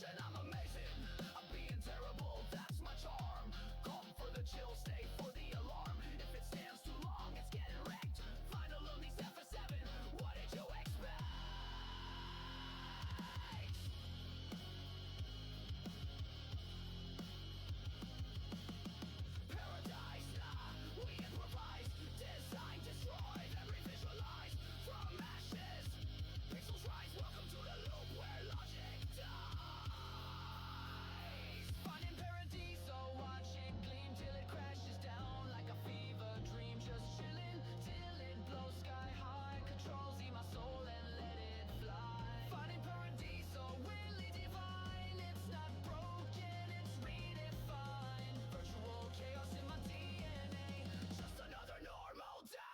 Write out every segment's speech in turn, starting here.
and I'm amazing. I'm being terrible, that's my charm. Call for the chill, stay for the alarm. If it stands too long, it's getting wrecked. Final only step for 7, what did you expect? Paradise, nah, we improvise. Design destroyed and revisualize. From ashes, pixels rise. Welcome to the loop where logic dies. Finding paradiso, watch it gleam till it crashes down like a fever dream. Just chilling till it blows sky high. Control Z my soul and let it fly. Finding paradiso, weirdly divine. It's not broken, it's redefined. Virtual chaos in my DNA. Just another normal day.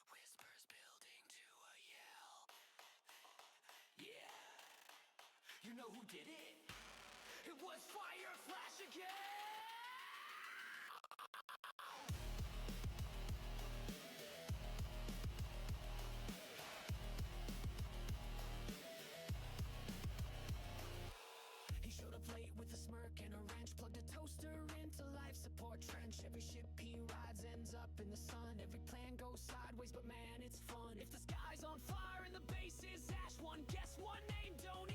Whispers building to a yell. Yeah, you know who did it? It was Fire Flash again! He showed up late with a smirk and a wrench, plugged a toaster into life support trench. Every ship he rides ends up in the sun. Every plan goes sideways, but man, it's fun. If the sky's on fire and the base is ash, one guess, one name, don't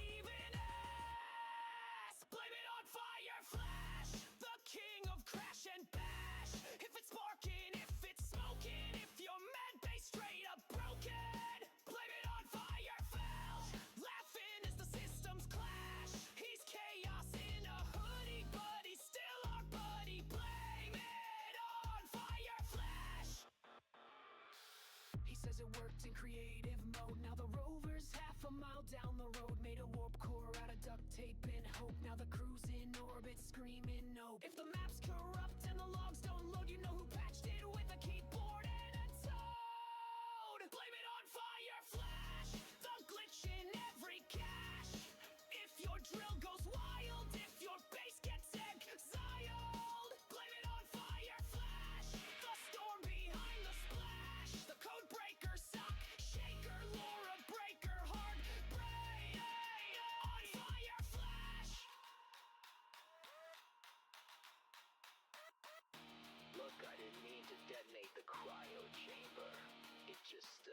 worked in creative mode. Now the rover's half a mile down the road, made a warp core out of duct tape and hope. Now the crew's in orbit screaming nope. If the map's corrupt and the logs don't load, you know who patched it with a keyboard and a toad. Blame it on fire flash, the glitch in every cache. If your drill goes wild, if your base gets exiled, blame it on fire flash, the storm behind the splash. The code breaker, sock shaker, Laura breaker, hard break on fire flash. Look, I didn't mean to detonate the cryo chamber. It just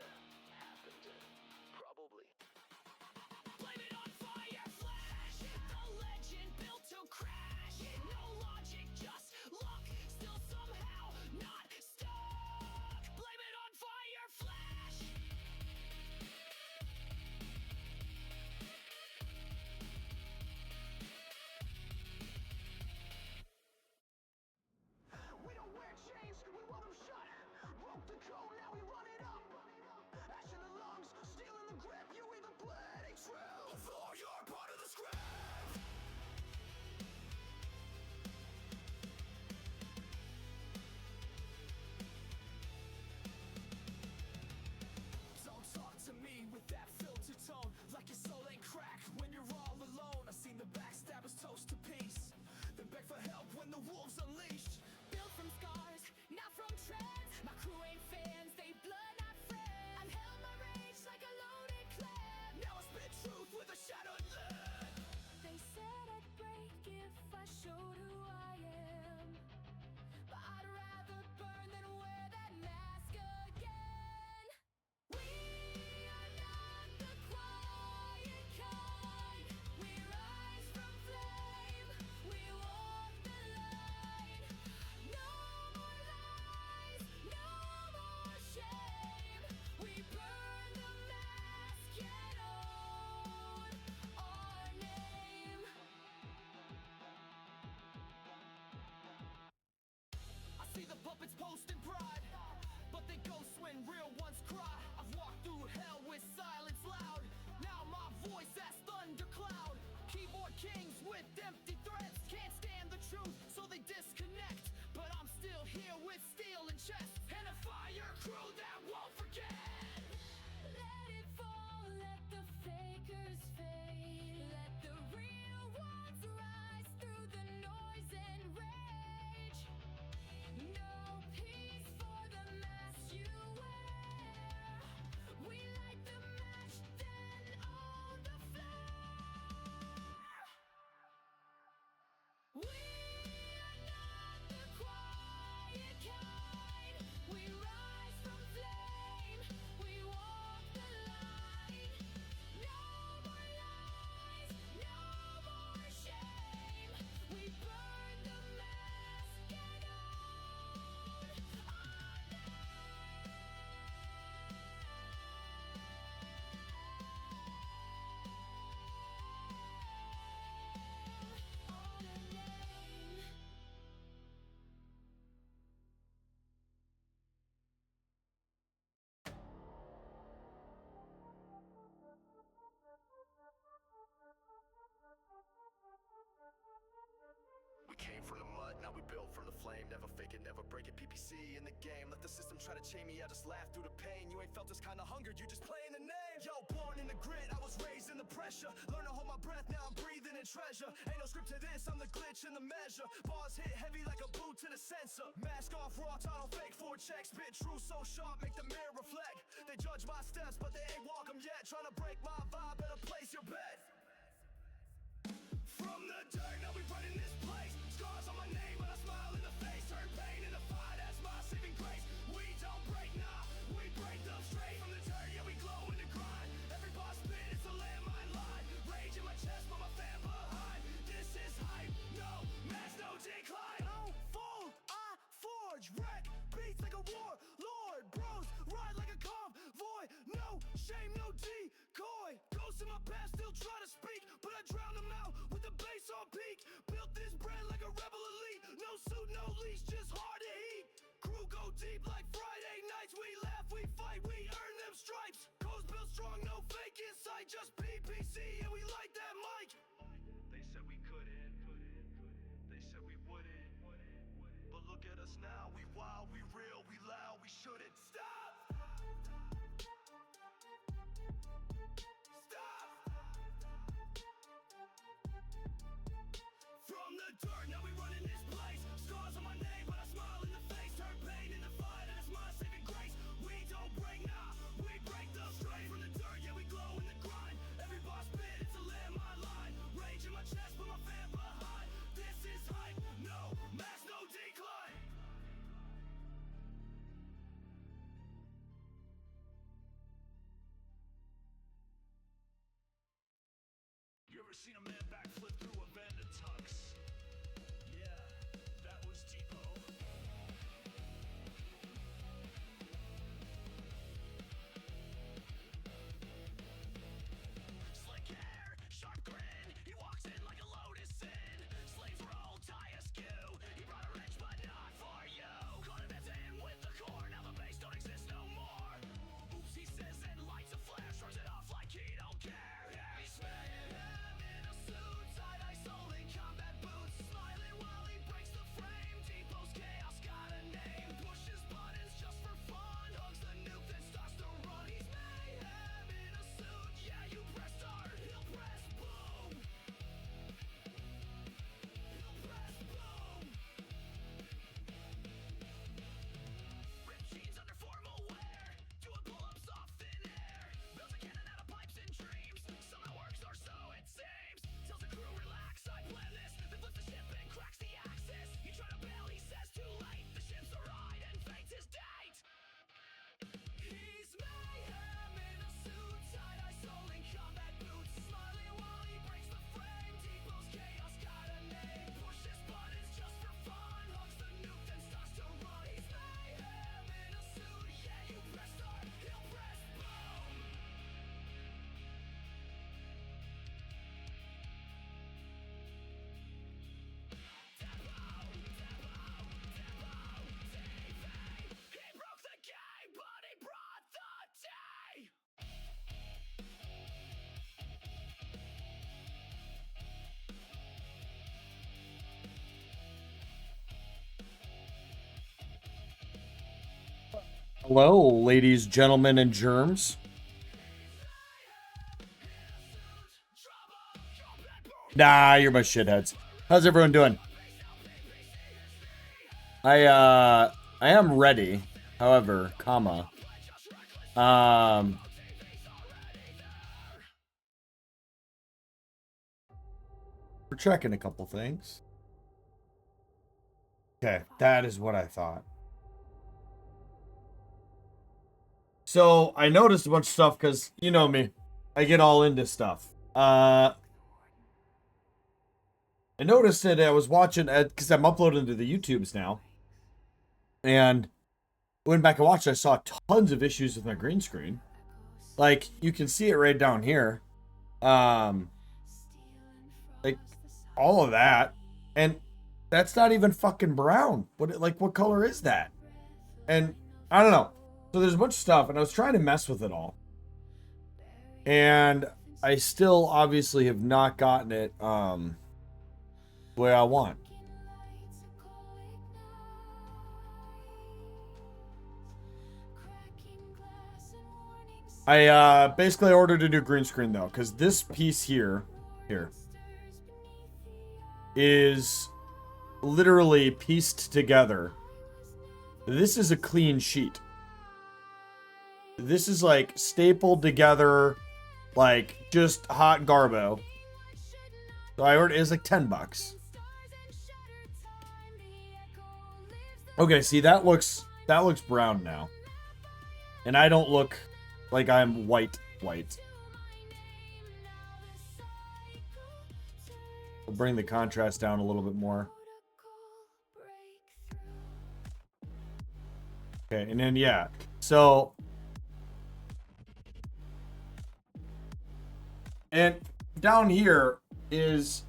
happened to probably. Blame it on fire flash, the legend built to crash. No logic, just luck, still somehow not stuck. Blame it on fire flash. We don't wear chains, we want them shut. Broke the code, now we run it up. Ash in the lungs, steel in the grip. You either bleeding true, or you're part of the script. Don't talk to me with that filter tone, like your soul ain't cracked when you're all alone. I've seen the backstabbers toast to peace, then beg for help when the wolves unleashed. Built from scars, not from trends. My crew ain't fans, they blood, not friends. I'm held my rage like a loaded clip. Now I spit truth with a shadowed lip. They said I'd break if I showed who I am, but I'd rather burn than wear that mask again. We are not the quiet kind. We rise from flame, we walk the line. No more lies, no more shame. We burn the mask, yet own our name. I see the puppets posting pride, but they ghost when real ones cry. I've walked through hell with silence loud. Now my voice as thundercloud. Keyboard kings with empty threats can't stand the truth, so they disconnect. But I'm still here with steel and chest, and a fire crew that won't forget. Let it fall, let the fakers fade. Let the real ones rise through the noise and rage. No peace for the mask you wear. We light the match, then own the flare. We are not the quiet kind. We rise from flame, we walk the line. No more lies, no more shame. We burn the mask and own our name. We came from the mud, now we built from the flame. Never fake it, never break it. PPC in the game. Let the system try to chain me, I just laugh through the pain. You ain't felt this kind of hunger, you just playing the name. Yo, born in the grit, I was raised in the pressure. Learn to hold my breath, now I'm breathing in treasure. Ain't no script to this, I'm the glitch in the measure. Bars hit heavy like a boot to the sensor. Mask off, raw, tunnel, fake, four checks. Spit true, so sharp, make the mirror reflect. They judge my steps, but they ain't walk 'em yet. Trying to break my vibe, better place your bet. From the dirt, now we running this place. Scars on my name, but I smile in the face. Turn pain into fire, that's my saving grace. We don't break, nah, we break them straight. From the dirt, yeah, we glow in the grind. Every boss spit, it's a landmine line. Rage in my chest, but my fan behind. This is hype, no mass, no decline. Don't fold, I forge, wreck beats like a war lord. Bros ride like a convoy, no shame, no decoy. Ghosts in my past still try to speak, but I drown them out with the bass on peak. Built this brand like a rebel elite. No suit, no leash, just hard to heat. Crew go deep like Friday nights. We laugh, we fight, we earn them now. We wild, we real, we loud, we shouldn't stop. Stop. From the dirt, now we run in this place. Scars on my name, but I smile in the face. Turn pain into fire, and it's my saving grace. We don't break, nah, we break the strain. From the dirt, yeah, we glow in the grind. Every boss spit, it's a landmine line. Rage in my chest, put my fan behind. This is hype, no mass, no decline. You ever seen a man backflip through a Vanda Tux? Yeah, that was Depot. Slick hair, sharp grin. He walks in like a lotus in. Slaves roll, tie askew. He brought a wrench, but not for you. Caught him dancing with the core. Now the bass don't exist no more. Oops, he says and lights a flare. Turns it off like he don't care. Yeah, he's slaying him in a suit. Tie-dye soul in combat boots. Smiling while he breaks the frame. Depot's chaos got a name. Pushes buttons just for fun. Hugs the nuke, then starts to run. He's mayhem in a suit. Yeah, you press start, he'll press boom. He'll press boom. Ripped jeans under formal wear. Doing pull-ups off thin air. Builds a cannon out of pipes and dreams. Somehow works, or so it seems. Tells the crew, relax, I plan this. Then flips the ship and cracks the axis. You try to bail, he says too late. The ship's a ride and fates his date. He's mayhem in a suit. Tie-dye soul in combat boots. Smiling while he breaks the frame. Depot's chaos got a name. Pushes buttons just for fun. Hugs the nuke, then starts to run. He's mayhem in a suit. Yeah, you press start, he'll press boom. He broke the game, but he brought the day. Hello, ladies, gentlemen, and germs. Nah, you're my shitheads. How's everyone doing? I am ready. However, we're checking a couple things. Okay, that is what I thought. So I noticed a bunch of stuff because you know me, I get all into stuff. I noticed that I was watching because I'm uploading to the YouTubes now, and went back and watched. I saw tons of issues with my green screen. Like you can see it right down here, like all of that, and that's not even fucking brown. What color is that? And I don't know. So there's a bunch of stuff, and I was trying to mess with it all. And I still obviously have not gotten it the way I want. I basically ordered a new green screen though, because this piece here is literally pieced together. This is a clean sheet. This is like stapled together, like just hot garbo. So I ordered, it was like $10. Okay, see that looks brown now, and I don't look like I'm white. We'll bring the contrast down a little bit more. Okay, and then yeah, so. And down here is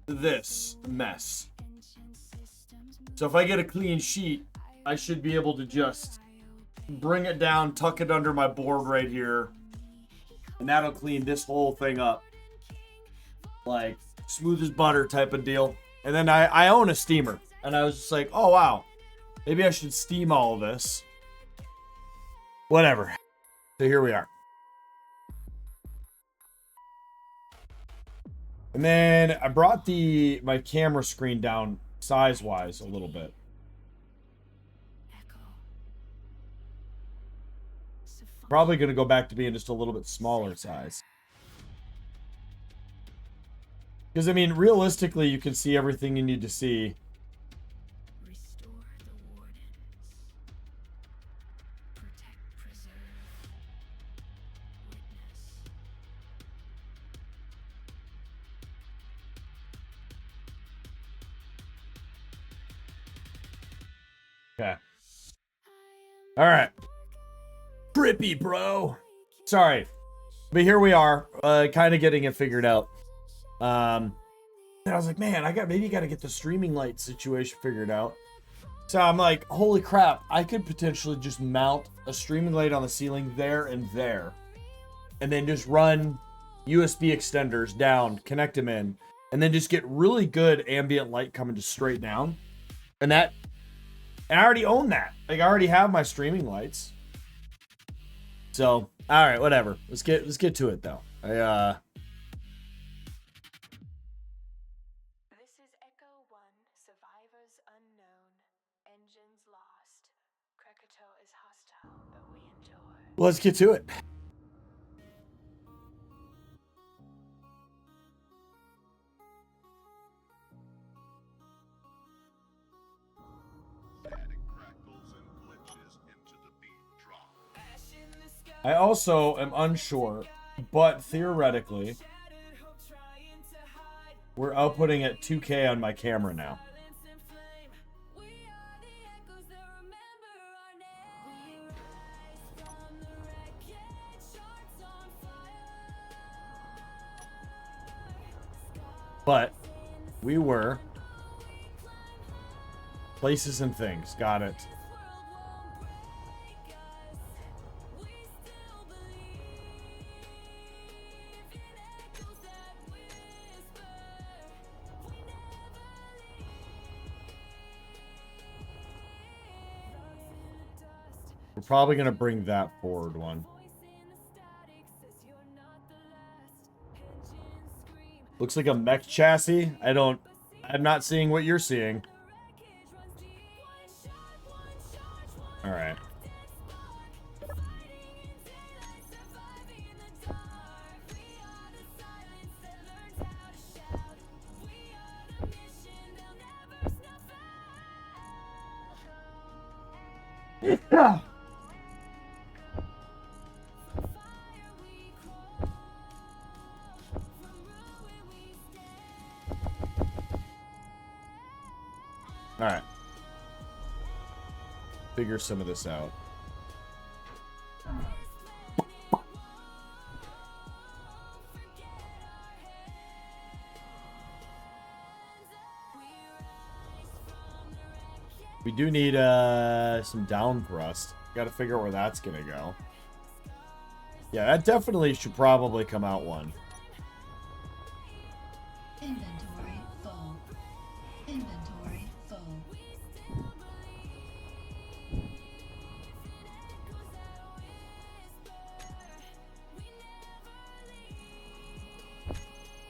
this mess. So if I get a clean sheet, I should be able to just bring it down, tuck it under my board right here, and that'll clean this whole thing up. Like smooth as butter type of deal. And then I own a steamer. And I was just like, oh, wow. Maybe I should steam all of this. Whatever. So here we are. And then I brought my camera screen down size-wise a little bit. Probably going to go back to being just a little bit smaller size. Because, I mean, realistically, you can see everything you need to see. Restore the wardens. Protect, preserve. Witness. Okay. All right. Trippy, bro. Sorry. But here we are, kind of getting it figured out. And I was like, man, maybe got to get the streaming light situation figured out. So I'm like, holy crap, I could potentially just mount a streaming light on the ceiling there and there. And then just run USB extenders down, connect them in, and then just get really good ambient light coming just straight down. And I already own that. Like, I already have my streaming lights. So, all right, whatever. Let's get to it though. This is Echo 1, survivors unknown, engines lost. Krakatoa is hostile, but we endure. Well, let's get to it. I also am unsure, but theoretically, we're outputting at 2K on my camera now. But we were places and things. Got it. We're probably going to bring that forward one. Looks like a mech chassis. I'm not seeing what you're seeing. All right. Yeah. All right. Figure some of this out. We do need some down thrust. Got to figure out where that's gonna go. Yeah, that definitely should probably come out one. Inventory full. Inventory full.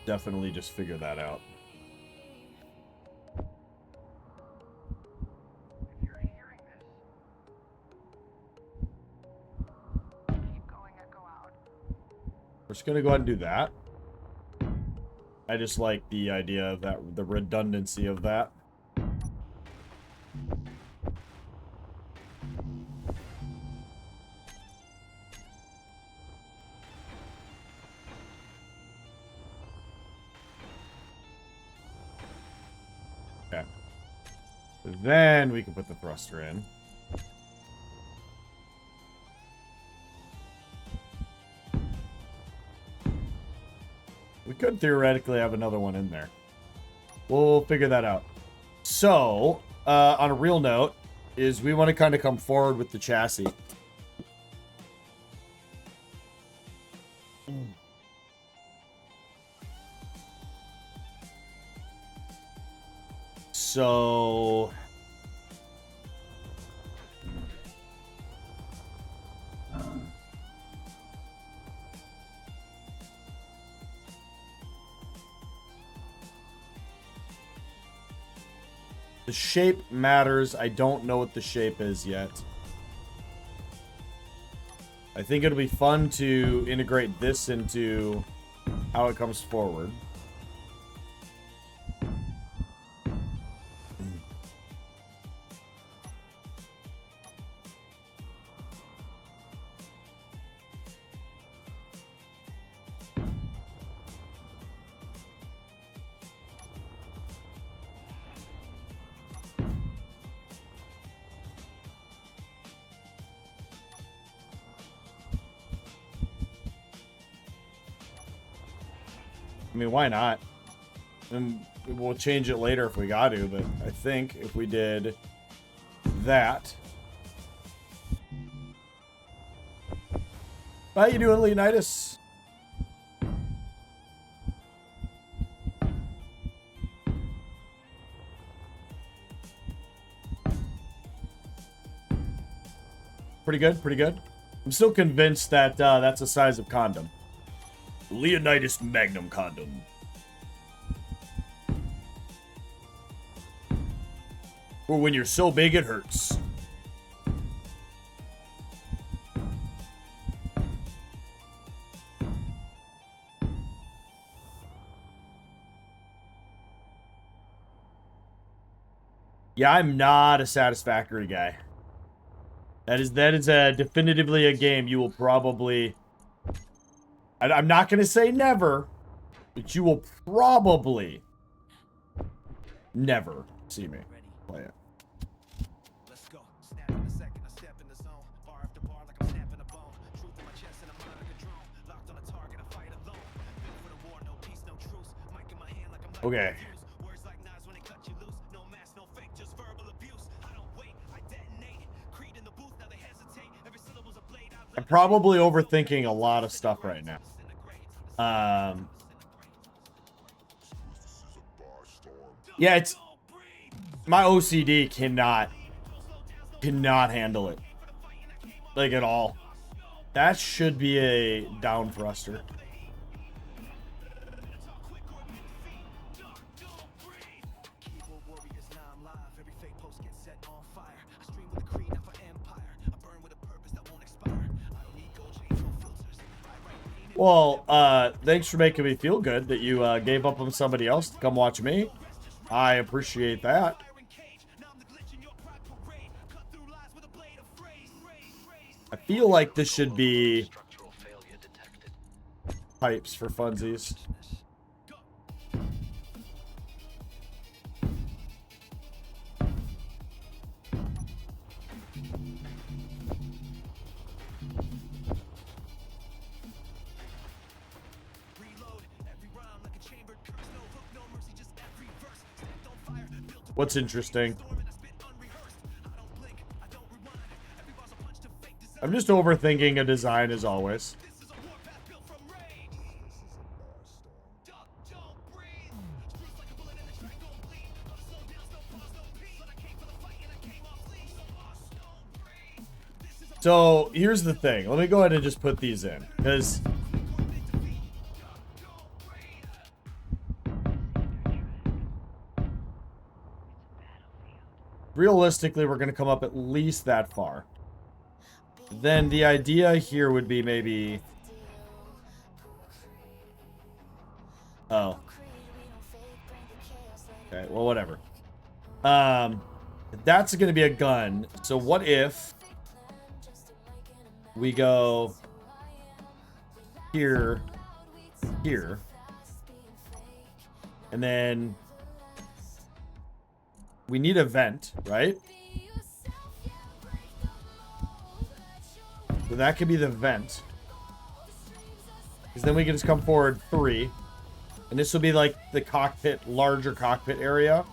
Definitely just figure that out. We're just gonna go ahead and do that. I just like the idea of that, the redundancy of that. Okay. Then we can put the thruster in. We could theoretically have another one in there. We'll figure that out. So, on a real note, is we want to kind of come forward with the chassis. So the shape matters. I don't know what the shape is yet. I think it'll be fun to integrate this into how it comes forward. I mean, why not? And we'll change it later if we got to, but I think if we did that. How you doing, Leonidas? Pretty good, pretty good. I'm still convinced that that's the size of condom. Leonidas Magnum condom. Or when you're so big it hurts. Yeah, I'm not a satisfactory guy. That is definitively a game you will probably... I'm not going to say never, but you will probably never see me play it. Let's go. Snap in a second, I step in the zone. Bar after bar like I'm snapping a bone. Truth in my chest and I'm on like a drone. Locked on a target, I fight alone. Built for the war, no peace, no truce. Mic in my hand like I'm Okay. Words like knives when they cut you loose. No mask, no fake, just verbal abuse. I don't wait, I detonate. Creed in the booth, now they hesitate. Every syllable's a blade. I'm probably overthinking a lot of stuff right now. Yeah, it's my OCD cannot handle it, like, at all. That should be a down thruster. Well, thanks for making me feel good that you gave up on somebody else to come watch me. I appreciate that. I feel like this should be pipes for funsies. What's interesting? I'm just overthinking a design as always. So here's the thing. Let me go ahead and just put these in, because realistically, we're going to come up at least that far. Then the idea here would be maybe... Oh. Okay, well, whatever. That's going to be a gun. So what if we go here, here, and then we need a vent, right? So that could be the vent. Because then we can just come forward 3. And this will be like the cockpit, larger cockpit area.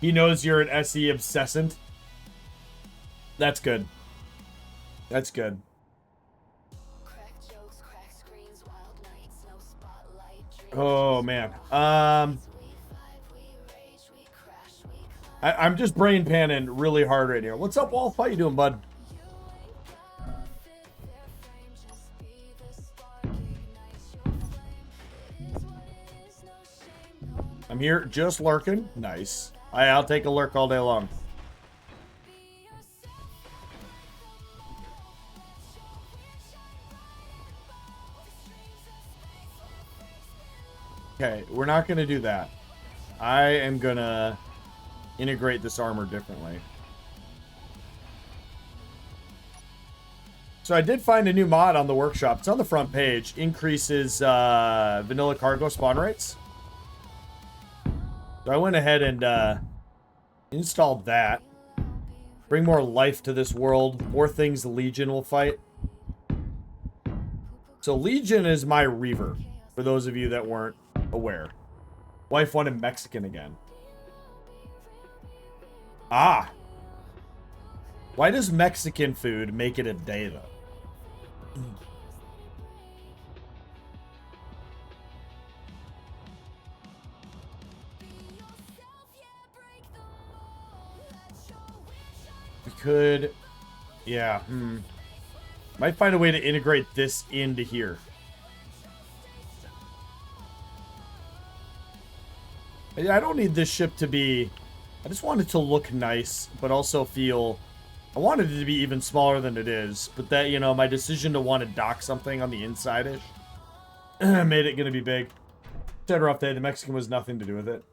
He knows you're an SE obsessant. That's good. That's good. Oh man. I'm just brain panning really hard right here. What's up, Wolf? How you doing, bud? I'm here just lurking. Nice. I'll take a lurk all day long. Okay, we're not going to do that. I am going to integrate this armor differently. So I did find a new mod on the workshop. It's on the front page. Increases vanilla cargo spawn rates. So I went ahead and installed that. Bring more life to this world. More things the Legion will fight. So Legion is my Reaver, for those of you that weren't aware. Wife wanted Mexican again. Ah. Why does Mexican food make it a day, though? We could... Yeah, might find a way to integrate this into here. I don't need this ship to be... I just want it to look nice, but also feel... I wanted it to be even smaller than it is, but that, you know, my decision to want to dock something on the inside-ish made it gonna be big. Had a rough day. The Mexican was nothing to do with it.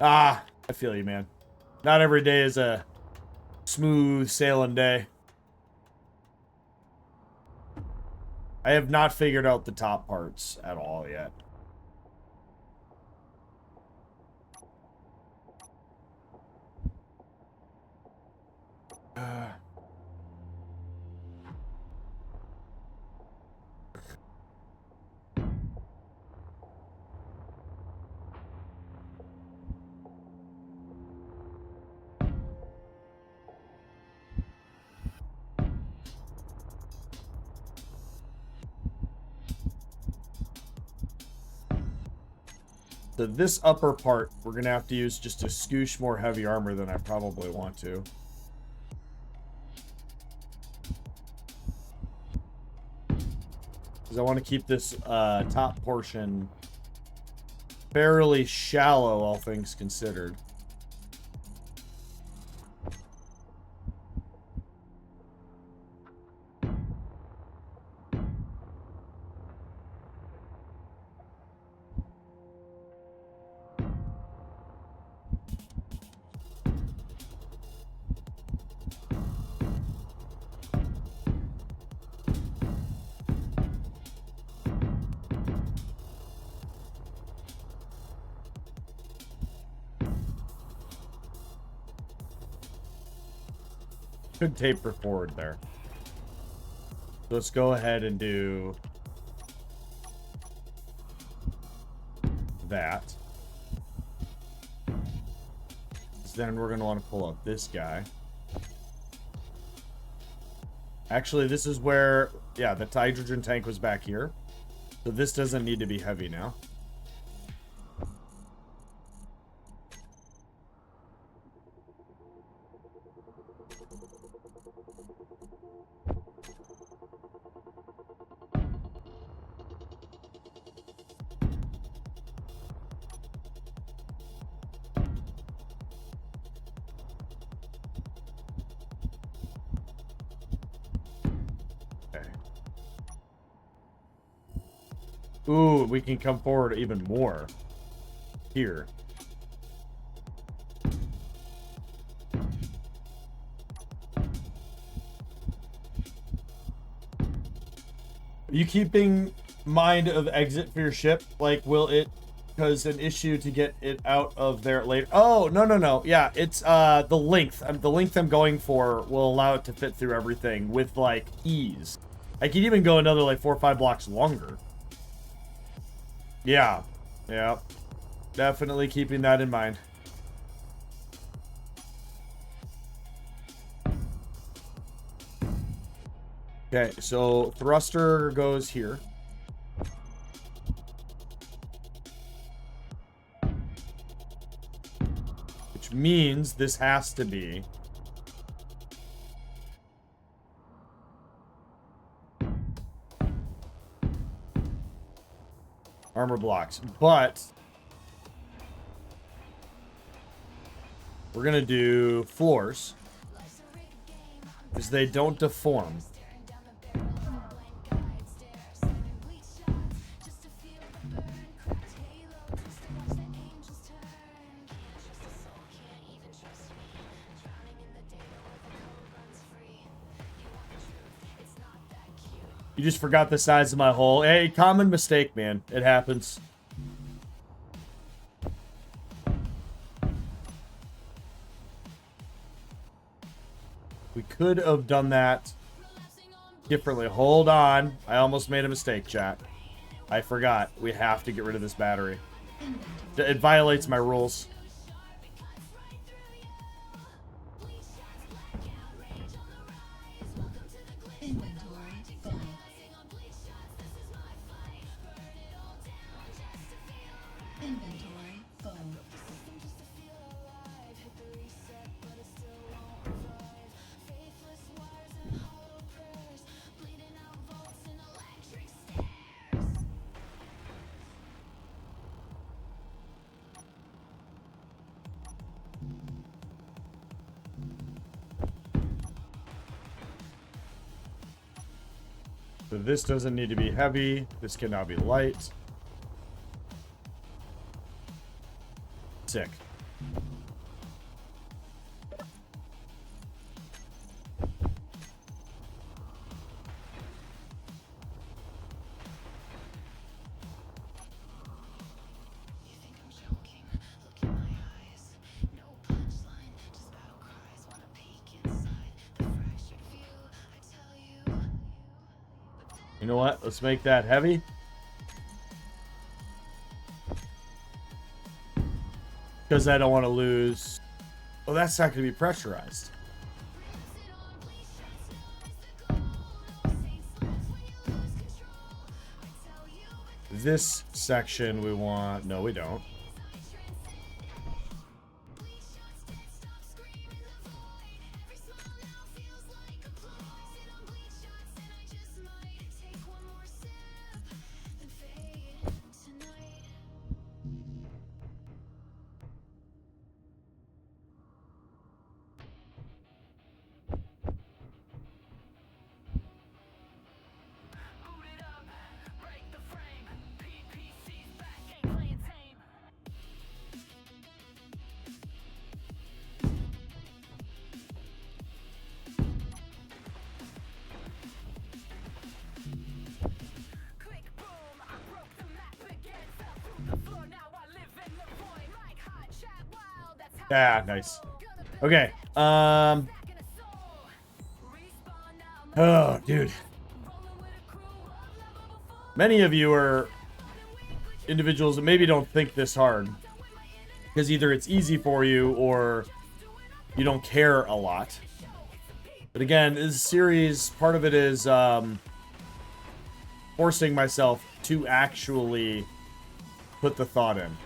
Ah, I feel you, man. Not every day is a smooth sailing day. I have not figured out the top parts at all yet. So this upper part, we're going to have to use just a scoosh more heavy armor than I probably want to. Because I want to keep this top portion fairly shallow, all things considered. Could taper forward there. So let's go ahead and do that. So then we're going to want to pull up this guy. Actually, this is where, yeah, the hydrogen tank was back here. So this doesn't need to be heavy now. Ooh, we can come forward even more here. Are you keeping mind of exit for your ship? Like, will it cause an issue to get it out of there later? Oh, no. Yeah, it's the length. The length I'm going for will allow it to fit through everything with, like, ease. I could even go another, like, 4 or 5 blocks longer. Yeah. Definitely keeping that in mind. Okay, so thruster goes here. which means this has to be armor blocks. But we're gonna do floors because they don't deform. You just forgot the size of my hole. Hey, common mistake, man. It happens. We could have done that differently. Hold on. I almost made a mistake, chat. I forgot. We have to get rid of this battery. It violates my rules. Inventory full. Inventory full. So this doesn't need to be heavy. This can now be light. Sick. You know what? Let's make that heavy. Because I don't want to lose. Oh, that's not going to be pressurized. This section we want. No, we don't. Yeah, nice. Okay. Oh, dude. Many of you are individuals that maybe don't think this hard. Because either it's easy for you or you don't care a lot. But again, this series, part of it is forcing myself to actually put the thought in.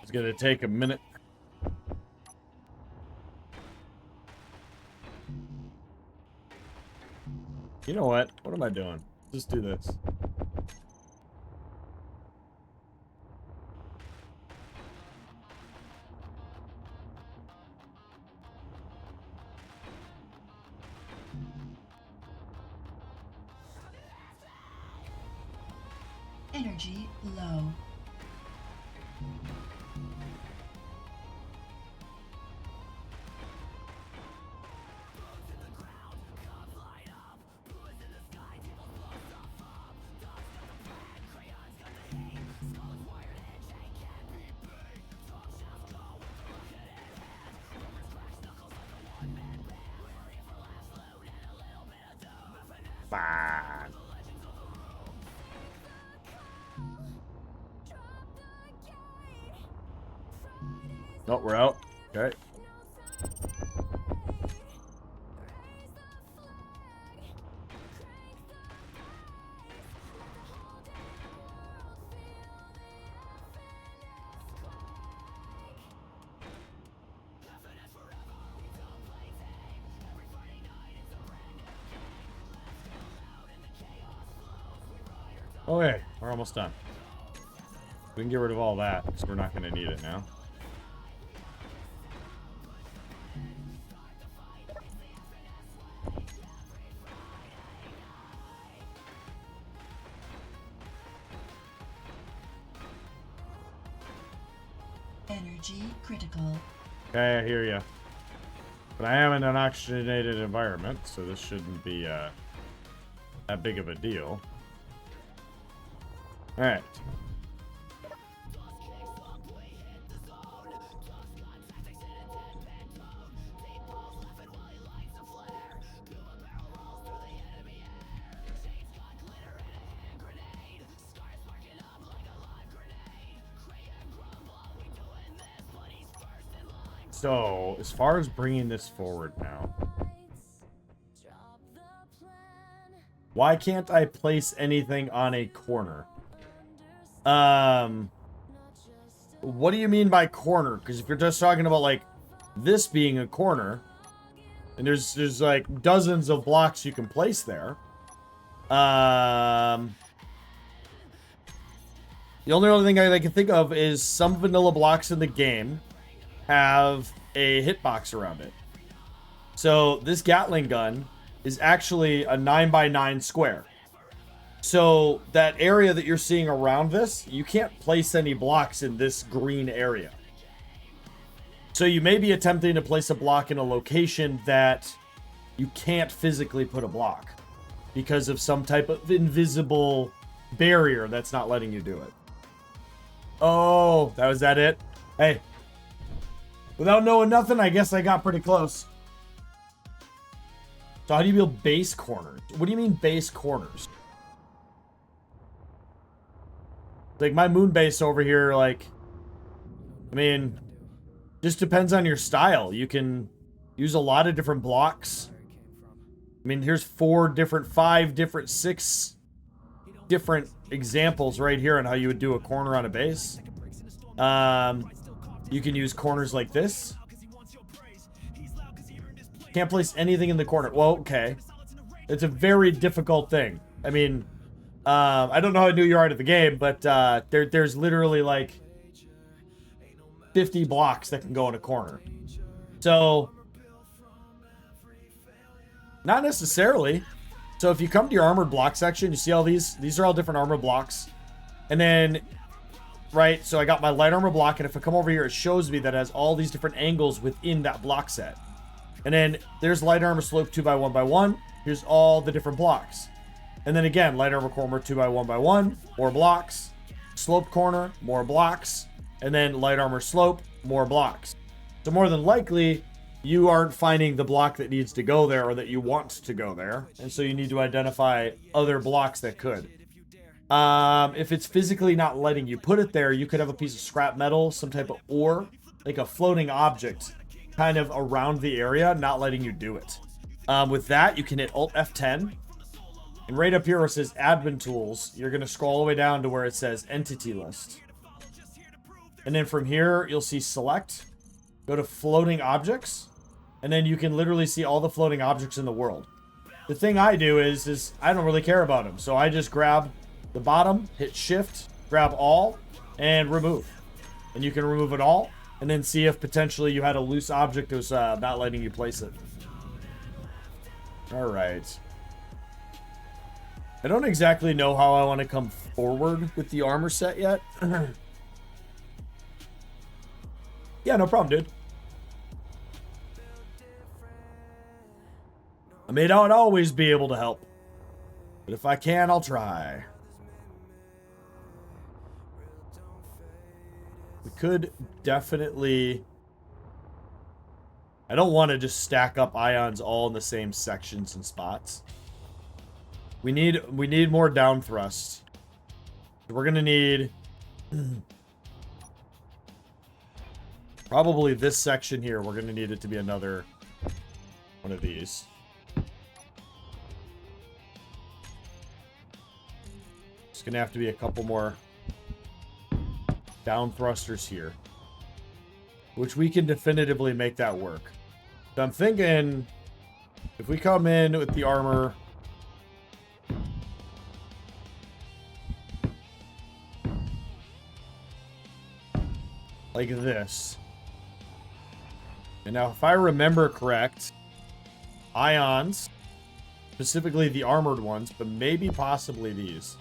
It's gonna take a minute. You know what? What am I doing? Just do this. Energy low. Fine. No, we're out. Okay. Okay, we're almost done. We can get rid of all that because we're not going to need it now. Energy critical. Okay, I hear you. But I am in an oxygenated environment, so this shouldn't be that big of a deal. Alright. So, as far as bringing this forward now, why can't I place anything on a corner? What do you mean by corner? Because if you're just talking about like this being a corner, and there's like dozens of blocks you can place there. The only other thing I can think of is some vanilla blocks in the game have a hitbox around it. So this Gatling gun is actually a 9x9 square. So that area that you're seeing around this, you can't place any blocks in this green area. So you may be attempting to place a block in a location that you can't physically put a block because of some type of invisible barrier that's not letting you do it. Oh, was that it? Hey. Without knowing nothing, I guess I got pretty close. So how do you build base corners? What do you mean base corners? Like my moon base over here, like, I mean, just depends on your style. You can use a lot of different blocks. I mean, here's 5 different, 6 different examples right here on how you would do a corner on a base. You can use corners like this. Can't place anything in the corner. Well, okay. It's a very difficult thing. I mean, I don't know how new you are to the game, but there's literally like 50 blocks that can go in a corner. So, not necessarily. So if you come to your armored block section, you see all these are all different armored blocks. And then, right, so I got my light armor block, and if I come over here, it shows me that it has all these different angles within that block set. And then there's light armor slope 2x1x1. Here's all the different blocks. And then again, light armor corner 2x1x1, more blocks. Slope corner, more blocks. And then light armor slope, more blocks. So more than likely, you aren't finding the block that needs to go there or that you want to go there. And so you need to identify other blocks that could. If it's physically not letting you put it there, you could have a piece of scrap metal, some type of ore, like a floating object kind of around the area, not letting you do it. With that, you can hit Alt F10. And right up here where it says Admin Tools, you're going to scroll all the way down to where it says Entity List. And then from here, you'll see Select. Go to Floating Objects. And then you can literally see all the floating objects in the world. The thing I do is I don't really care about them. So I just grab the bottom, hit Shift, grab all, and remove. And you can remove it all. And then see if potentially you had a loose object that was not letting you place it. Alright. I don't exactly know how I want to come forward with the armor set yet. Yeah, no problem, dude. I may not always be able to help, but if I can, I'll try. We could definitely... I don't want to just stack up ions all in the same sections and spots. We need more down thrust. We're gonna need probably this section here. We're gonna need it to be another one of these. It's gonna have to be a couple more down thrusters here, which we can definitively make that work. So I'm thinking if we come in with the armor like this. And now if I remember correct, ions, specifically the armored ones, but maybe possibly these.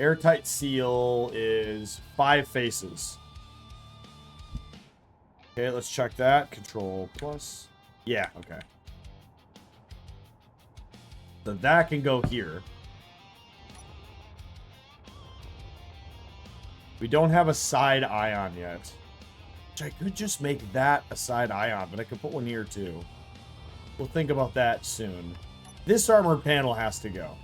Airtight seal is 5 faces. Okay, let's check that. Control plus. Yeah, okay. So that can go here. We don't have a side ion yet. Which I could just make that a side ion, but I could put one here too. We'll think about that soon. This armored panel has to go.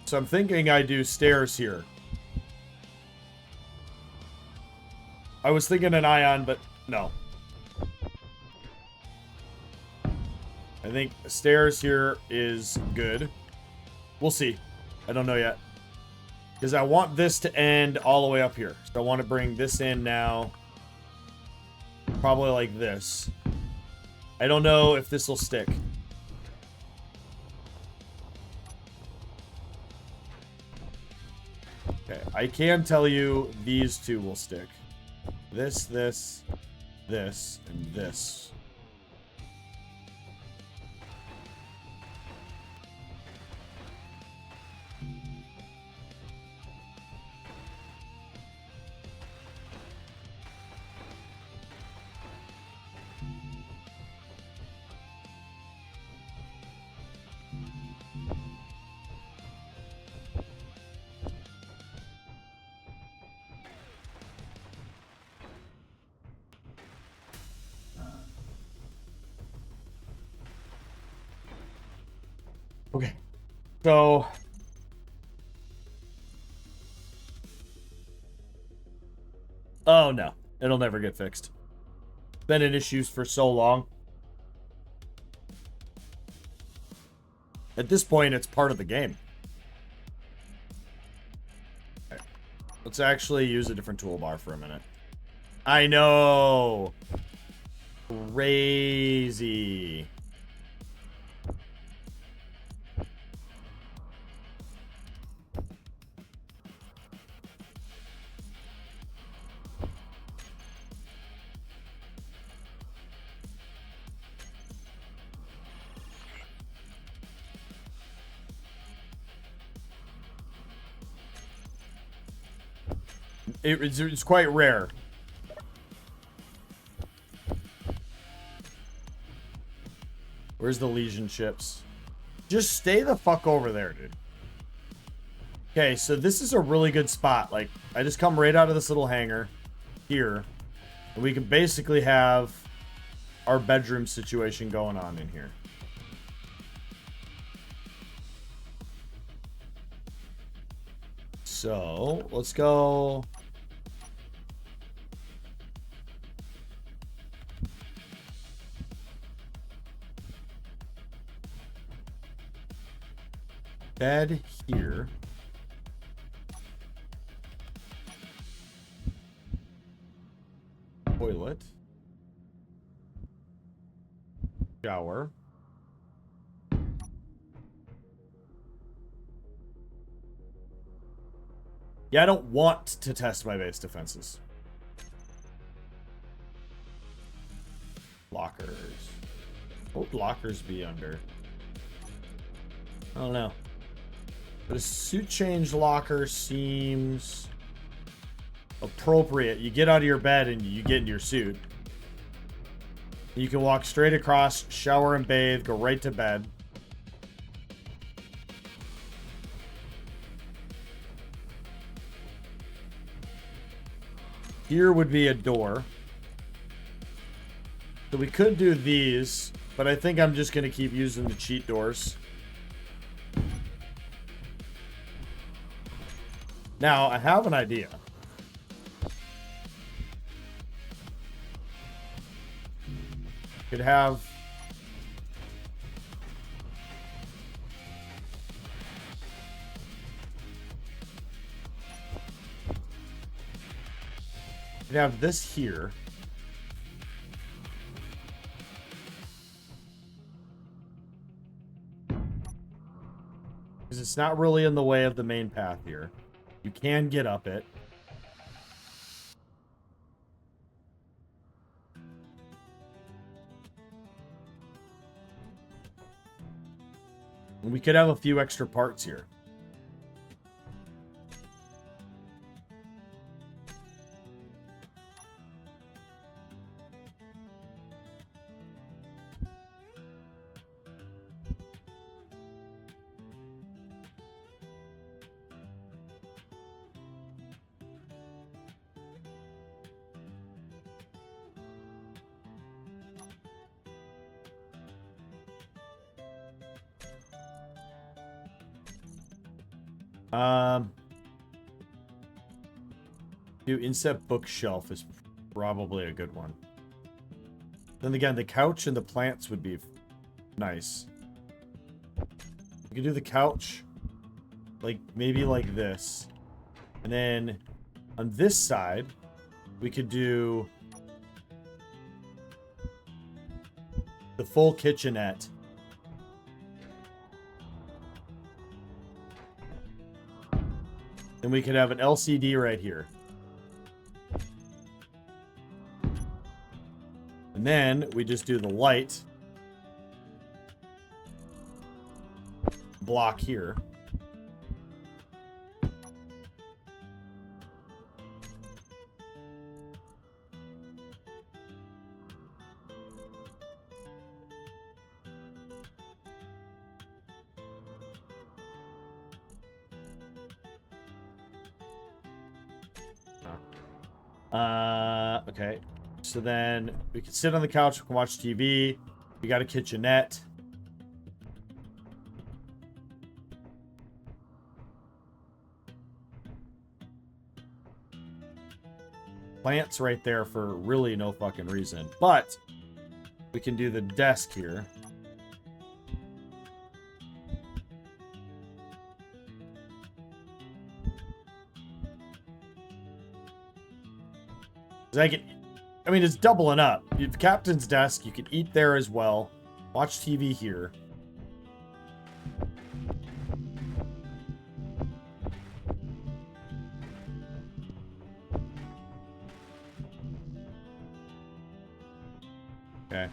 So I'm thinking I do stairs here. I was thinking an ion, but no. I think stairs here is good. We'll see. I don't know yet. Because I want this to end all the way up here. So I want to bring this in now. Probably like this. I don't know if this will stick. Okay, I can tell you these two will stick. This, this, this, and this. Okay, so oh no, it'll never get fixed. Been in issues for so long. At this point, it's part of the game. Okay. Let's actually use a different toolbar for a minute. I know. Crazy. It's quite rare. Where's the Legion ships? Just stay the fuck over there, dude. Okay, so this is a really good spot. Like, I just come right out of this little hangar here. And we can basically have our bedroom situation going on in here. So, let's go... bed here. Toilet. Shower. Yeah, I don't want to test my base defenses. Lockers. What would lockers be under? I don't know. But a suit change locker seems appropriate. You get out of your bed and you get into your suit. You can walk straight across, shower and bathe, go right to bed. Here would be a door. So we could do these, but I think I'm just going to keep using the cheat doors. Now, I have an idea. Could have... Could have this here. Because it's not really in the way of the main path here. You can get up it. And we could have a few extra parts here. Inset bookshelf is probably a good one. Then again, the couch and the plants would be nice. We could do the couch, like maybe like this, and then on this side, we could do the full kitchenette. And we could have an LCD right here. And then we just do the light block here. Okay. So then we can sit on the couch, we can watch TV. We got a kitchenette. Plants right there for really no fucking reason. But we can do the desk here. I mean, it's doubling up. You have captain's desk. You can eat there as well. Watch TV here. Okay.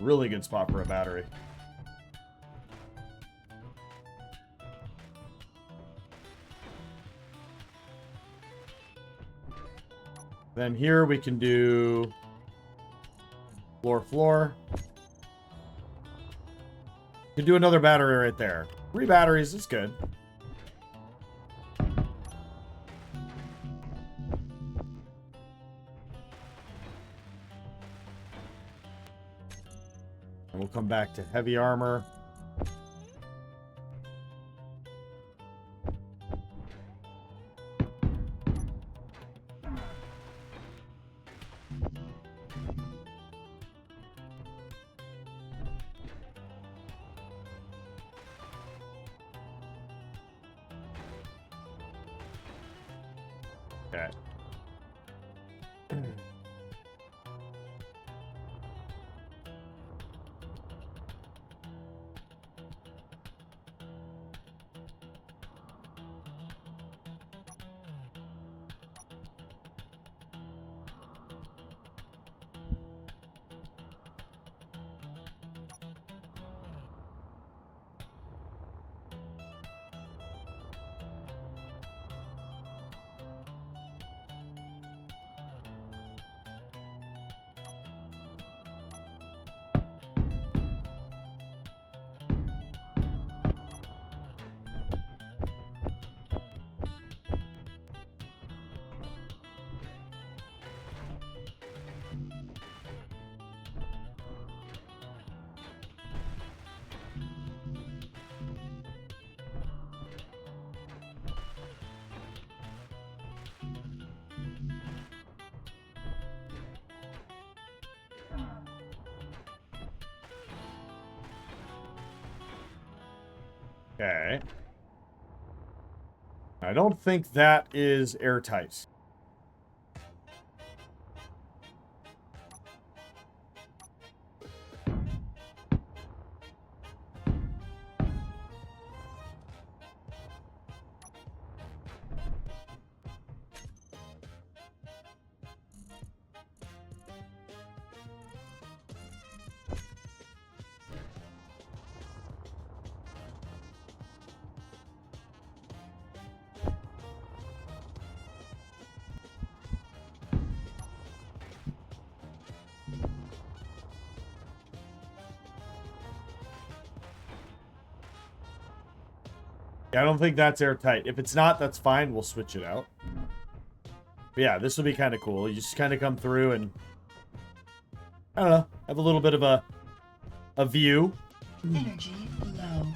Really good spot for a battery. Then here we can do floor. Can do another battery right there. 3 batteries is good. And we'll come back to heavy armor. Okay. Okay. I don't think that is airtight. Yeah, I don't think that's airtight. If it's not, that's fine. We'll switch it out. But yeah, this will be kind of cool. You just kind of come through and, I don't know, have a little bit of a view. Energy low.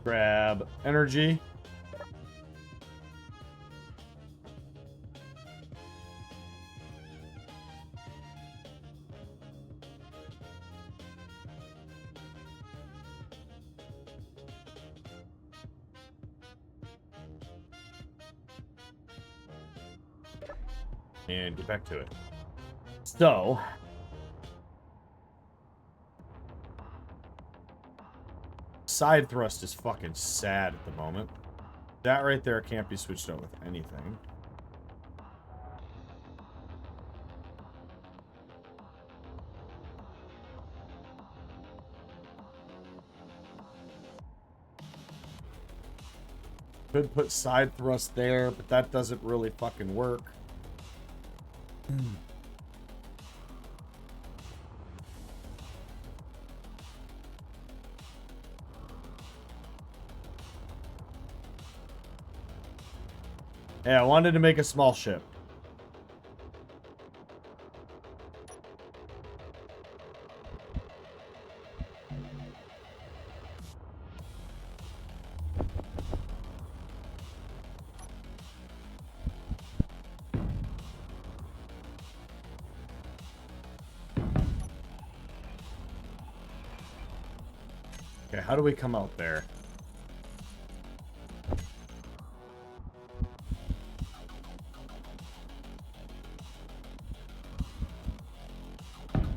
Grab energy. And get back to it. So, side thrust is fucking sad at the moment. That right there can't be switched out with anything. Could put side thrust there, but that doesn't really fucking work. Yeah, I wanted to make a small ship. Okay, how do we come out there?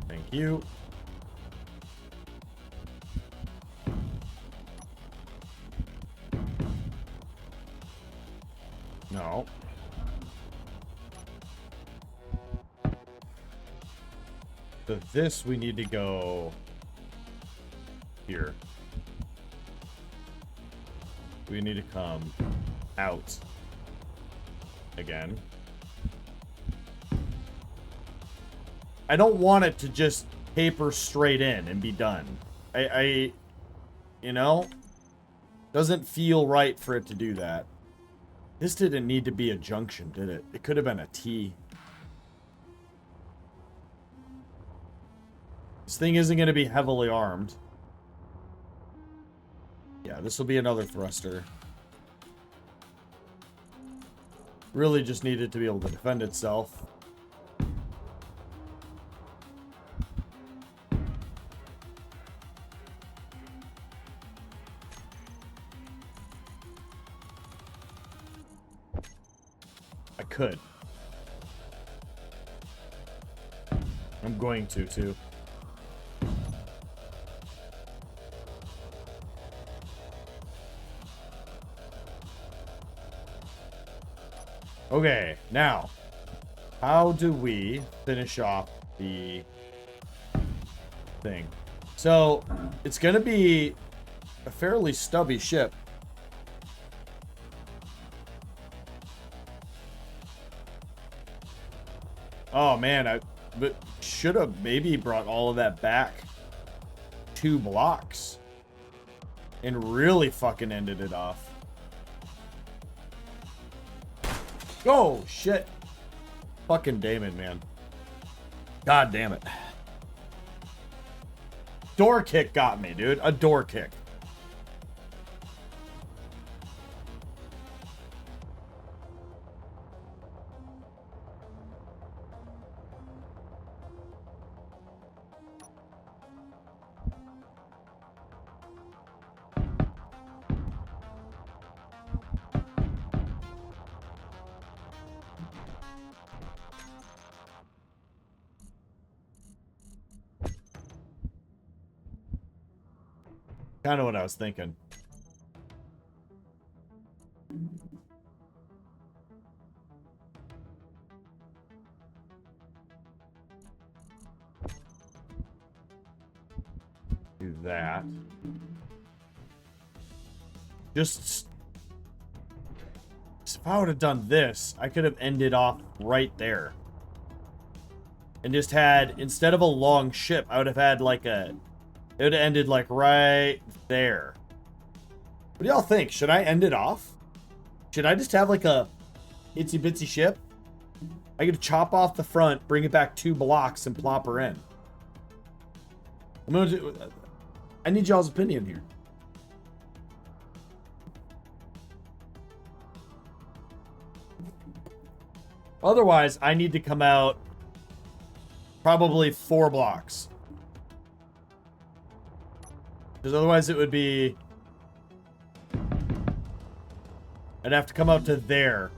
Thank you. No. So this we need to go here. We need to come out again. I don't want it to just taper straight in and be done. You know, doesn't feel right for it to do that. This didn't need to be a junction, did it? It could have been a T. This thing isn't going to be heavily armed. Yeah, this will be another thruster. Really just needed to be able to defend itself. I could. I'm going to, too. Okay, now, how do we finish off the thing? So, it's going to be a fairly stubby ship. Oh, man, I should have maybe brought all of that back 2 blocks and really fucking ended it off. Oh, shit. Fucking Damon, man. God damn it. Door kick got me, dude. A door kick. Kind of what I was thinking. Do that. Just... if I would have done this, I could have ended off right there. And just had, instead of a long ship, I would have had like a... it would have ended like right there. What do y'all think? Should I end it off? Should I just have like a itsy bitsy ship? I could chop off the front, bring it back 2 blocks, and plop her in. I need y'all's opinion here. Otherwise, I need to come out probably 4 blocks. Because otherwise it would be... I'd have to come out to there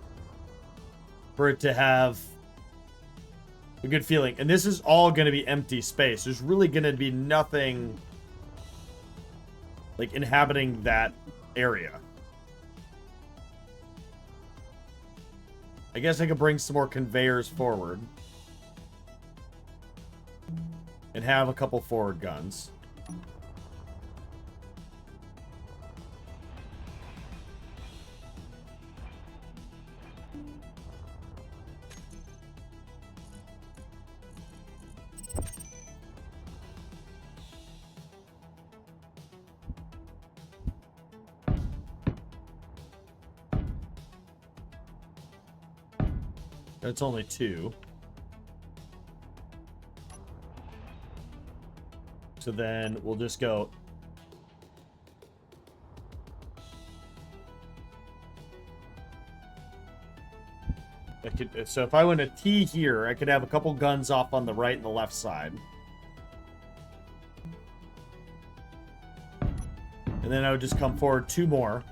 for it to have a good feeling. And this is all going to be empty space. There's really going to be nothing like inhabiting that area. I guess I could bring some more conveyors forward and have a couple forward guns. That's only 2. So then we'll just go. So if I went a T here, I could have a couple guns off on the right and the left side. And then I would just come forward 2 more.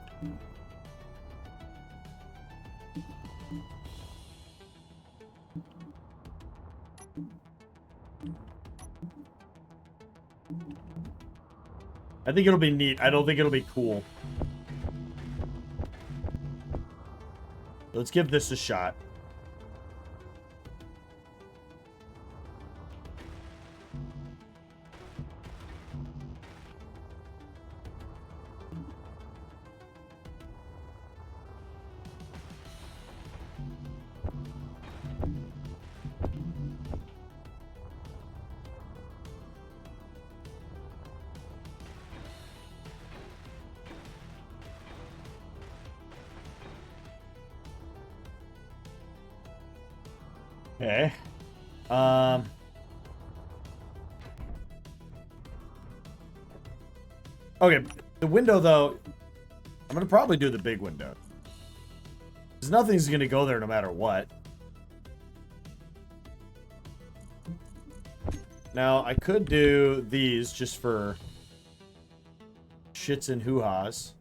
I think it'll be neat. I don't think it'll be cool. Let's give this a shot. Okay. Okay, the window, though, I'm going to probably do the big window. Because nothing's going to go there no matter what. Now, I could do these just for shits and hoo-has.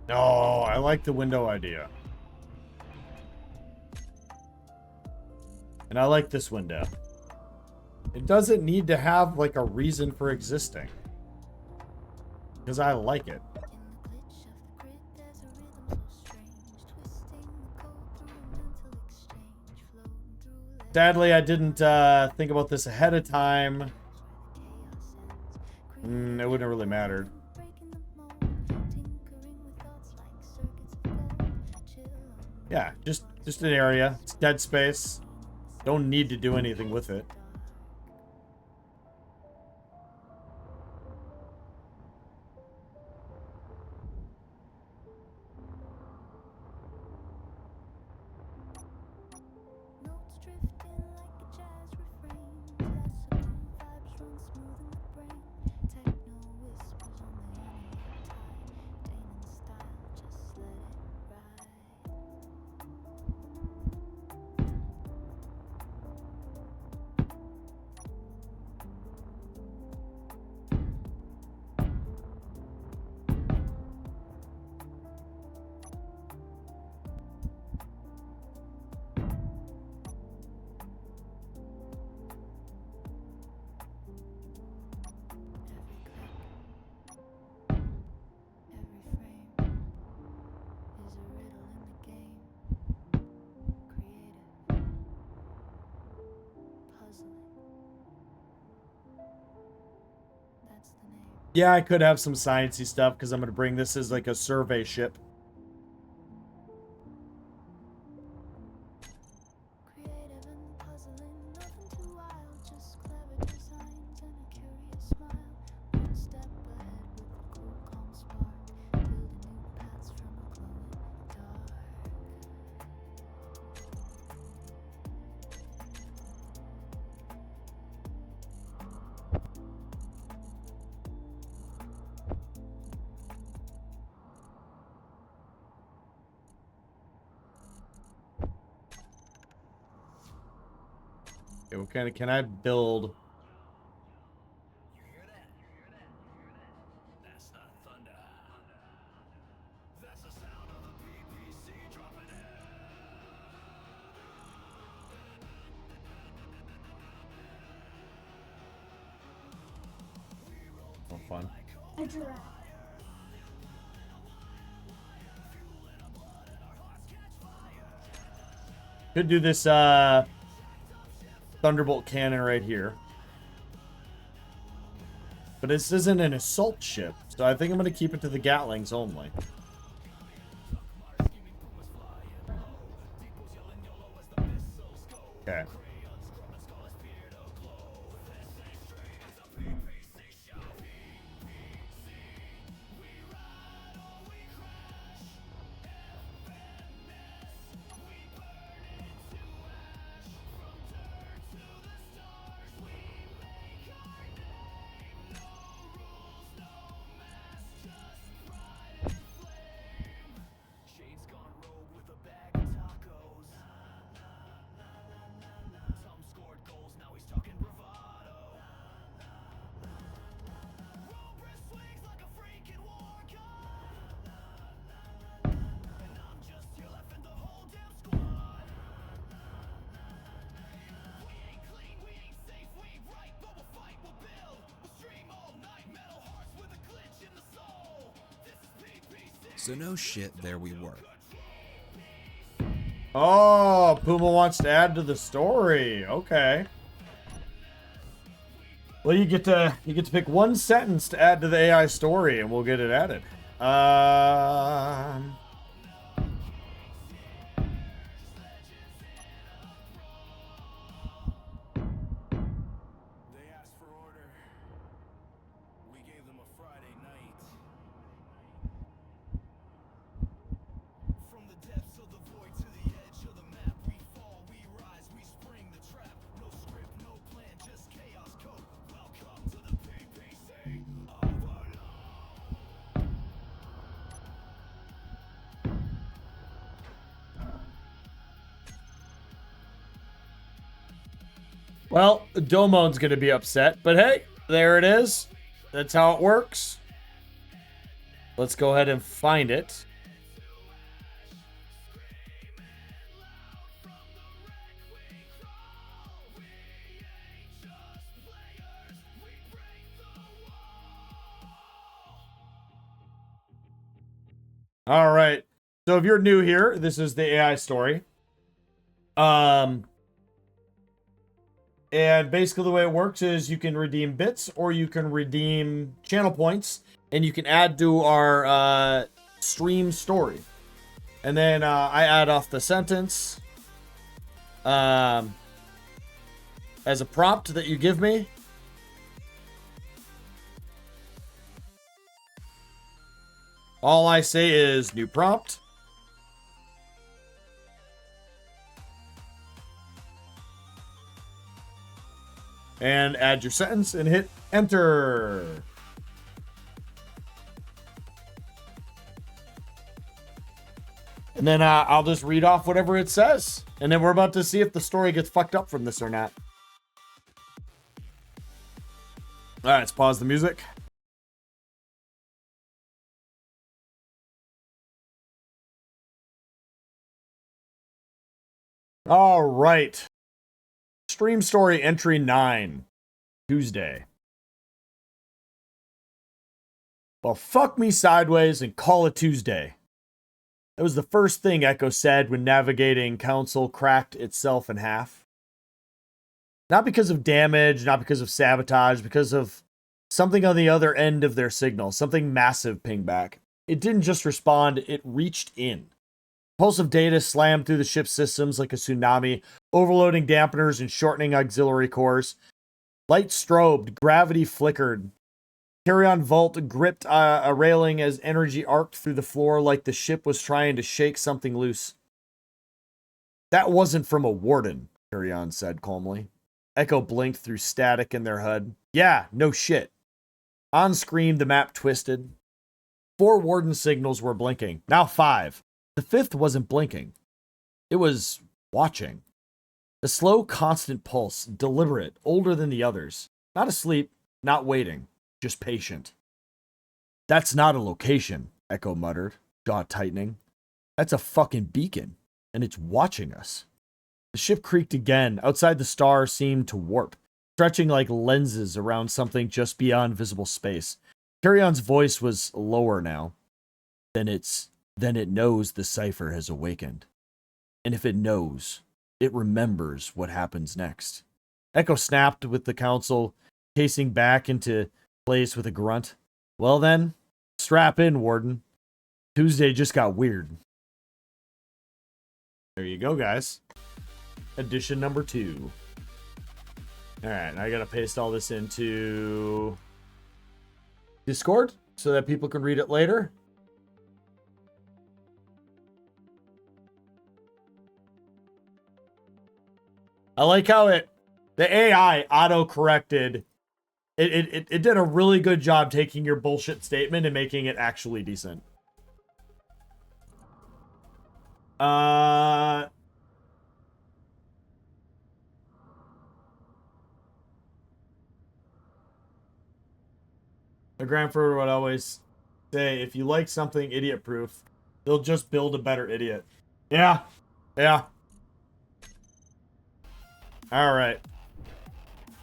No, I like the window idea. And I like this window. It doesn't need to have, like, a reason for existing. Because I like it. Sadly, I didn't think about this ahead of time. It wouldn't have really mattered. Yeah, just an area. It's dead space. Don't need to do anything with it. Yeah, I could have some sciencey stuff because I'm going to bring this as like a survey ship. Okay, what kind of can I build? You hear that? That's not thunder. That's the sound of the PPC dropping it. fun. A giraffe. Could do this Thunderbolt cannon right here. But this isn't an assault ship, so I think I'm going to keep it to the Gatlings only. Okay. So no shit, there we were. Oh, Puma wants to add to the story. Okay. Well, you get to pick one sentence to add to the AI story, and we'll get it added. They asked for order. We gave them a Friday night. From the depths of the void to the edge of the map, we fall, we rise, we spring the trap. No script, no plan, just chaos code. Welcome to the PPC Overload. Well, Domon's going to be upset, but hey, there it is. That's how it works. Let's go ahead and find it. All right. So if you're new here, this is the AI story. And basically the way it works is you can redeem bits or you can redeem channel points and you can add to our stream story. And then I add off the sentence as a prompt that you give me. All I say is new prompt. And add your sentence and hit enter. And then I'll just read off whatever it says. And then we're about to see if the story gets fucked up from this or not. All right, let's pause the music. All right. Stream story entry 9. Tuesday. Well, fuck me sideways and call it Tuesday. That was the first thing Echo said when navigating Council cracked itself in half. Not because of damage, not because of sabotage, because of something on the other end of their signal. Something massive pinged back. It didn't just respond, it reached in. Pulse of data slammed through the ship's systems like a tsunami, overloading dampeners and shortening auxiliary cores. Light strobed, gravity flickered. Carry-on vault gripped a railing as energy arced through the floor like the ship was trying to shake something loose. That wasn't from a warden, Carry-on said calmly. Echo blinked through static in their HUD. Yeah, no shit. On screen, the map twisted. 4 warden signals were blinking, now 5. The 5th wasn't blinking. It was watching. The slow, constant pulse, deliberate, older than the others. Not asleep, not waiting, just patient. That's not a location, Echo muttered, jaw tightening. That's a fucking beacon, and it's watching us. The ship creaked again. Outside, the star seemed to warp, stretching like lenses around something just beyond visible space. Carry-On's voice was lower now. Then it knows the cipher has awakened. And if it knows, it remembers what happens next. Echo snapped with the council, casing back into place with a grunt. Well then, strap in, Warden. Tuesday just got weird. There you go, guys. Edition number 2. Alright, I gotta paste all this into Discord so that people can read it later. I like how the AI auto-corrected. It did a really good job taking your bullshit statement and making it actually decent. My grandfather would always say, if you like something idiot-proof, they'll just build a better idiot. Yeah. Yeah. Alright.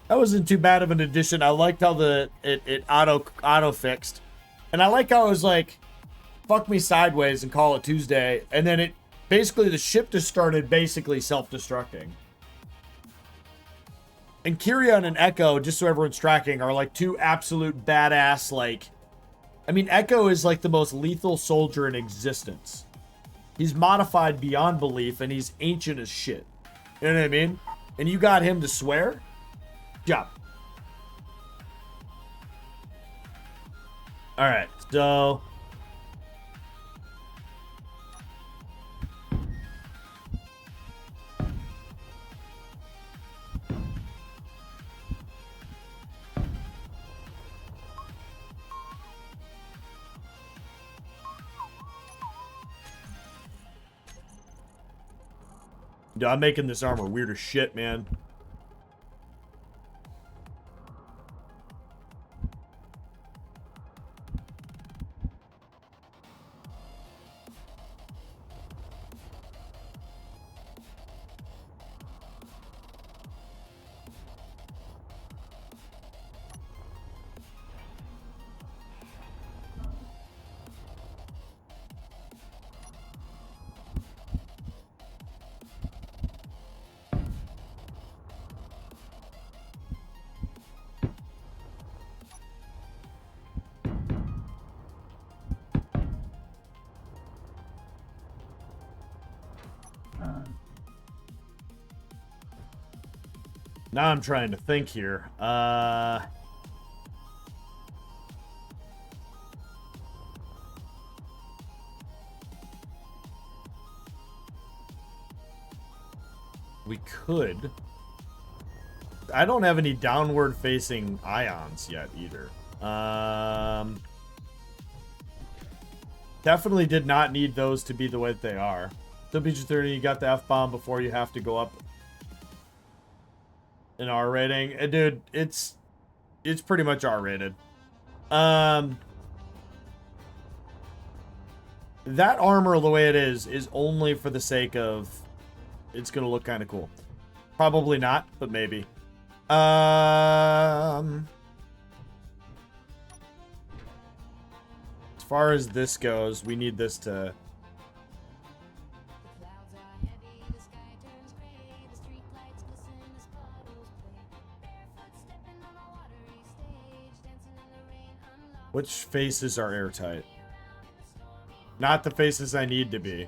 That wasn't too bad of an addition. I liked how it auto-fixed. And I like how it was like, fuck me sideways and call it Tuesday. And then it, basically the ship just started basically self-destructing. And Kyrian and Echo, just so everyone's tracking, are like two absolute badass, like... I mean, Echo is like the most lethal soldier in existence. He's modified beyond belief, and he's ancient as shit. You know what I mean? And you got him to swear? Job. Alright, so... Dude, I'm making this armor weird as shit, man. Now I'm trying to think here. We could. I don't have any downward facing ions yet either. Definitely did not need those to be the way that they are. WG30, you got the F-bomb before you have to go up an R rating. Dude, it's pretty much R rated. That armor the way it is only for the sake of it's gonna look kind of cool. Probably not, but maybe. As far as this goes, we need this to... Which faces are airtight? Not the faces I need to be.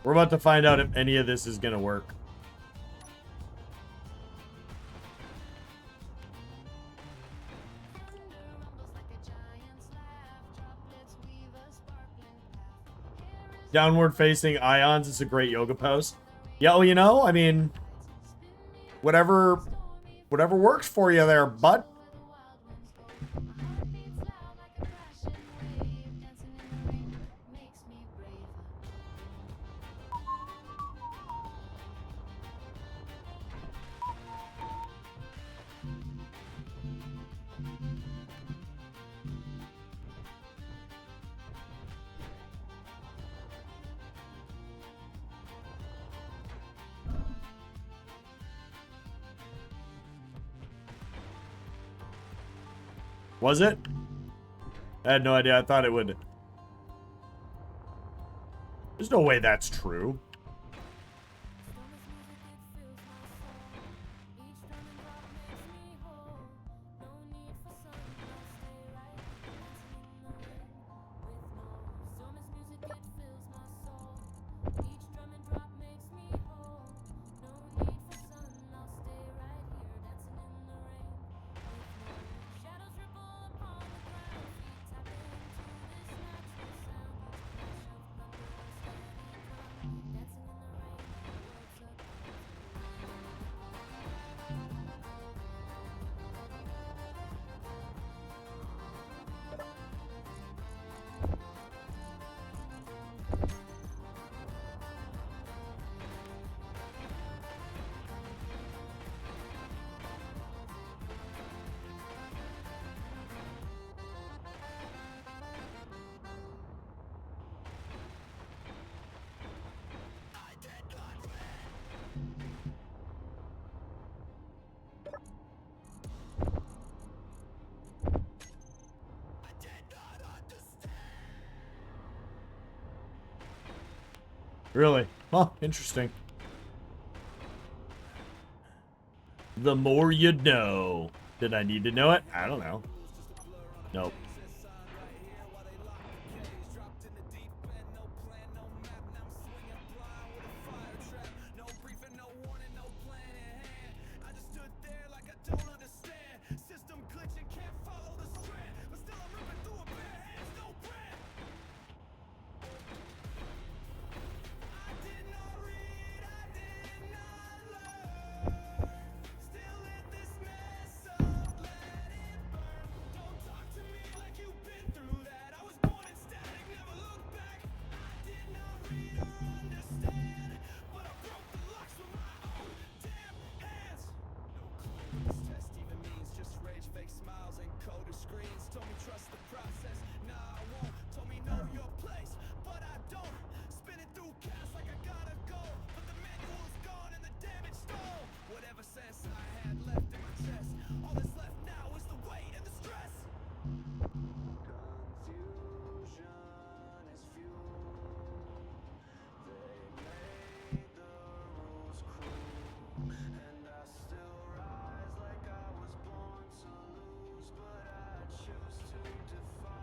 We're about to find out if any of this is gonna work. Downward facing ions is a great yoga pose. Yeah, well, you know, I mean, whatever works for you there, bud. Was it? I had no idea. I thought it would. There's no way that's true. Really? Huh, interesting. The more you know. Did I need to know it? I don't know. Nope.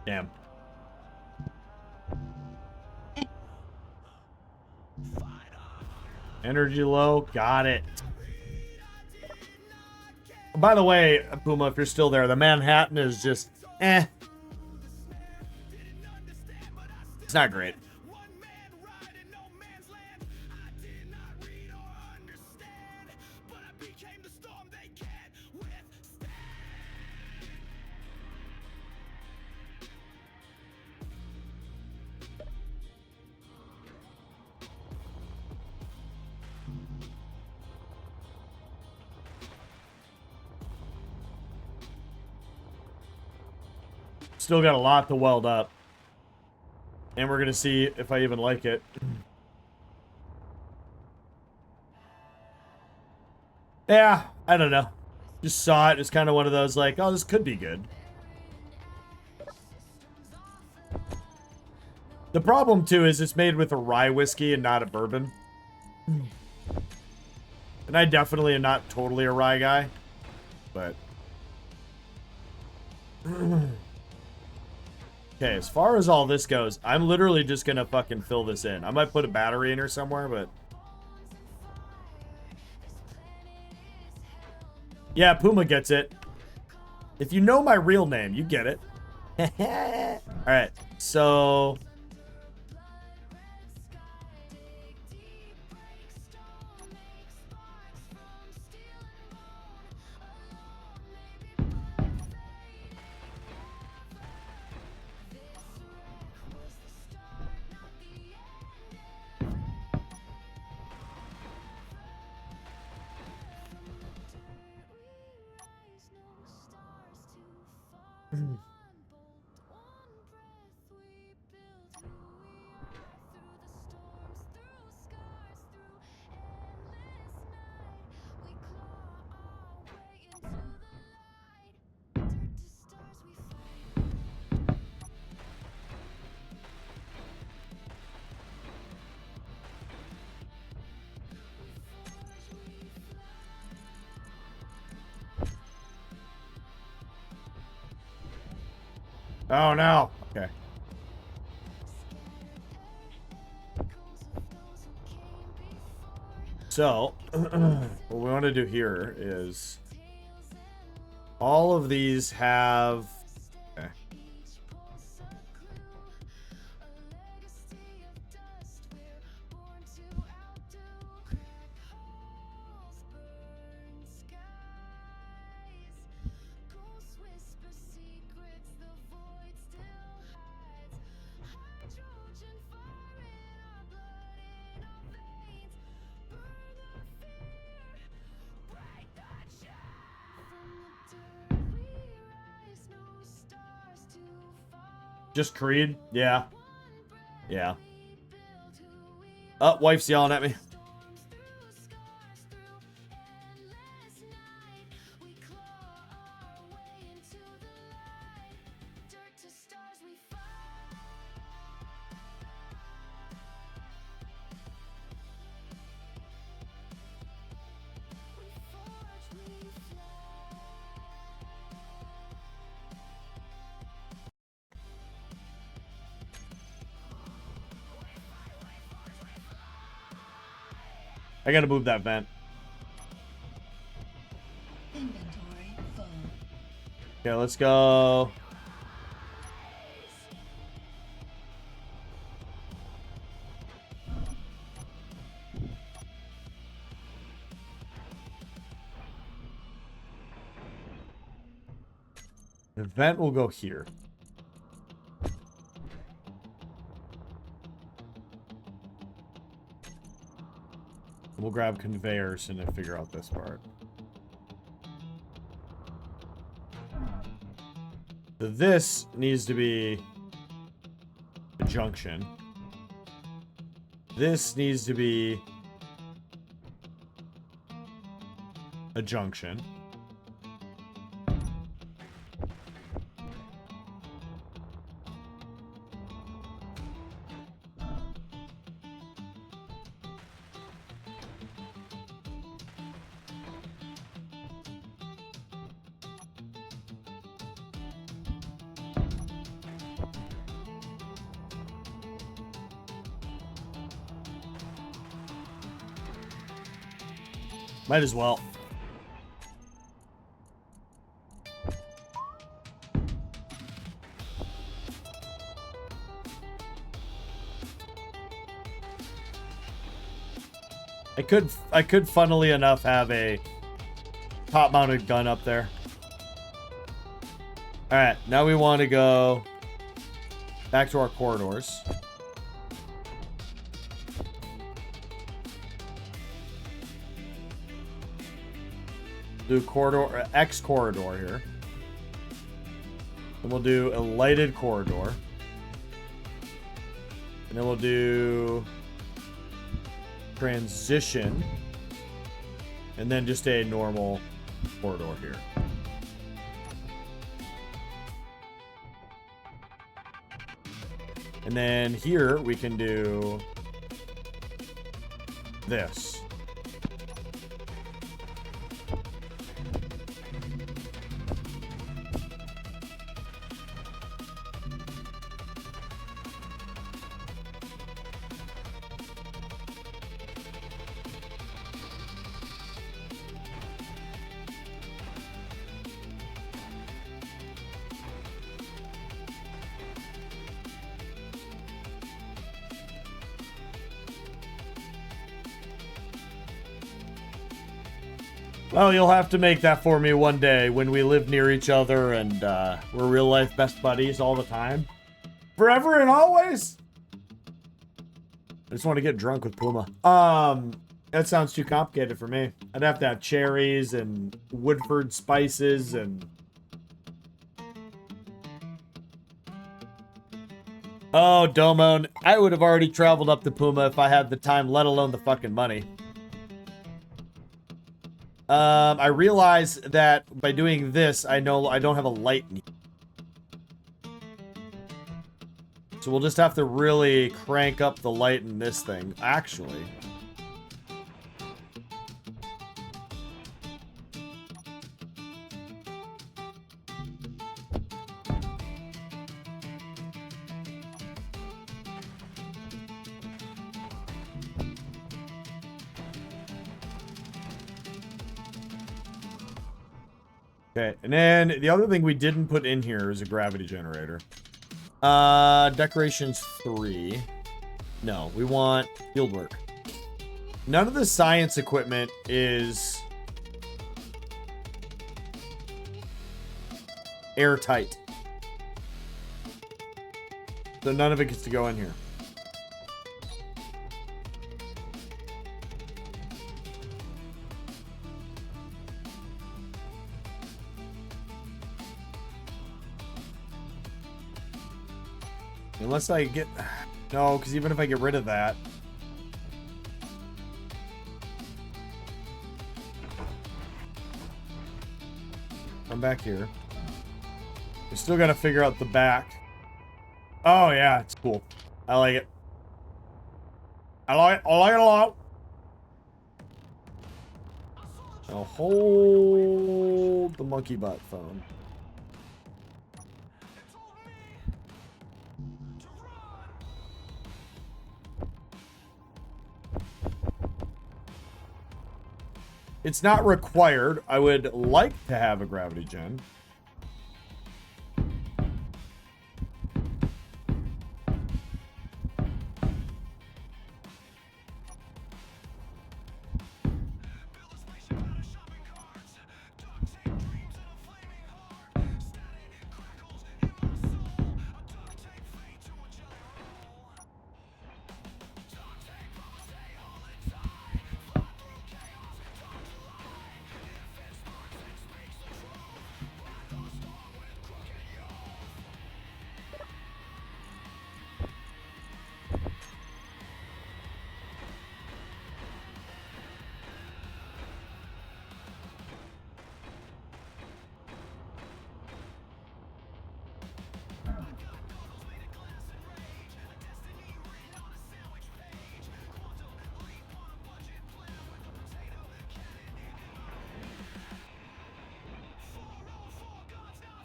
Damn. Energy low. Got it. By the way, Puma, if you're still there, the Manhattan is just eh. It's not great. Still got a lot to weld up. And we're going to see if I even like it. Yeah, I don't know. Just saw it. It's kind of one of those like, oh, this could be good. The problem, too, is it's made with a rye whiskey and not a bourbon. And I definitely am not totally a rye guy. But... Okay, as far as all this goes, I'm literally just gonna fucking fill this in. I might put a battery in here somewhere, but... Yeah, Puma gets it. If you know my real name, you get it. Alright, so... Oh no. Okay. So, what we want to do here is all of these have. Okay. Just Creed? Yeah. Yeah. Oh, wife's yelling at me. I gotta move that vent. Inventory full. Okay, let's go. The vent will go here. We'll grab conveyors and then figure out this part. So this needs to be a junction. This needs to be a junction. Might as well. I could funnily enough have a top mounted gun up there. Alright, now we want to go back to our corridors. Do corridor, X corridor here. Then we'll do a lighted corridor. And then we'll do transition. And then just a normal corridor here. And then here we can do this. Well, you'll have to make that for me one day when we live near each other and we're real life best buddies all the time. Forever and always. I just want to get drunk with Puma. That sounds too complicated for me. I'd have to have cherries and Woodford spices and... Oh, Domon, I would have already traveled up to Puma if I had the time, let alone the fucking money. I realize that by doing this, I know I don't have a light in here. So we'll just have to really crank up the light in this thing, actually. Okay, and then the other thing we didn't put in here is a gravity generator. Decorations 3. No, we want fieldwork. None of the science equipment is airtight. So none of it gets to go in here. Unless I get... No, because even if I get rid of that... Come back here. We still got to figure out the back. Oh, yeah, it's cool. I like it. I like it a lot. Now hold the monkey butt phone. It's not required. I would like to have a gravity gen.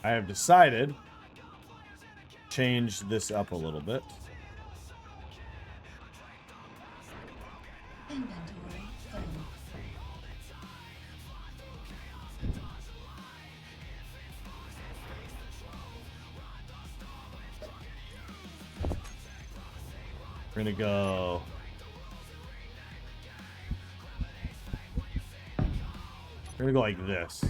I have decided change this up a little bit. Inventory full. We're gonna go. We're gonna go like this.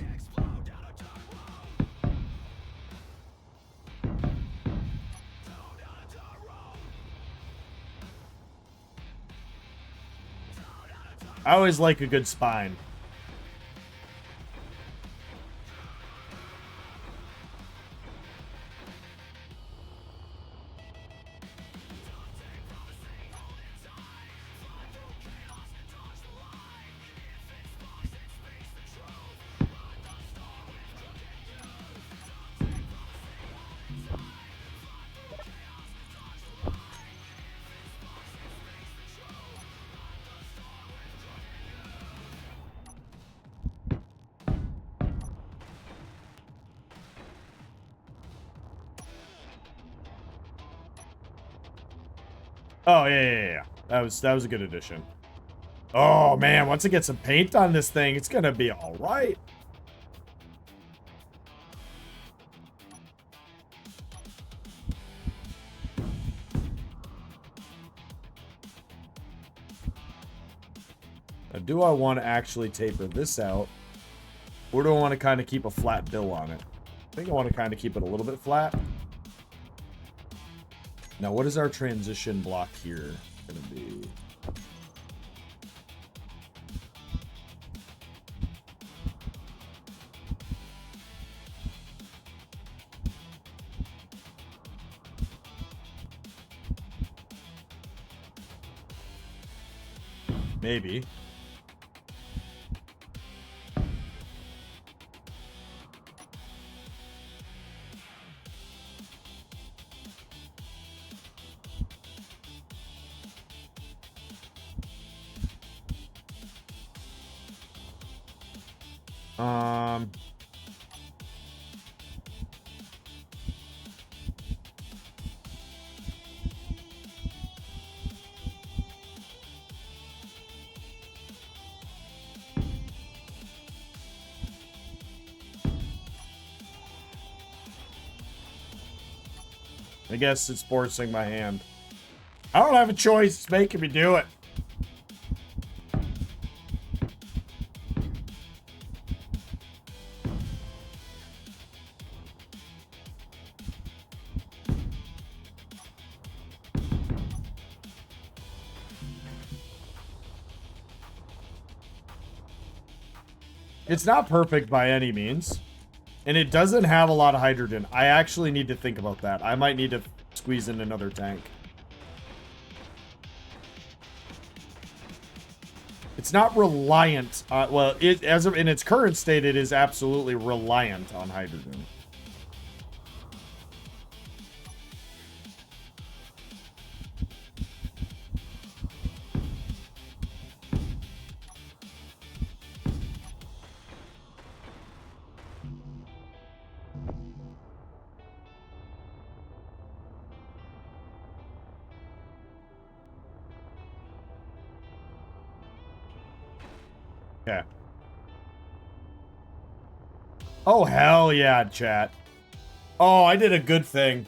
I always like a good spine. Oh, yeah. That was a good addition. Oh, man. Once I get some paint on this thing, it's going to be all right. Now, do I want to actually taper this out? Or do I want to kind of keep a flat bill on it? I think I want to kind of keep it a little bit flat. Now, what is our transition block here going to be? Maybe. Um, I guess it's forcing my hand. I don't have a choice. It's making me do it. It's not perfect by any means. And it doesn't have a lot of hydrogen. I actually need to think about that. I might need to squeeze in another tank. It's not reliant on, well, as of in its current state, it is absolutely reliant on hydrogen. Okay. Oh, hell yeah, chat. Oh, I did a good thing.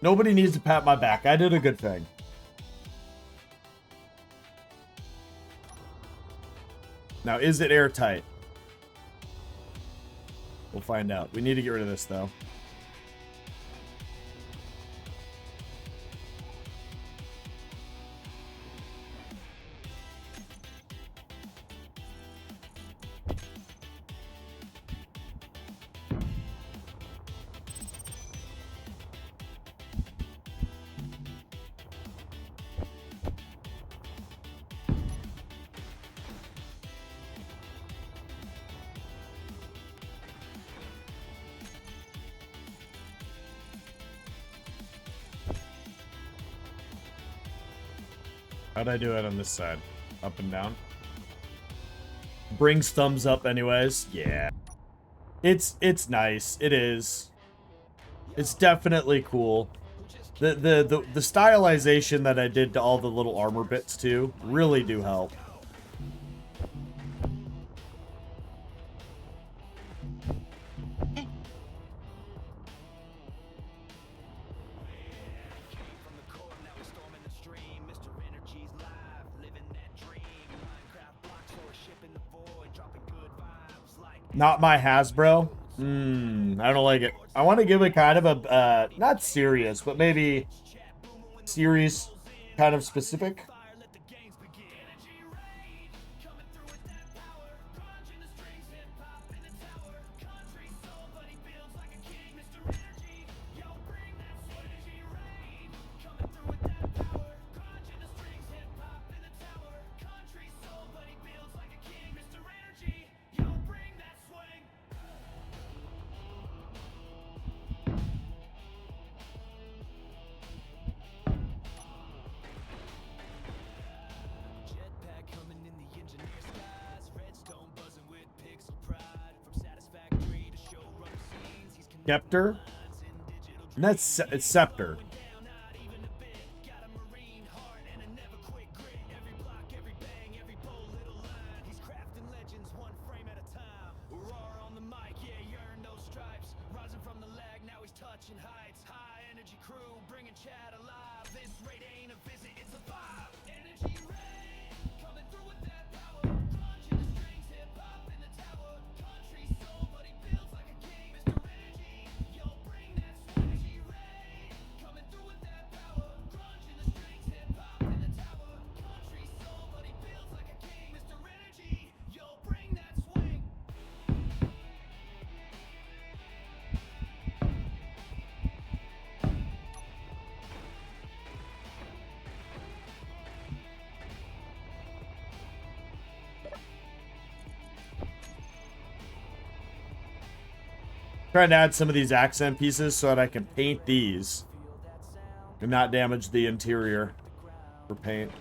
Nobody needs to pat my back. I did a good thing. Now, is it airtight? We'll find out. We need to get rid of this, though. How'd I do it on this side? Up and down? Brings thumbs up anyways. Yeah. It's nice. It is. It's definitely cool. The stylization that I did to all the little armor bits too really do help. Not my Hasbro. I don't like it. I want to give it kind of a, not serious, but maybe series kind of specific. Scepter? And that's it's Scepter. Trying to add some of these accent pieces so that I can paint these and not damage the interior for paint.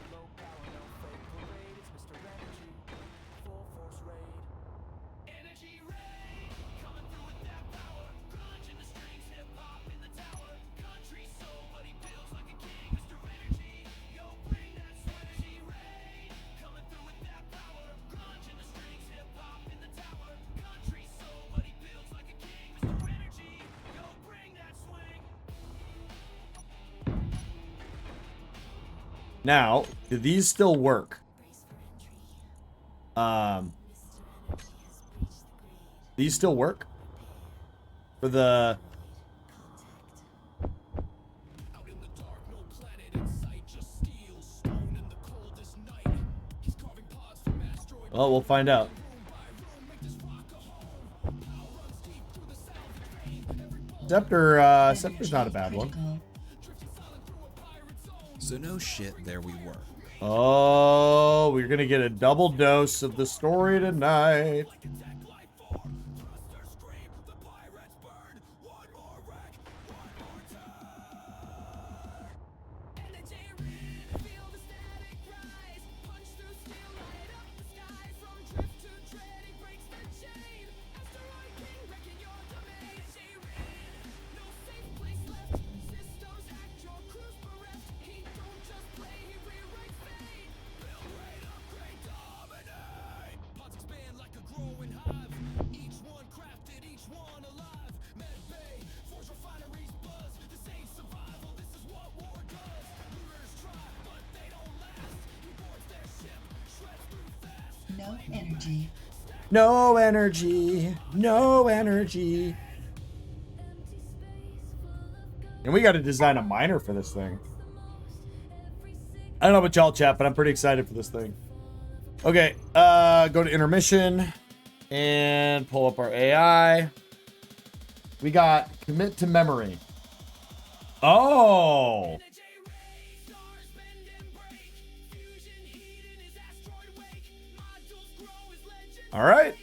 Now, do these still work? These still work? For the... Well, we'll find out. Scepter's not a bad one. Critical. So no shit, there we were. Oh, we're gonna get a double dose of the story tonight. No energy. No energy. No energy. And we got to design a miner for this thing. I don't know about y'all, chat, but I'm pretty excited for this thing. Okay, go to intermission and pull up our AI. We got commit to memory. Oh. All right.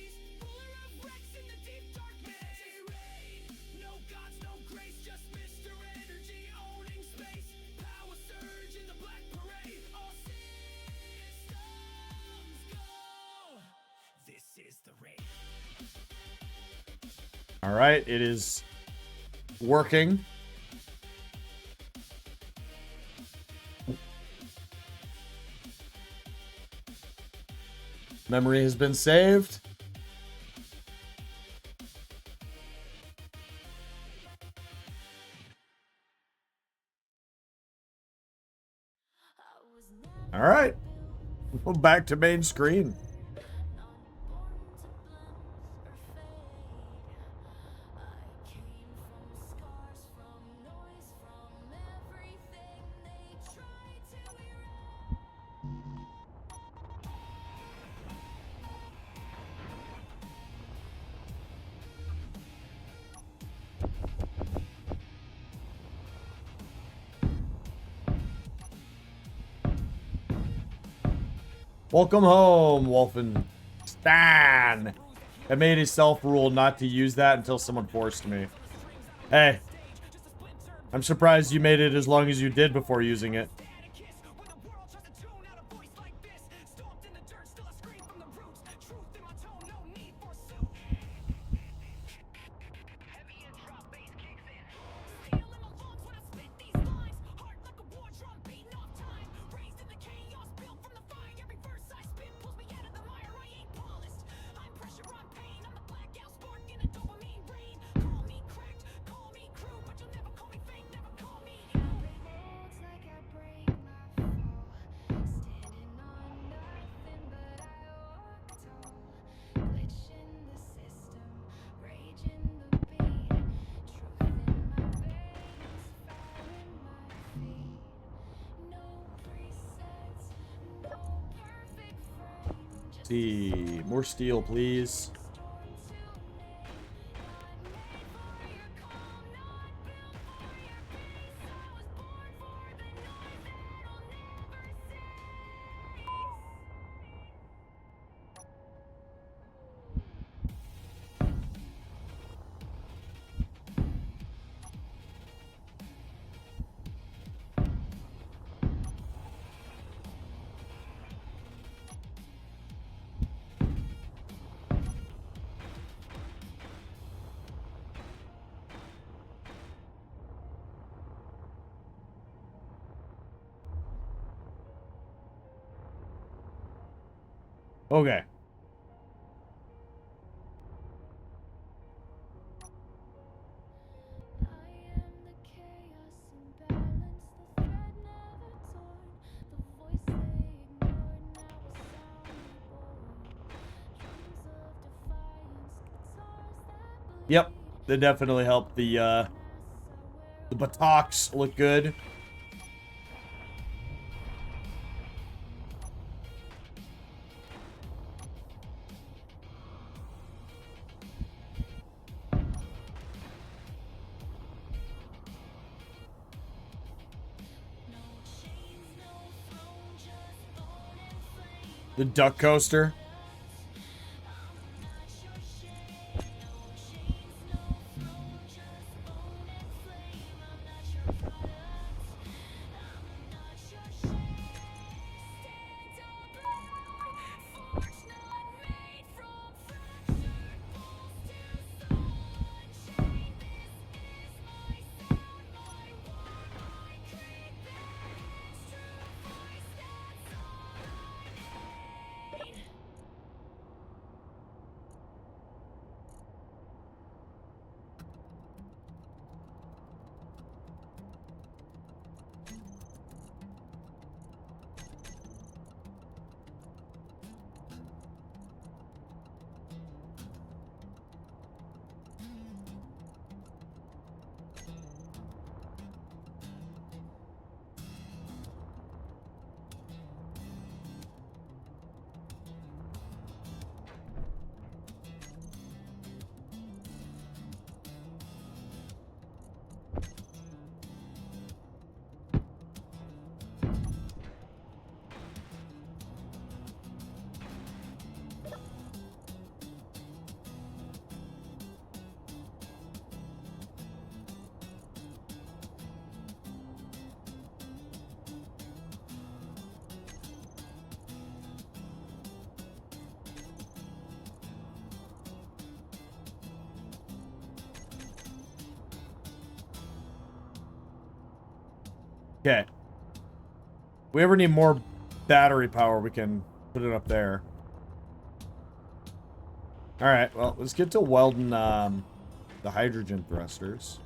All right, it is working. Memory has been saved. All right, we're back to main screen. Welcome home, Wolfenstein. I made a self-rule not to use that until someone forced me. Hey, I'm surprised you made it as long as you did before using it. See, more steel, please. Okay. Yep, they definitely help the buttocks look good. The duck coaster. Okay. If we ever need more battery power, we can put it up there. Alright, well, let's get to welding the hydrogen thrusters.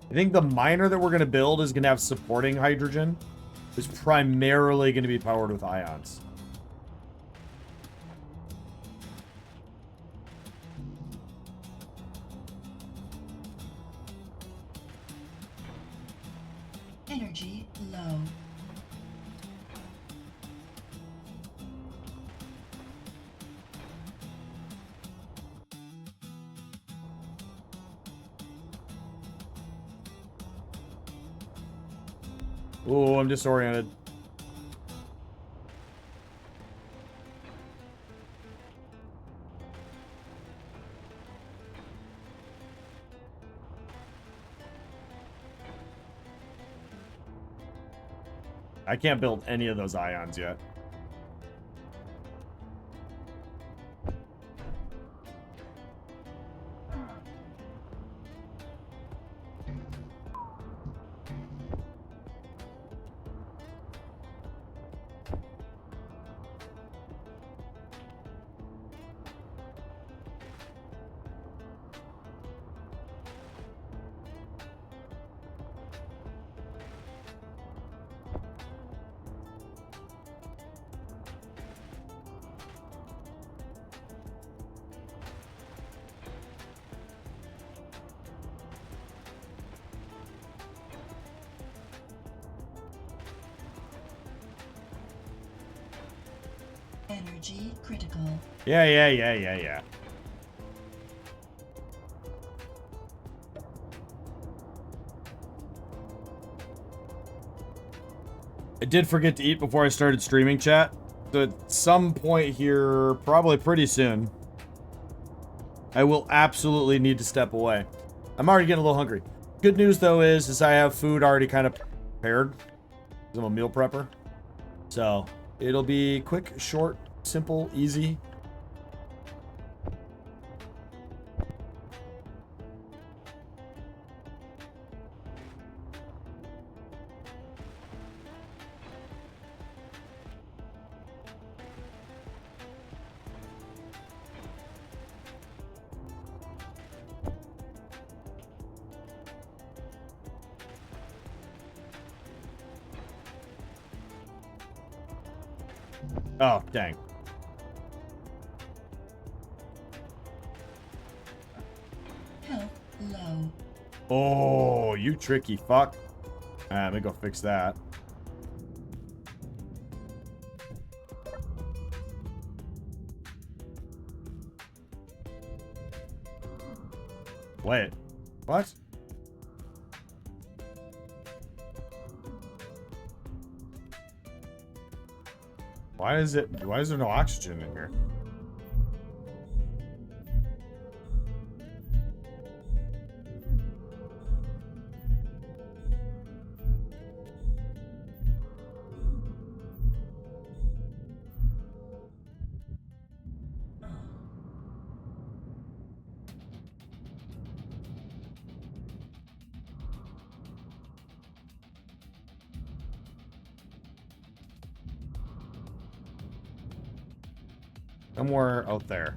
I think the miner that we're going to build is going to have supporting hydrogen. It's primarily going to be powered with ions. Energy low. Oh, I'm disoriented. I can't build any of those ions yet. Energy critical. Yeah. I did forget to eat before I started streaming, chat. So at some point here, probably pretty soon, I will absolutely need to step away. I'm already getting a little hungry. Good news, though, is I have food already kind of prepared. 'Cause I'm a meal prepper. So, it'll be quick, short, simple, easy. Oh, dang. Health low. Oh, you tricky fuck. Let me go fix that. Wait. What? Why is there no oxygen in here? Somewhere out there.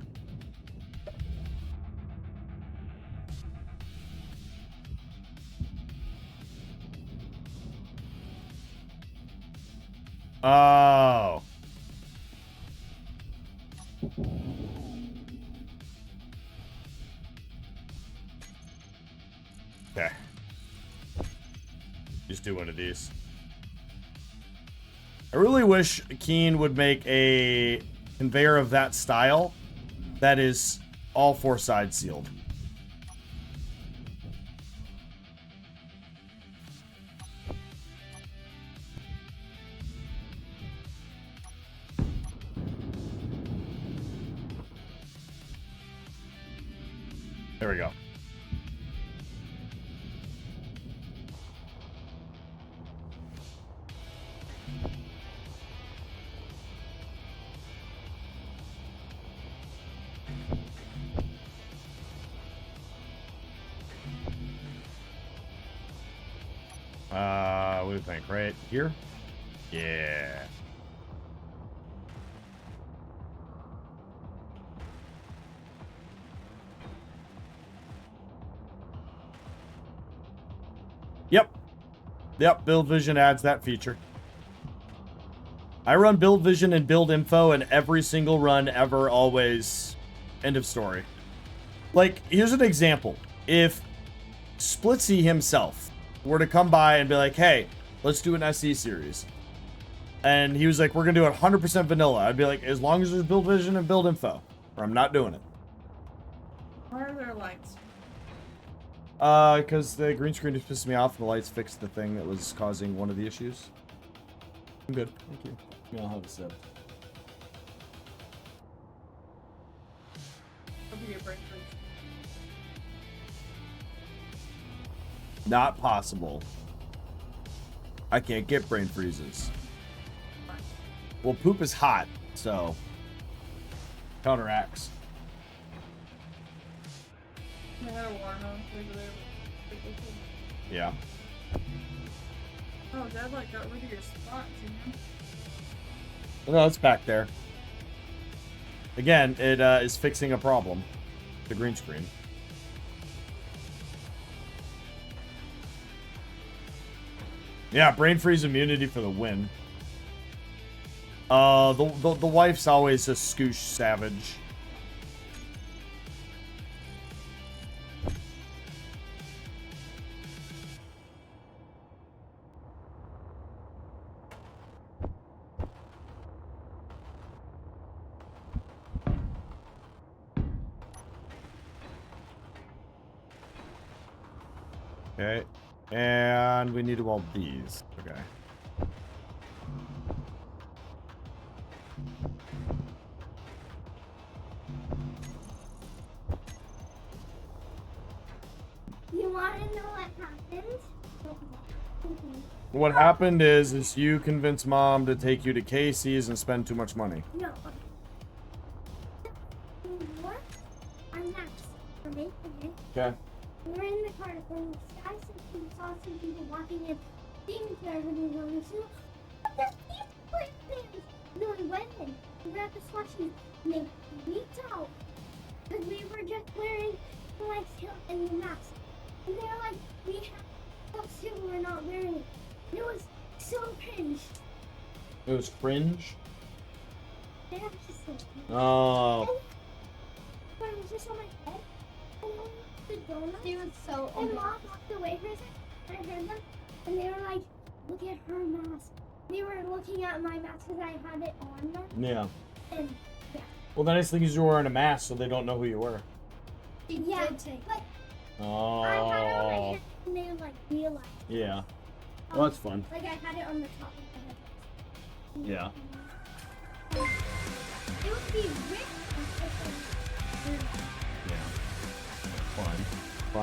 Oh. Okay. Just do one of these. I really wish Keen would make a conveyor of that style that is all four sides sealed. There we go. What do you think? Right here? Yeah. Yep, Build Vision adds that feature. I run Build Vision and Build Info in every single run ever, always. End of story. Like, here's an example. If Splitsy himself were to come by and be like, hey, let's do an SE series. And he was like, we're going to do it 100% vanilla. I'd be like, as long as there's Build Vision and Build Info, or I'm not doing it. Why are there lights? Because the green screen just pissed me off and the lights fixed the thing that was causing one of the issues. I'm good. Thank you. Yeah, I'll have a sip. I'll be a break freeze. Not possible. I can't get brain freezes. Well, poop is hot, so counteracts. I had a watermelon flavor there. Yeah. Oh, Dad, like, got rid of your spots, you know? No, it's back there. Again, it is fixing a problem. The green screen. Yeah, brain freeze immunity for the win. The wife's always a scoosh savage. Okay, and we need all these. Okay. want to know what happened? What happened is you convinced mom to take you to Casey's and spend too much money. No. What? I'm next. Okay. Okay. We're in the car and I saw some people walking in. Things that everybody wanted to know. What the these things? No, we went in. We grabbed the slushies and they leaked out. Because we were just wearing the lights and the mask. And they were like, we have stuff too, we're not wearing it. And it was so cringe. It was cringe? They have just so cringe. Oh. But it was just on my head. And then the donuts. He was so And mom walked away for a second. And I heard them. And they were like, look at her mask. They were looking at my mask because I had it on them. Yeah. And yeah. Well, the nice thing is you're wearing a mask, so they don't know who you were. Yeah, but Oh. I had it on my head and they like realized. Yeah. Well, that's fun. Like I had it on the top of the head. Yeah. It would be rich. Yeah.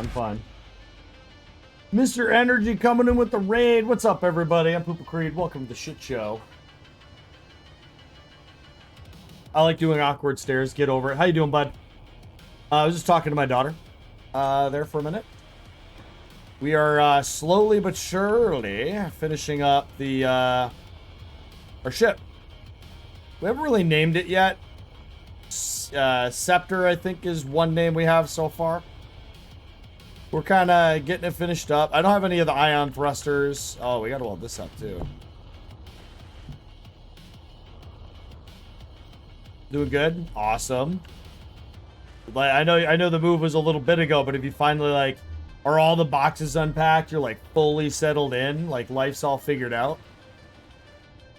Fun. Mr. Energy coming in with the raid. What's up, everybody? I'm Poopa Creed. Welcome to the shit show. I like doing awkward stares. Get over it. How you doing, bud? I was just talking to my daughter there for a minute. We are slowly but surely finishing up the our ship. We haven't really named it yet. Scepter, I think, is one name we have so far. We're kind of getting it finished up. I don't have any of the ion thrusters. Oh, we got to weld this up too. Doing good. Awesome. Like I know the move was a little bit ago, but if you finally like are all the boxes unpacked, you're like fully settled in, like life's all figured out.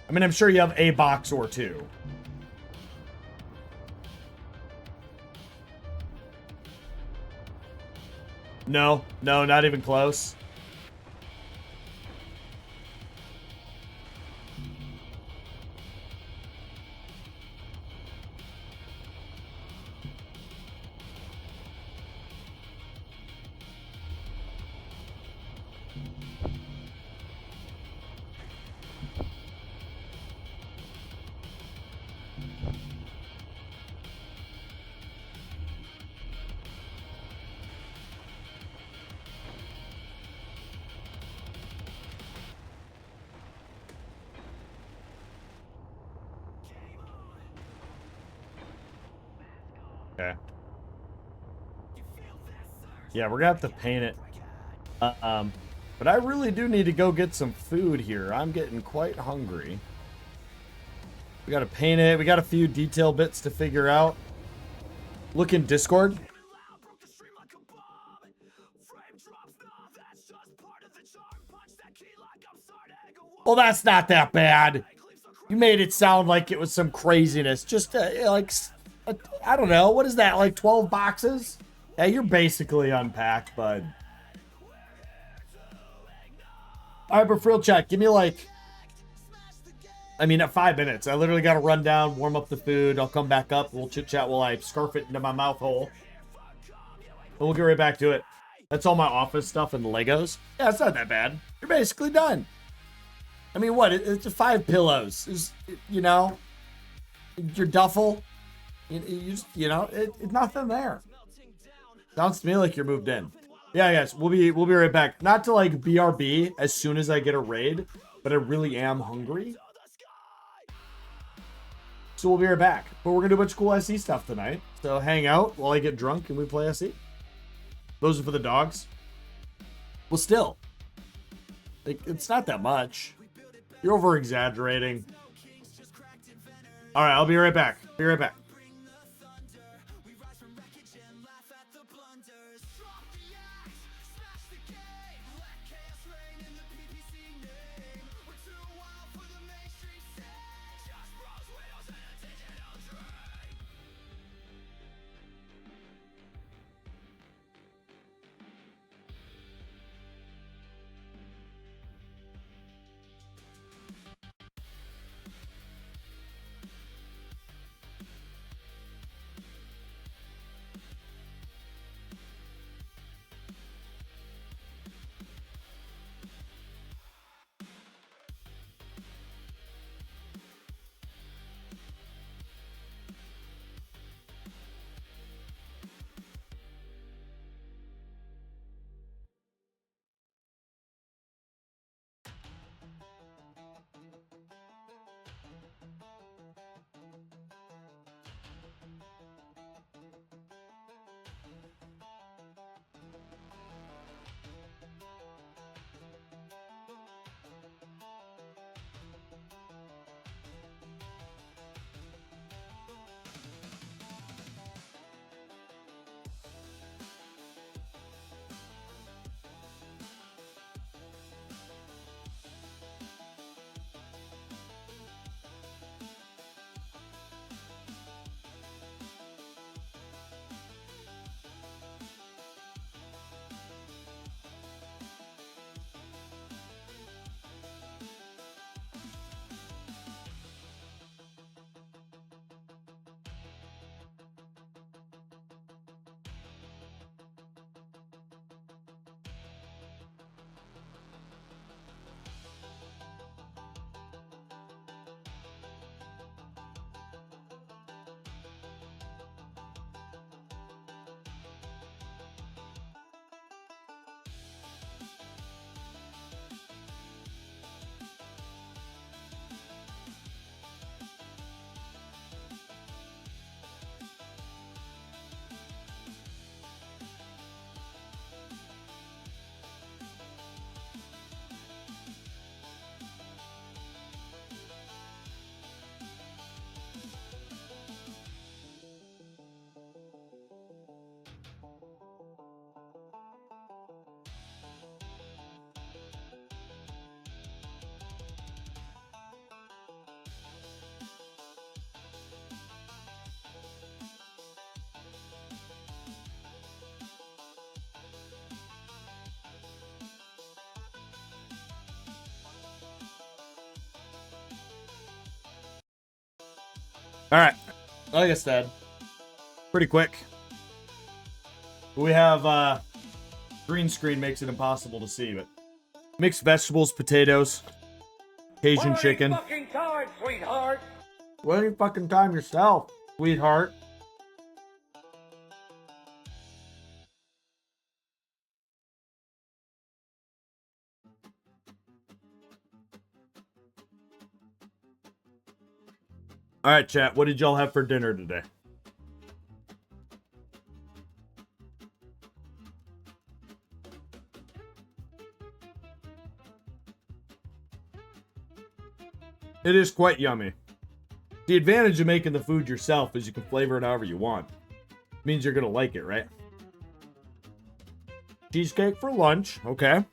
I mean, I'm sure you have a box or two. No, not even close. Okay. Yeah, we're gonna have to paint it. But I really do need to go get some food here. I'm getting quite hungry. We gotta paint it. We got a few detail bits to figure out. Look in Discord. Well, that's not that bad. You made it sound like it was some craziness. Just like, I don't know. What is that? Like 12 boxes? Yeah, you're basically unpacked, bud. All right, but for real chat, give me like, I mean, at 5 minutes. I literally got to run down, warm up the food. I'll come back up. We'll chit chat while I scarf it into my mouth hole. And we'll get right back to it. That's all my office stuff and Legos. Yeah, it's not that bad. You're basically done. I mean, what? It's 5 pillows. It's, you know, your duffel. You know, it's nothing there. Sounds to me like you're moved in. Yeah, guys, we'll be right back. Not to like BRB as soon as I get a raid, but I really am hungry. So we'll be right back. But we're gonna do a bunch of cool SE stuff tonight. So hang out while I get drunk and we play SE. Those are for the dogs. Well, still, like, it's not that much. You're over exaggerating. All right, I'll be right back. Be right back. All right. Like I said, pretty quick. We have green screen makes it impossible to see, but mixed vegetables, potatoes, Cajun chicken. Fucking time, sweetheart. What any fucking time yourself, sweetheart? All right, chat. What did y'all have for dinner today? It is quite yummy. The advantage of making the food yourself is you can flavor it however you want. Means you're gonna like it, right? Cheesecake for lunch, okay.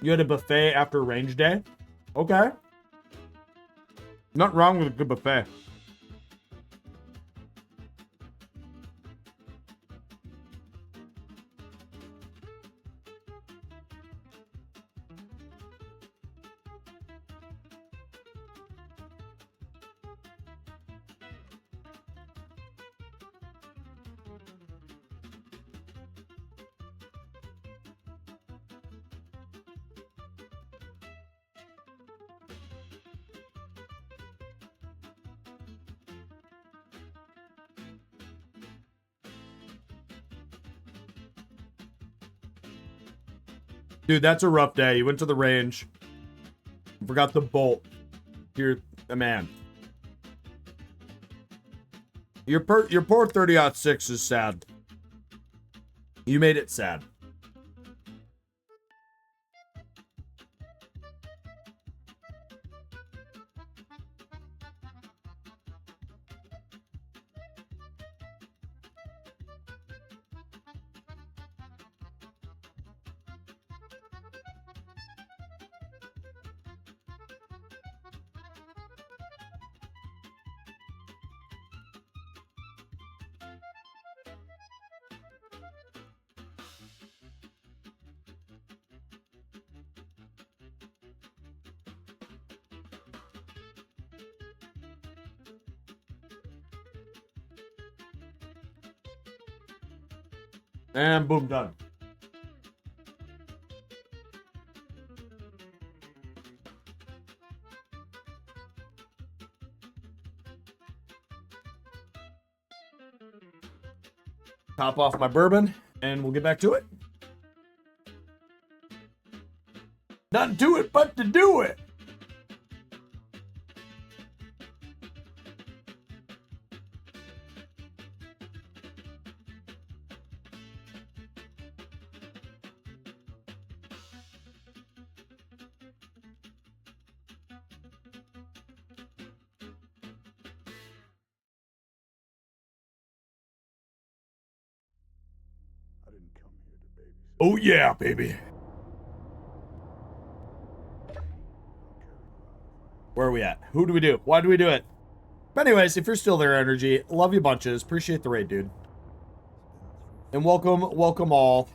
You had a buffet after range day? Okay. Nothing wrong with a good buffet. Dude, that's a rough day. You went to the range. Forgot the bolt. You're a man. Your poor 30-06 is sad. You made it sad. And boom, done. Top off my bourbon, and we'll get back to it. Nothing to it but to do it. Oh yeah, baby. Where are we at? Who do we do? Why do we do it? But anyways, if you're still there, Energy, love you bunches. Appreciate the raid, dude. And welcome all.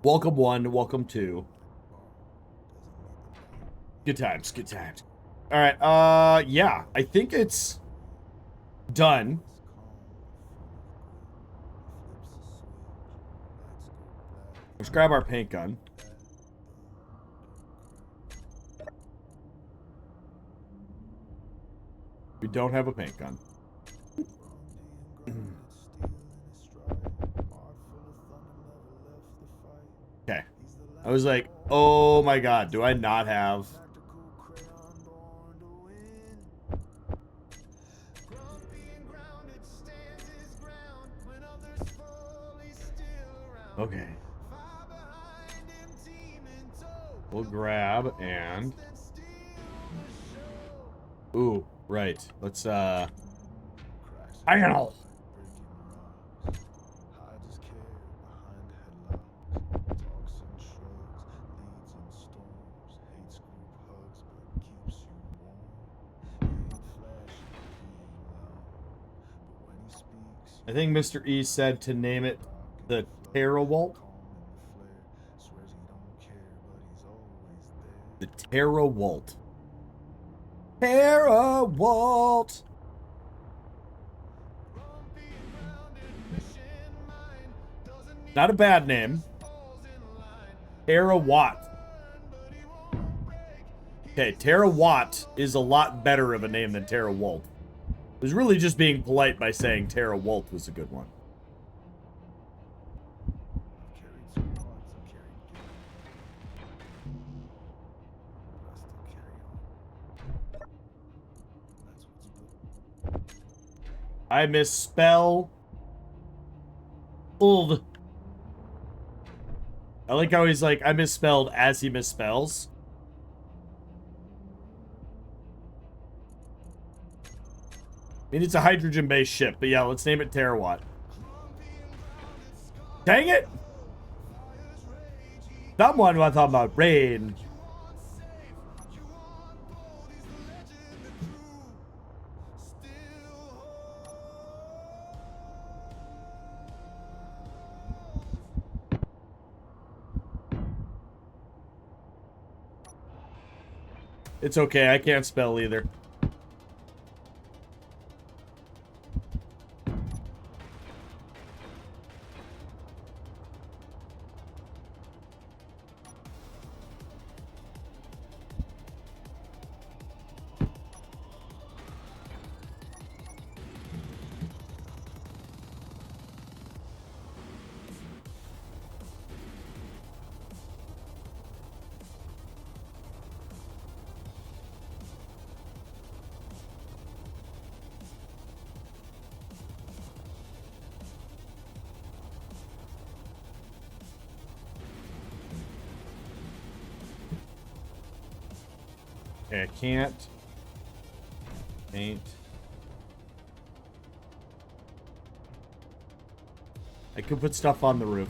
Welcome one, welcome two. Good times, good times. All right, yeah, I think it's done. Let's grab our paint gun. We don't have a paint gun. Okay. I was like, oh my god, do I not have... Okay. We'll grab and... Ooh, right. Let's, I don't know. I think Mr. E said to name it the Terrawalt. The Terrawalt. Terrawalt. Not a bad name. Terawatt. Okay, Terawatt is a lot better of a name than Terrawalt. I was really just being polite by saying Terrawalt was a good one. I misspell uld. I like how he's like, I misspelled as he misspells. I mean, it's a hydrogen-based ship, but yeah, let's name it Terawatt. Dang it! Someone was talking about rain. It's okay, I can't spell either. Okay, I can't paint. I could put stuff on the roof.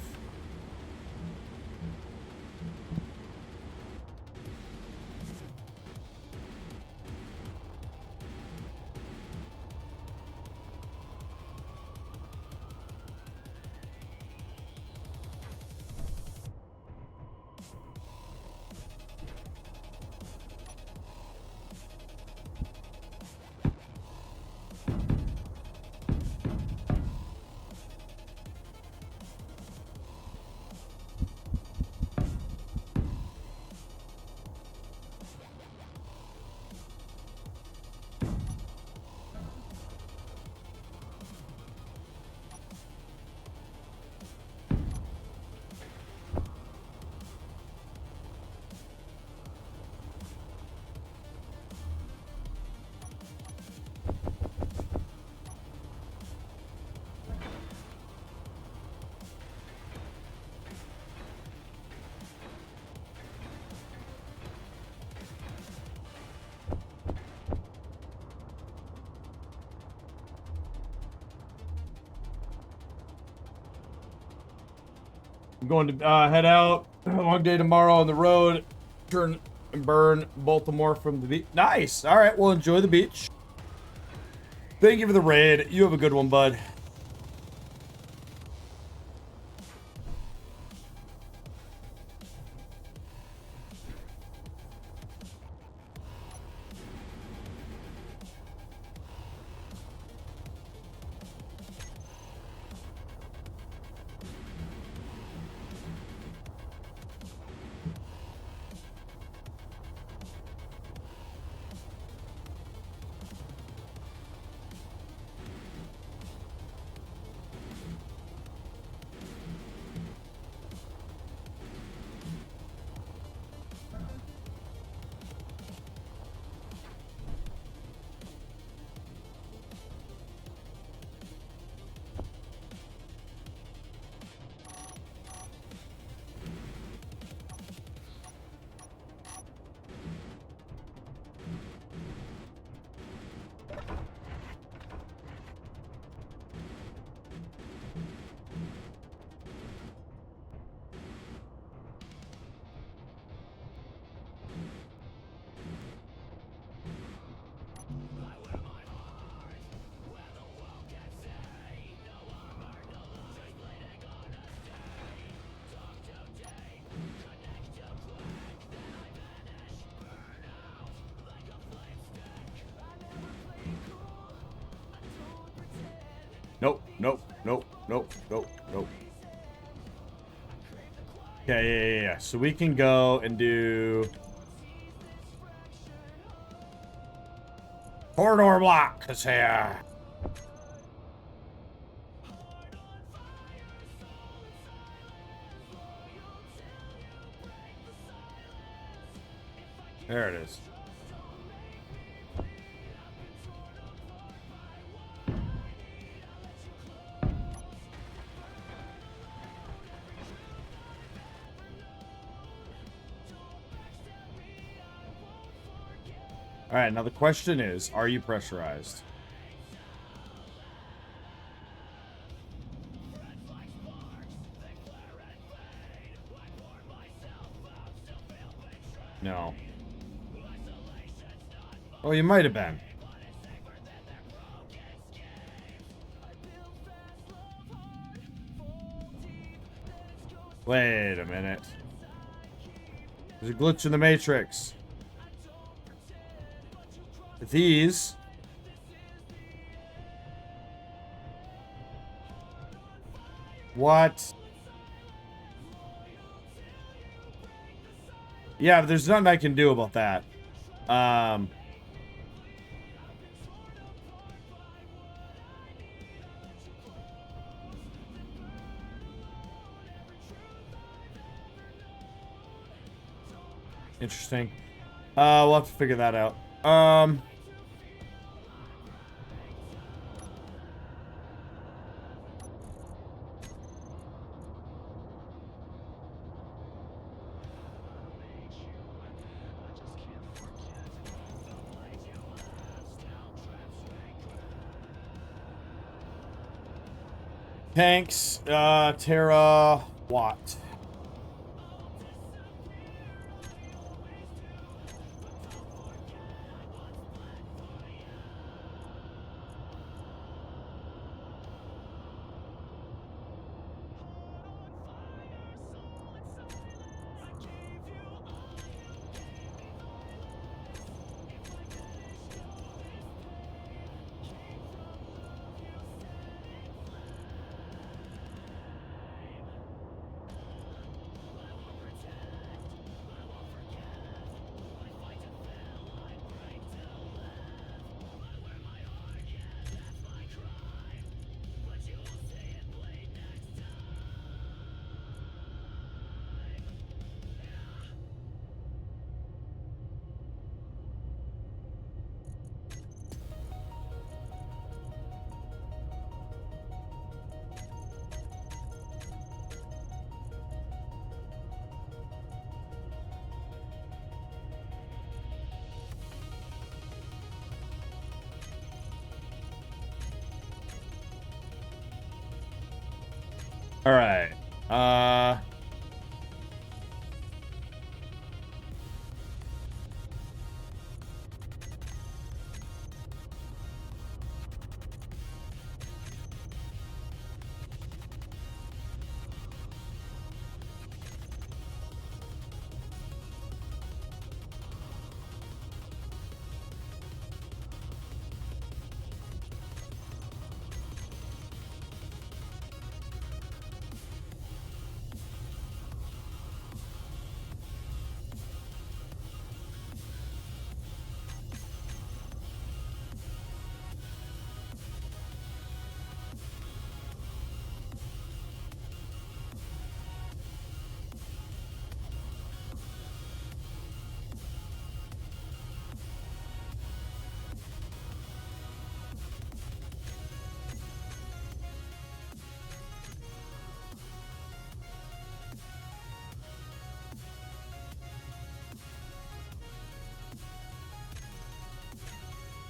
I'm going to head out. A long day tomorrow on the road. Turn and burn Baltimore from the beach. Nice. All right, well, enjoy the beach. Thank you for the raid. You have a good one, bud. Nope, nope, nope, nope, nope, nope. Okay, yeah. So we can go and do corridor block, cause here. There it is. All right, now the question is, are you pressurized? No. Oh, you might have been. Wait a minute. There's a glitch in the matrix. These what? Yeah, but there's nothing I can do about that. Interesting. We'll have to figure that out. Tanks, Terra, Watt. All right.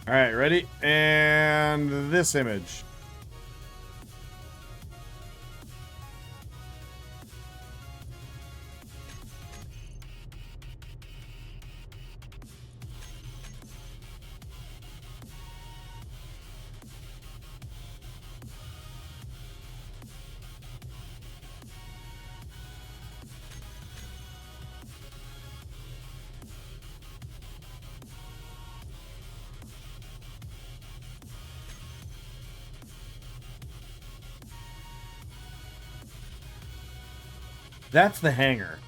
All right, ready? And this image. That's the hangar.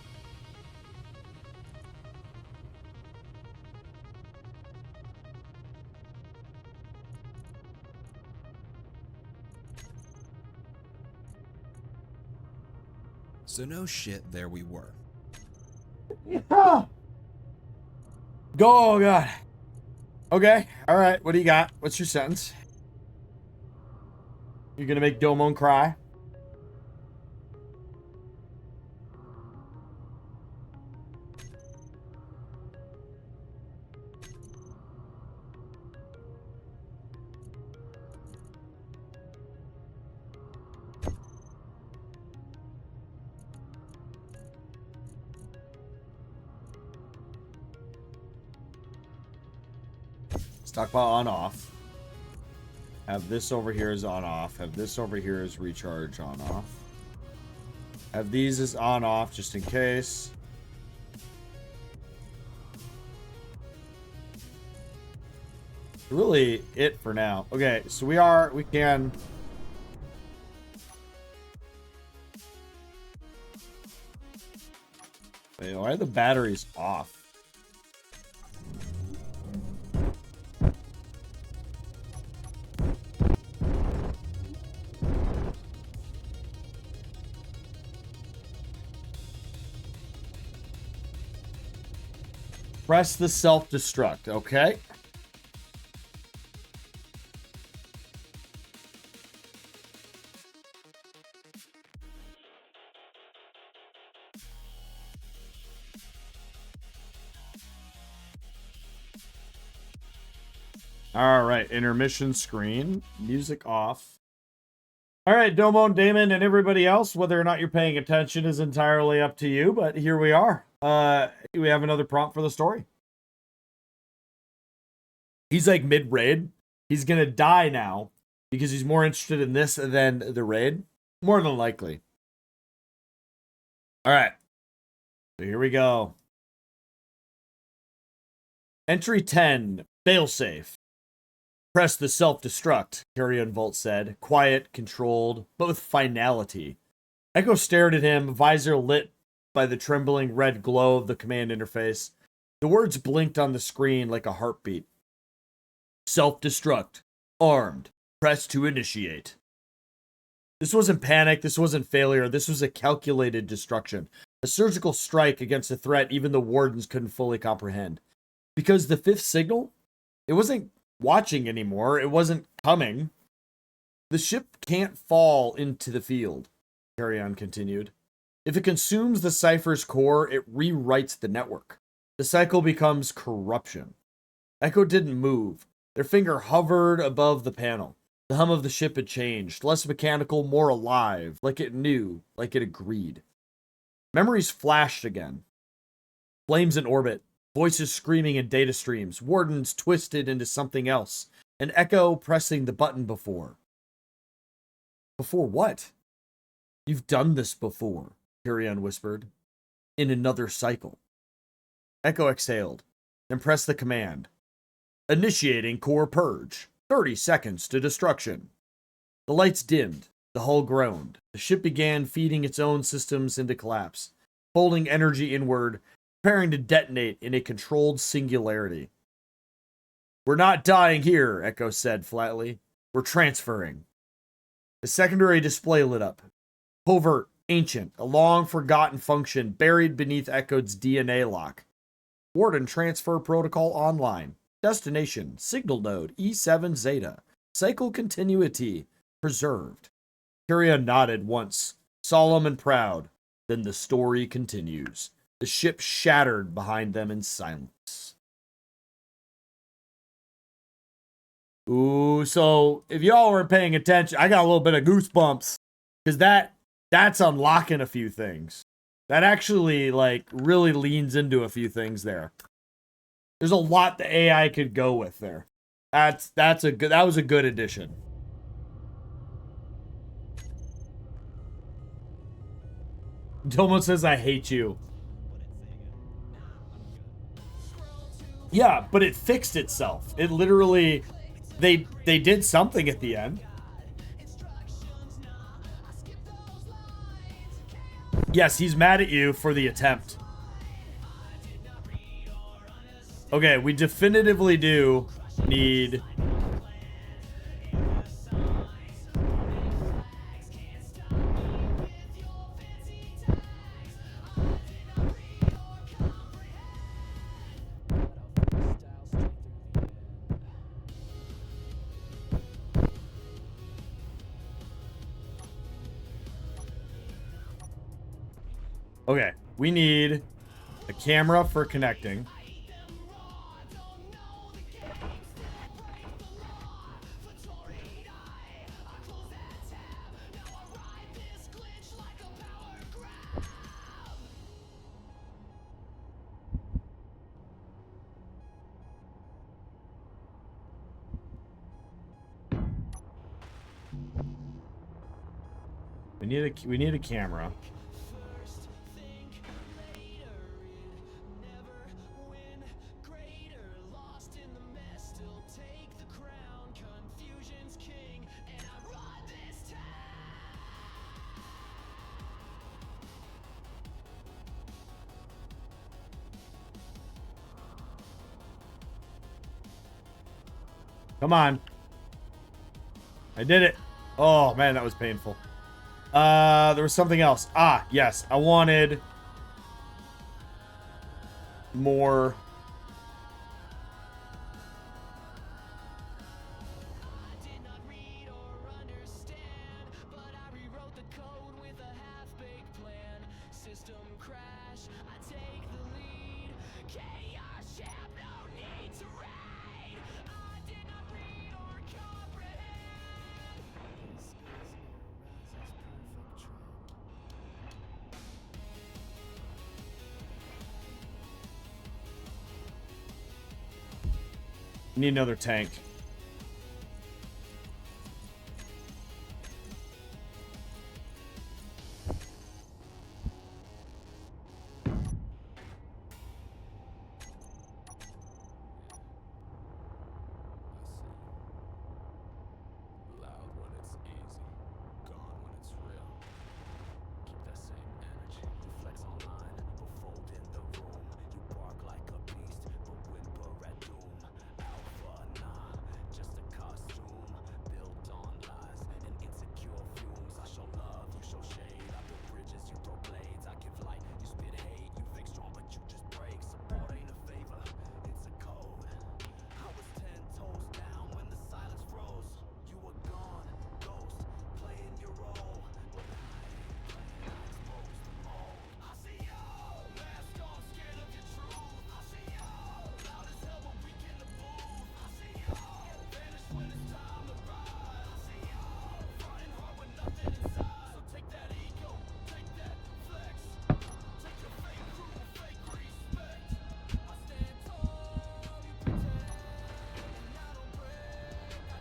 So no shit, there we were. Go, oh god. Okay, all right. What do you got? What's your sentence? You're gonna make Domon cry? Stockpile on off. Have this over here as on off. Have this over here as recharge on off. Have these as on off just in case. Really it for now. Okay, so we can. Wait, why are the batteries off? Press the self-destruct, okay? All right, intermission screen, music off. All right, Domon, Damon, and everybody else, whether or not you're paying attention is entirely up to you, but here we are. We have another prompt for the story. He's like mid-raid. He's gonna die now because he's more interested in this than the raid. More than likely. All right. So here we go. Entry 10, failsafe. Press the self-destruct, Carrion Volt said. Quiet, controlled, but with finality. Echo stared at him, visor lit by the trembling red glow of the command interface. The words blinked on the screen like a heartbeat. Self-destruct. Armed. Press to initiate. This wasn't panic. This wasn't failure. This was a calculated destruction. A surgical strike against a threat even the wardens couldn't fully comprehend. Because the fifth signal, it wasn't watching anymore. It wasn't coming. The ship can't fall into the field, Carrion continued. If it consumes the cipher's core, it rewrites the network. The cycle becomes corruption. Echo didn't move. Their finger hovered above the panel. The hum of the ship had changed, less mechanical, more alive, like it knew, like it agreed. Memories flashed again. Flames in orbit, voices screaming in data streams, wardens twisted into something else, and Echo pressing the button before. Before what? You've done this before, Carrion whispered. In another cycle. Echo exhaled, then pressed the command. Initiating core purge. 30 seconds to destruction. The lights dimmed. The hull groaned. The ship began feeding its own systems into collapse, folding energy inward, preparing to detonate in a controlled singularity. We're not dying here, Echo said flatly. We're transferring. The secondary display lit up. Covert, ancient, a long-forgotten function buried beneath Echo's DNA lock. Warden transfer protocol online. Destination, signal node, E7 Zeta. Cycle continuity, preserved. Carrion nodded once, solemn and proud. Then the story continues. The ship shattered behind them in silence. Ooh, so if y'all weren't paying attention, I got a little bit of goosebumps. Because that's unlocking a few things. That actually, like, really leans into a few things there. There's a lot the AI could go with there. That was a good addition. Domo says, I hate you. Yeah, but it fixed itself. It literally, they did something at the end. Yes, he's mad at you for the attempt. Okay, we definitively do need... Okay, we need a camera for connecting. We need a camera. Come on. I did it. Oh, man, that was painful. There was something else. Ah, yes. I wanted more. Need another tank.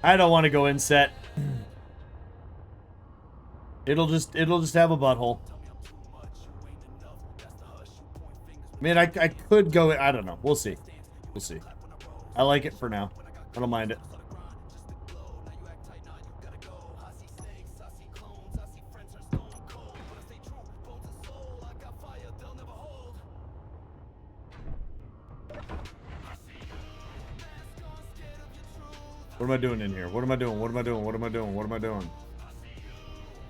I don't want to go inset. It'll just have a butthole. I mean, I could go. I don't know. We'll see. We'll see. I like it for now. I don't mind it. What am I doing in here? What am I doing? What am I doing? What am I doing? What am I doing?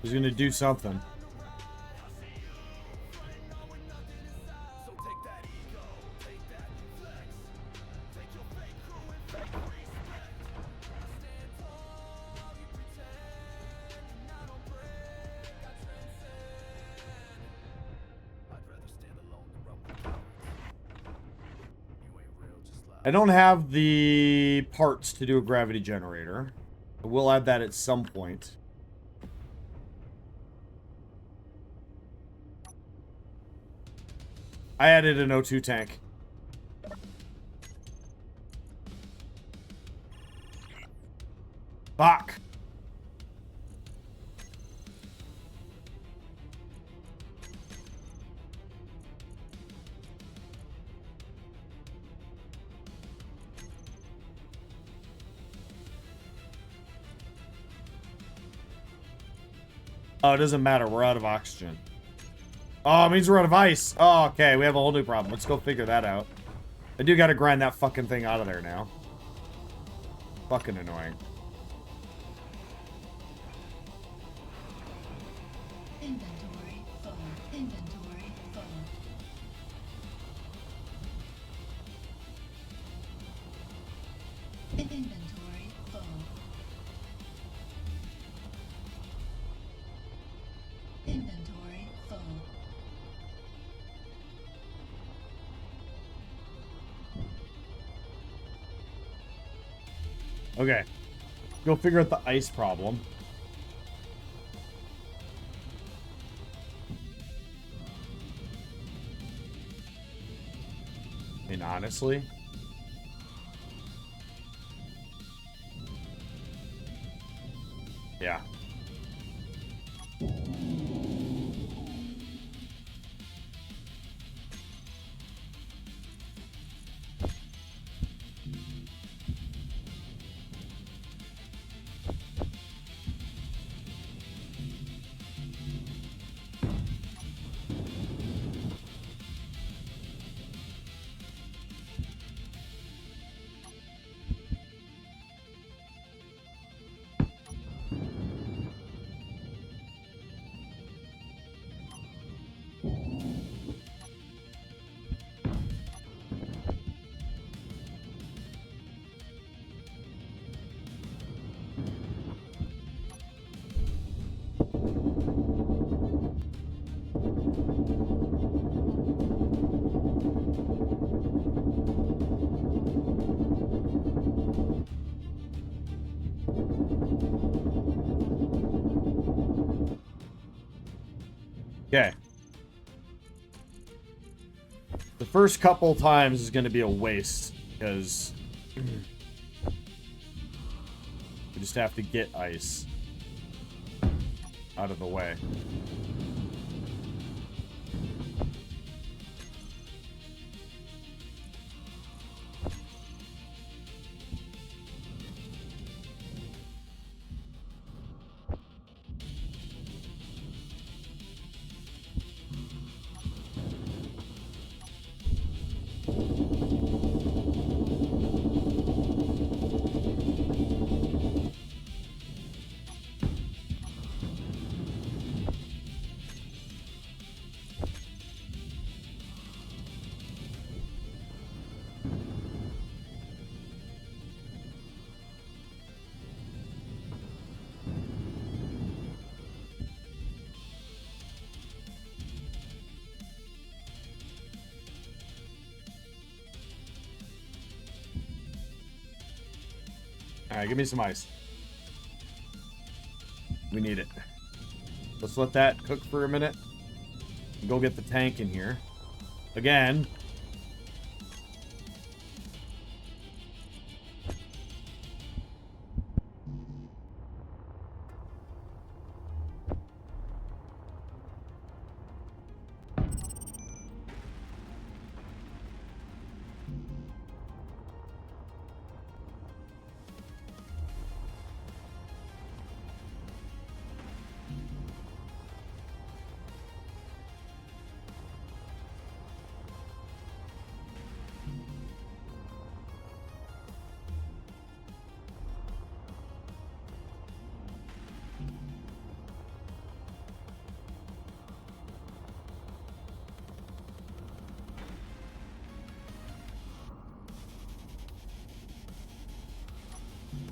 He's gonna do something. I don't have the parts to do a gravity generator. I will add that at some point. I added an O2 tank. Fuck. Oh, it doesn't matter. We're out of oxygen. Oh, it means we're out of ice. Oh, okay. We have a whole new problem. Let's go figure that out. I do gotta grind that fucking thing out of there now. Fucking annoying. Inventory full. Inventory full. Inventory full. Inventory full. Okay. Go figure out the ice problem. And honestly, yeah. Okay. The first couple times is going to be a waste because we just have to get ice out of the way. Alright, give me some ice. We need it. Let's let that cook for a minute. Go get the tank in here. Again.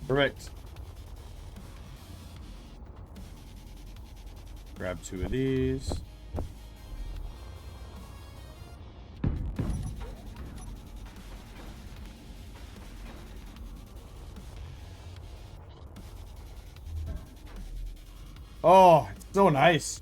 Perfect. Grab 2 of these. Oh, it's so nice.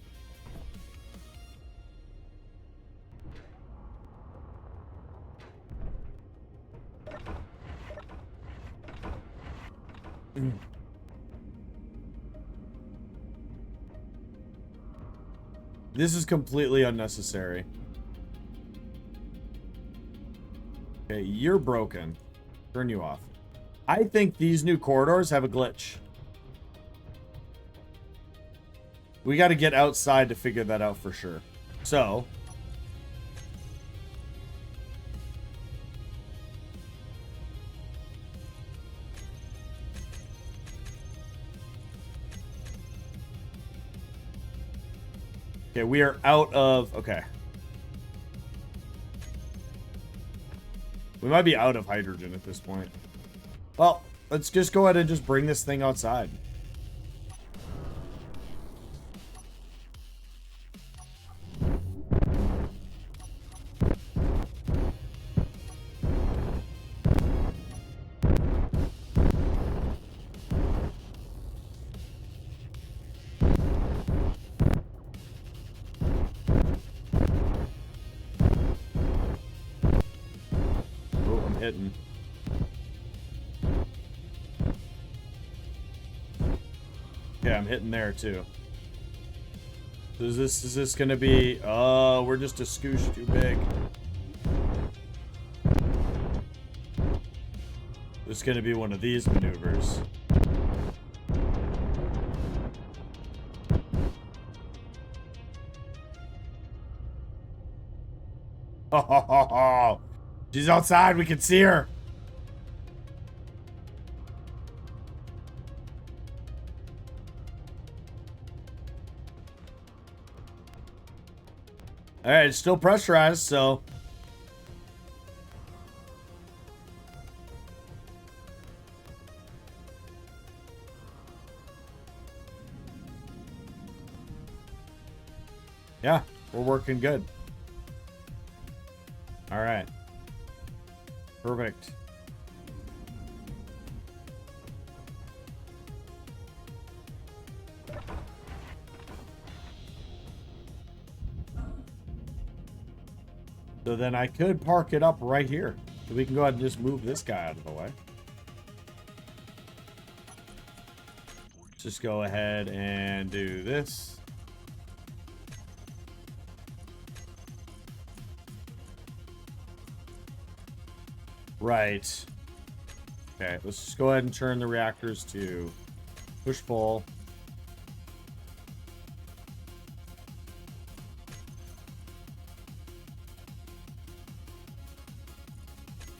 This is completely unnecessary. Okay, you're broken. Turn you off. I think these new corridors have a glitch. We got to get outside to figure that out for sure. So, okay, we are out of, okay. We might be out of hydrogen at this point. Well, let's just go ahead and just bring this thing outside. Oh, I'm hitting. Okay, I'm hitting there too. So is this gonna be, oh, we're just a scoosh too big. This is gonna be one of these maneuvers. Oh, she's outside, we can see her. All right, it's still pressurized, so. Yeah, we're working good. All right. Perfect. So then I could park it up right here. So we can go ahead and just move this guy out of the way. Just go ahead and do this. Right. Okay, let's just go ahead and turn the reactors to push-pull.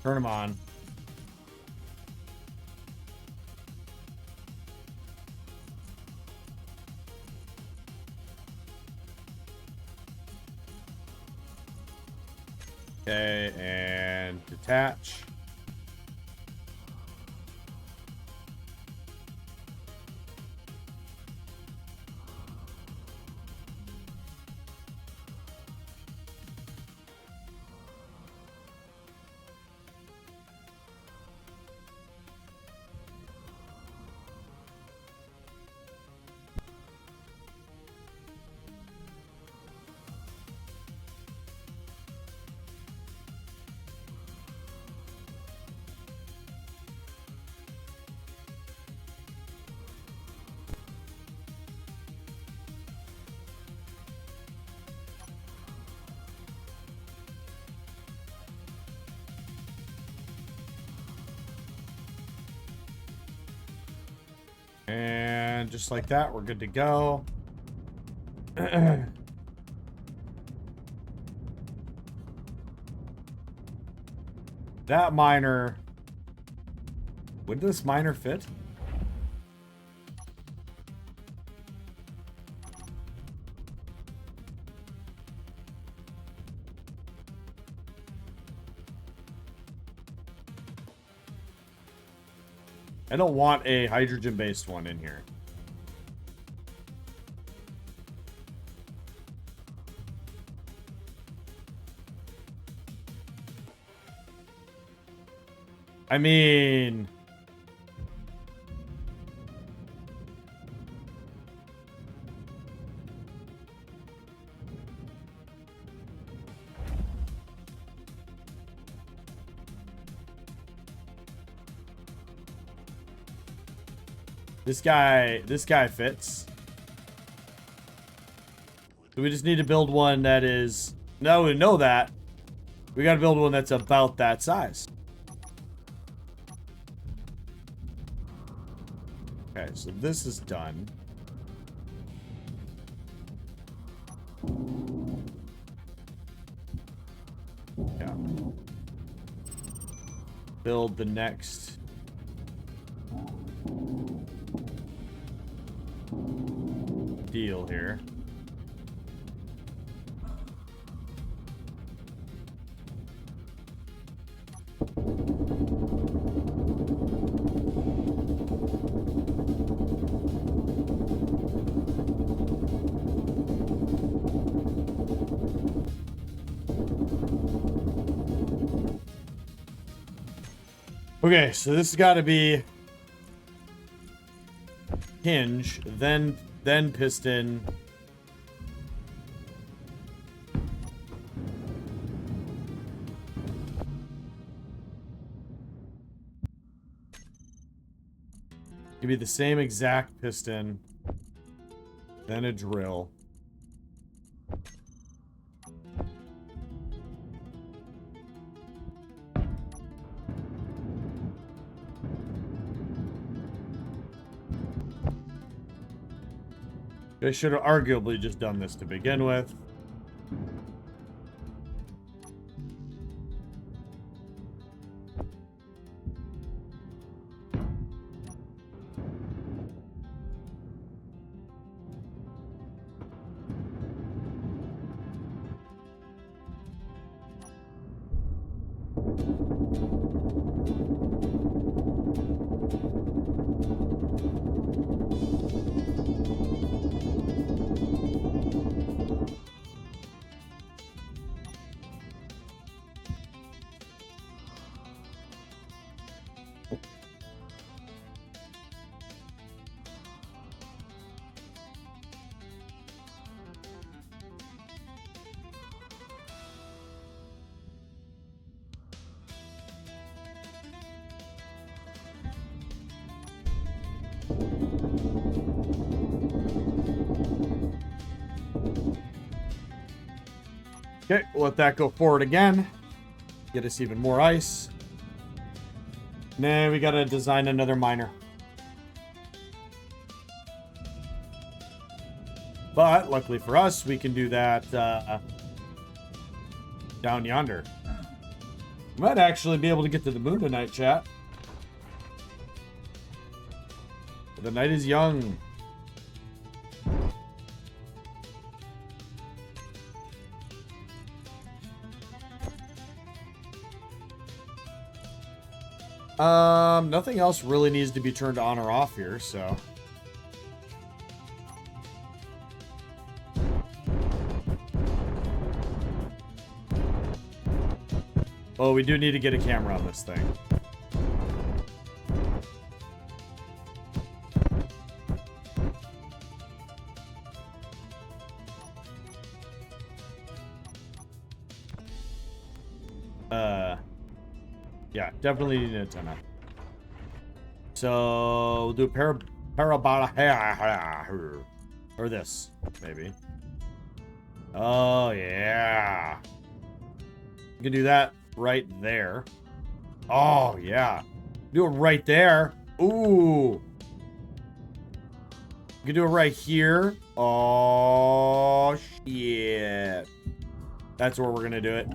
Turn them on. Okay, and detach. And just like that, we're good to go. That miner. Would this miner fit? I don't want a hydrogen-based one in here. I mean... This guy fits. So we just need to build one that is... No, we know that. We gotta build one that's about that size. Okay, so this is done. build the next deal here. Okay, so this has got to be hinge, then piston. Give me the same exact piston, then a drill. I should have arguably just done this to begin with. Okay, we'll let that go forward again. Get us even more ice. Now we gotta design another miner. But luckily for us, we can do that down yonder. We might actually be able to get to the moon tonight, chat. The night is young. Nothing else really needs to be turned on or off here, so. Oh, we do need to get a camera on this thing. Yeah, definitely need an antenna. So we'll do a parabolic, or this, maybe. Oh yeah. You can do that right there. Oh yeah. Do it right there. Ooh. You can do it right here. Oh shit. That's where we're gonna do it.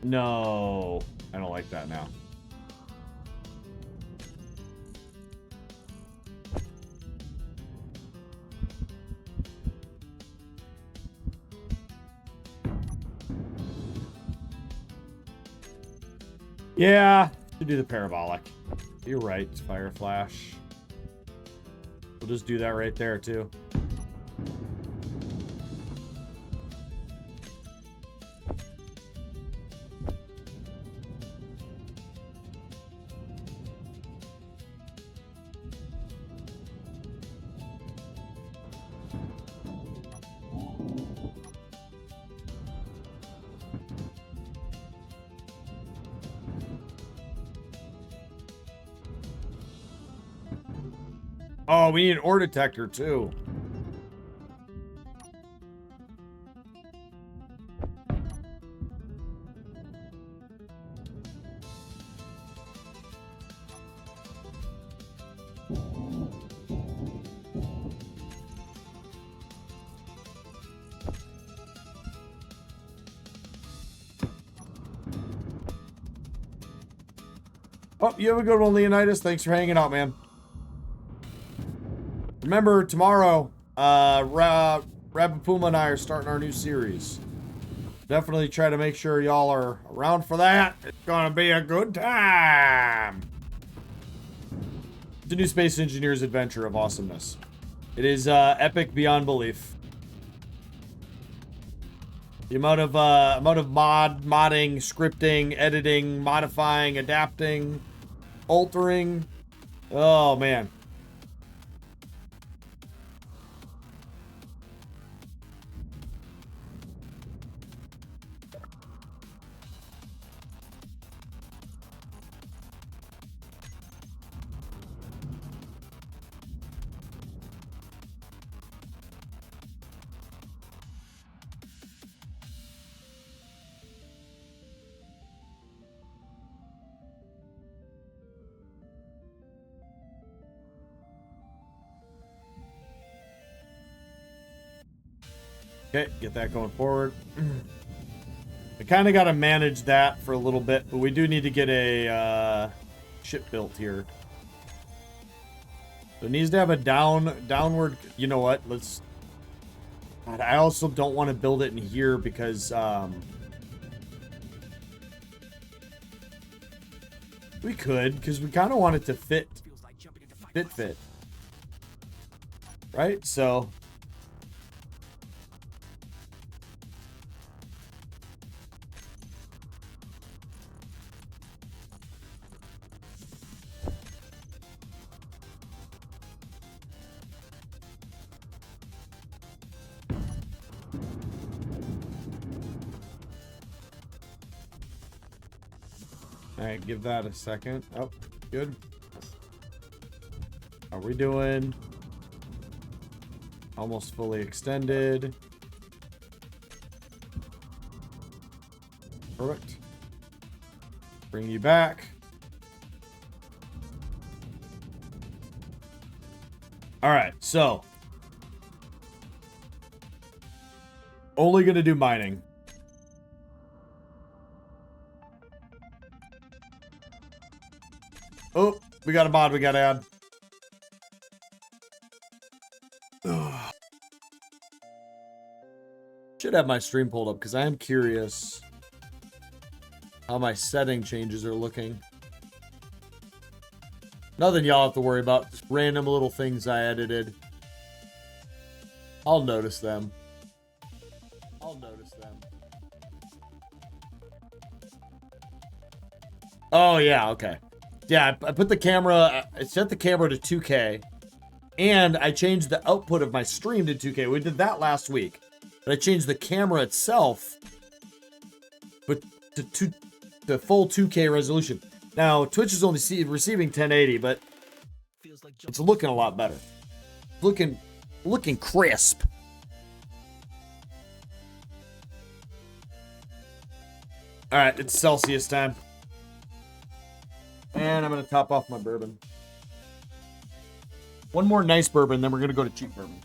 No, I don't like that now. Yeah, to do the parabolic. You're right, Fire Flash. We'll just do that right there too. Oh, we need an ore detector too. Oh, you have a good one, Leonidas. Thanks for hanging out, man. Remember, tomorrow, Rabapuma and I are starting our new series. Definitely try to make sure y'all are around for that. It's gonna be a good time. It's a new Space Engineers adventure of awesomeness. It is epic beyond belief. The amount of modding, scripting, editing, modifying, adapting, altering. Oh man. Okay, get that going forward. I kind of got to manage that for a little bit, but we do need to get a ship built here. So it needs to have a downward. You know what? Let's. God, I also don't want to build it in here because we could, because we kind of want it to fit, right? So. Alright, give that a second. Oh, good. How are we doing? Almost fully extended. Perfect. Bring you back. Alright, so. Only gonna do mining. Oh, we got a mod we gotta add. Ugh. Should have my stream pulled up because I am curious how my setting changes are looking. Nothing y'all have to worry about. Just random little things I edited. I'll notice them. Oh, yeah, okay. Yeah, I put the camera, I set the camera to 2K, and I changed the output of my stream to 2K. We did that last week. But I changed the camera itself, but to the full 2K resolution. Now, Twitch is only receiving 1080, but it's looking a lot better. Looking crisp. All right, it's Celsius time. And I'm going to top off my bourbon. One more nice bourbon, then we're going to go to cheap bourbon.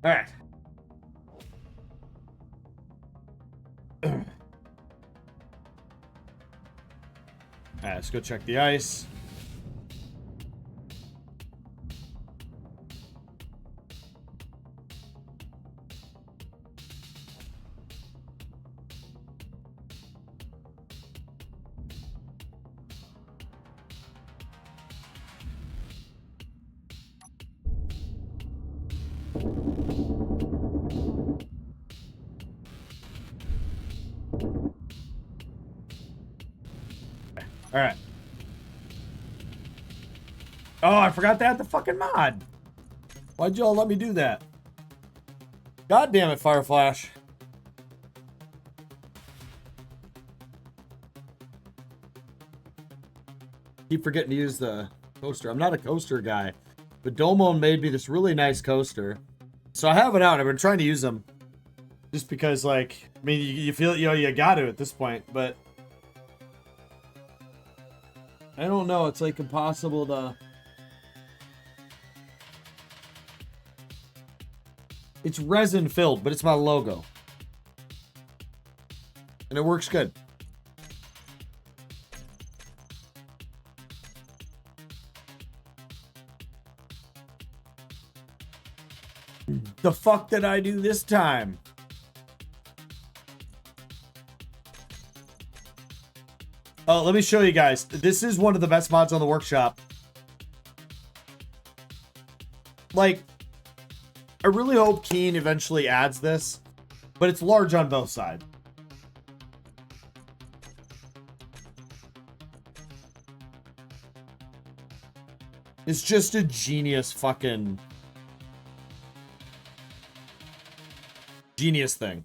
All right. All right, let's go check the ice. All right. Oh, I forgot to add the fucking mod. Why'd y'all let me do that? God damn it, Fire Flash. Keep forgetting to use the coaster. I'm not a coaster guy, but Domon made me this really nice coaster. So I have it out. I've been trying to use them just because, like, I mean, you feel, you know, you got to at this point, but I don't know. It's like impossible to. It's resin filled, but it's my logo. And it works good. The fuck did I do this time? Oh, let me show you guys. This is one of the best mods on the workshop. Like, I really hope Keen eventually adds this, but it's large on both sides. It's just a genius fucking genius thing.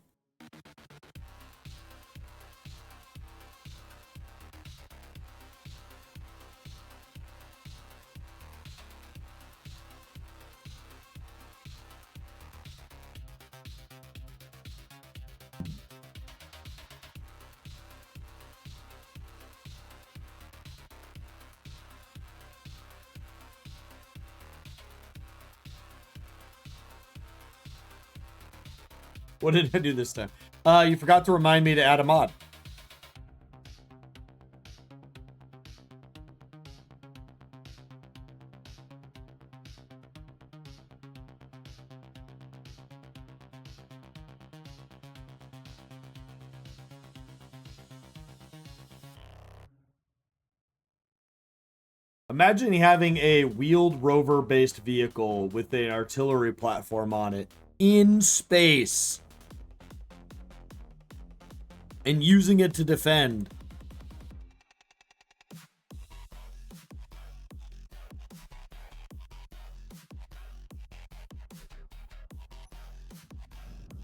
What did I do this time? You forgot to remind me to add a mod. Imagine having a wheeled rover-based vehicle with an artillery platform on it in space and using it to defend.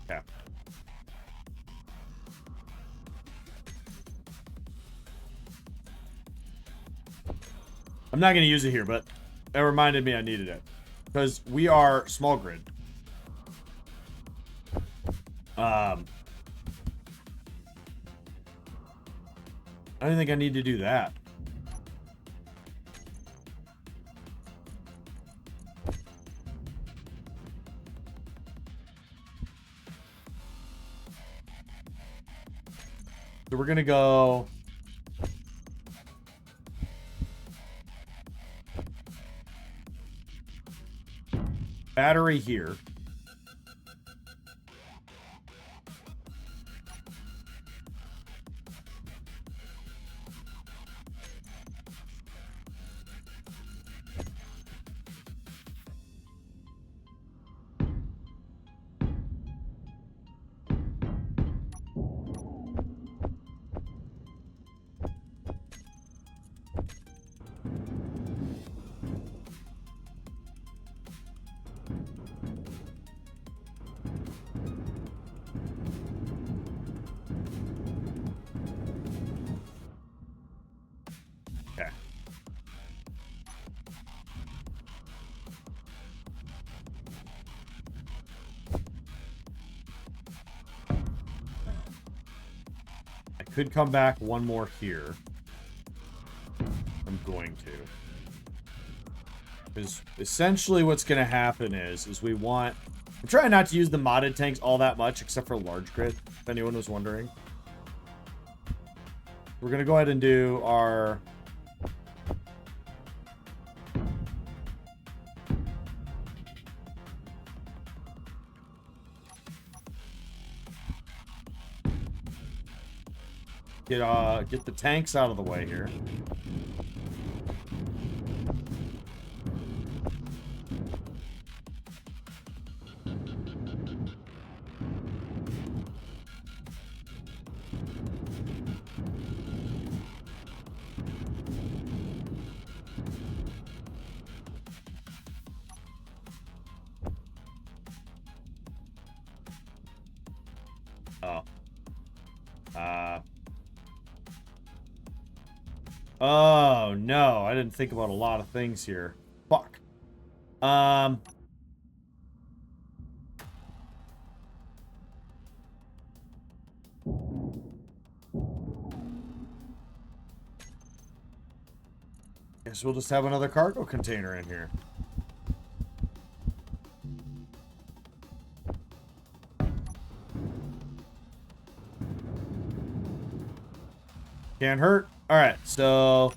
Yeah. I'm not going to use it here, but that reminded me I needed it because we are small grid. I don't think I need to do that. So we're gonna go battery here. Okay. I could come back one more here. I'm going to. Because essentially what's going to happen is we want I'm trying not to use the modded tanks all that much, except for large grid, if anyone was wondering. We're going to go ahead and do our... Get the tanks out of the way here. Oh. Oh, no. I didn't think about a lot of things here. Fuck. Guess we'll just have another cargo container in here. Can't hurt. All right, so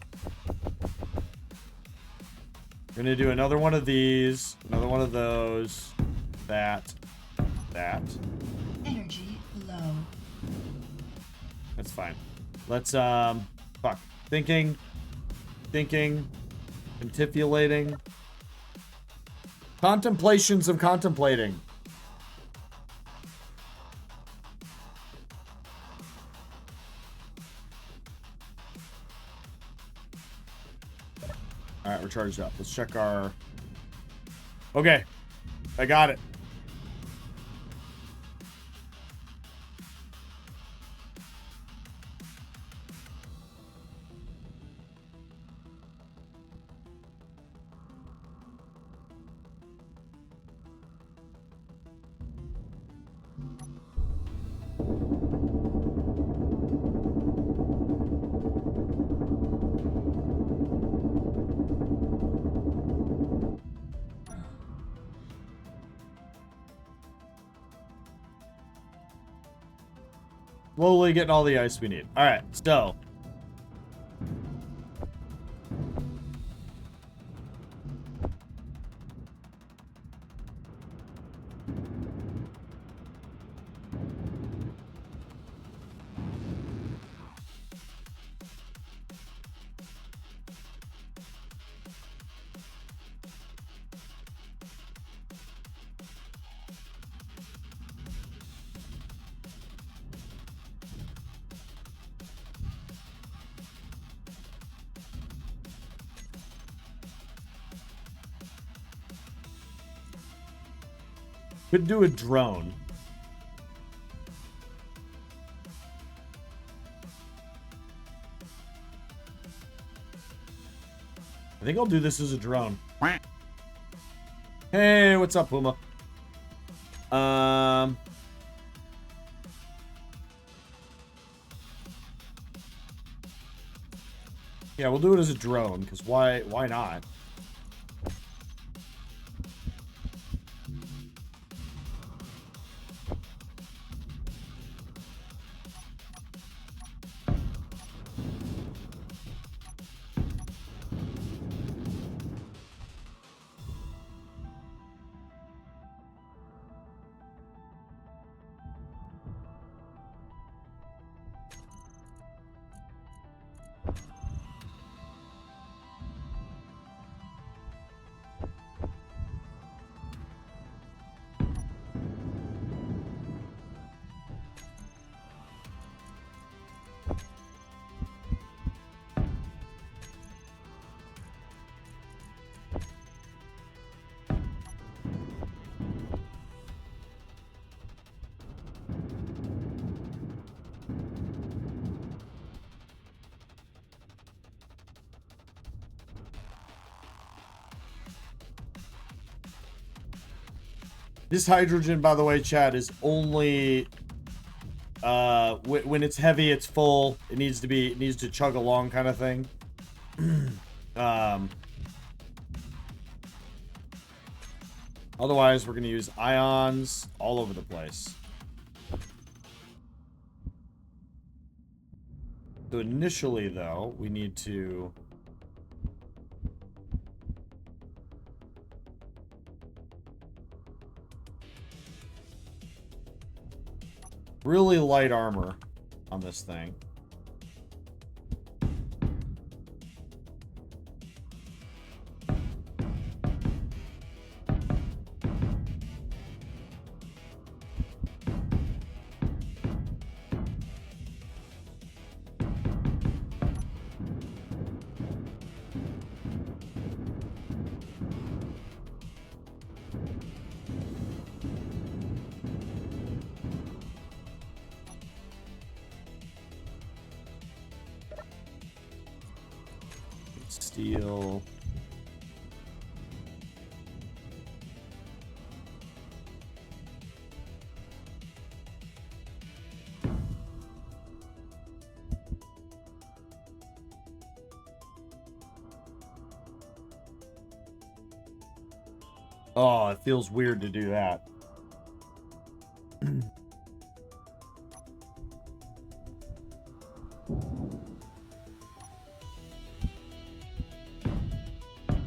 we're gonna do another one of these, another one of those, that. Energy low. That's fine. Let's fuck. Thinking, contemplating, contemplations of contemplating. All right, we're charged up. Let's check our... Okay, I got it. Slowly getting all the ice we need. All right, so could do a drone. I think I'll do this as a drone. Hey, what's up, Puma? Yeah, we'll do it as a drone, because why not? This hydrogen, by the way, chat, is only when it's heavy, it's full. It needs to chug along, kind of thing. Otherwise, we're going to use ions all over the place. So initially, though, we need to... really light armor on this thing. Steel. Oh, it feels weird to do that.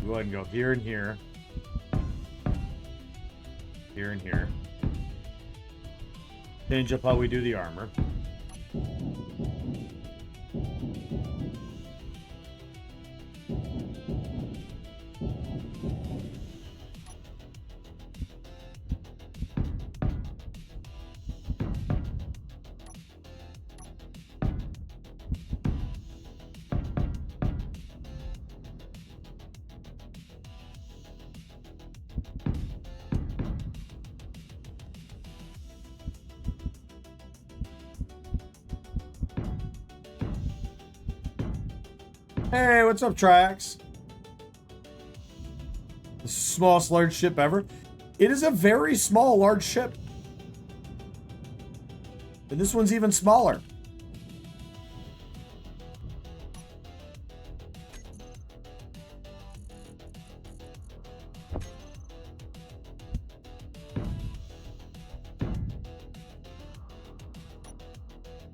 Go ahead and go here and here. Here and here. Change up how we do the armor. Hey, what's up, Trax? The smallest large ship ever. It is a very small large ship. And this one's even smaller.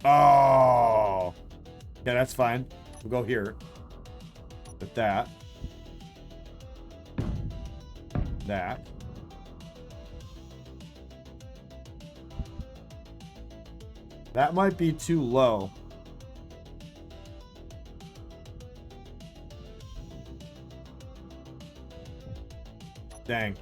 Oh. Yeah, that's fine. We'll go here. With that. That. That might be too low. Dang.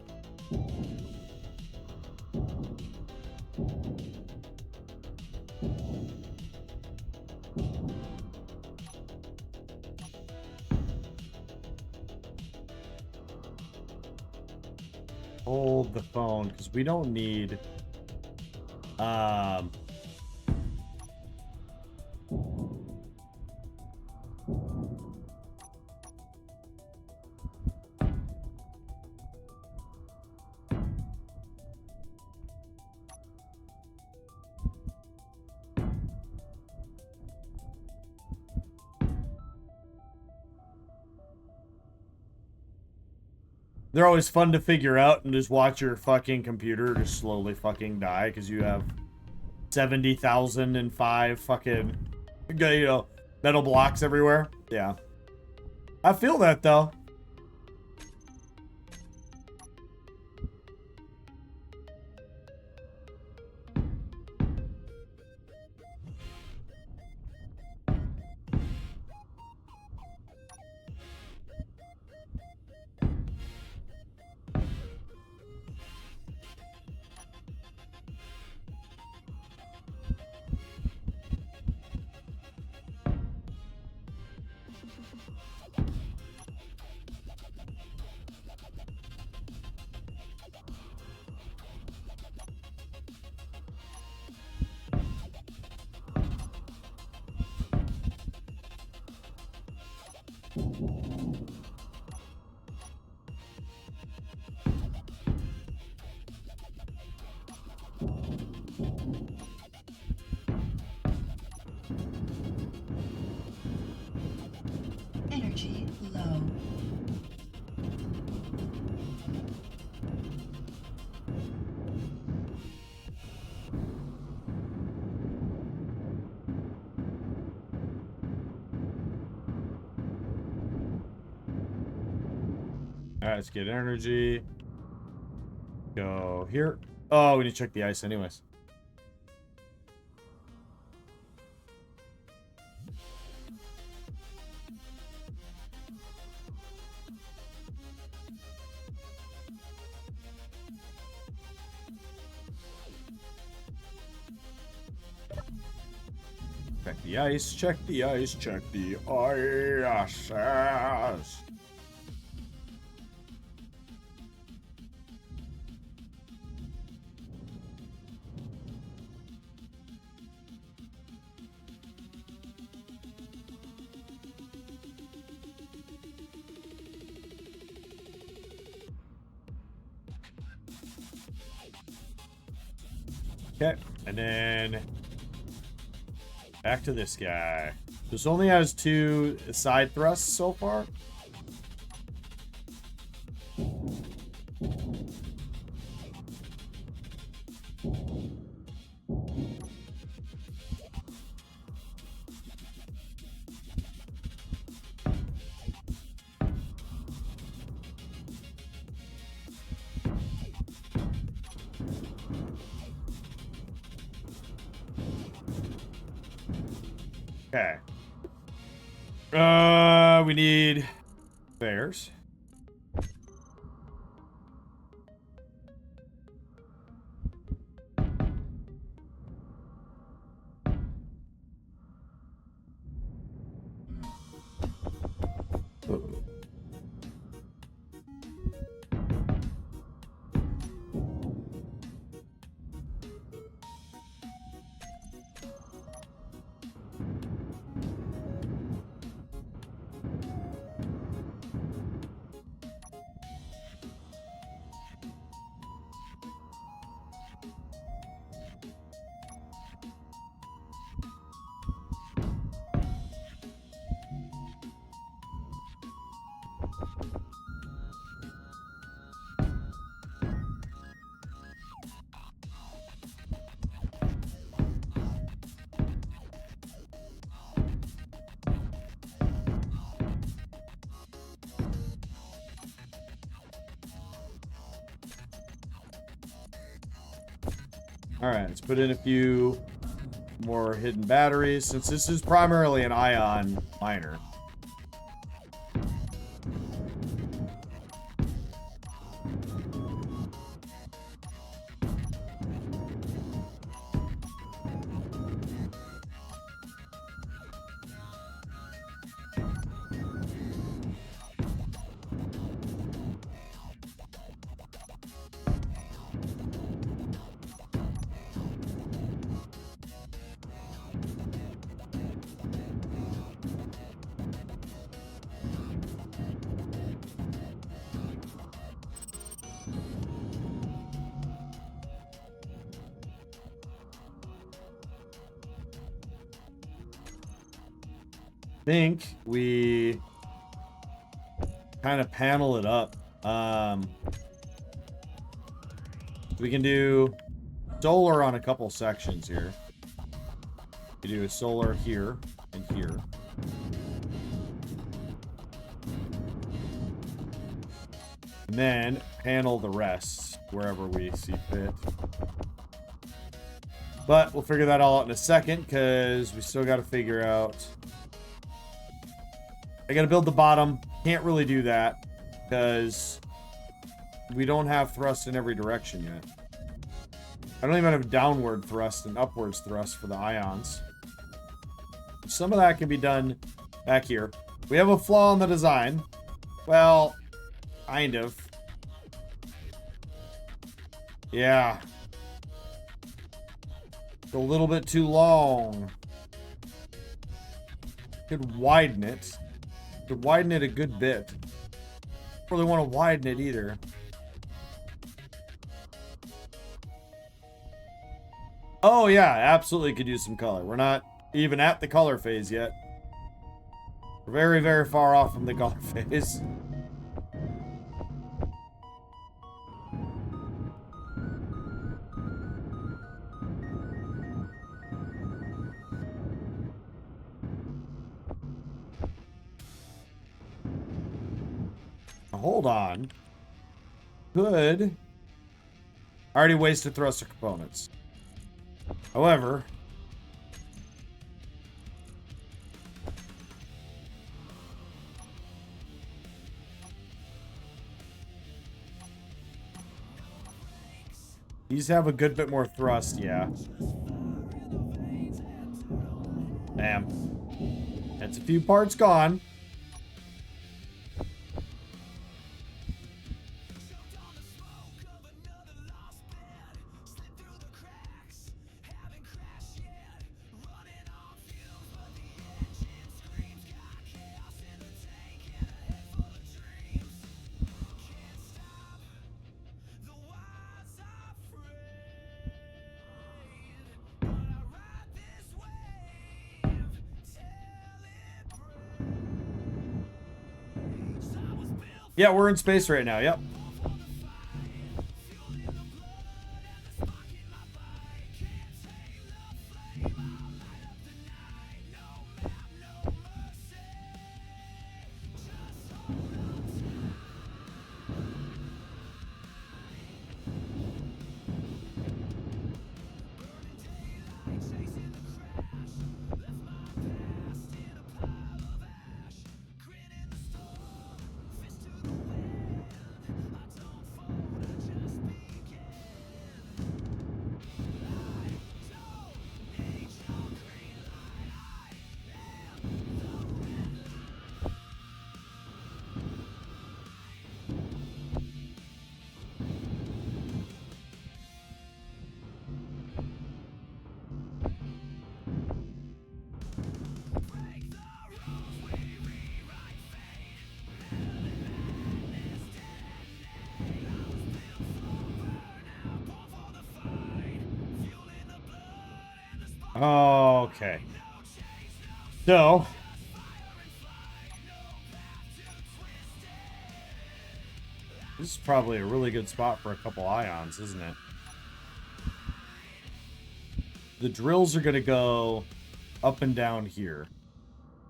Hold the phone because we don't need they're always fun to figure out and just watch your fucking computer just slowly fucking die because you have 70,005 fucking, you know, metal blocks everywhere. Yeah. I feel that though. Energy low. All right, let's get energy. Go here. Oh, we need to check the ice anyways. Check the ice, check the ice, check the ice. Okay, and then back to this guy. This only has 2 side thrusts so far. Okay. We need bears. All right, let's put in a few more hidden batteries since this is primarily an ion miner. Think we kind of panel it up. We can do solar on a couple sections here. We do a solar here and here. And then panel the rest wherever we see fit. But we'll figure that all out in a second because we still got to figure out. I gotta build the bottom. Can't really do that because we don't have thrust in every direction yet. I don't even have downward thrust and upwards thrust for the ions. Some of that can be done back here. We have a flaw in the design. Well, kind of. Yeah. It's a little bit too long. Could widen it. Could widen it a good bit. Don't really want to widen it either. Oh yeah, absolutely could use some color. We're not even at the color phase yet. We're very, very far off from the color phase. Hold on. Good. I already wasted thruster components. However, these have a good bit more thrust, yeah. Damn. That's a few parts gone. Yeah, we're in space right now. Yep. Okay. So, this is probably a really good spot for a couple ions, isn't it? The drills are going to go up and down here.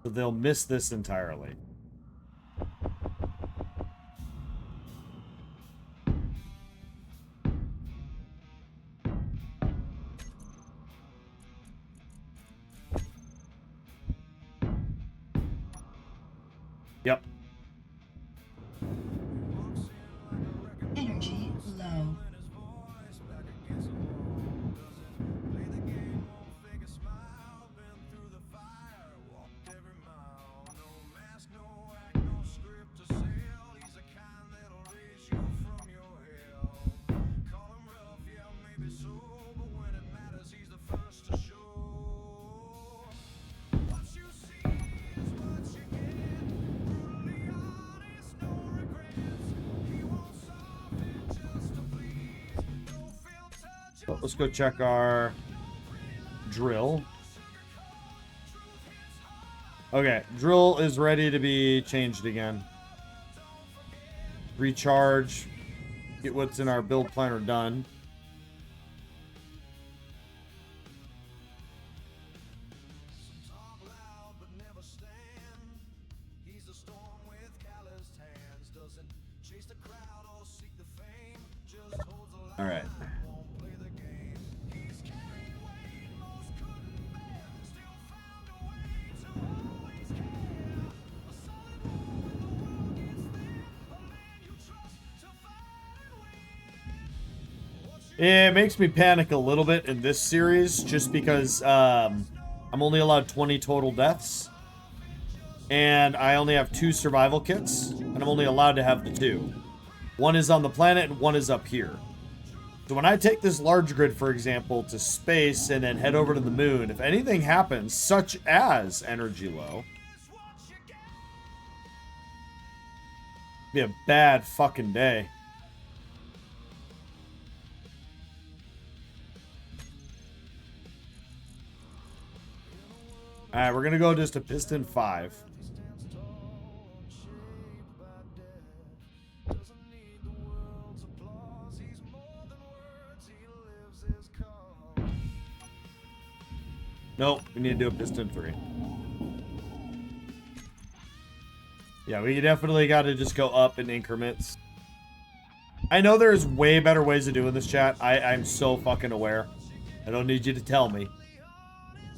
So they'll miss this entirely. Yep. Energy low. Let's go check our drill. Okay, drill is ready to be changed again. Recharge. Get what's in our build planner done. All right. It makes me panic a little bit in this series just because I'm only allowed 20 total deaths. And I only have 2 survival kits, and I'm only allowed to have the 2. One is on the planet and one is up here. So when I take this large grid, for example, to space and then head over to the moon, if anything happens, such as energy low, it'd be a bad fucking day. Alright, we're gonna go just a piston 5. Nope, we need to do a piston 3. Yeah, we definitely got to just go up in increments. I know there's way better ways of doing this, chat. I'm so fucking aware. I don't need you to tell me.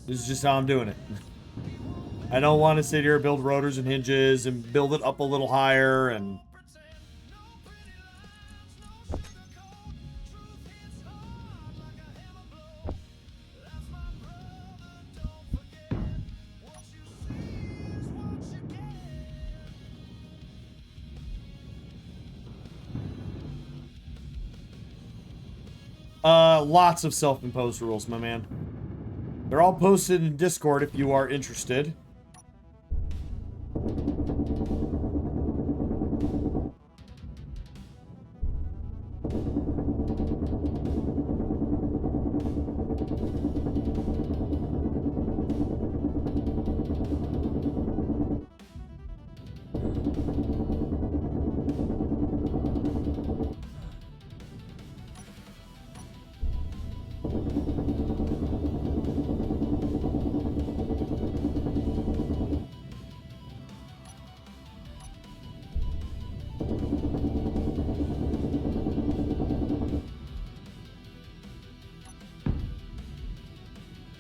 This is just how I'm doing it. I don't want to sit here and build rotors and hinges and build it up a little higher and... Lots of self-imposed rules, my man. They're all posted in Discord if you are interested.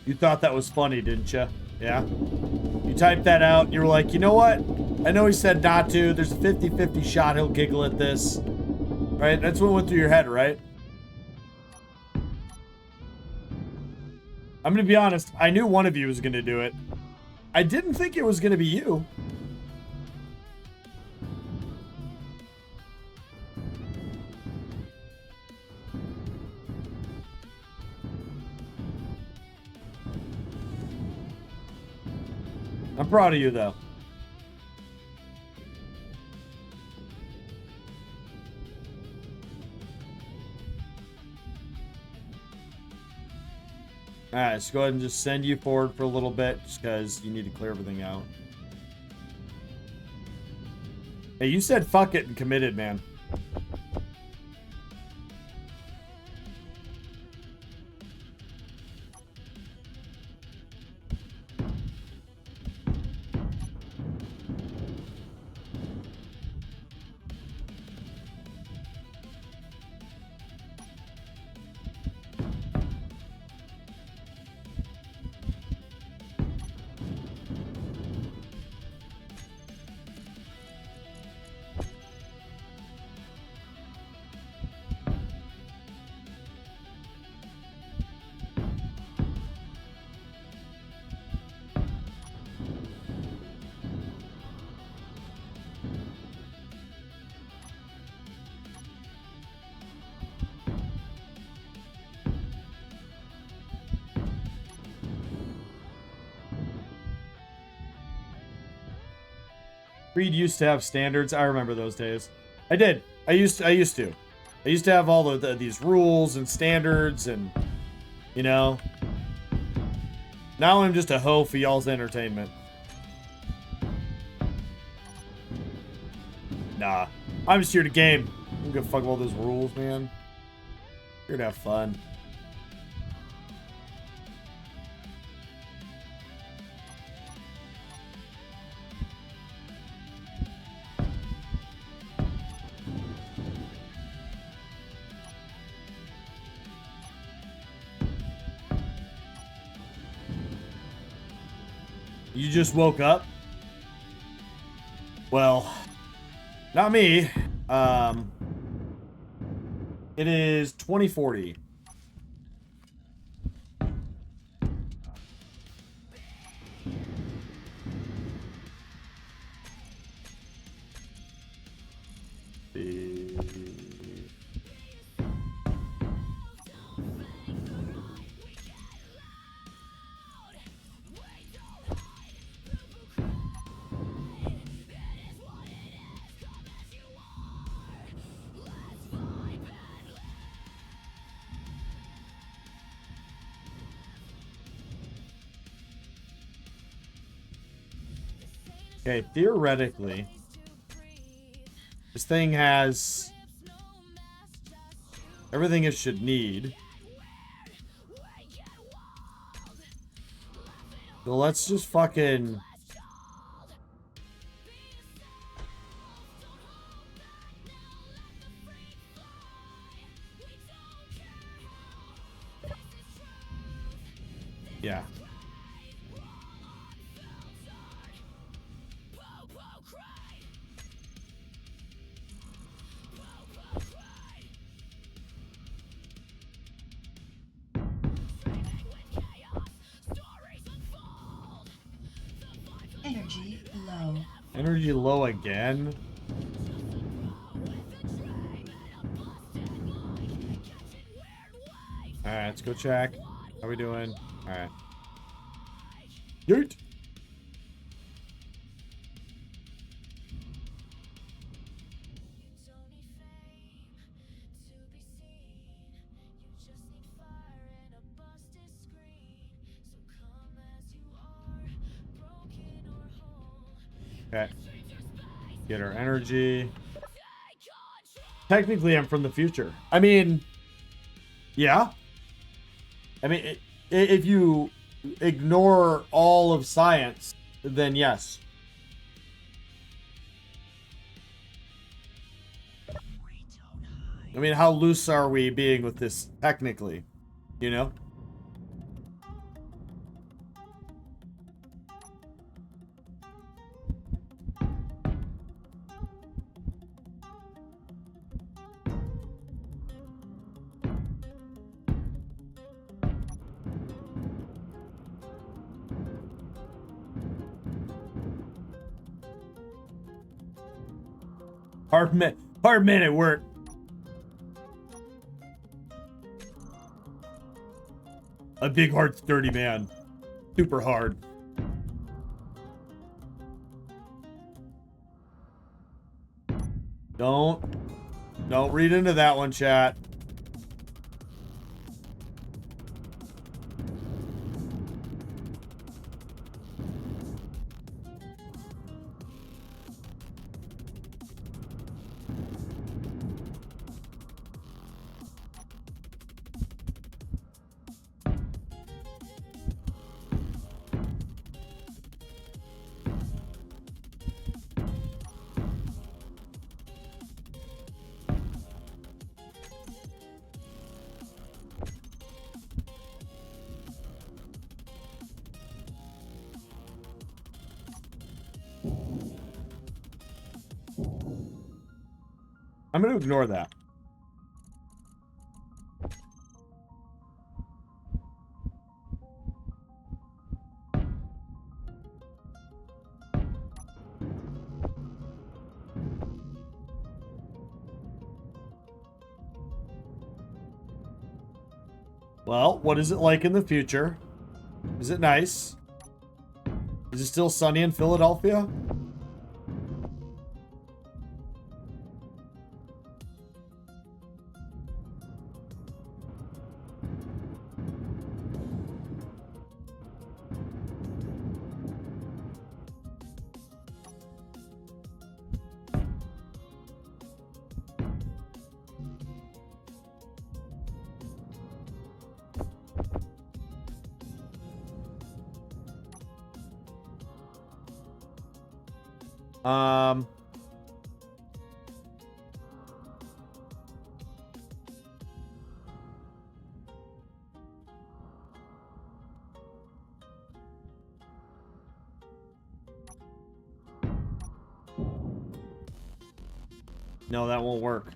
You thought that was funny, didn't you? Yeah? You typed that out, you were like, you know what? I know he said not to. There's a 50-50 shot he'll giggle at this. Right? That's what went through your head, right? I'm gonna be honest. I knew one of you was gonna do it. I didn't think it was gonna be you. I'm proud of you, though. Alright, let's go ahead and just send you forward for a little bit, just because you need to clear everything out. Hey, you said fuck it and committed, man. Creed used to have standards. I remember those days. I did. I used to. I used to have all these rules and standards and, you know. Now I'm just a hoe for y'all's entertainment. Nah. I'm just here to game. I don't give a fuck about those rules, man. Here to have fun. You just woke up? Well, not me. It is 2040. Okay, theoretically, this thing has everything it should need. So let's just fucking Yeah. Energy low. Energy low again. Alright, let's go check. How we doing? Alright. Yeet! Okay. Get our energy. Technically, I'm from the future. I mean, yeah. I mean, if you ignore all of science, then yes. I mean, how loose are we being with this technically? You know? Hard man at work. A big, hard, sturdy man. Super hard. Don't read into that one, chat. I'm going to ignore that. Well, what is it like in the future? Is it nice? Is it still sunny in Philadelphia? No, that won't work.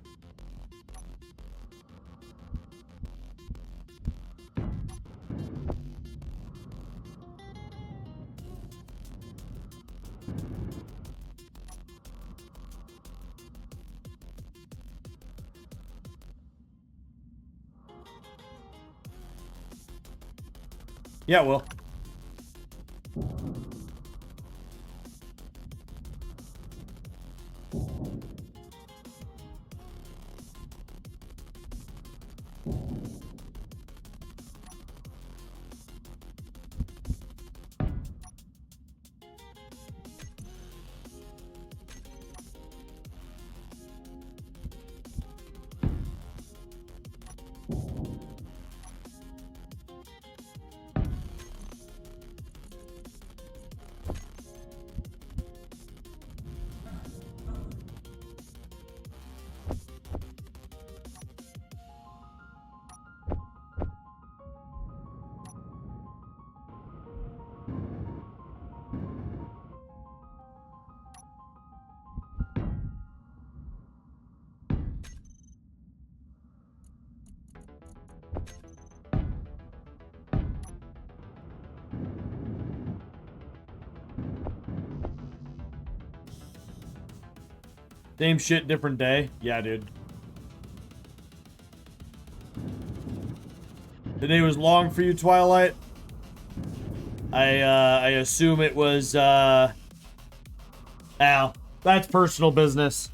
Yeah, well. Same shit, different day. Yeah, dude. The day was long for you, Twilight. I assume it was, Al, that's personal business.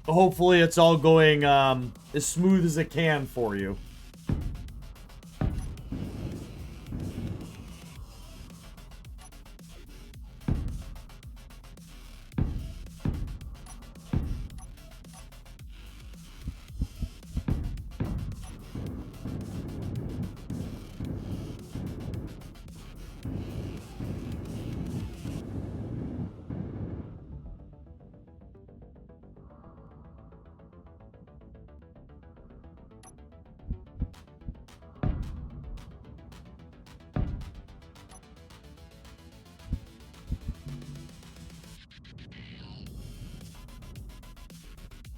Hopefully it's all going, as smooth as it can for you.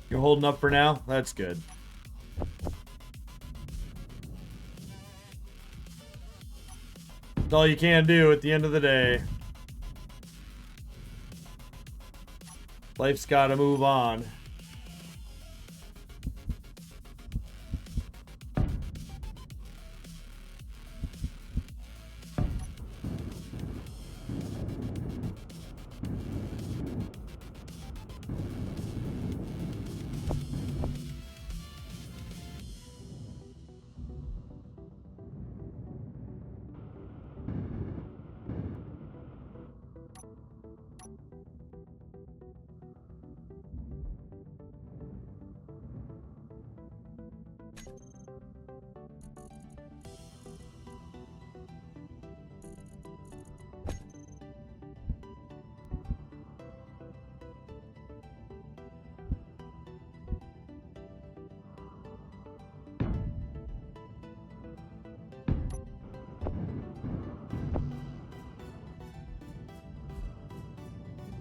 You're holding up for now? That's good. That's all you can do at the end of the day. Life's gotta move on.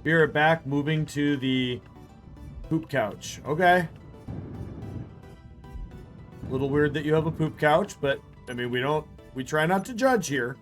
Spirit back, moving to the poop couch. Okay. A little weird that you have a poop couch, but I mean, we try not to judge here.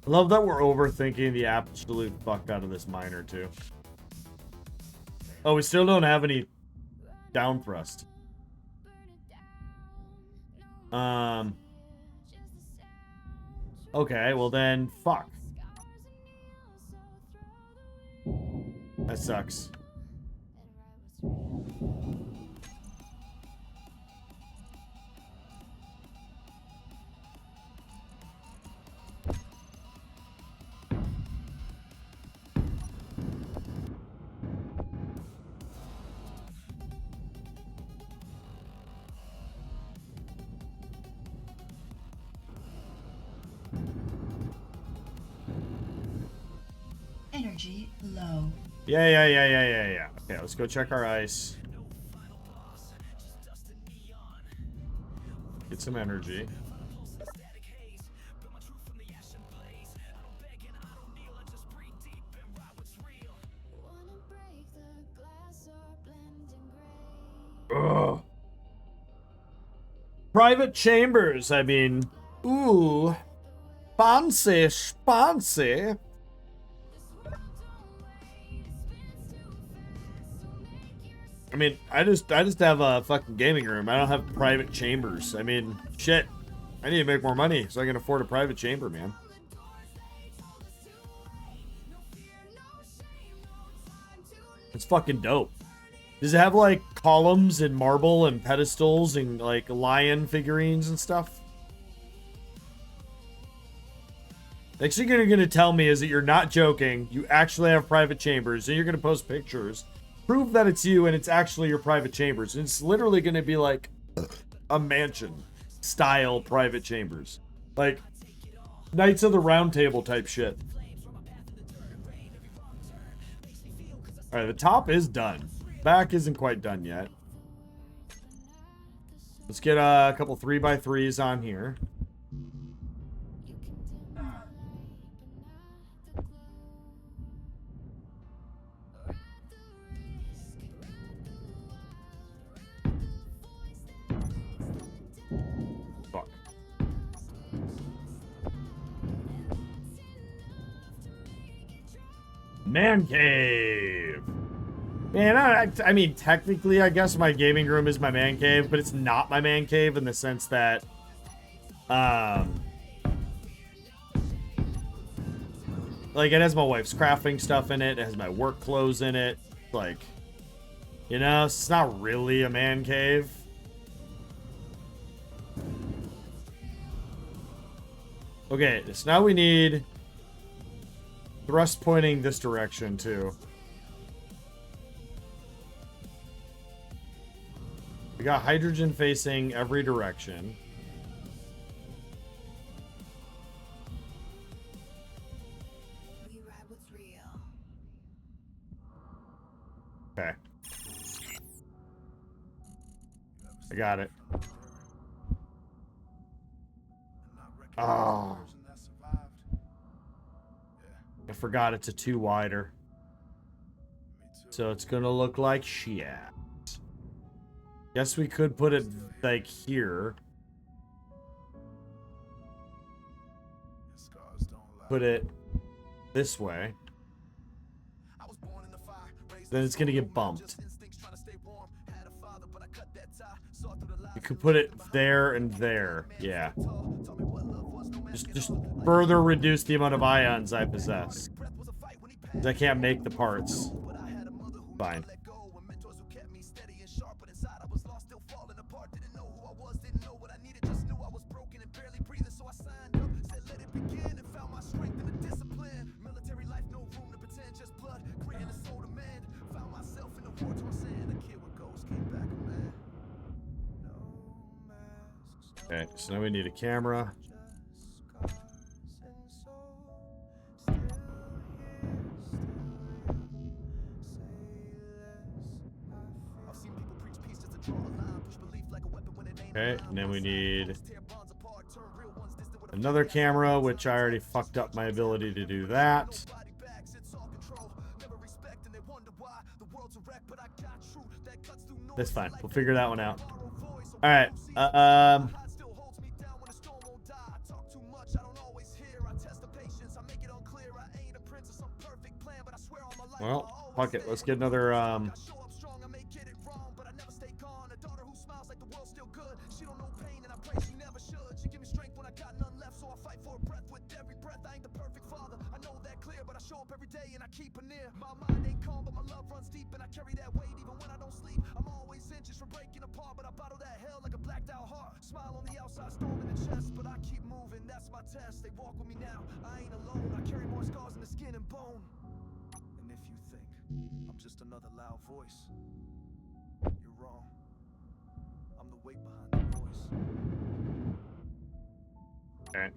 I love that we're overthinking the absolute fuck out of this miner, too. Oh, we still don't have any down thrust. Okay, well then, fuck. That sucks. Energy low. Yeah. Okay, let's go check our ice. Get some energy. Ugh. Private chambers, I mean. Ooh. Fancy. I mean, I just have a fucking gaming room. I don't have private chambers. I mean, shit. I need to make more money so I can afford a private chamber, man. It's fucking dope. Does it have like columns and marble and pedestals and like lion figurines and stuff? Next thing you're gonna tell me is that you're not joking. You actually have private chambers, and you're gonna post pictures. Prove that it's you and it's actually your private chambers. And it's literally gonna be like a mansion style private chambers. Like Knights of the Round Table type shit. Alright, the top is done. Back isn't quite done yet. Let's get a couple 3x3s on here. Fuck. Man cave. Man, I mean, technically, I guess my gaming room is my man cave, but it's not my man cave in the sense that, like, it has my wife's crafting stuff in it. It has my work clothes in it. Like, you know, it's not really a man cave. Okay, so now we need thrust pointing this direction, too. We got hydrogen facing every direction. Okay. I got it. Oh. I forgot it's a 2 wider. So it's gonna look like shit. Guess we could put it like here. Put it this way. Then it's gonna get bumped. You could put it there and there. Yeah. Just further reduce the amount of ions I possess. 'Cause I can't make the parts. Fine. Okay, so now we need a camera. Okay, and then we need another camera, which I already fucked up my ability to do that. That's fine. We'll figure that one out. All right. Well, fuck it. Let's get another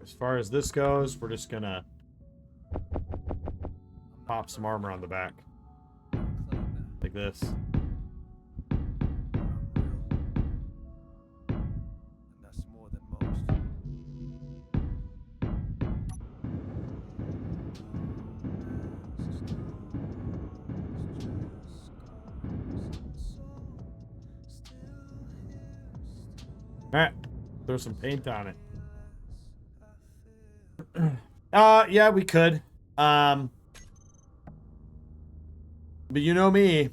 as far as this goes, we're just gonna pop some armor on the back. Like this. Alright, throw some paint on it. Yeah, we could. But you know me.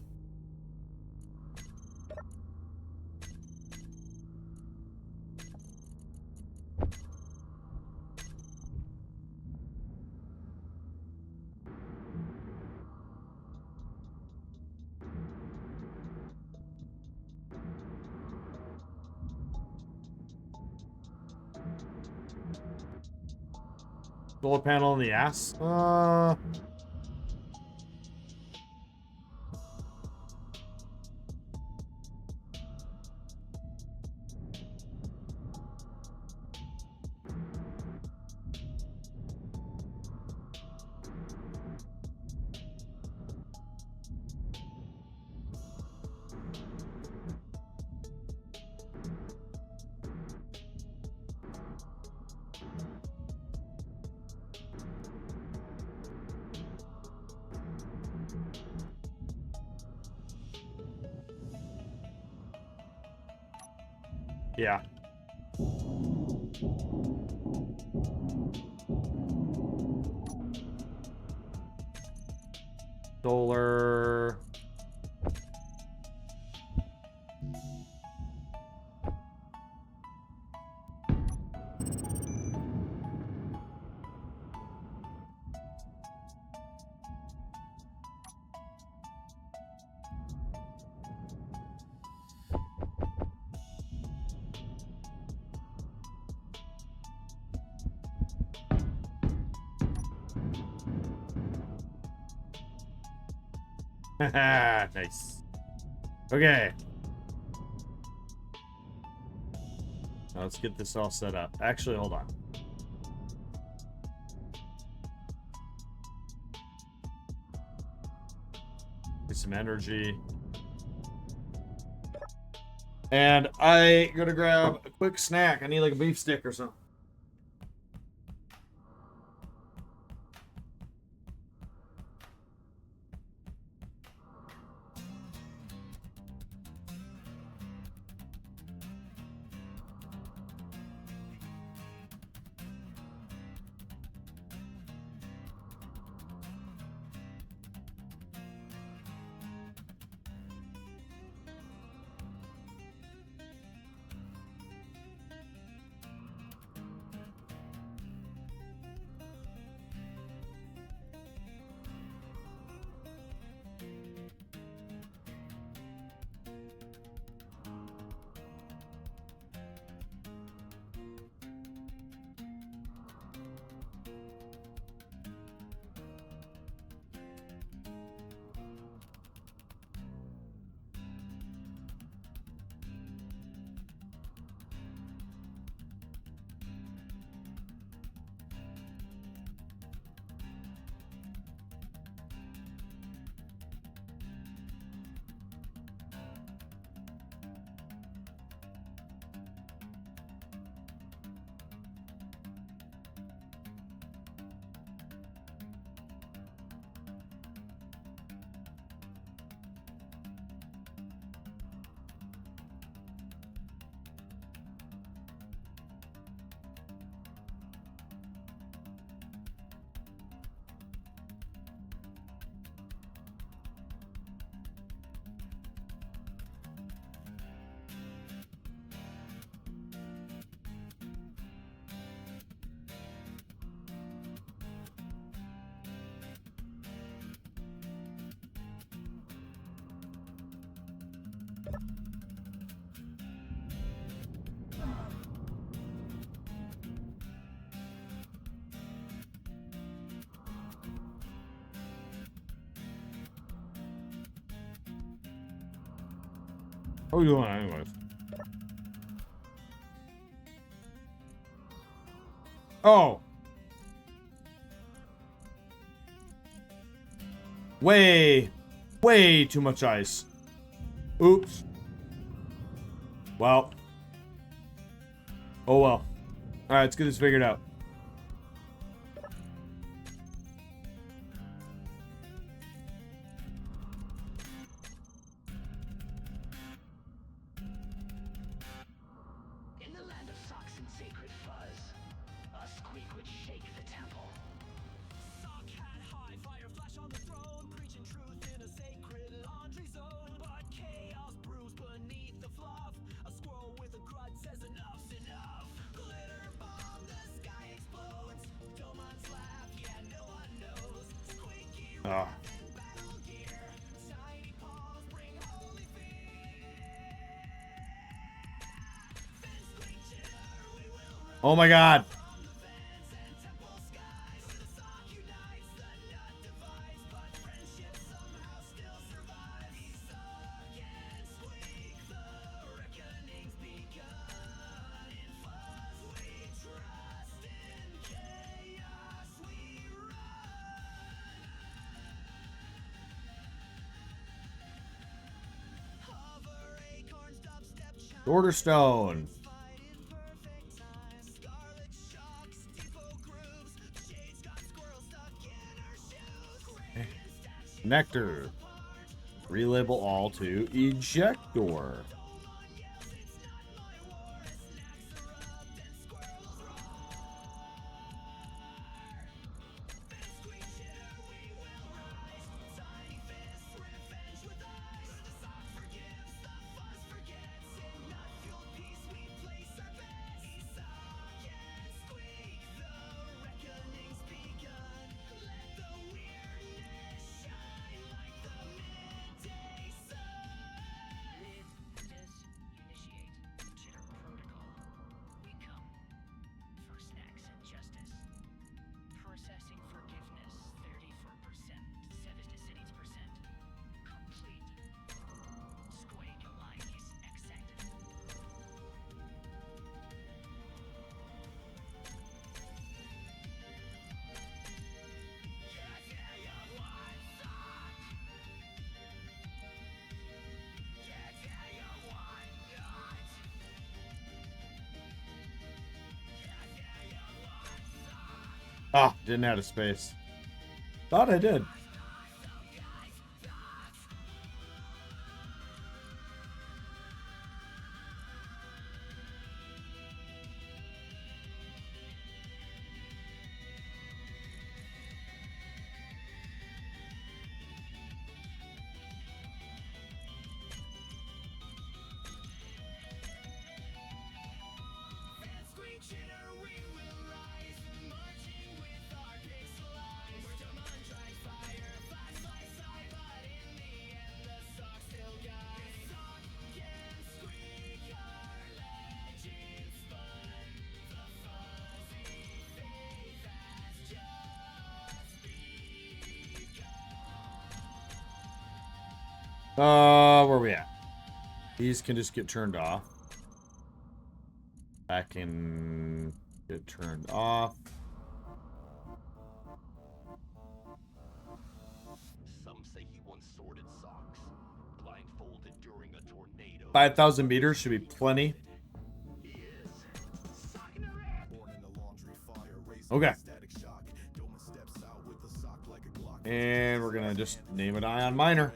Solar panel in the ass? Yeah. Solar. Nice. Okay. Now let's get this all set up. Actually, hold on. Get some energy. And I gotta grab a quick snack. I need like a beef stick or something. What are you doing anyways? Oh. Way too much ice. Oops. Well. Oh well. Alright, let's get this figured out. In the land of socks and sacred fuzz, a squeak would shake the temple. Sock hat high, fire flash on the throne, preaching truth in a sacred laundry zone. But chaos brews beneath the fluff. A squirrel with a crud says enough's enough. Glitter bomb, the sky explodes. Domans laugh, yeah, no one knows. Squeaky Oh. and battle gear. Tiny paws bring holy fear. Oh my god. Order stone. Nectar. Relabel all to ejector. Ah, didn't have a space. Thought I did. Where we at? These can just get turned off. That can get turned off. Some say he once sorted socks, blindfolded during a tornado. 5,000 meters should be plenty. Okay. And we're gonna just name it Ion Miner.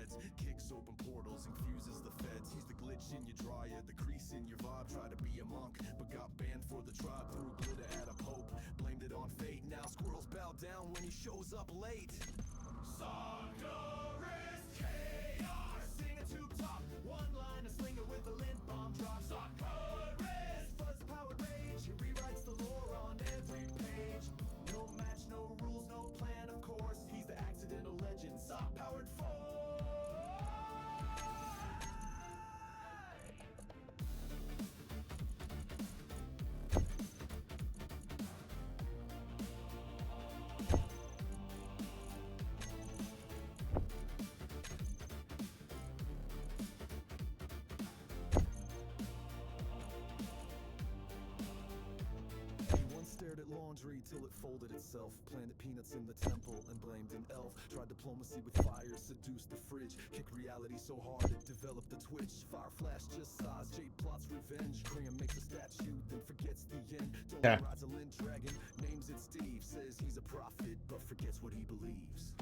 Till it folded itself, planted peanuts in the temple and blamed an elf. Tried diplomacy with fire, seduced the fridge, kicked reality so hard it developed the twitch. Fire flash just size, Jade plots revenge. Graham makes a statue, then forgets the end. Don't rides a lint dragon, names it Steve. Says he's a prophet, but forgets what he believes.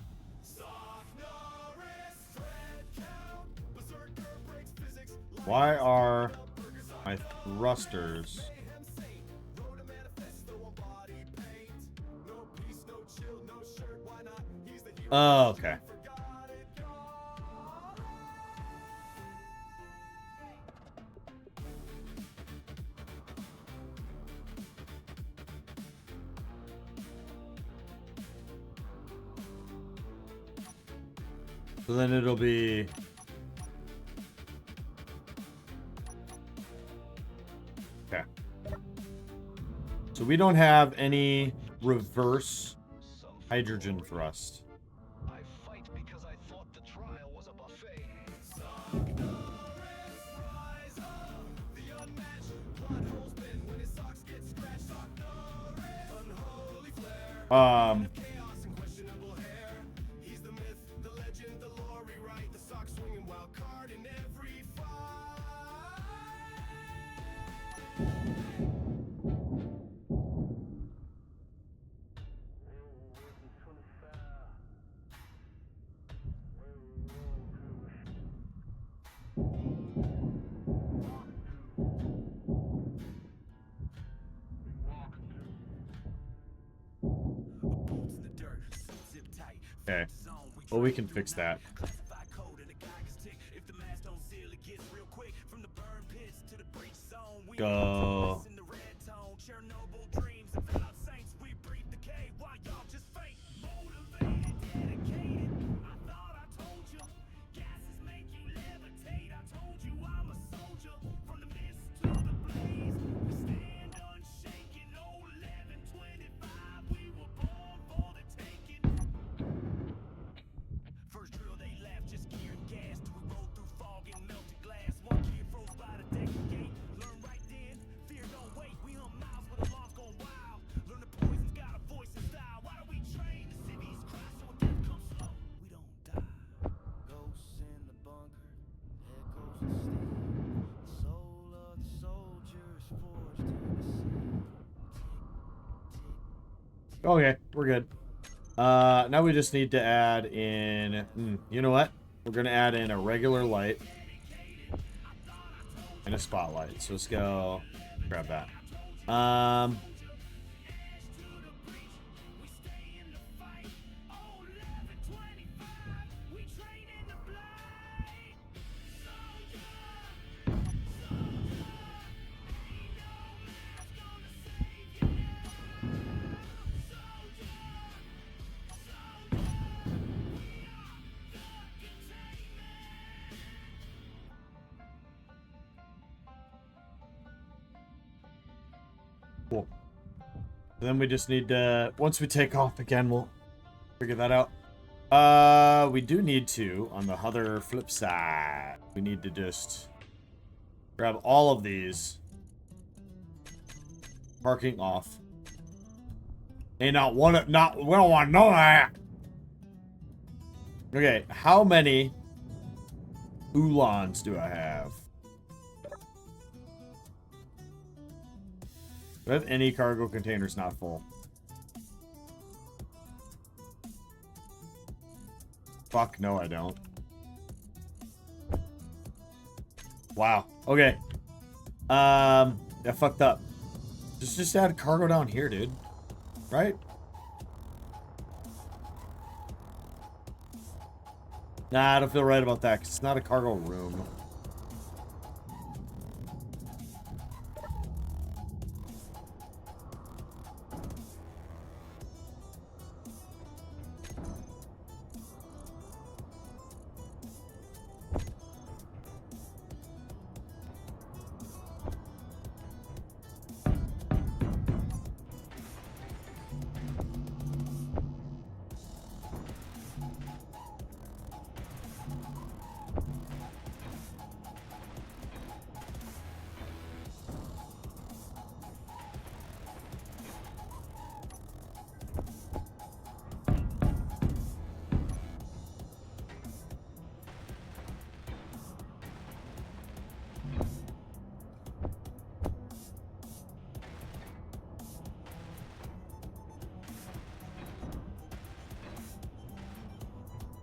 Why are my thrusters? Oh, okay. So then it'll be okay. So we don't have any reverse hydrogen thrust. Okay. Well, we can fix that. Go. Okay, we're good. Now we just need to add in, you know what? We're gonna add in a regular light and a spotlight. So let's go grab that. Cool. Then we just need to, once we take off again, we'll figure that out. We do need to, on the other flip side, we need to just grab all of these. Parking off. Hey, we don't want to know that. Okay, how many Oolons do I have? Do I have any cargo containers not full? Fuck, no, I don't. Wow. Okay. I fucked up. Just add cargo down here, dude. Right? Nah, I don't feel right about that, because it's not a cargo room.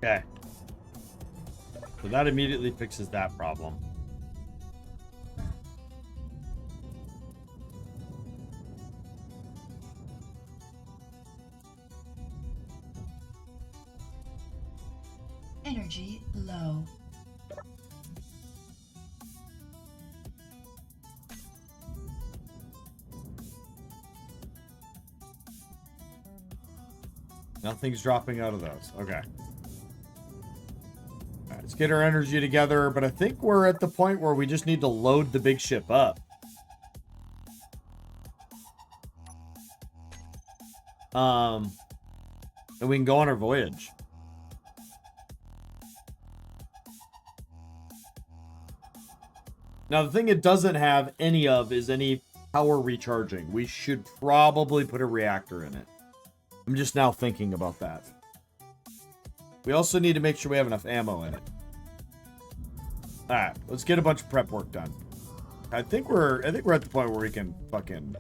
Okay. So that immediately fixes that problem. Energy low. Nothing's dropping out of those. Okay. Alright, let's get our energy together, but I think we're at the point where we just need to load the big ship up. And we can go on our voyage. Now, the thing it doesn't have any of is any power recharging. We should probably put a reactor in it. I'm just now thinking about that. We also need to make sure we have enough ammo in it. Alright, let's get a bunch of prep work done. I think we're at the point where we can fucking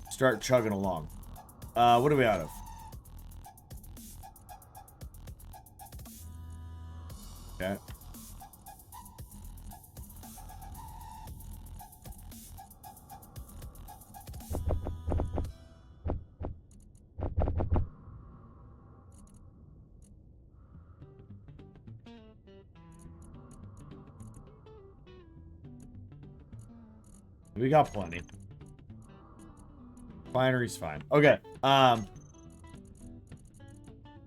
start chugging along. What are we out of? Okay. We got plenty. Finery's fine. Okay.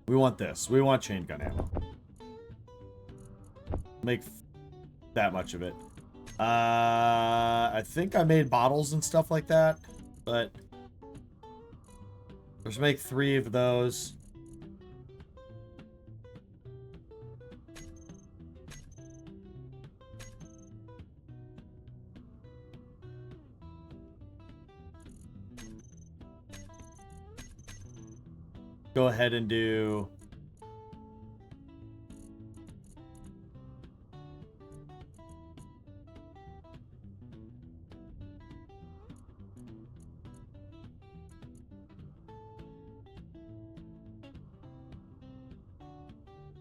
We want this. We want chain gun ammo. Make that much of it. I think I made bottles and stuff like that, but let's make 3 of those. Go ahead and do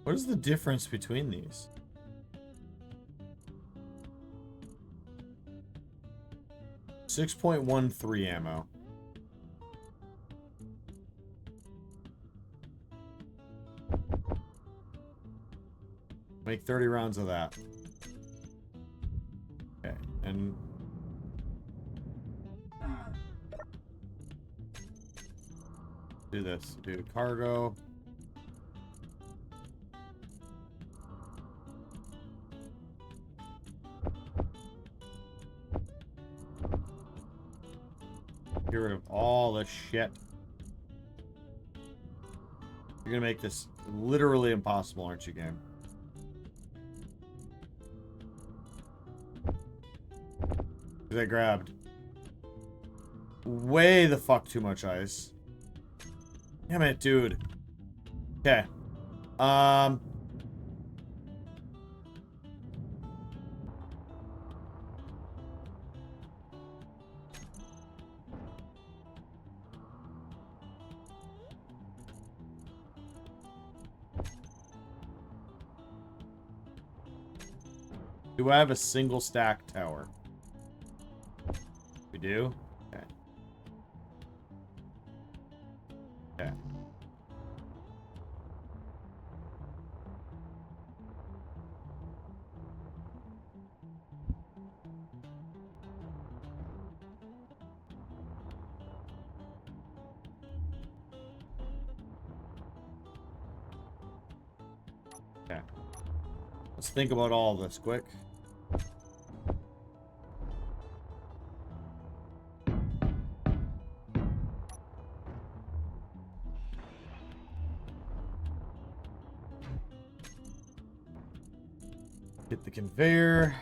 what is the difference between these? .13 ammo. Make 30 rounds of that. Okay, and do this. Do cargo. Get rid of all this shit. You're gonna make this literally impossible, aren't you, game? I grabbed way the fuck too much ice. Damn it, dude. Okay. Do I have a single stack tower? We do? Okay. Okay. Okay. Let's think about all this quick. Get the conveyor.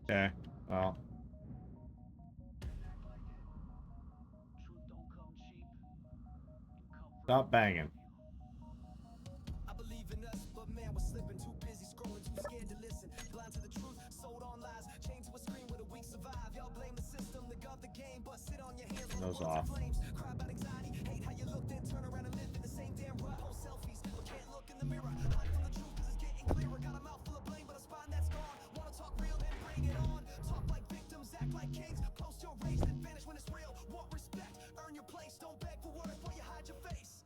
Okay, well. Stop banging. I believe in us, but man, we're slipping. Too busy scrolling, too scared to listen. Blind to the truth, sold on lies. Chained to a screen where the weak survive. Y'all blame the system that got the game, but sit on your hands. Those off. Flames. Cry about anxiety, hate how you look, then turn around and live in the same damn rut. Post selfies, but can't look in the mirror. Hide from the truth, cause it's getting clearer. Got a mouth full of blame, but a spine that's gone. Wanna talk real, then bring it on. Talk like victims, act like kings. Post your rage, then vanish when it's real. Want respect, earn your place. Don't beg for worth while you hide your face.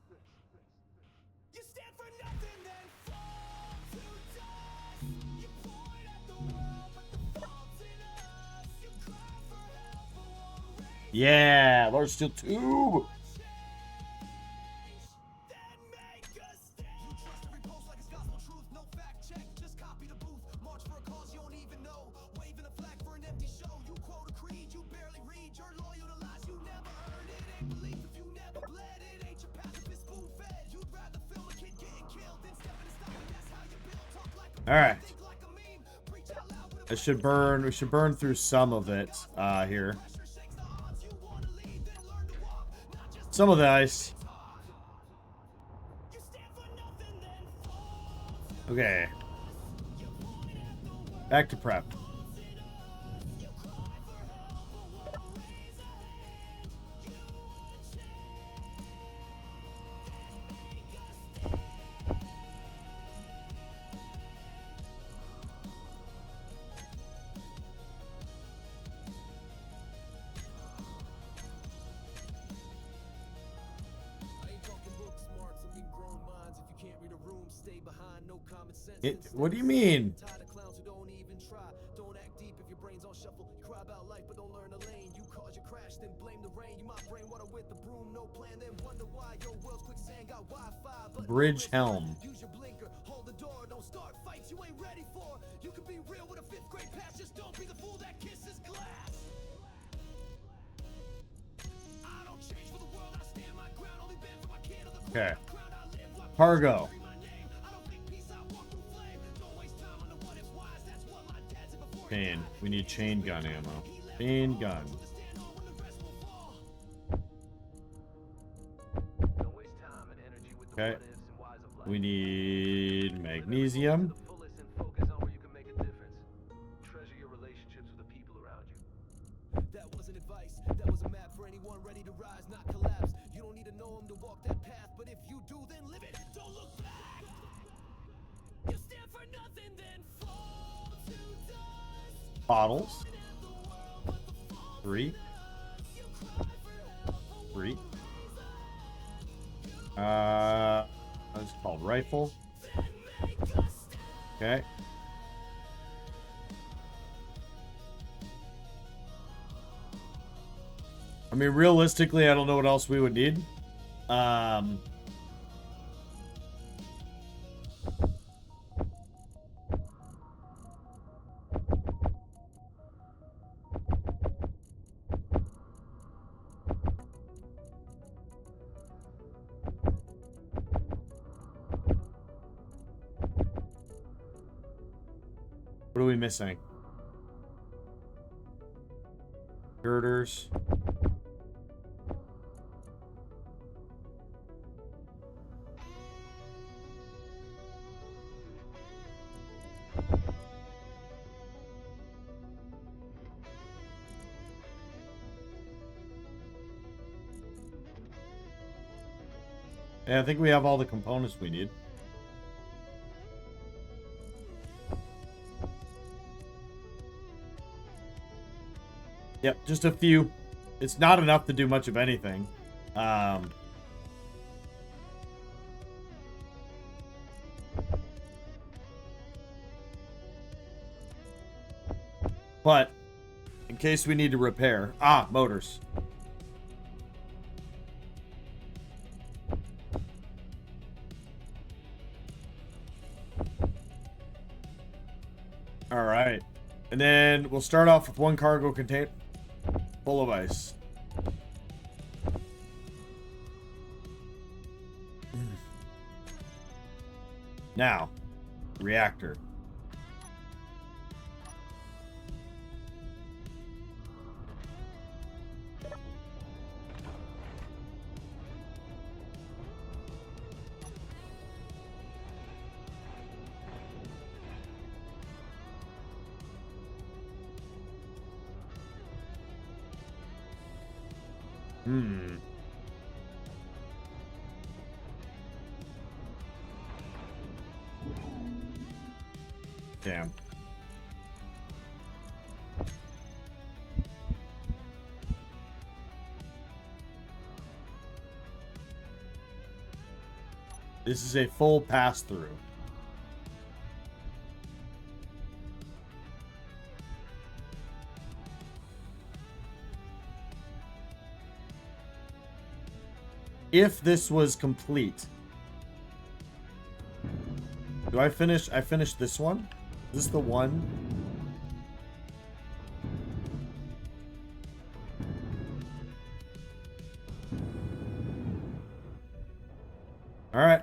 You stand for nothing, then fall to dust. You point at the world, but the fault's in us. You cry for help, but won't raise Yeah, Lord Steel 2. All right. It should burn. We should burn through some of it here. Some of the ice. Okay. Back to prep. What do you mean? Bridge helm. Okay. Cargo. Chain. We need chain gun ammo. Chain gun. Okay. We need magnesium. That wasn't advice, that was a map for anyone ready to rise, not collapse. You don't need to know him to walk that path, but if you do, then live it. Don't look back. You stand for nothing, then fall to dust. Bottles. 3. 3. It's called rifle. Okay. I mean, realistically, I don't know what else we would need. What are we missing? Girders. Yeah, I think we have all the components we need. Yep, just a few. It's not enough to do much of anything. But in case we need to repair. Motors. All right. And then we'll start off with one cargo container full of ice. Now, reactor. Damn. This is a full pass-through. If this was complete. Do I finish? I finished this one? Is this the one? All right.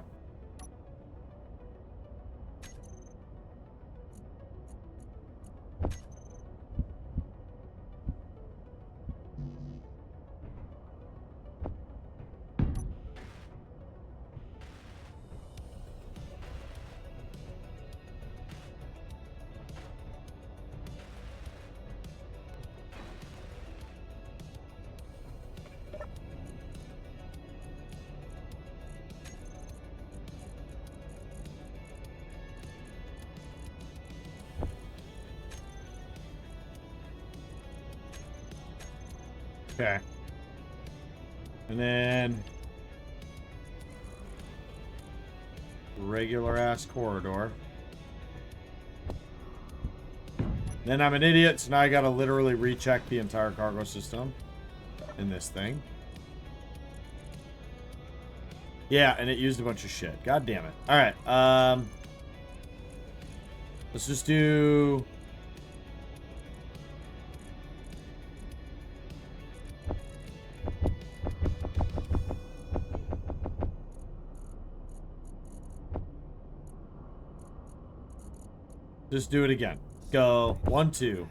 Okay. And then regular ass corridor. Then I'm an idiot, so now I gotta literally recheck the entire cargo system in this thing. Yeah, and it used a bunch of shit. God damn it. Alright, let's just do... Just do it again. Go. 1, 2.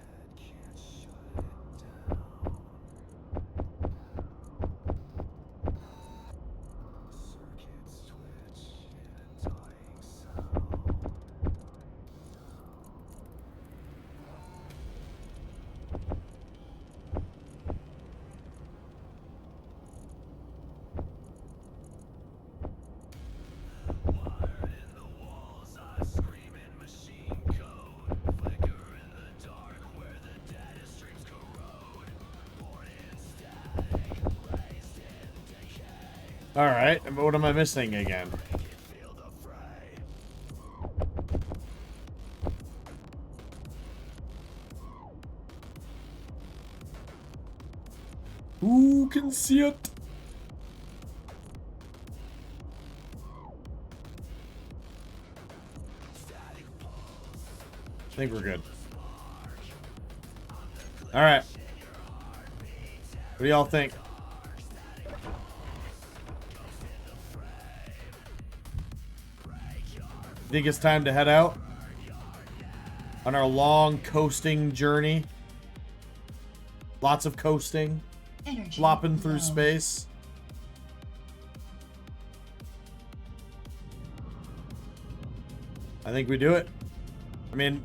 Alright, but what am I missing again? Who can see it? I think we're good. Alright. What do y'all think? Think it's time to head out on our long coasting journey. Lots of coasting. Energy Flopping through low. space. I think we do it. I mean...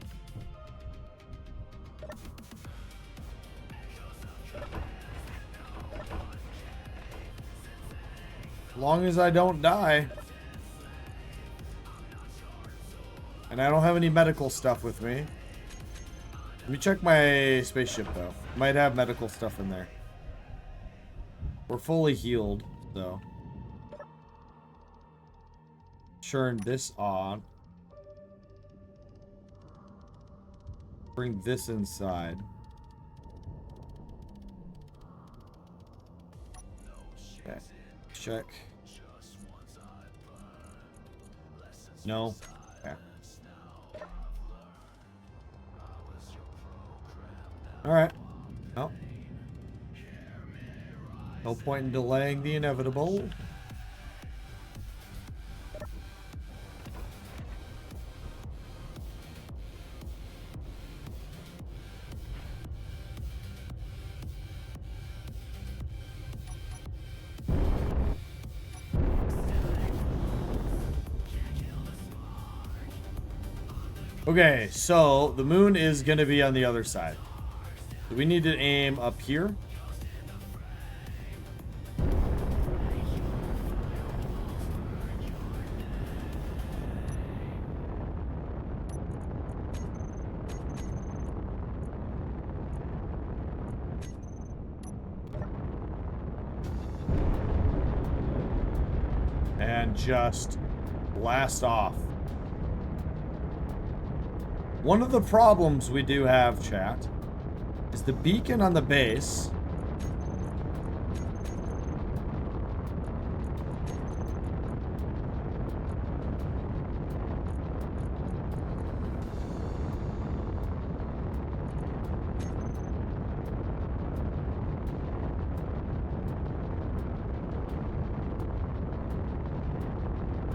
as long as I don't die. And I don't have any medical stuff with me. Let me check my spaceship, though. Might have medical stuff in there. We're fully healed, so. Turn this on. Bring this inside. Okay. Check. No. Okay. Alright. Well. No point in delaying the inevitable. Okay, so the moon is going to be on the other side. So we need to aim up here. And just blast off. One of the problems we do have, chat, is the beacon on the base.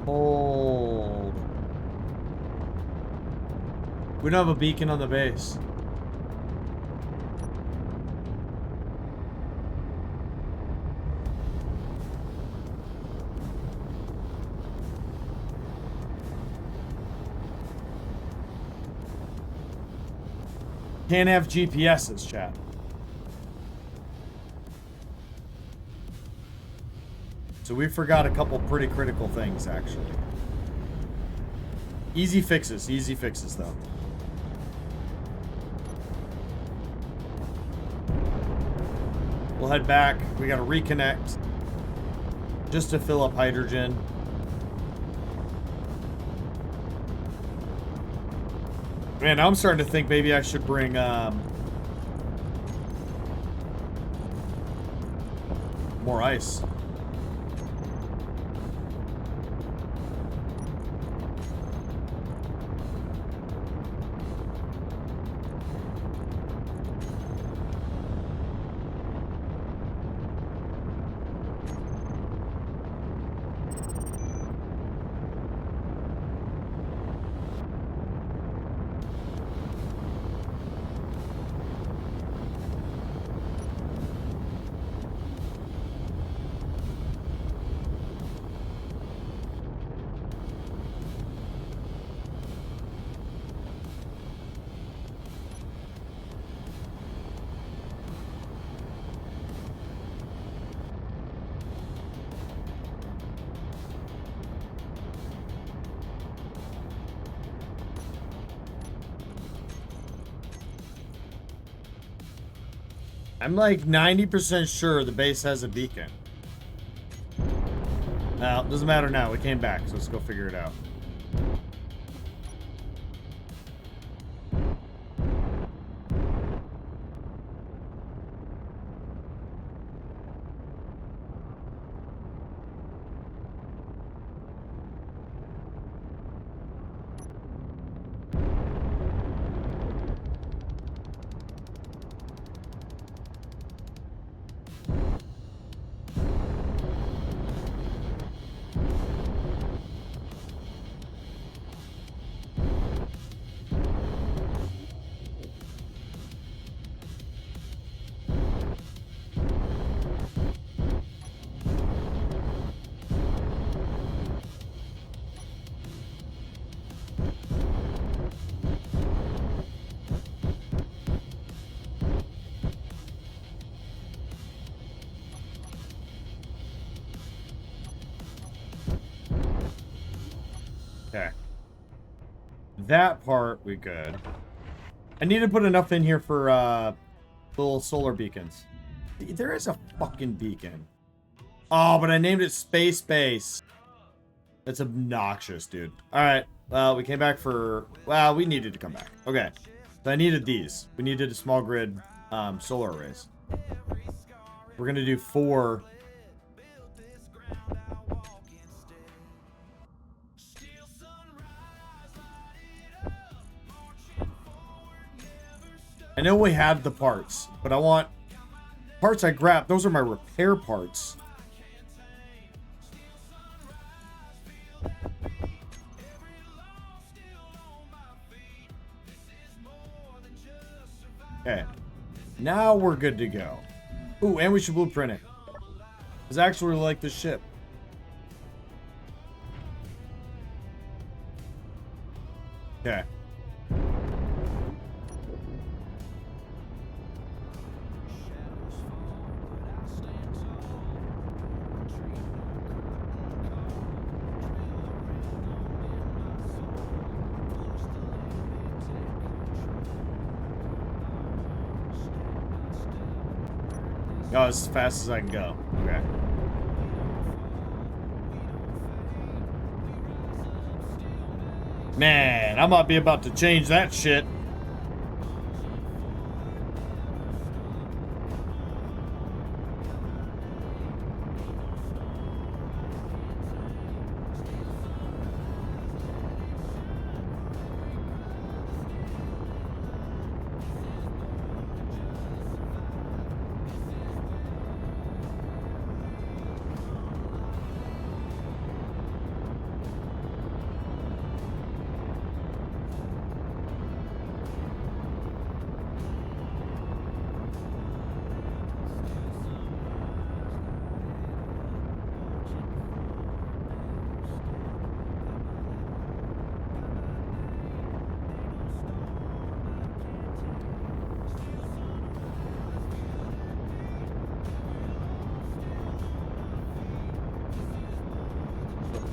Hold. We don't have a beacon on the base. Can't have GPSs, chat. So we forgot a couple pretty critical things, actually. Easy fixes though. We'll head back. We gotta reconnect. Just to fill up hydrogen. Man, now I'm starting to think maybe I should bring, more ice. I'm like 90% sure the base has a beacon. Well, it doesn't matter now. We came back, so let's go figure it out. Okay. That part we good. I need to put enough in here for little solar beacons. There is a fucking beacon. Oh, but I named it Space Base. That's obnoxious, dude. Alright. Well, we came back for... Well, we needed to come back. Okay. So I needed these. We needed a small grid solar arrays. We're going to do 4... I know we have the parts, but I want parts I grabbed. Those are my repair parts. Okay. Now we're good to go. Ooh, and we should blueprint it. Because I actually really like this ship. Okay. Oh, as fast as I can go. Okay. Man, I might be about to change that shit.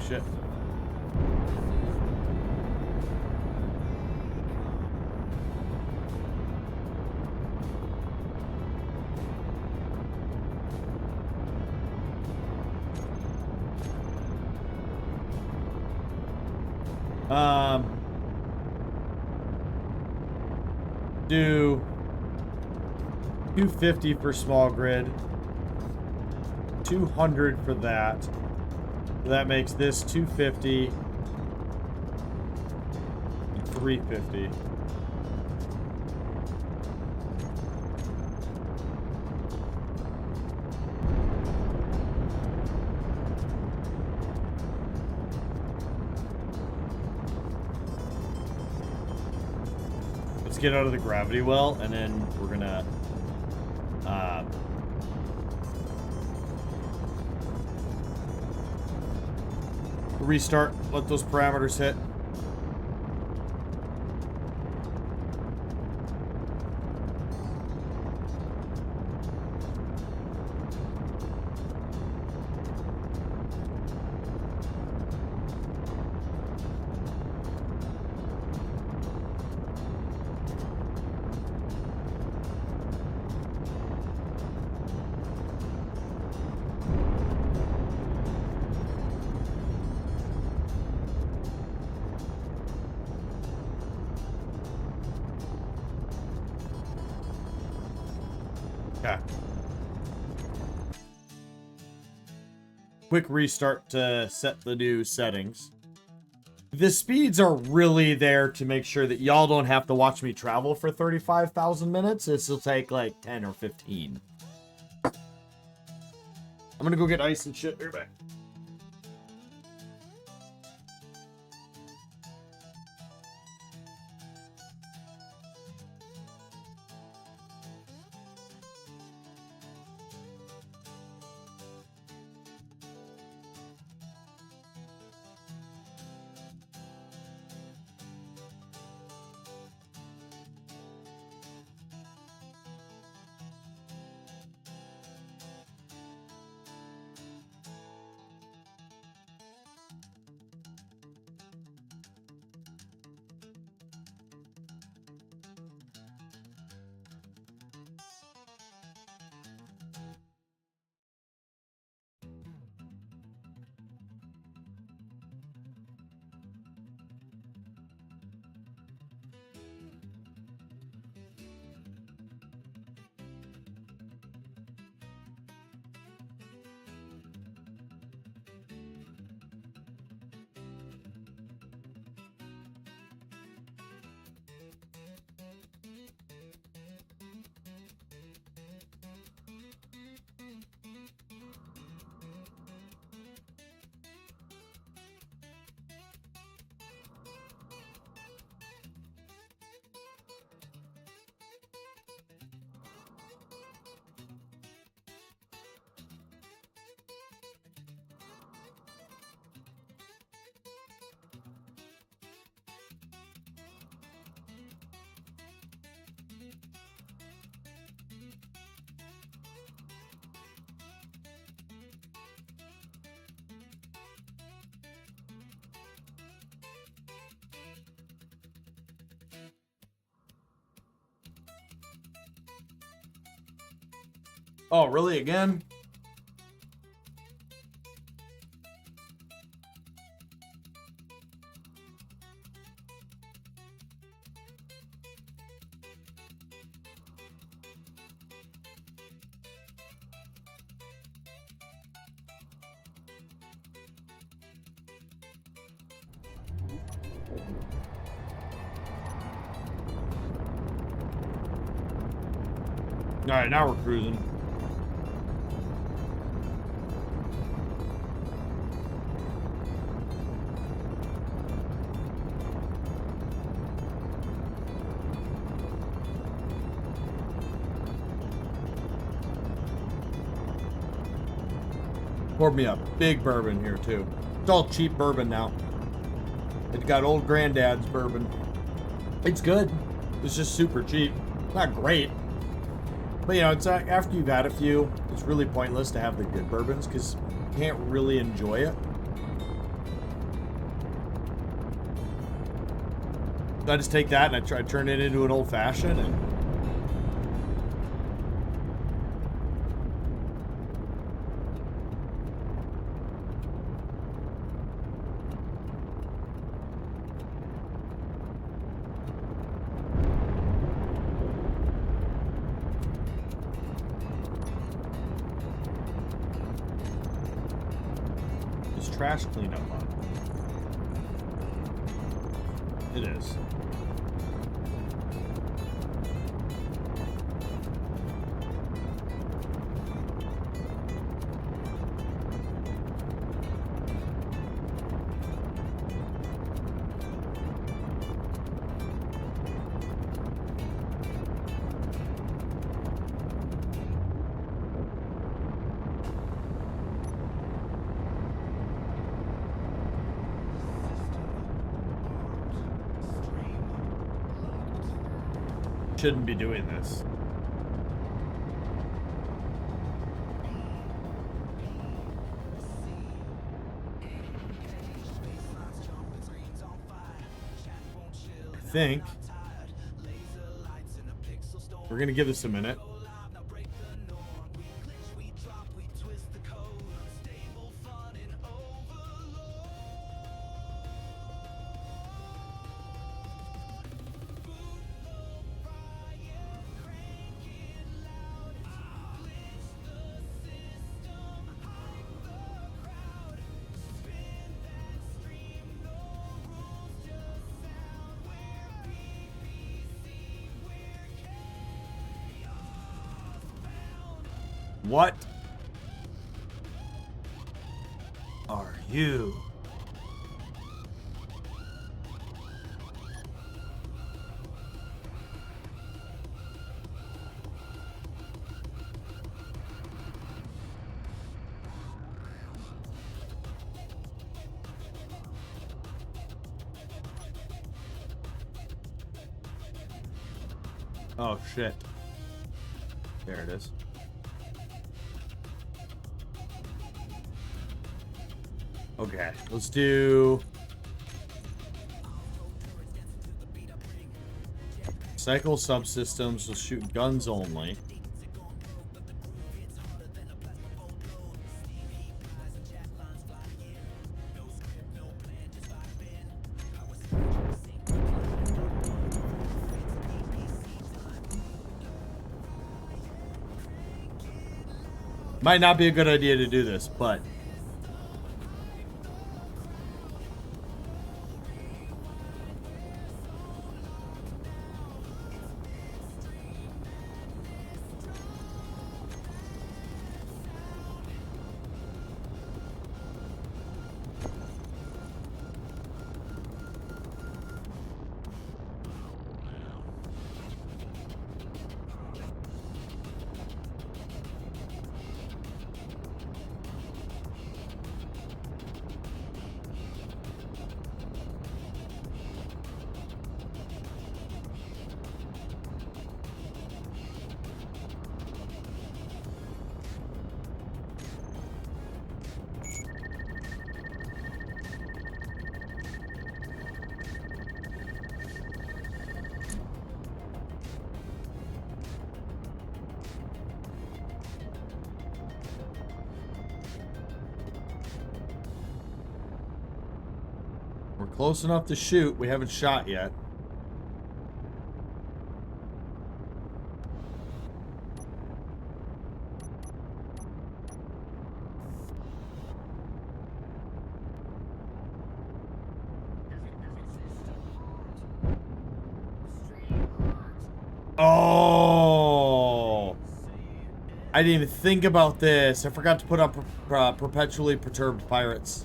Shit. Do 250 for small grid. 200 for that. So that makes this 250. 350. Let's get out of the gravity well, and then we're gonna restart, let those parameters hit. Okay. Quick restart to set the new settings. The speeds are really there to make sure that y'all don't have to watch me travel for 35,000 minutes. This will take like 10 or 15. I'm gonna go get ice and shit. Be right back. Oh, really? Again? All right, now we're cruising. Poured me a big bourbon here too. It's all cheap bourbon now. It got old granddad's bourbon. It's good. It's just super cheap. Not great. But you know, it's after you've had a few, it's really pointless to have the good bourbons because you can't really enjoy it. So I just take that and I try to turn it into an old fashioned and trash cleanup on? It is. Shouldn't be doing this. I think we're gonna give this a minute. What are you? Oh shit. There it is. Okay, let's do cycle subsystems. We'll shoot guns only. Might not be a good idea to do this, but we're close enough to shoot. We haven't shot yet. Oh, I didn't even think about this. I forgot to put up perpetually perturbed pirates.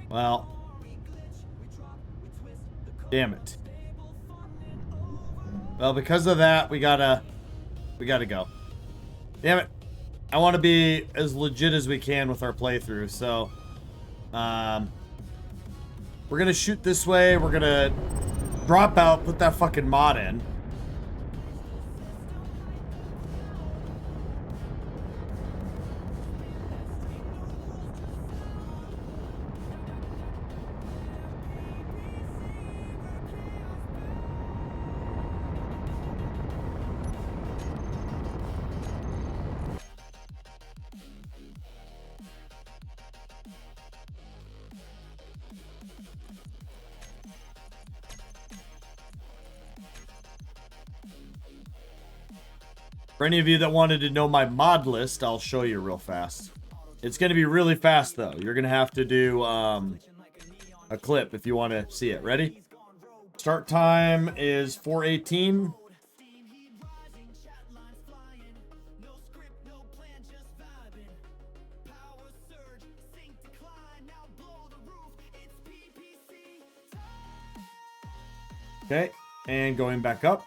Well, damn it. Well, because of that, we gotta go. Damn it. I want to be as legit as we can with our playthrough, so we're gonna shoot this way. We're gonna drop out, put that fucking mod in. For any of you that wanted to know my mod list, I'll show you real fast. It's going to be really fast, though. You're going to have to do a clip if you want to see it. Ready? Start time is 4:18. Okay, and going back up.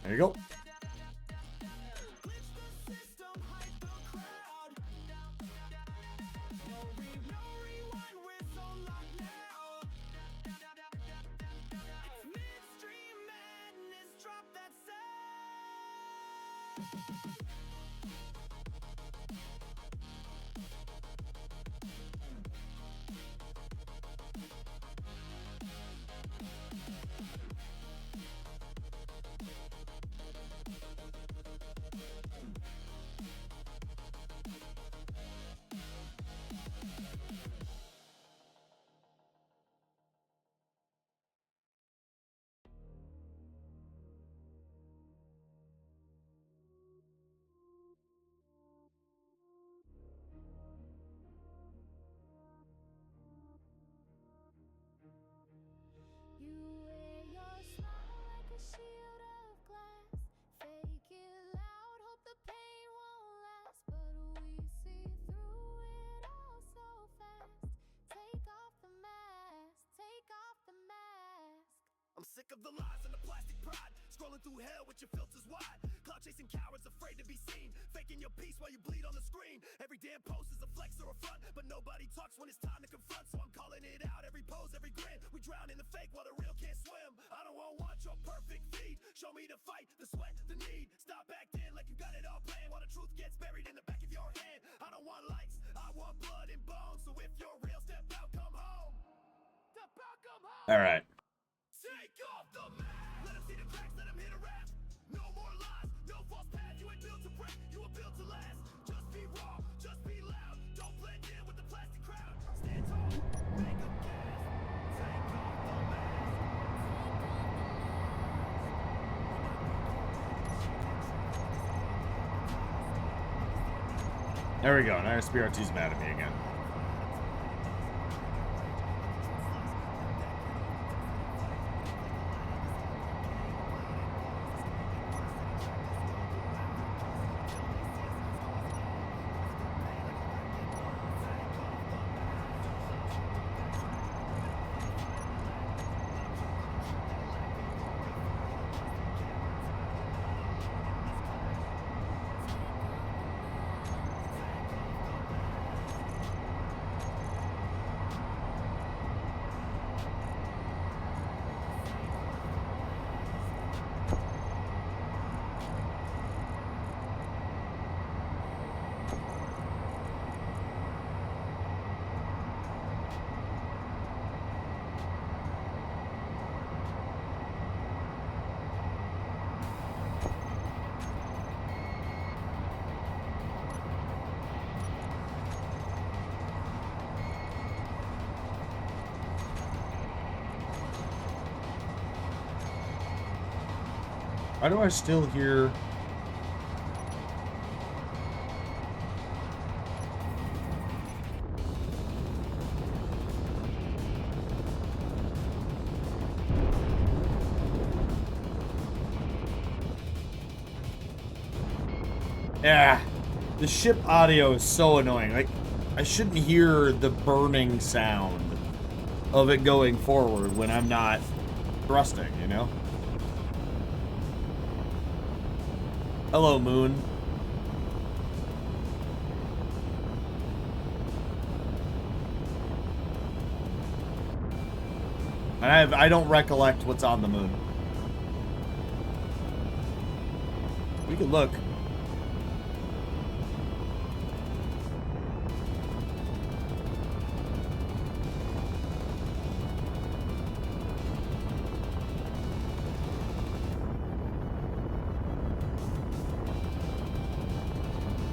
There you go. You wear your smile like a shield of glass. Fake it loud, hope the pain won't last. But we see through it all so fast. Take off the mask, take off the mask. I'm sick of the lies and the plastic pride. Scrolling through hell with your filters wide. Cloud chasing cowards afraid to be seen. Faking your peace while you bleed on the screen. Every damn post is a flex or a front, but nobody talks when it's time to confront. So I'm calling it out. Every pose, every grin. We drown in the fake while the real can't swim. I don't want your perfect feed. Show me the fight, the sweat, the need. Stop acting like you got it all planned while the truth gets buried in the back of your hand. I don't want lights, I want blood and bones. So if you're real, step out, come home. Step out, come home. All right. Take off the mask. Let 'em see the cracks, let 'em hit a rap. No more lies, no false path. You ain't built to break, you were built to last. Just be raw, just be loud. Don't blend in with the plastic crowd. Stand tall, make 'em gas. Take off the mask. There we go. Now SPRT's mad at me again. Why do I still hear... Yeah, the ship audio is so annoying. Like, I shouldn't hear the burning sound of it going forward when I'm not thrusting, you know? Hello, Moon. And I don't recollect what's on the moon. We could look.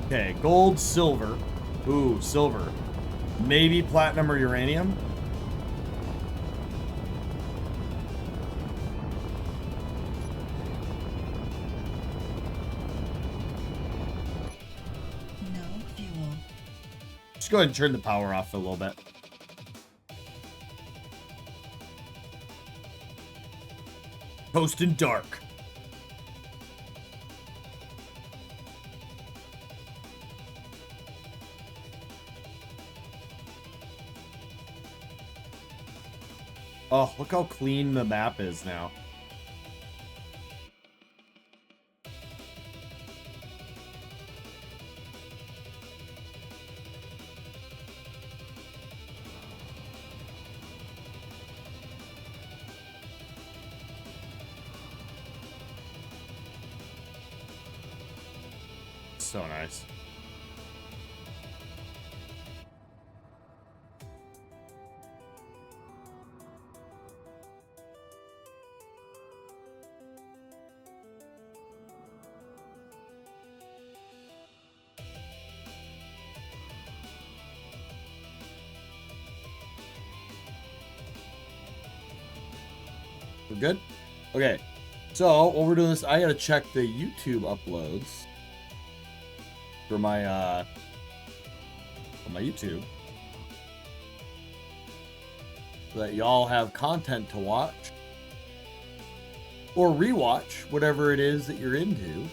Okay, gold, silver. Ooh, silver. Maybe platinum or uranium. No fuel. Just go ahead and turn the power off for a little bit. Toast and dark. Oh, look how clean the map is now. So nice. We're good? Okay. So, while we're doing this, I gotta check the YouTube uploads for my YouTube. So that y'all have content to watch. Or rewatch, whatever it is that you're into.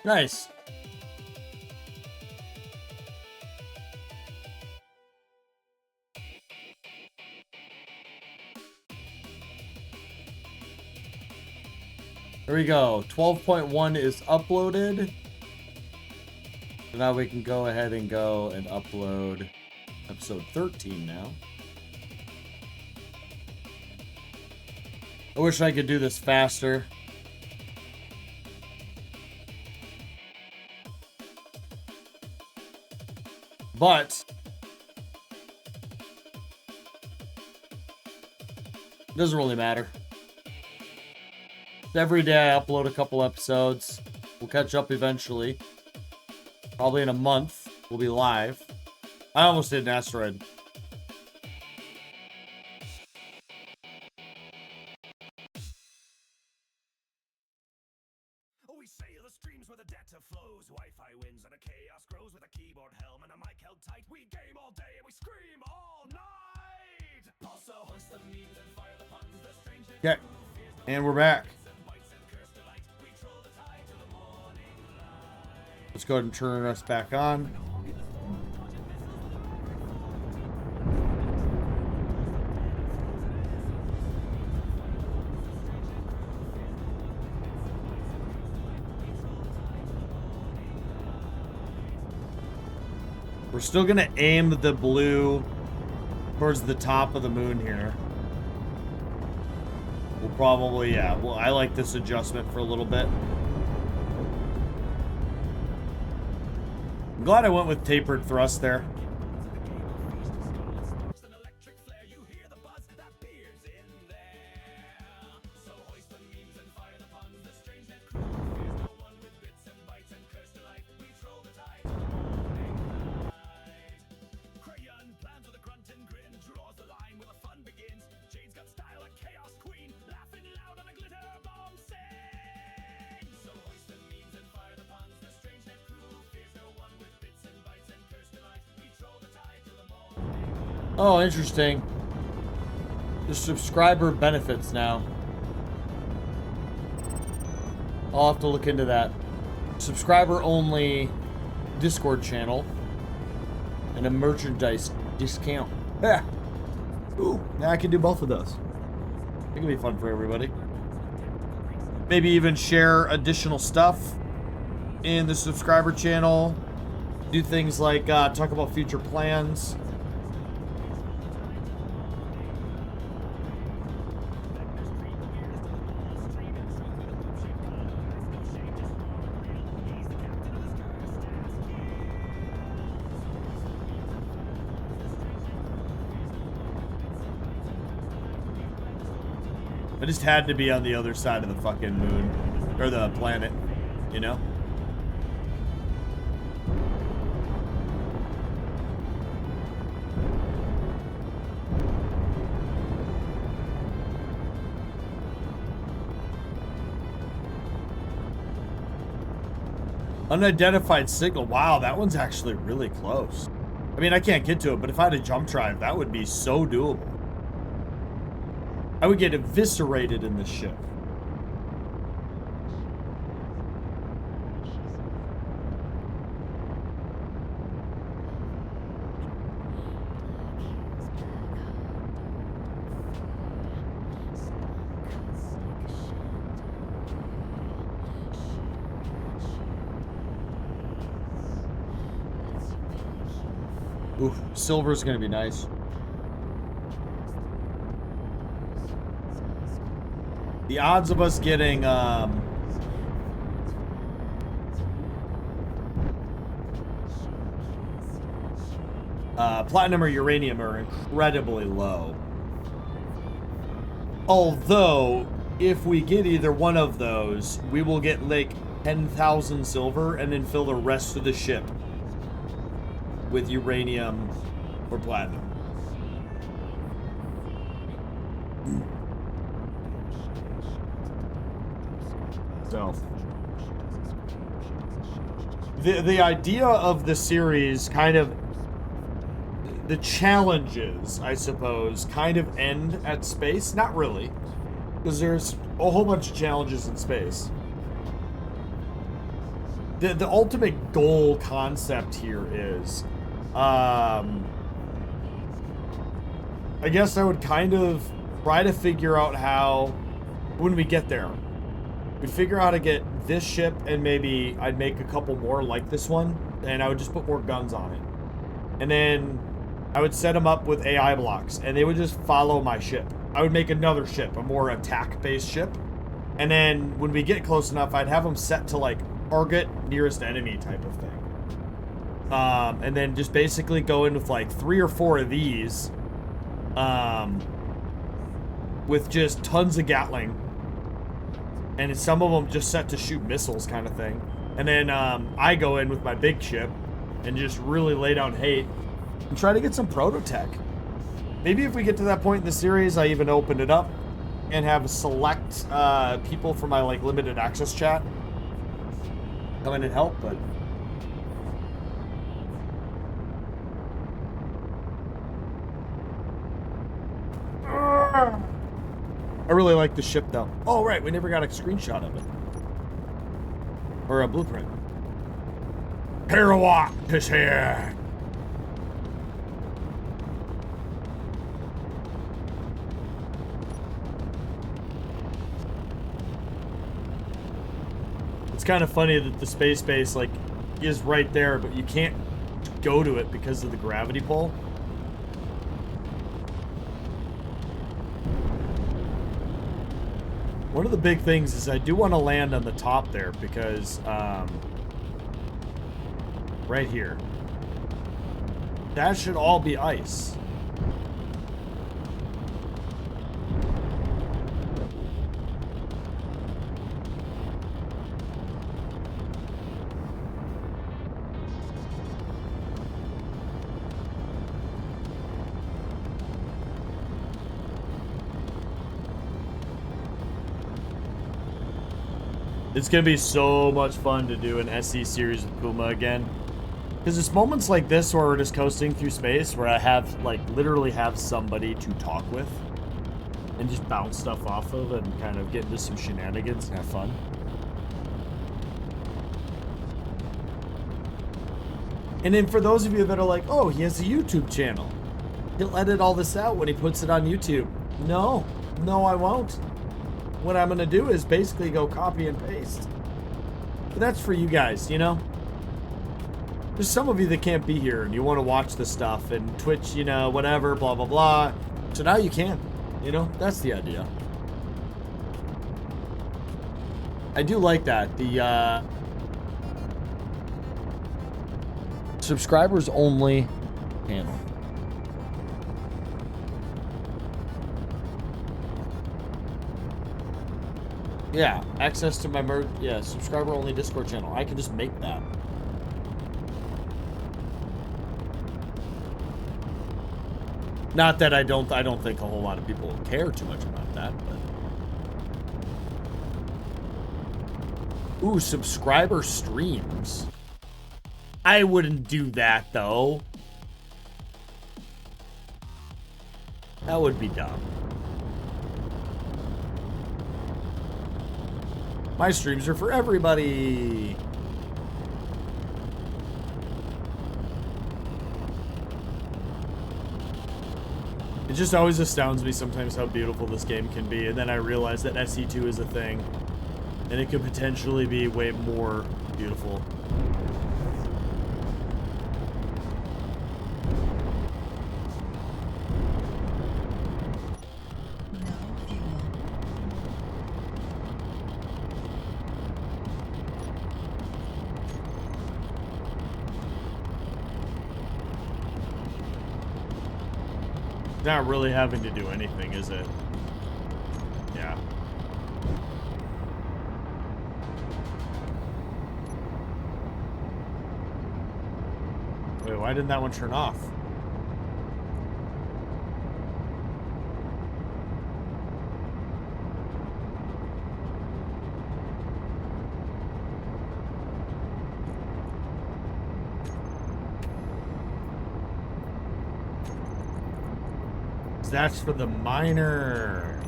Nice. There we go. 12.1 is uploaded. So now we can go ahead and go and upload episode 13 now. I wish I could do this faster. But it doesn't really matter. Every day I upload a couple episodes. We'll catch up eventually. Probably in a month, we'll be live. I almost did an asteroid. We sail the streams where the data flows. Wi-Fi wins and a chaos grows with a keyboard helm and a mic held tight. We game all day and we scream all night. Also hoist the memes and fire the puns. The strange Okay, and we're back. Let's go ahead and turn us back on. We're still gonna aim the blue towards the top of the moon here. We'll probably, yeah, well, I like this adjustment for a little bit. I'm glad I went with tapered thrust there. Oh, interesting. The subscriber benefits now. I'll have to look into that. Subscriber only Discord channel and a merchandise discount. Yeah. Ooh, now I can do both of those. It can be fun for everybody. Maybe even share additional stuff in the subscriber channel. Do things like talk about future plans. I just had to be on the other side of the fucking moon. Or the planet, you know? Unidentified signal. Wow, that one's actually really close. I mean, I can't get to it, but if I had a jump drive, that would be so doable. I would get eviscerated in this ship. Ooh, silver's gonna be nice. The odds of us getting platinum or uranium are incredibly low. Although, if we get either one of those, we will get like 10,000 silver and then fill the rest of the ship with uranium or platinum. So the idea of the series kind of, the challenges, I suppose, kind of end at space. Not really, because there's a whole bunch of challenges in space. The ultimate goal concept here is, I guess I would kind of try to figure out how, when we get there, we'd figure out how to get this ship, and maybe I'd make a couple more like this one, and I would just put more guns on it. And then I would set them up with AI blocks, and they would just follow my ship. I would make another ship, a more attack-based ship. And then when we get close enough, I'd have them set to like target nearest enemy type of thing. And then just basically go in with like 3 or 4 of these, with just tons of Gatling, and some of them just set to shoot missiles kind of thing. And then I go in with my big ship and just really lay down hate and try to get some prototech. Maybe if we get to that point in the series, I even open it up and have select people from my like limited access chat come in and help, but I really like the ship though. Oh right, we never got a screenshot of it. Or a blueprint. Parawak is here. It's kind of funny that the space base like is right there, but you can't go to it because of the gravity pull. One of the big things is I do want to land on the top there because right here, that should all be ice. It's gonna be so much fun to do an SE series with Puma again. Because it's moments like this where we're just coasting through space where I have, like, literally have somebody to talk with and just bounce stuff off of and kind of get into some shenanigans and have fun. And then for those of you that are like, oh, he has a YouTube channel, he'll edit all this out when he puts it on YouTube. No, I won't. What I'm gonna do is basically go copy and paste. But that's for you guys, you know? There's some of you that can't be here and you want to watch this stuff and Twitch, you know, whatever, blah, blah, blah. So now you can, you know? That's the idea. I do like that. The, subscribers only panel. Yeah, access to my subscriber only Discord channel. I can just make that. Not that I don't think a whole lot of people care too much about that, but ooh, subscriber streams. I wouldn't do that though. That would be dumb. My streams are for everybody. It just always astounds me sometimes how beautiful this game can be, and then I realize that SE2 is a thing, and it could potentially be way more beautiful. No fuel. Not really having to do anything, is it? Yeah. Wait, why didn't that one turn off? That's for the miner.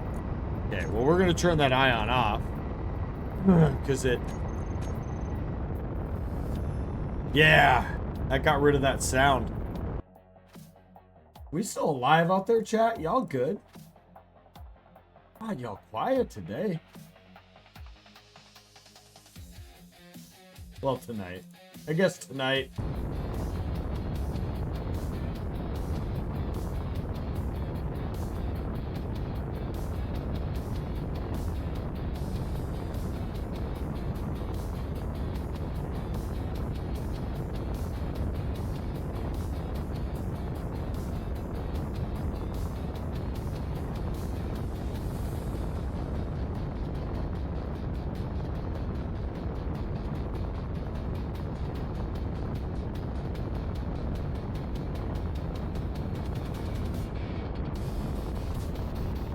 Okay, well, we're gonna turn that ion off because it, yeah, that got rid of that sound. We still alive out there, chat? Y'all good? God, y'all quiet today. Well, tonight. I guess tonight.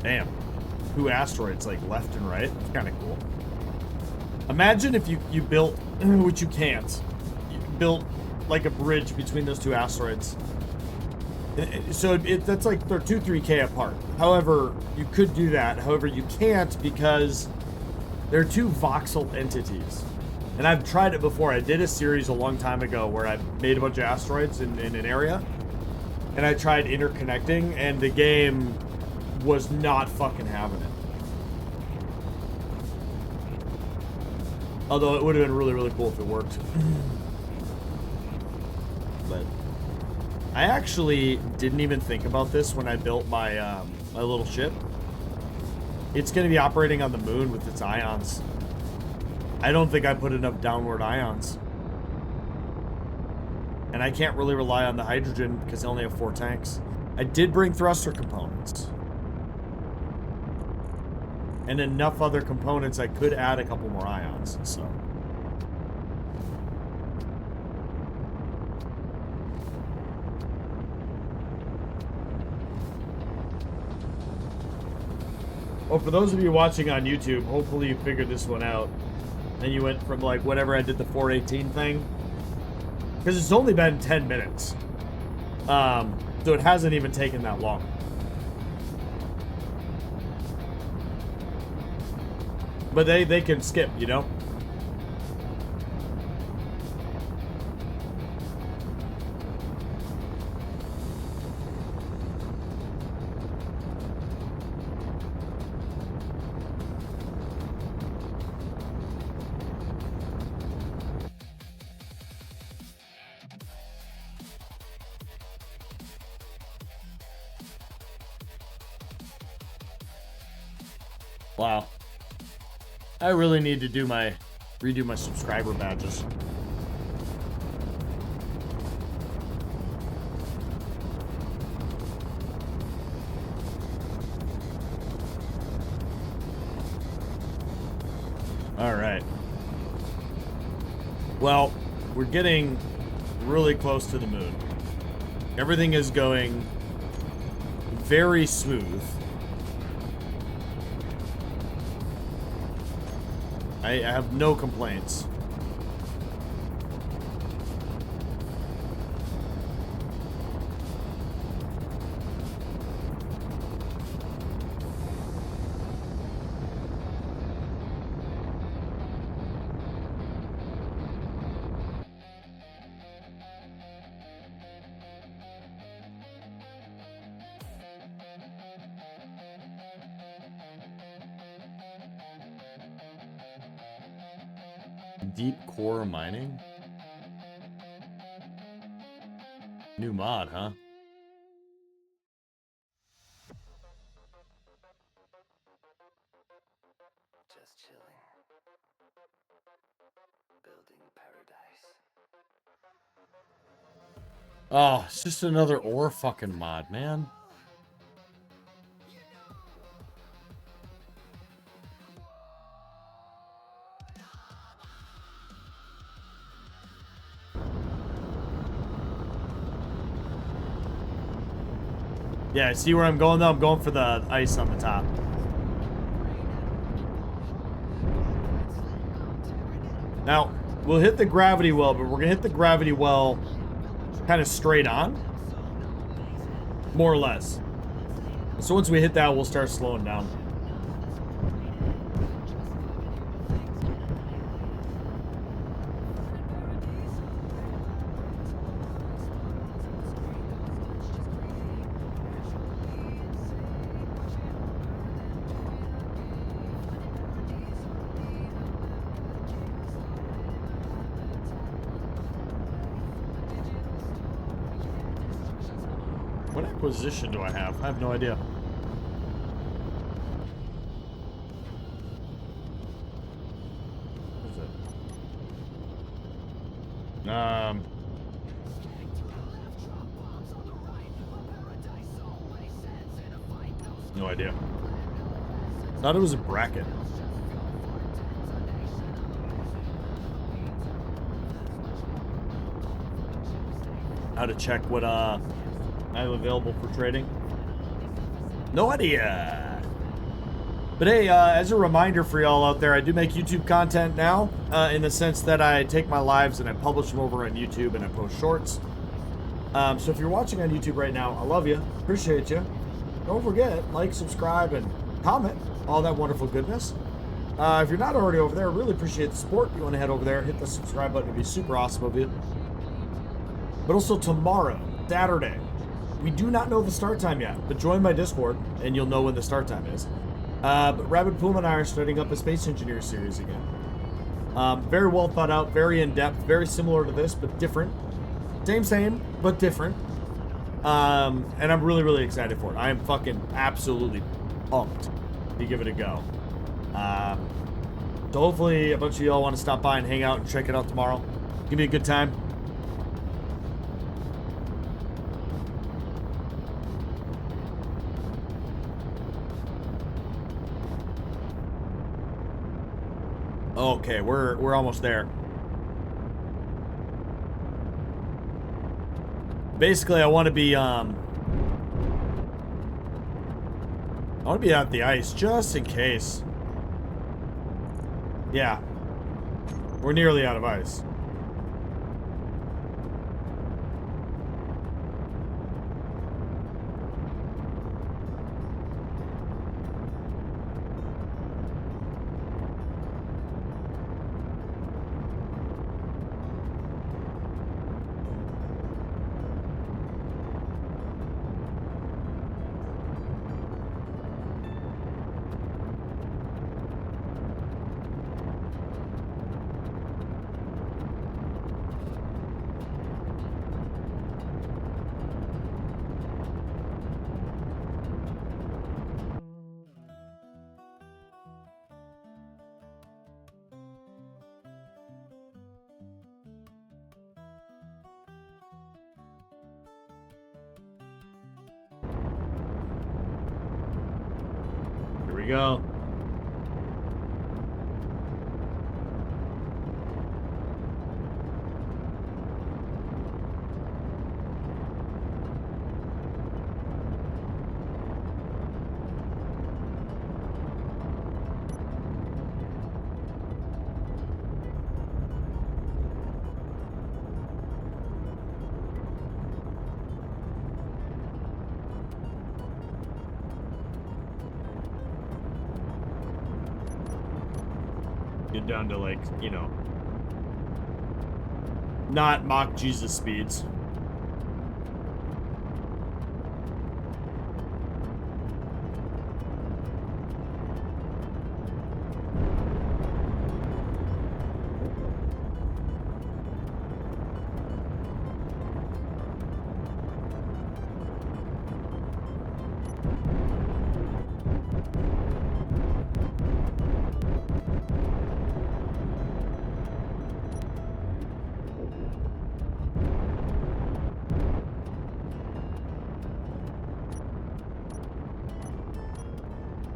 Damn. 2 asteroids, like, left and right. It's kind of cool. Imagine if you built, which you can't, you built, like, a bridge between those 2 asteroids. So that's like, they're 2-3K apart. However, you could do that. However, you can't because they're 2 voxel entities. And I've tried it before. I did a series a long time ago where I made a bunch of asteroids in an area. And I tried interconnecting, and the game was not fucking having it. Although it would have been really, really cool if it worked. But I actually didn't even think about this when I built my my little ship. It's going to be operating on the moon with its ions. I don't think I put enough downward ions. And I can't really rely on the hydrogen because I only have 4 tanks. I did bring thruster components. And enough other components, I could add a couple more ions, so. Well, for those of you watching on YouTube, hopefully you figured this one out. And you went from, like, whatever I did the 418 thing. Because it's only been 10 minutes. So it hasn't even taken that long. But they can skip, you know? Wow. I really need to redo my subscriber badges. Well, we're getting really close to the moon. Everything is going very smooth. I have no complaints. Deep core mining? New mod, huh? Just chilling. Building paradise. Oh, it's just another ore fucking mod, man. Yeah, see where I'm going though? I'm going for the ice on the top. Now, we'll hit the gravity well, but we're gonna hit the gravity well kind of straight on. More or less. So once we hit that, we'll start slowing down. What acquisition do I have? I have no idea. What is it? No idea. Thought it was a bracket. How to check what I have available for trading? No idea. But hey, as a reminder for y'all out there, I do make YouTube content now, in the sense that I take my lives and I publish them over on YouTube and I post shorts. So if you're watching on YouTube right now, I love you, appreciate you. Don't forget, like, subscribe, and comment, all that wonderful goodness. If you're not already over there, really appreciate the support. You want to head over there, hit the subscribe button, it'd be super awesome of you. But also tomorrow, Saturday, we do not know the start time yet, but join my Discord and you'll know when the start time is. But Rabid Puma and I are starting up a Space Engineer series again. Very well thought out, very in-depth, very similar to this, but different. Same, but different. And I'm really, really excited for it. I am fucking absolutely pumped to give it a go. So hopefully a bunch of y'all want to stop by and hang out and check it out tomorrow. Give me a good time. Okay, we're almost there. Basically, I want to be at the ice just in case. Yeah. We're nearly out of ice. Here we go. Get down to, like, you know, not mock Jesus speeds.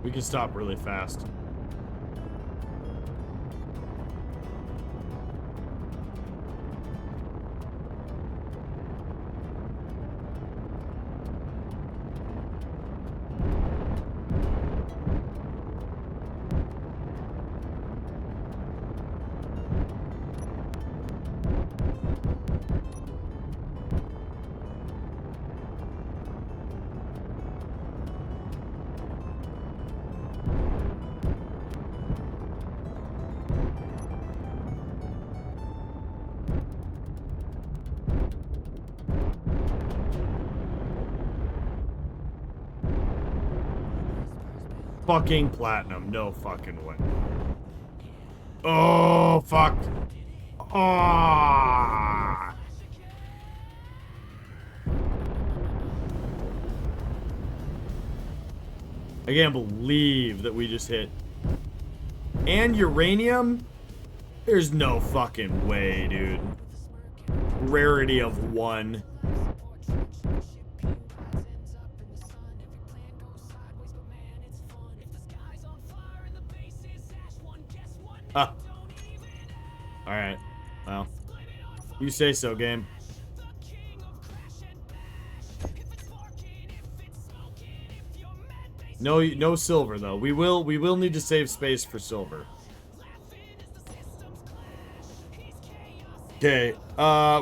We can stop really fast. Fucking platinum. No fucking way. Oh, fuck. Ah. I can't believe that we just hit. And uranium? There's no fucking way, dude. Rarity of 1. Ah. Alright. Well. You say so, game. No silver though. We will need to save space for silver. Okay.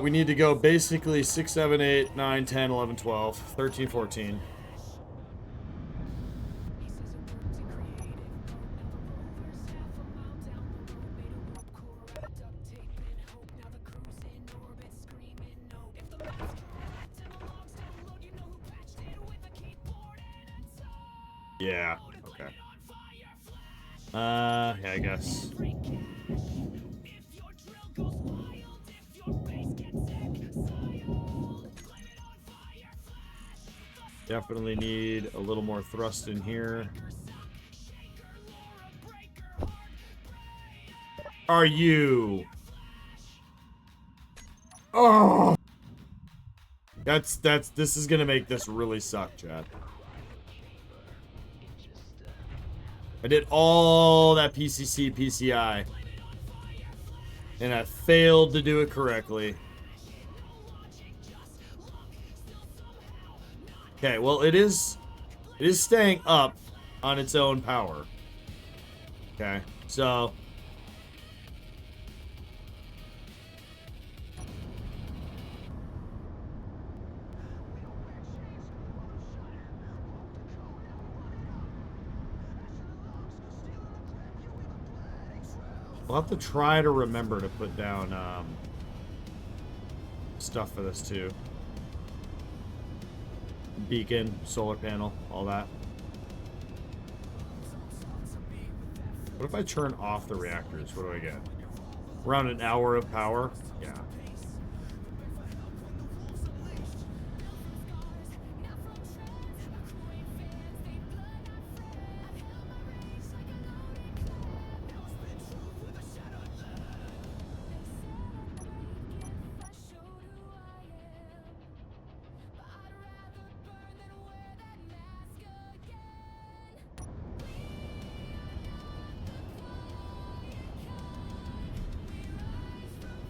We need to go basically 6, 7, 8, 9, 10, 11, 12, 13, 14. Yeah, okay. Yeah, I guess. Definitely need a little more thrust in here. Are you? Oh! This is gonna make this really suck, chat. I did all that PCC, PCI. And I failed to do it correctly. Okay, well it is staying up on its own power. Okay, so we'll have to try to remember to put down stuff for this too. Beacon, solar panel, all that. What if I turn off the reactors? What do I get? Around an hour of power? Yeah.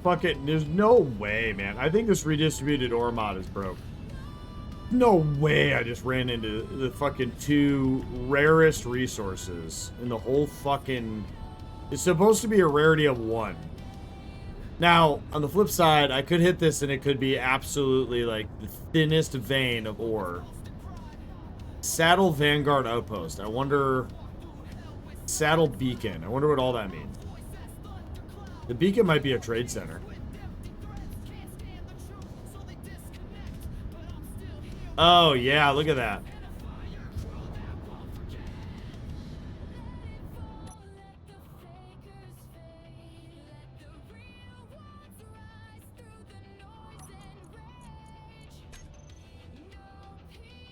Fuck it, there's no way, man. I think this redistributed ore mod is broke. No way I just ran into the fucking 2 rarest resources in the whole fucking... It's supposed to be a rarity of 1. Now, on the flip side, I could hit this and it could be absolutely like the thinnest vein of ore. Saddle Vanguard Outpost. I wonder... Saddle Beacon. I wonder what all that means. The beacon might be a trade center. Oh, yeah, look at that.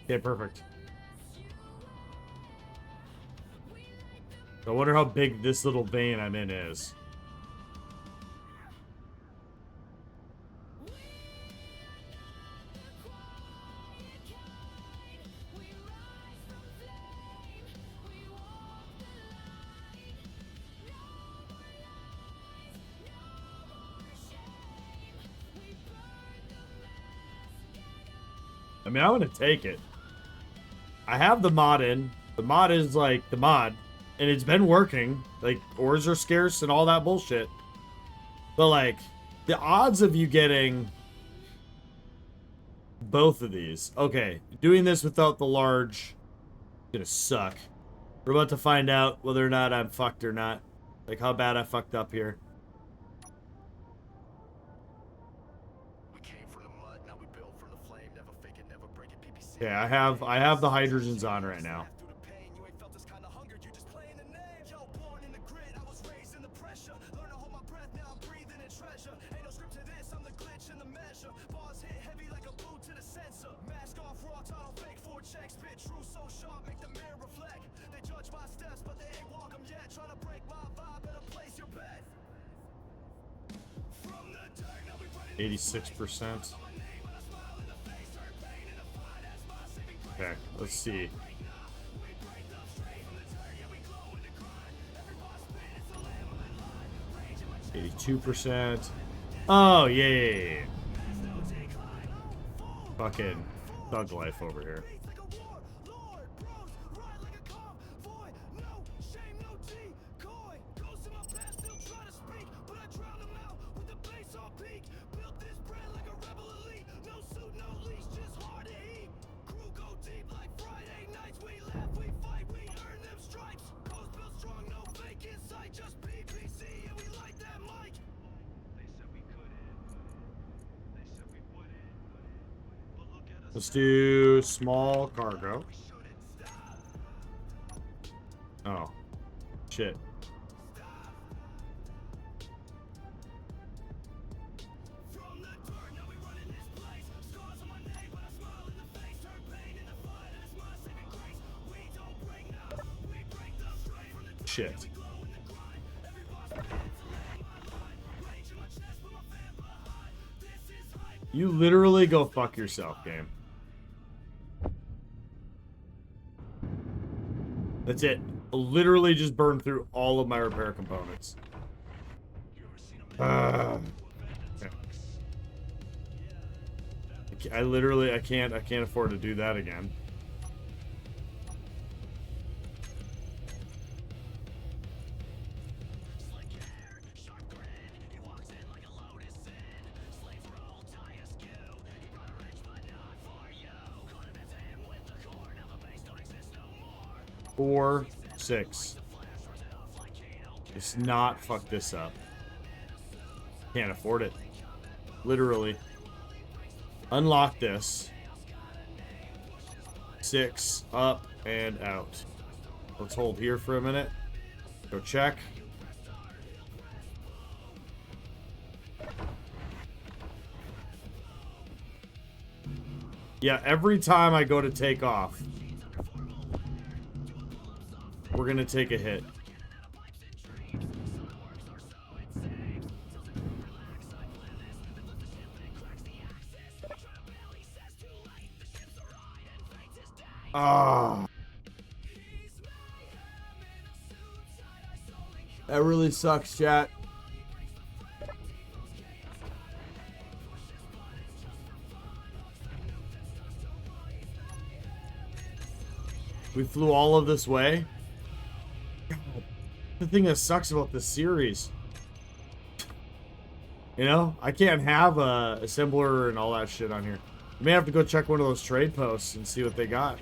Okay, perfect. I wonder how big this little vein I'm in is. I mean, I'm gonna take it. I have the mod in. The mod is like the mod, and it's been working. Like, ores are scarce and all that bullshit. But like, the odds of you getting both of these. Okay, doing this without the large is gonna suck. We're about to find out whether or not I'm fucked or not. Like how bad I fucked up here. Yeah, I have the hydrogens on right now. %. Okay, let's see. 82%. Oh, yeah. Fucking thug life over here. Let's do small cargo. Oh, shit. Shit. You literally go fuck yourself, game. That's it. I'll literally just burn through all of my repair components. Okay. I can't afford to do that again. Four, 6. Let's not fuck this up. Can't afford it. Literally. Unlock this. 6, up and out. Let's hold here for a minute. Go check. Yeah, every time I go to take off, we're gonna take a hit. Ah. That really sucks, chat. We flew all of this way. The thing that sucks about this series, you know, I can't have a assembler and all that shit on here. I may have to go check one of those trade posts and see what they got.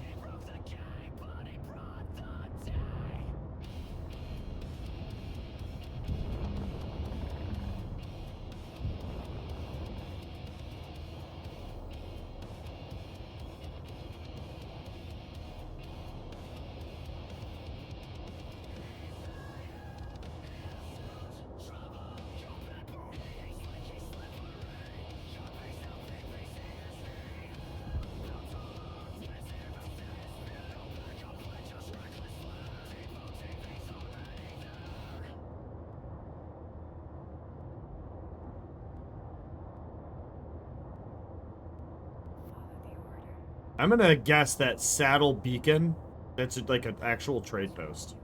I'm gonna guess that Saddle Beacon, that's like an actual trade post.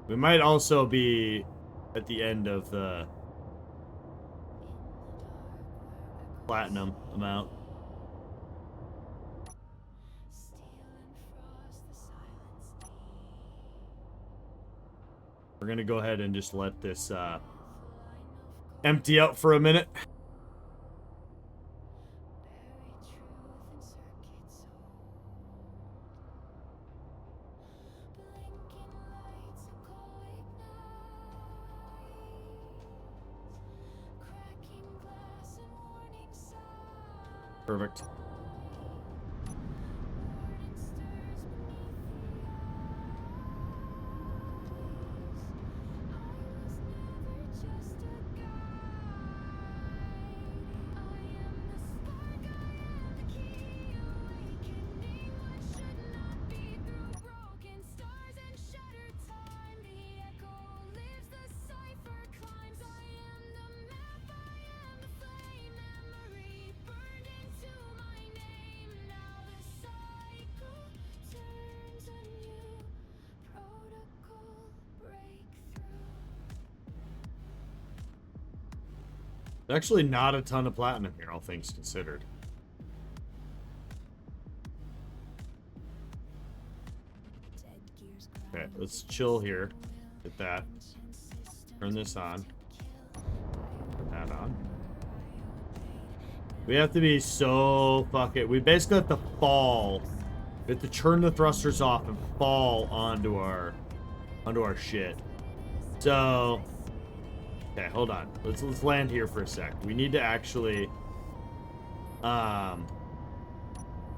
We might also be at the end of the platinum amount. We're gonna go ahead and just let this empty out for a minute. Perfect. Actually, not a ton of platinum here, all things considered. Okay, let's chill here. Get that. Turn this on. Turn that on. We have to be so fuck it. We basically have to fall. We have to turn the thrusters off and fall onto our shit. So. Okay, hold on. Let's land here for a sec. We need to actually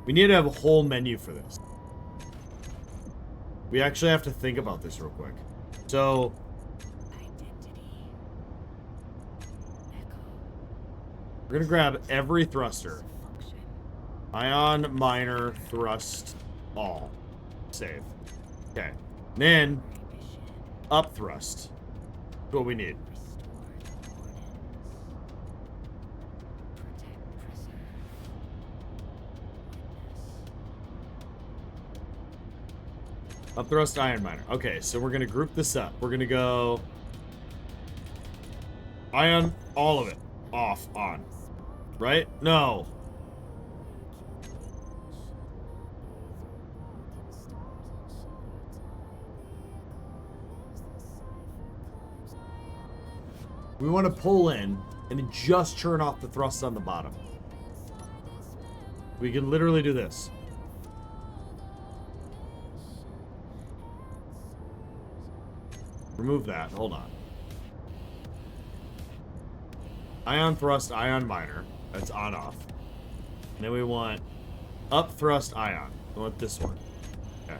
we need to have a whole menu for this. We actually have to think about this real quick. So we're gonna grab every thruster. Ion, minor, thrust, all. Save. Okay. Then up thrust. That's what we need. Up thrust, ion minor. Okay, so we're gonna group this up. We're gonna go ion, all of it, off, on. Right? No. We want to pull in and then just turn off the thrust on the bottom. We can literally do this. Remove that. Hold on. Ion thrust, ion minor. That's on off. And then we want up thrust, ion. We want this one. Okay.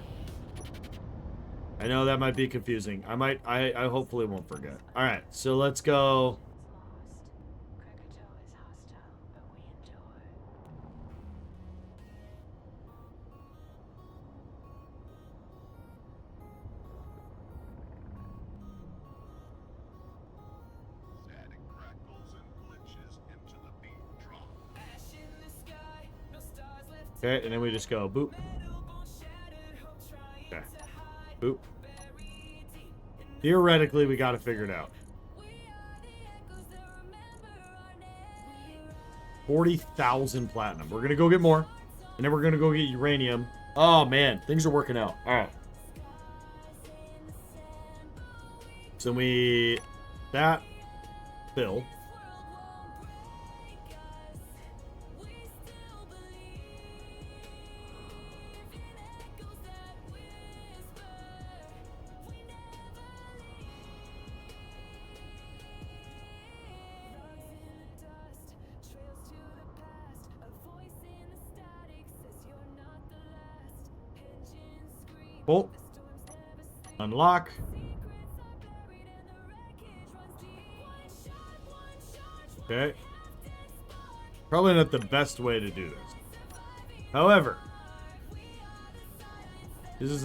I know that might be confusing. I hopefully won't forget. All right, so let's go. Krakatoa is hostile, but we endure. Static crackles and glitches into the beat drop. Ash in the sky, no stars left. Okay, and then we just go boop. Metal bone shattered, hope trying Okay. to hide. Boop. Buried deep in Theoretically, we got to figure it out. we are the echoes that remember our name. 40,000 platinum. We're going to go get more. And then we're going to go get uranium. Oh, man. Things are working out. All right. So we... That. Fill. Bolt. Unlock. Okay. Probably not the best way to do this. However, this is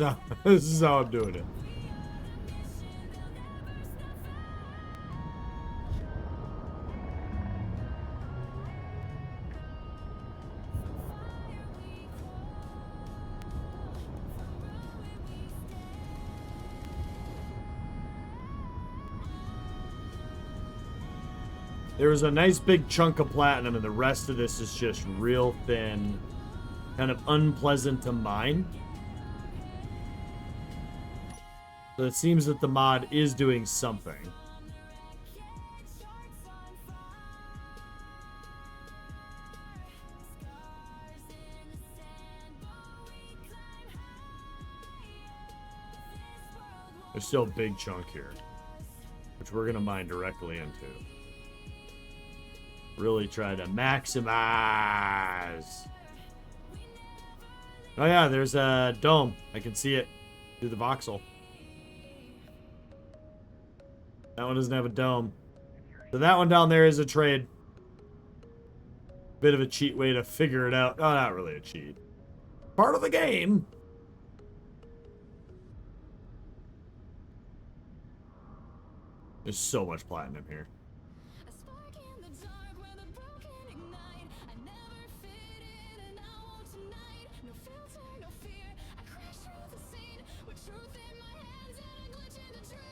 how I'm doing it. There was a nice big chunk of platinum, and the rest of this is just real thin, kind of unpleasant to mine. So it seems that the mod is doing something. There's still a big chunk here, which we're gonna mine directly into. Really try to maximize. Oh yeah, there's a dome. I can see it through the voxel. That one doesn't have a dome. So that one down there is a trade. Bit of a cheat way to figure it out. Oh, not really a cheat. Part of the game. There's so much platinum here. A spark in the dark where the broken ignite. I never fit in and I won't tonight. No filter, no fear. I crash through the scene with truth in my hands and a glitch in the dream.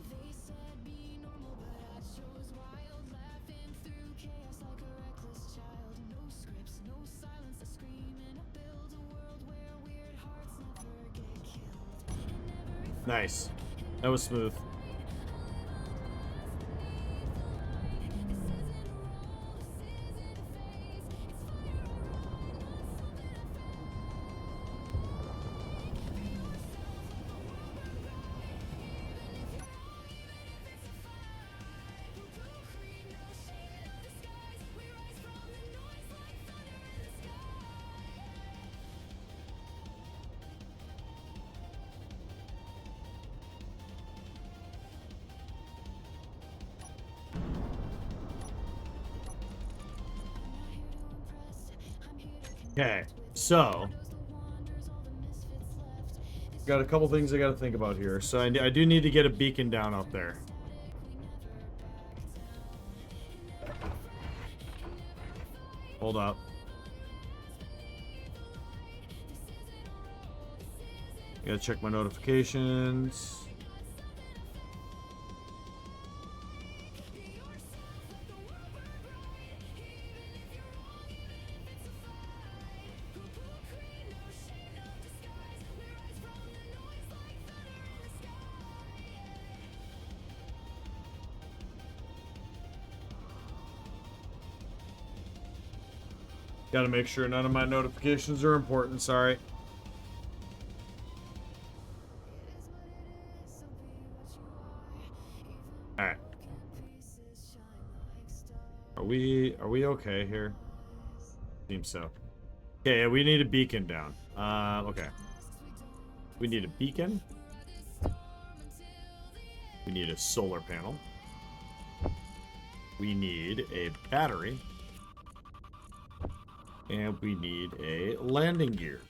They said be normal, but I chose wild, laughing through chaos like a reckless child. No scripts, no silence, I scream and I build a world where weird hearts never get killed. Nice. That was smooth. Okay, so got a couple things I got to think about here. So I do need to get a beacon down out there. Hold up. Gotta check my notifications. Gotta make sure none of my notifications are important, sorry. Alright. Are we okay here? Seems so. Okay, we need a beacon down. Okay. We need a beacon. We need a solar panel. We need a battery. And we need a landing gear.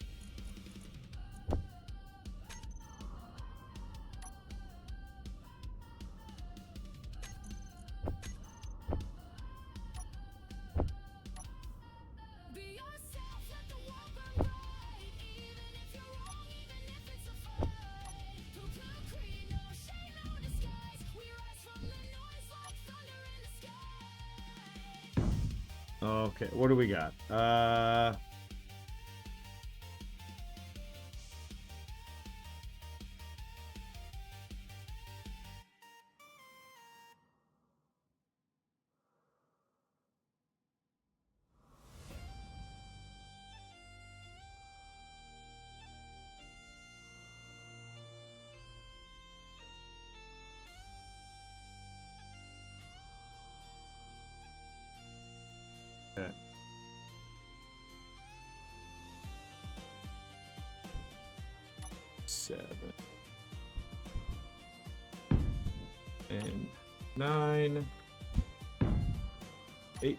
Okay, what do we got? Okay. Seven. And 9. 8.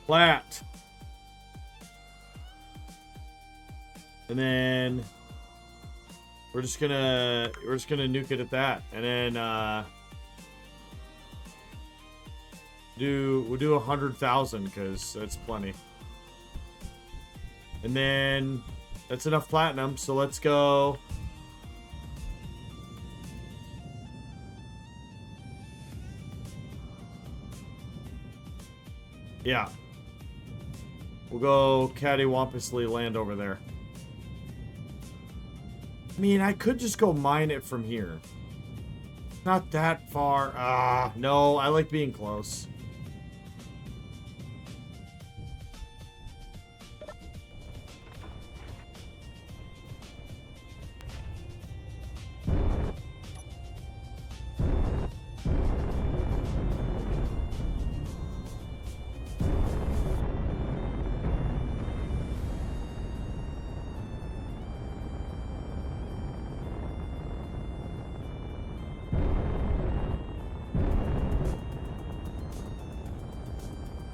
Flat. And then we're just gonna nuke it at that. And then we'll do 100,000 because that's plenty. And then that's enough platinum, so let's go. Yeah. We'll go cattywampously land over there. I mean, I could just go mine it from here. Not that far. Ah, no, I like being close.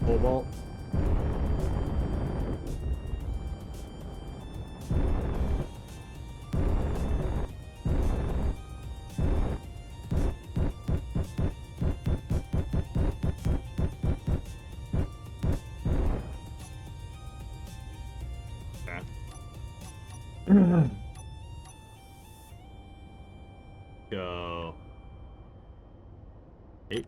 Cobalt. Go. 8.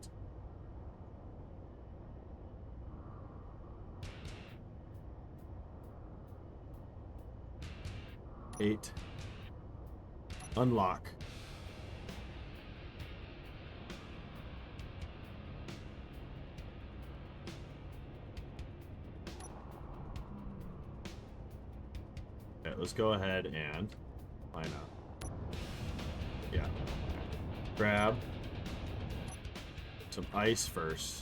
Eight. Unlock. Okay, let's go ahead and why not? Yeah. Grab some ice first.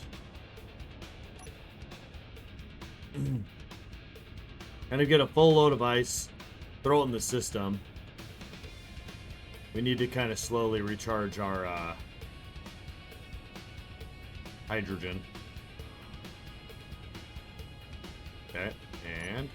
Kind of get a full load of ice. Throw it in the system. We need to kind of slowly recharge our hydrogen. Okay, and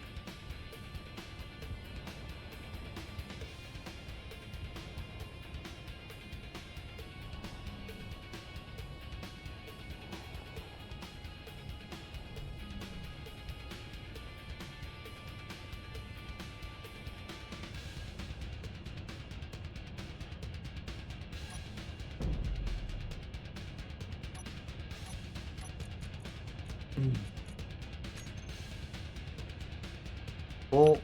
well,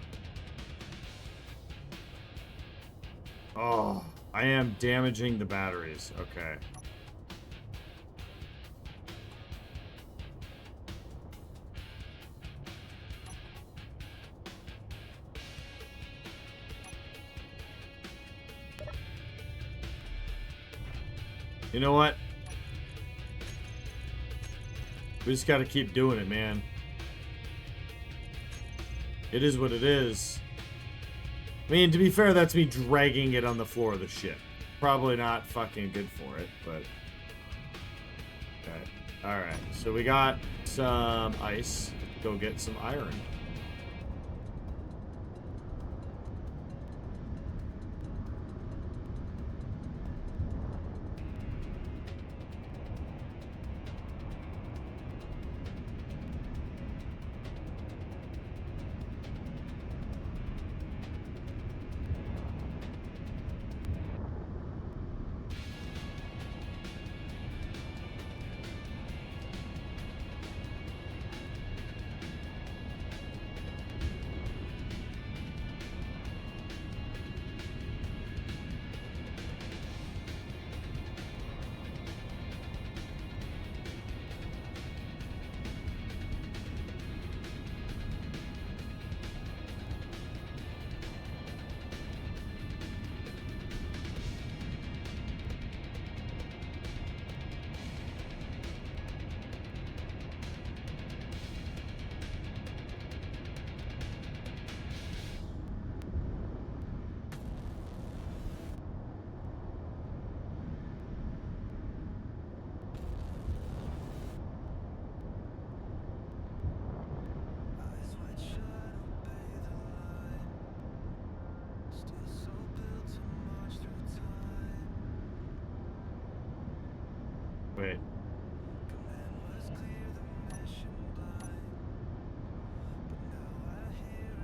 oh, I am damaging the batteries. Okay. You know what? We just gotta keep doing it, man. It is what it is. I mean, to be fair, that's me dragging it on the floor of the ship. Probably not fucking good for it, but... Okay. Alright, so we got some ice. Go get some iron.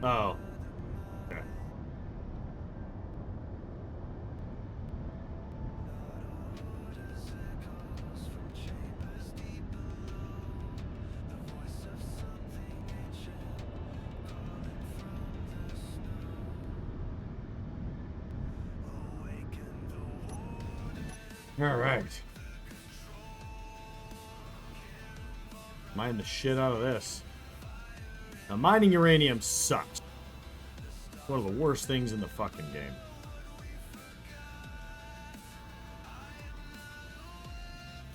Oh. Okay. All right. Mine the shit out of this. Now, mining uranium sucks. It's one of the worst things in the fucking game.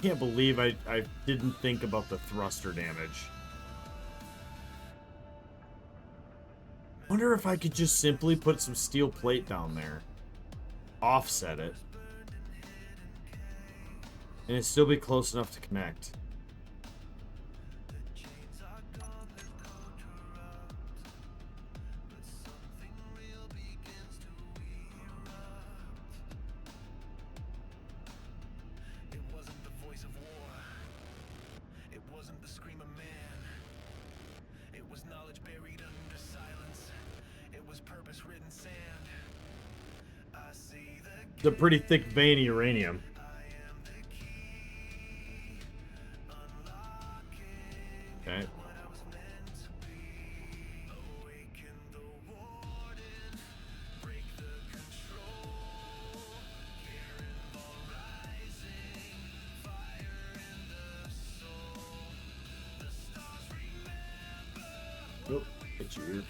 Can't believe I didn't think about the thruster damage. Wonder if I could just simply put some steel plate down there. Offset it. And it'd still be close enough to connect. It wasn't the voice of war. It wasn't the scream of man. It was knowledge buried under silence. It was purpose-ridden sand. I see the It's a pretty thick vein of uranium. Okay. Nope, it's you.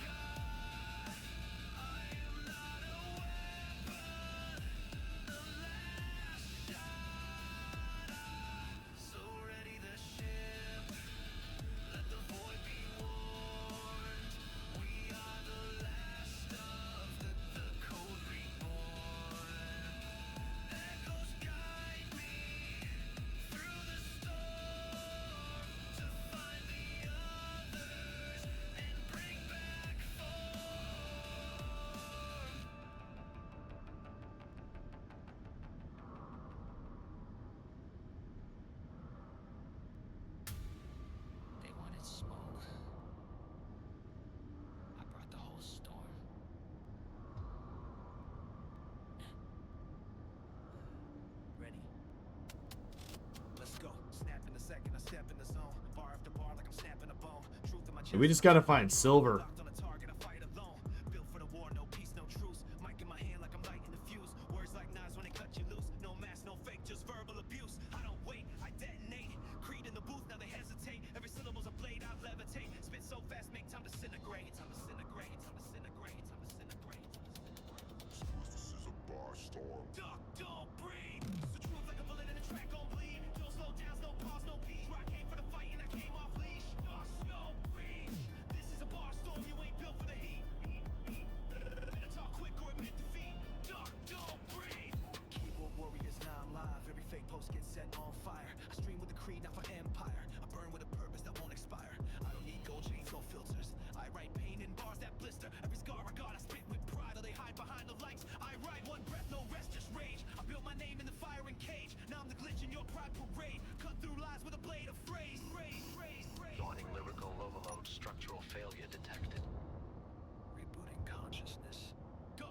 They wanted smoke. I brought the whole storm. Ready? Let's go. Snap in a second, I step in the zone. Bar after bar like I'm snapping a bone. Truth in my chest. We just gotta find silver. Locked on a target, I fight alone. Built for the war, no peace, no truce. Mic in my hand like I'm lighting the fuse. Words like knives when they cut you loose. No mask, no fake, just verbal abuse. I don't wait, I detonate. Creed in the booth, now they hesitate. Every syllable's a blade, I levitate. Spit so fast, make time disintegrate. Time disintegrate, time disintegrate, time disintegrate. This is a bar storm. Duck, don't breathe. It's the truth like a bullet in the track, gon' bleed. No slow downs, no pause, no peace. I came for the fight and I came off leash. Duck, don't breathe. This is a bar storm, you ain't built for the heat. Better talk quick or admit defeat. Duck, don't breathe. Keyboard warriors, now I'm live. Every fake post gets set on fire. I stream with a creed, not for empire. I burn with a purpose that won't expire. I don't need gold chains, no filters. I write pain in bars that blister. Every scar I got, I spit with pride. Or they hide behind the lights. I ride one breath, no rest, just rage. I built my name in the firing cage. Now I'm the glitch in your pride parade. Cut through lies with a blade of phrase. Joining lyrical overload, structural failure detected. Rebooting consciousness. Go.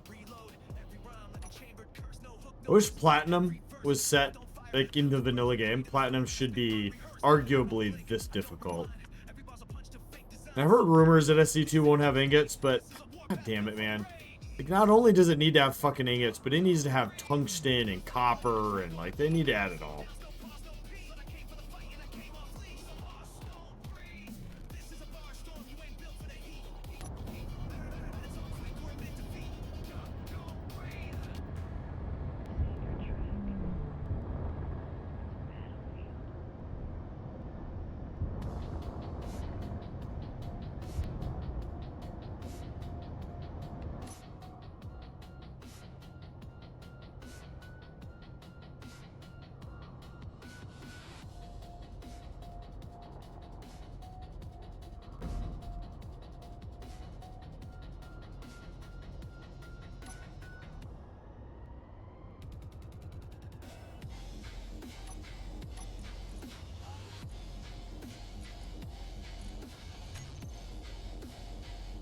Reload every rhyme like a chambered curse. No hook, I wish Platinum was set like in the vanilla game. Platinum should be arguably this difficult. And I've heard rumors that SC2 won't have ingots, but god damn it, man. Like, not only does it need to have fucking ingots, but it needs to have tungsten and copper, and like they need to add it all.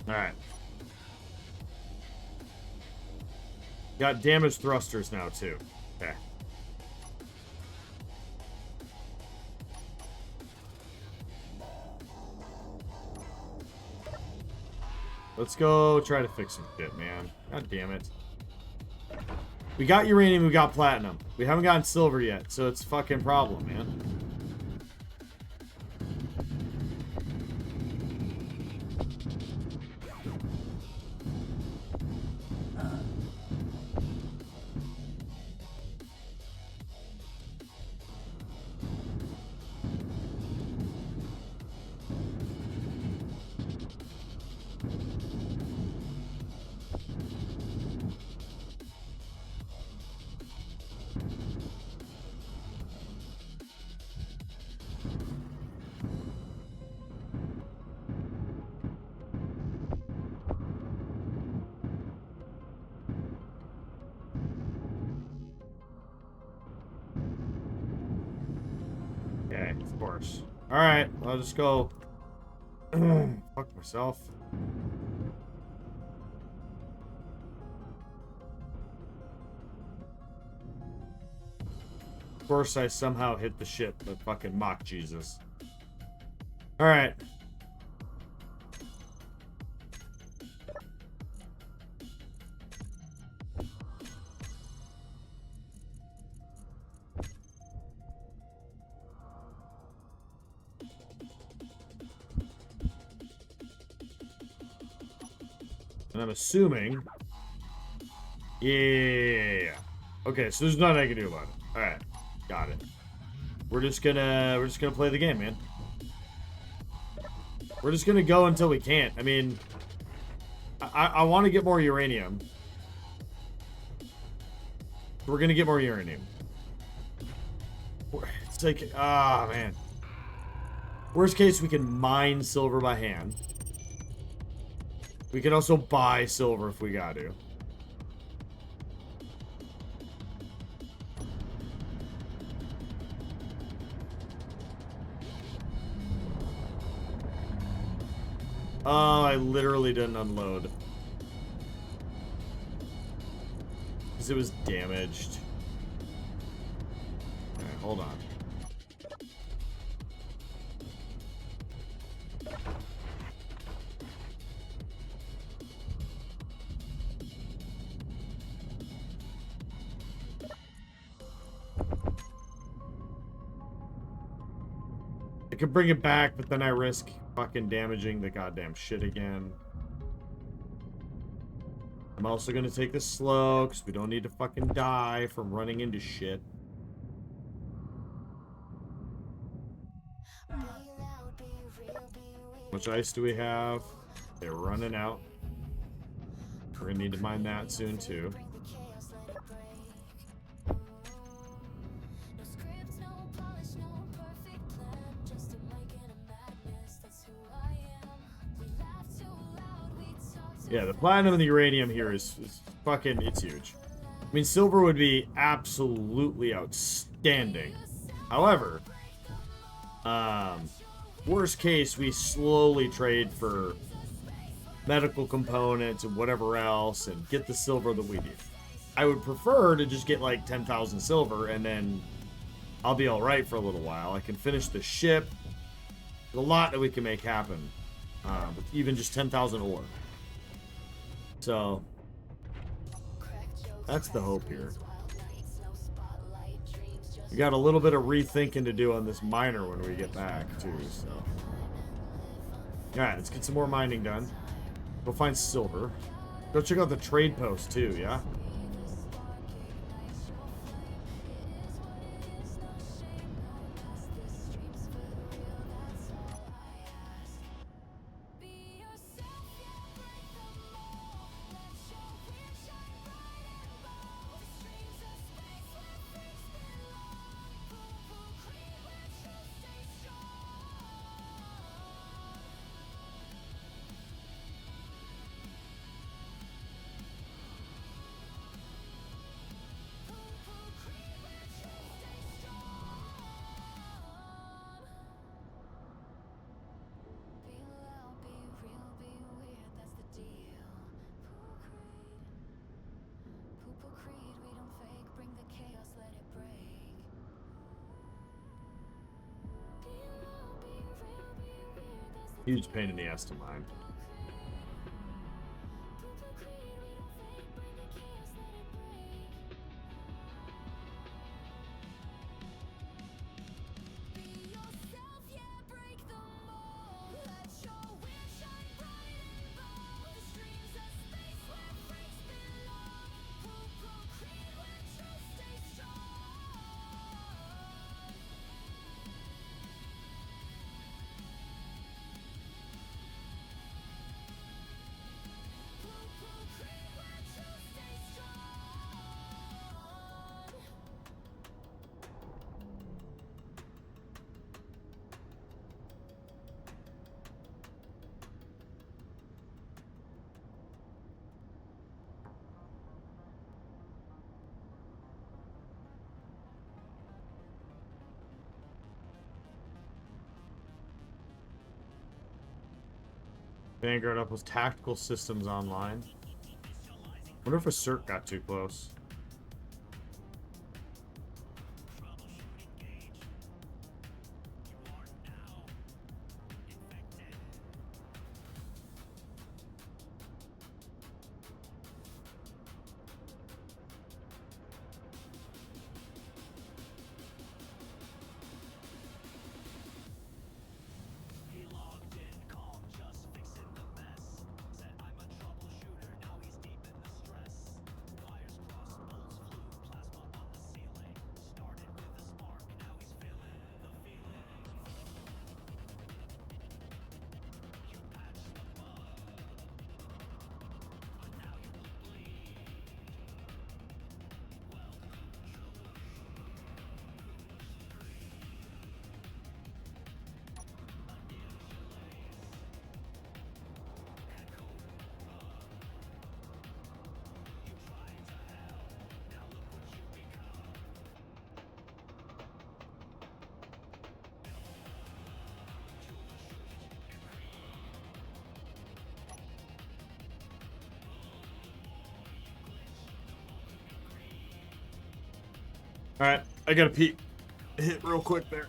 Alright. Got damaged thrusters now, too. Okay. Let's go try to fix some shit, man. God damn it. We got uranium, we got platinum. We haven't gotten silver yet, so it's a fucking problem, man. Okay, of course. Alright, I'll just go. Fuck myself. Of course, I somehow hit the ship, but fucking mock Jesus. Alright. And I'm assuming. Yeah. Okay, so there's nothing I can do about it. Alright. Got it. We're just gonna play the game, man. We're just gonna go until we can't. I mean, I want to get more uranium. We're gonna get more uranium. It's like, ah, man. Worst case, we can mine silver by hand. We can also buy silver if we got to. Oh, I literally didn't unload. Because it was damaged. Alright, hold on. I could bring it back, but then I risk fucking damaging the goddamn shit again. I'm also gonna take this slow, because we don't need to fucking die from running into shit. How much ice do we have? They're running out. We're gonna need to mine that soon, too. Yeah, the platinum and the uranium here is fucking, it's huge. I mean, silver would be absolutely outstanding. However, worst case, we slowly trade for medical components and whatever else and get the silver that we need. I would prefer to just get like 10,000 silver and then I'll be alright for a little while. I can finish the ship. There's a lot that we can make happen with even just 10,000 ore. So, that's the hope here. We got a little bit of rethinking to do on this miner when we get back, too, so. Alright, let's get some more mining done. Go find silver. Go check out the trade post, too, yeah? Huge pain in the ass to mine. Vanguard up with tactical systems online. Wonder if a cert got too close. Alright, I gotta pee. Hit real quick there.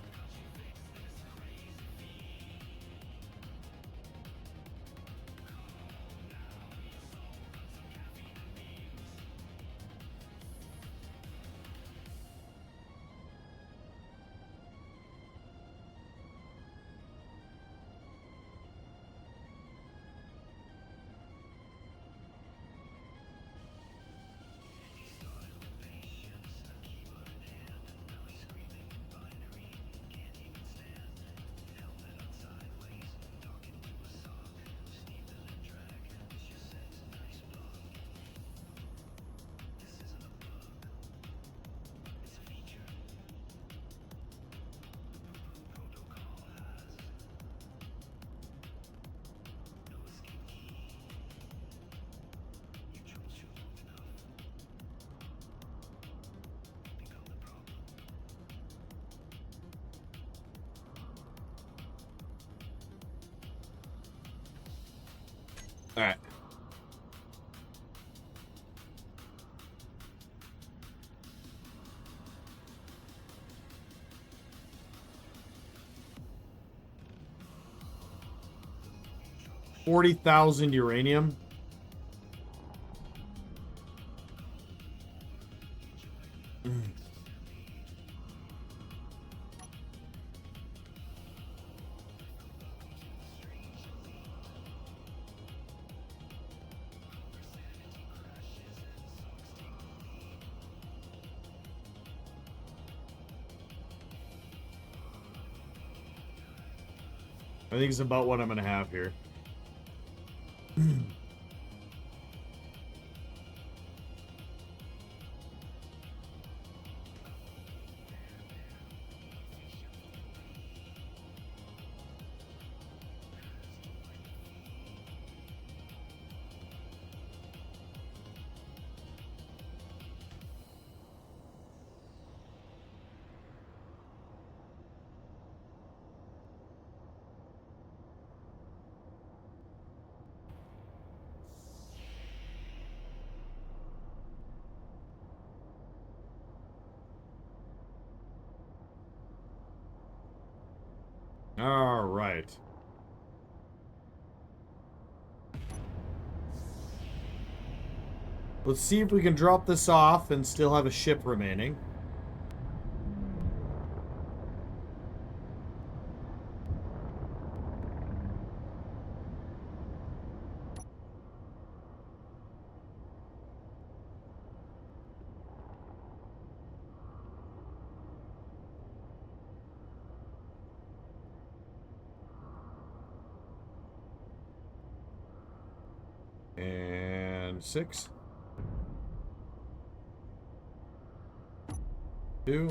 All right. $40,000 uranium. I think it's about what I'm gonna have here. All right. Let's see if we can drop this off and still have a ship remaining. And 6. 2.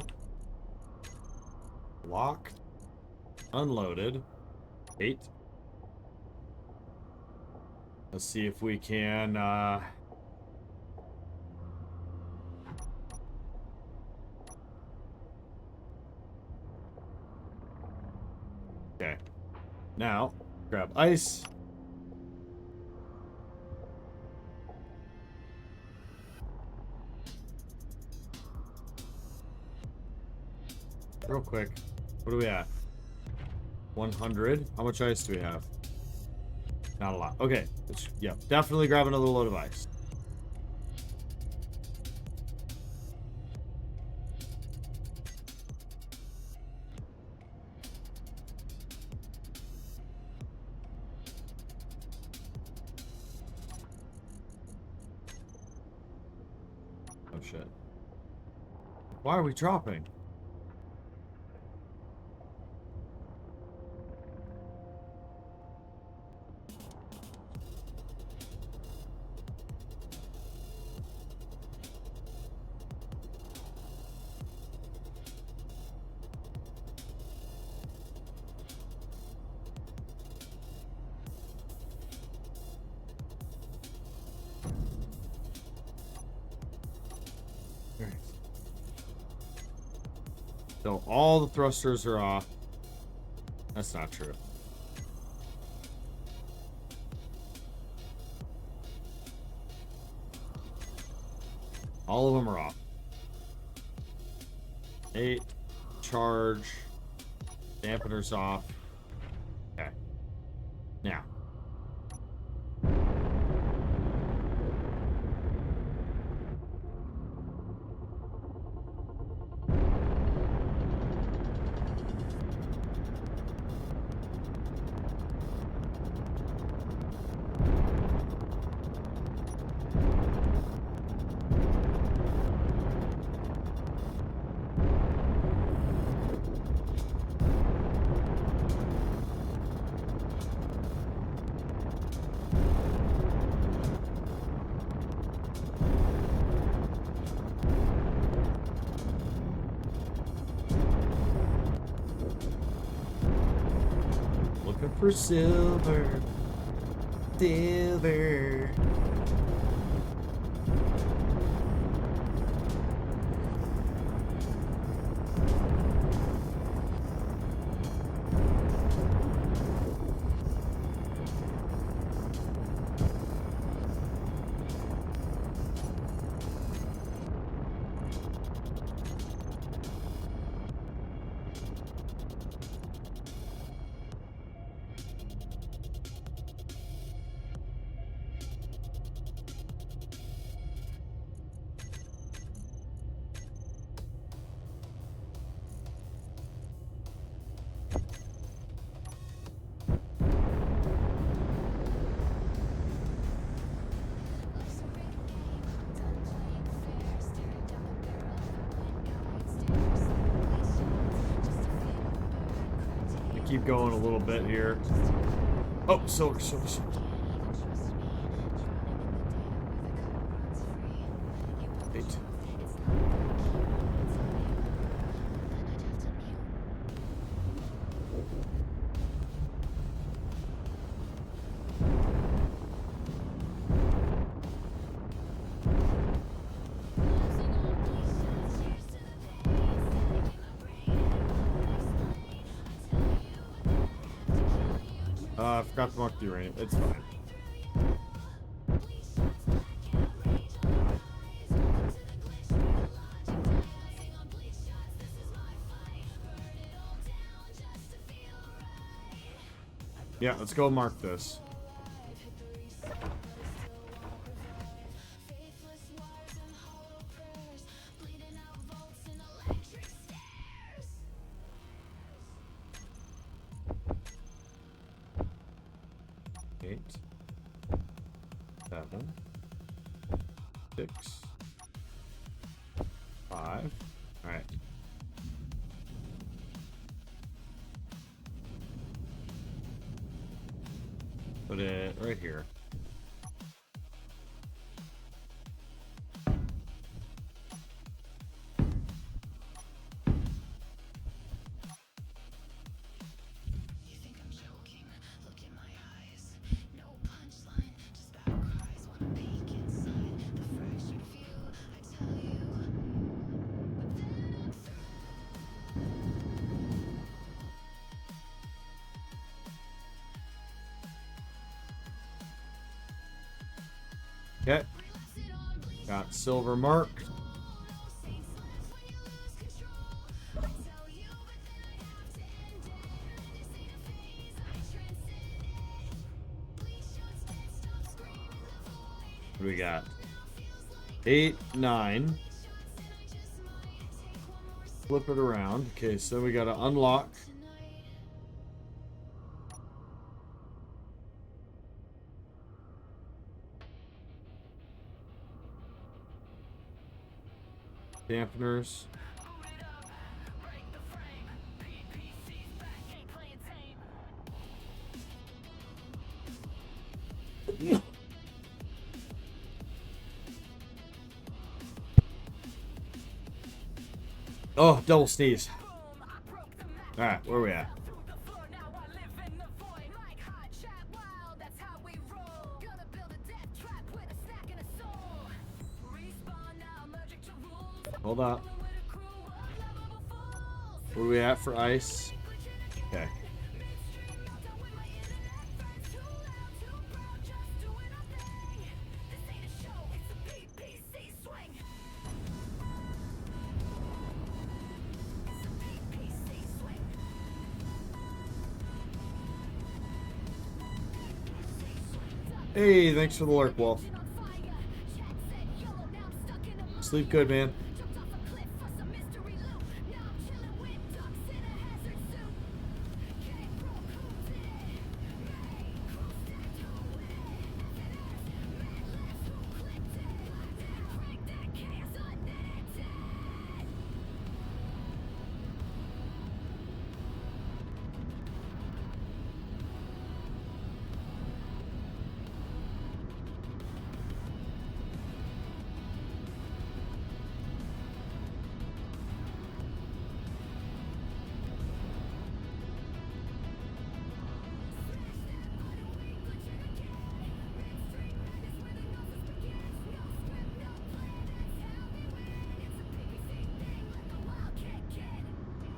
Locked. Unloaded. 8. Let's see if we can, okay. Now, grab ice. Real quick. What are we at? 100. How much ice do we have? Not a lot. Okay. Yeah, definitely grab another load of ice. Oh shit. Why are we dropping? So all the thrusters are off. That's not true. All of them are off. 8. Charge. Dampeners off. Okay. Now. For silver, silver. Keep going a little bit here. Oh, silver. Eight. I forgot to mark the uranium. It's fine. Yeah, let's go mark this. 8, 7, 6, 5. All right. Put it right here. You think I'm joking? Look in my eyes. No punchline, just battle cries. Wanna peek inside the fractured view. I tell you, but then I'm Okay. Got silver mark. What do we got? 8, 9. Flip it around. Okay, so we gotta unlock. Dampeners. Oh, double sneeze. Alright, where are we at? Hold up. Where are we at for ice? Okay. Hey, thanks for the lurk, Wolf. Sleep good, man.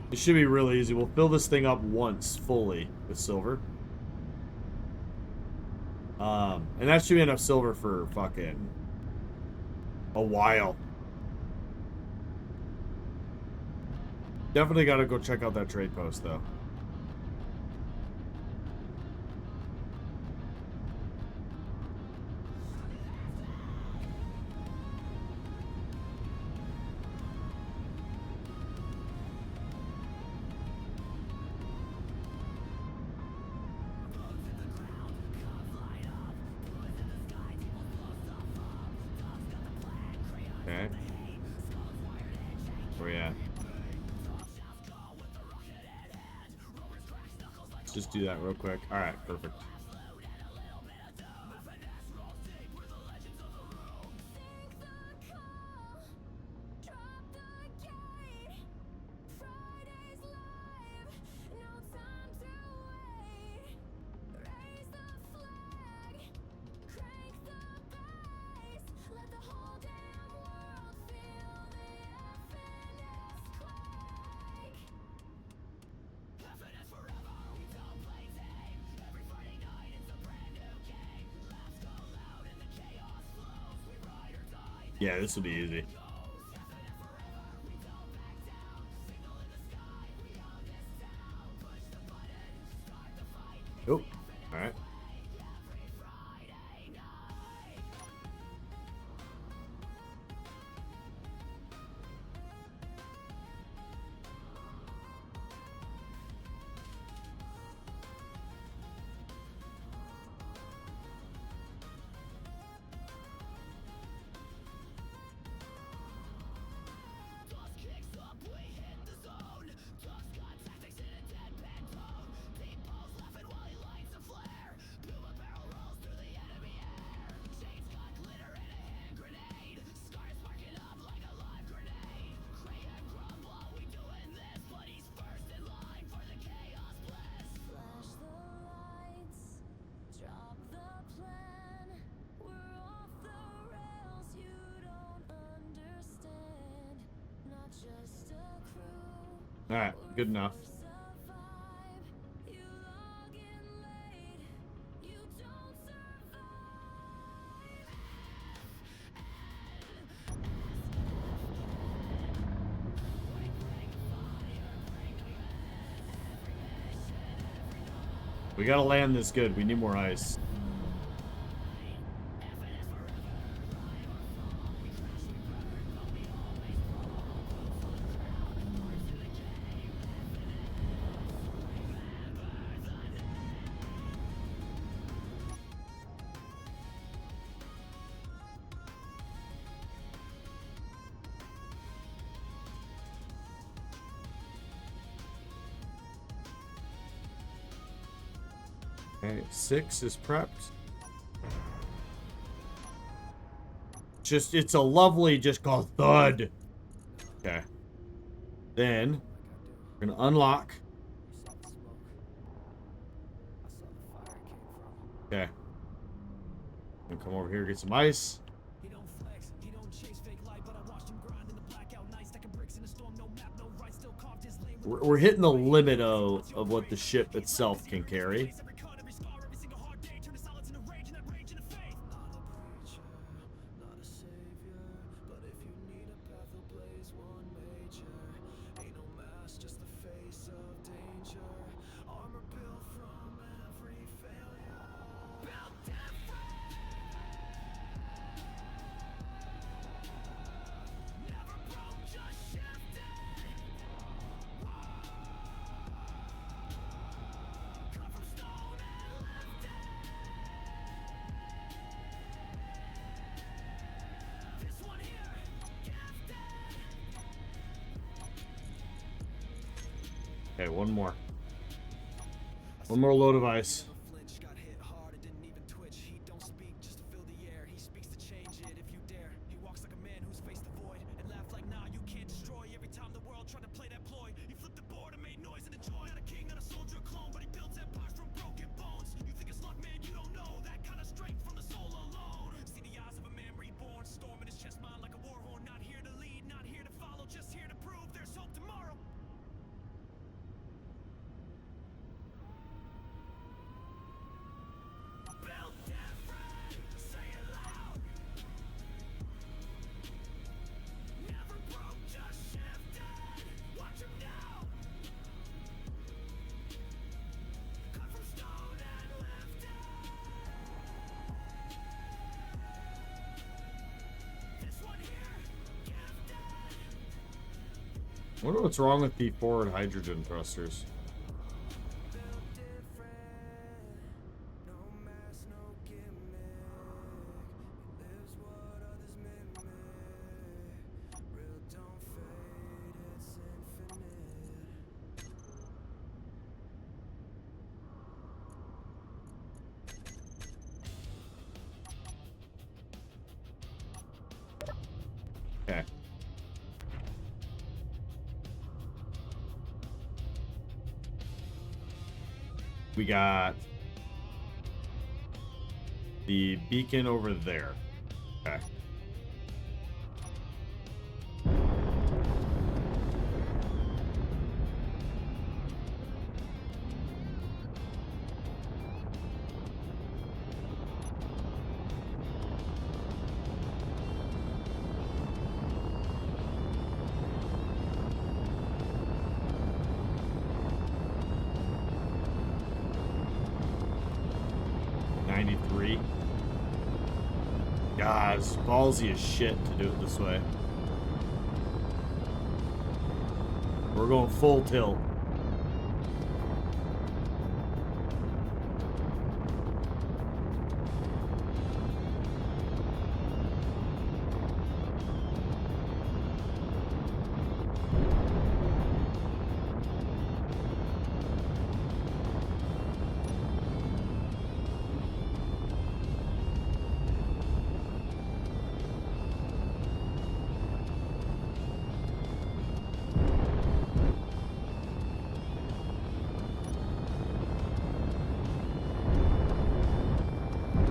It should be really easy. We'll fill this thing up once fully with silver. And that should be enough silver for fucking a while. Definitely gotta go check out that trade post though. Okay. Where you at? Let's just do that real quick. Alright, perfect. Yeah, this will be easy. Oh, all right. All right, good enough. We gotta land this good. We need more ice. Okay, 6 is prepped. Just, it's a lovely, just called thud. Okay. Then, we're gonna unlock. Okay. Gonna come over here, get some ice. He don't flex, he don't chase fake light, but I watched him grind in the blackout night, stacking bricks in a storm, no map, no right, still carved his lane. We're hitting the limit of what the ship itself can carry. Every cut, every scar, every single hard day, turn the silence into rage, and that rage into faith. Not a preacher, not a savior, but if you need a path, I'll blaze one major. Ain't no mask, just the face of danger. Armor built from every failure. Built different. Never broke, just shifted. Cut from stone and lifted. This one here, gifted. Okay, one more. One more load of ice. Flinch, got hit hard and didn't even twitch. He don't speak just to fill the air. He speaks to change it if you dare. He walks like a man who's faced the void and laughed like, nah, you can't destroy. Every time the world tried to play that ploy, he flipped the board and made noise and a joy. Not a king, not a soldier, clone, but he builds empires from broken bones. You think it's luck, man? You don't know that kind of strength from the soul alone. See the eyes of a man reborn, storm in his chest, mind like a war horn. Not here to lead, not here to follow, just here to prove there's hope tomorrow. Built different, say it loud. Never broke, just shifted. Watch him now. Cut from stone and lifted. This one here, gifted. I wonder what's wrong with the forward hydrogen thrusters. Built different. No mask, no gimmick. He lives what others mimic. Real don't fade, it's infinite. Okay. We got the beacon over there. Okay. God, it's ballsy as shit to do it this way. We're going full tilt.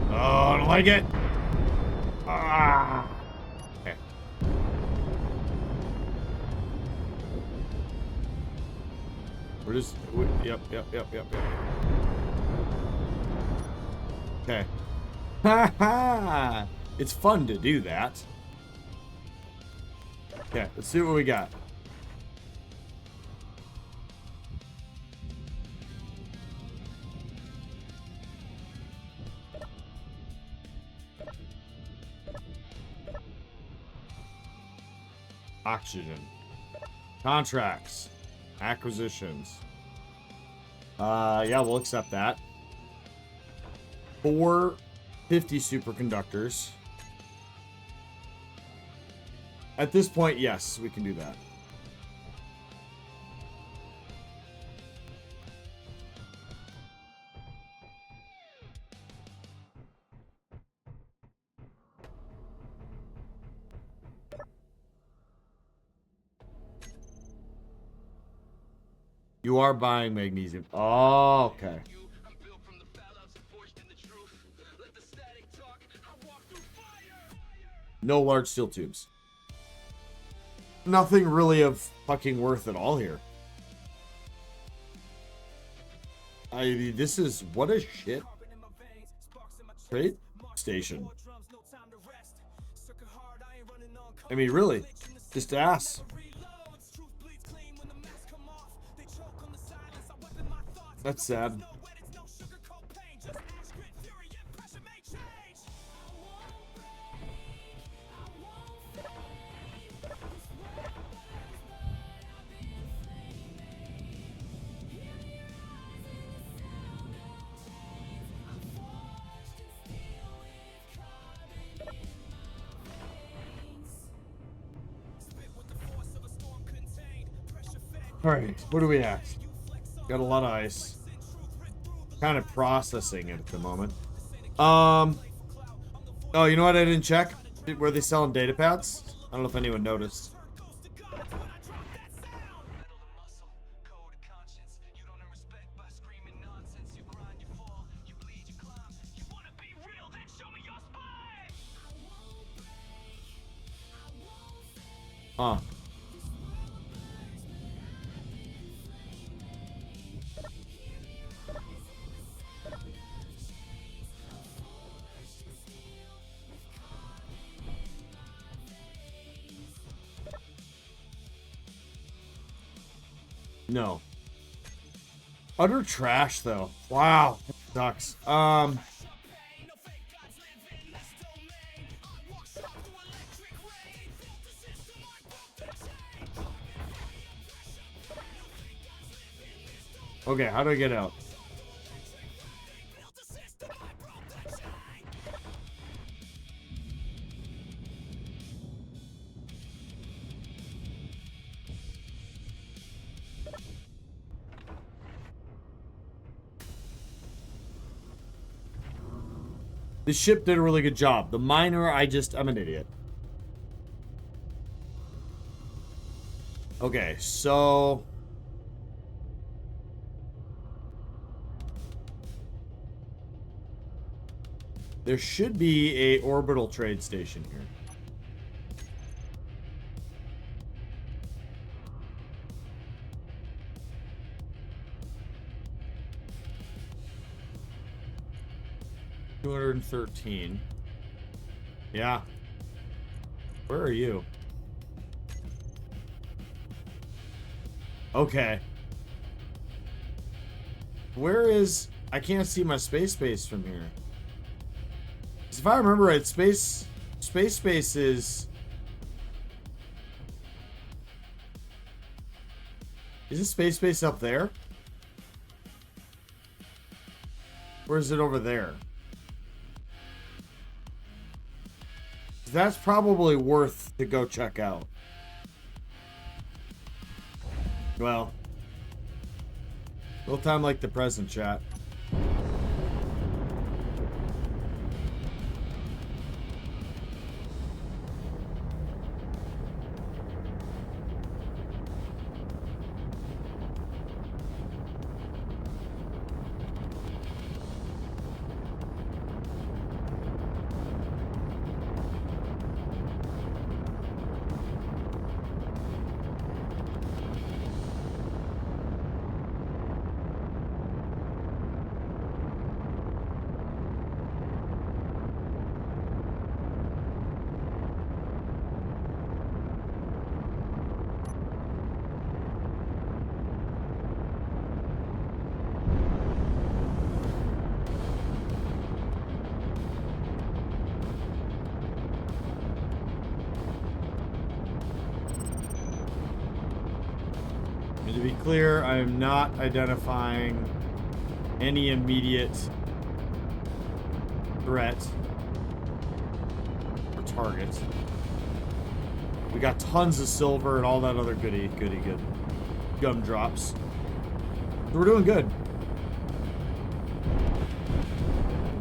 I don't like it. Ah. Okay. We're just... Yep. Okay. Ha ha! It's fun to do that. Okay, let's see what we got. Oxygen. Contracts. Acquisitions. Yeah, we'll accept that. 450 superconductors. At this point, yes, we can do that. You are buying magnesium. Oh, okay. No large steel tubes. Nothing really of fucking worth at all here. This is... What a shit. Trade station. I mean, really. Just ass. That's sad. All right, what do we have? Got a lot of ice. Kind of processing it at the moment. Oh, you know what I didn't check? Were they selling data pads? I don't know if anyone noticed. Huh. No. Utter trash, though. Wow. That sucks. Okay, how do I get out? The ship did a really good job. The miner, I'm an idiot. Okay, so... there should be a orbital trade station here. $213. Yeah. Where are you? Okay. Where is... I can't see my space base from here. If I remember right, space base is... Is this space base up there? Or is it over there? That's probably worth to go check out. Well, no time like the present, chat. be clear, I am not identifying any immediate threat or target. We got tons of silver and all that other goody good gumdrops. So we're doing good.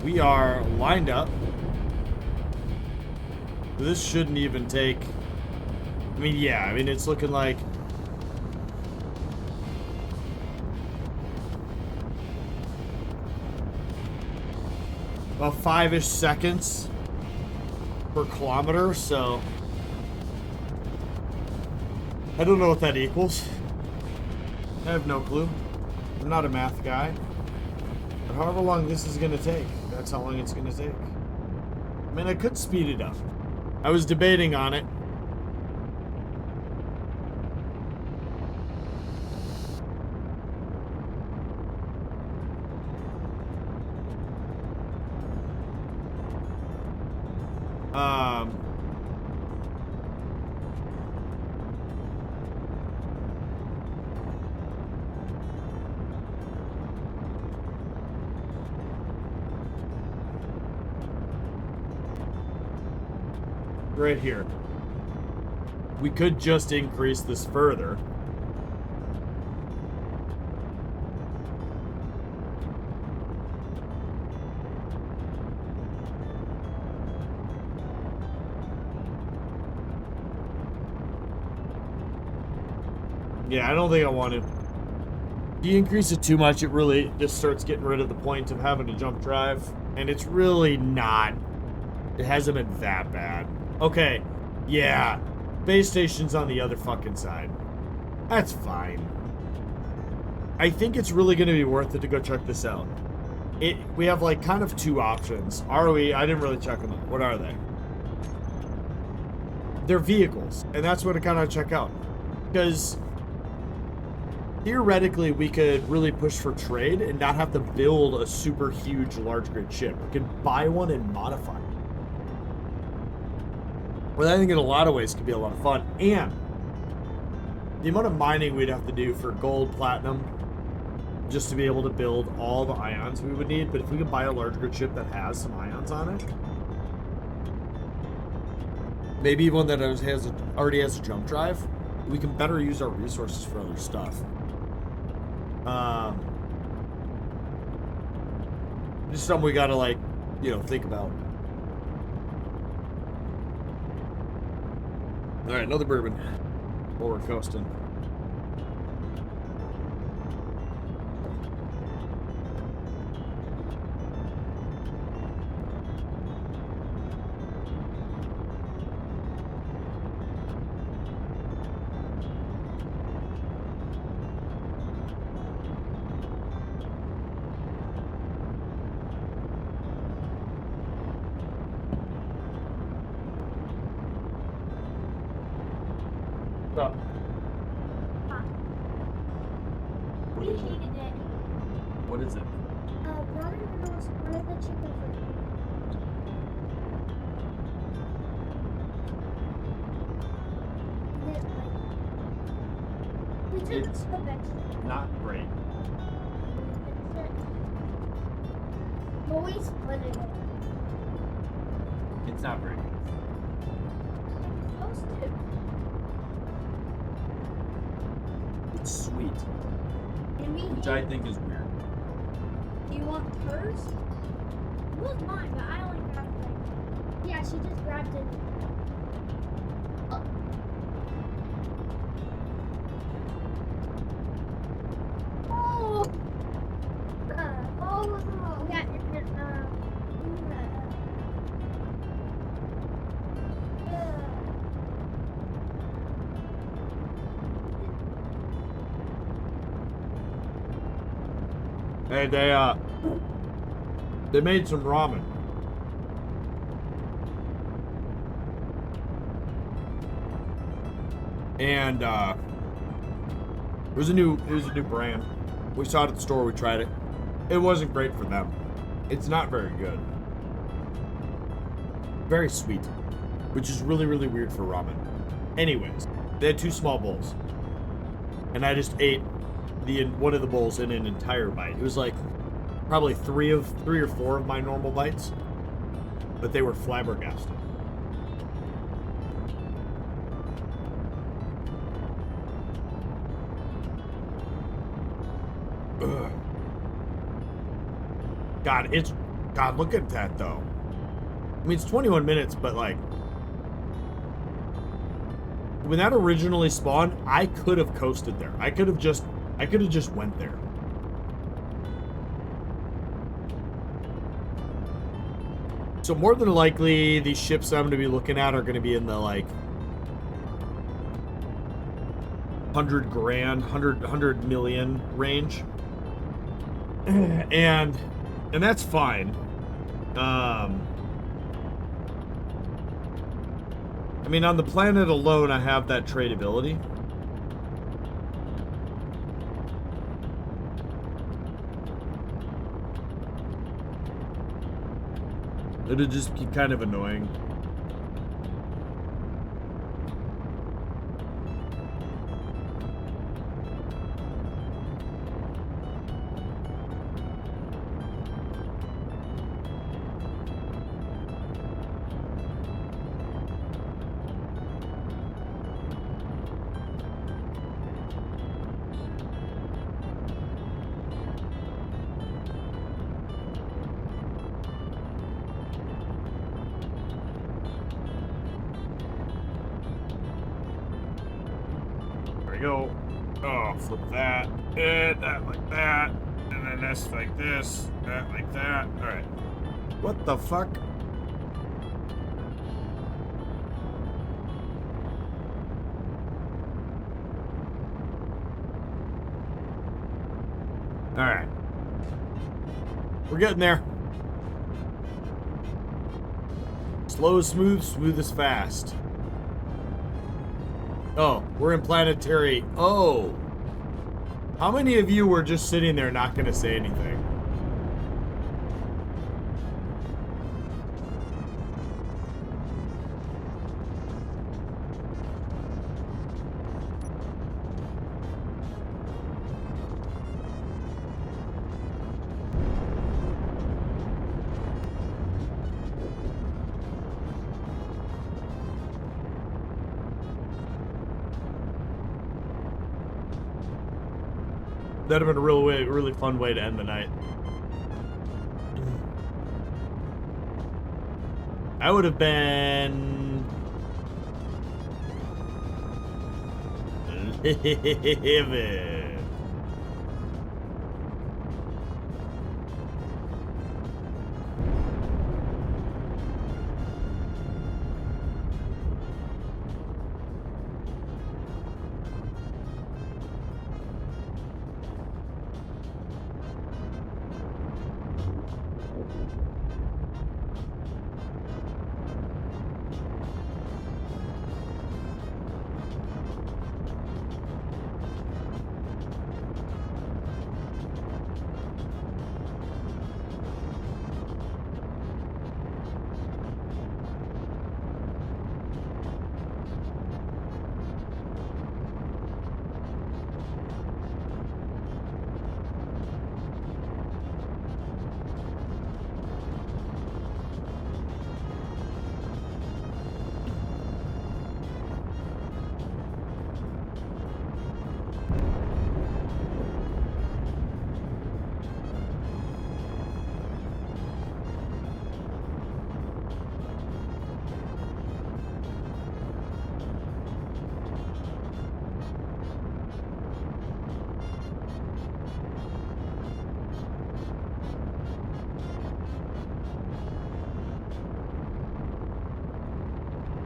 We are lined up. This shouldn't even take... I mean, yeah, it's looking like... about 5-ish seconds per kilometer, so... I don't know what that equals. I have no clue. I'm not a math guy. But however long this is gonna take, that's how long it's gonna take. I mean, I could speed it up. I was debating on it. Right here. We could just increase this further. Yeah, I don't think I want to. If you increase it too much, it really just starts getting rid of the point of having a jump drive. And it's really not. It hasn't been that bad. Okay, yeah. Base station's on the other fucking side. That's fine. I think it's really going to be worth it to go check this out. We have like kind of two options. ROE, I didn't really check them out. What are they? They're vehicles, and that's what I kind of check out. Because theoretically, we could really push for trade and not have to build a super huge large grid ship. We could buy one and modify it. Well, I think in a lot of ways could be a lot of fun. And the amount of mining we'd have to do for gold, platinum, just to be able to build all the ions we would need. But if we could buy a large grid ship that has some ions on it, maybe one that already has a jump drive, we can better use our resources for other stuff. Just something we gotta, like, think about. All right, another bourbon while we're coasting. What's up? We hated it. What is it? Brother knows one of the chicken food. We took It's the vegetable. not great. But we split it. It's not very good. Those two. It's sweet, And we which I think is weird. Do you want hers? It was mine, but I only grabbed like. Yeah, she just grabbed it. Oh! Yeah, Hey, they made some ramen. And it was a new brand. We saw it at the store, we tried it. It wasn't great for them. It's not very good. Very sweet, which is really, really weird for ramen. Anyways, they had 2 small bowls. And I just ate one of the bowls in an entire bite. It was like probably three or four of my normal bites, but they were flabbergasted. Ugh. God, look at that though. I mean, it's 21 minutes, but like, when that originally spawned, I could have coasted there. I could have just went there. So more than likely, these ships I'm going to be looking at are going to be in the like 100 grand, 100 million range. And that's fine. I mean, on the planet alone, I have that tradability. It'd just be kind of annoying. Go. Oh, flip that. And that like that. And then this like this. That like that. Alright. What the fuck? Alright. We're getting there. Slow is smooth, smooth is fast. Oh, we're in planetary. Oh. How many of you were just sitting there not going to say anything? That'd have been a really fun way to end the night. I would have been livid.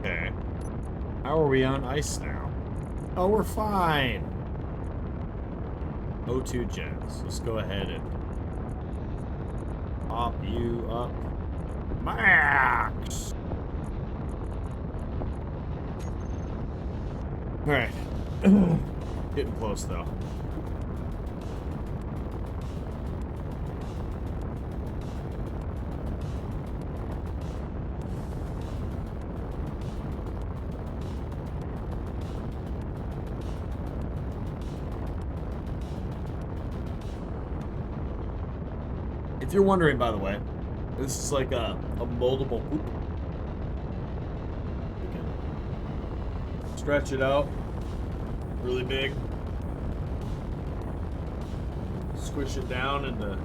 Okay. How are we on ice now? Oh, we're fine. O2 gens. Let's go ahead and pop you up. Max! Alright. Getting close, though. If you're wondering, by the way, this is like a moldable poop. You can stretch it out really big. Squish it down into...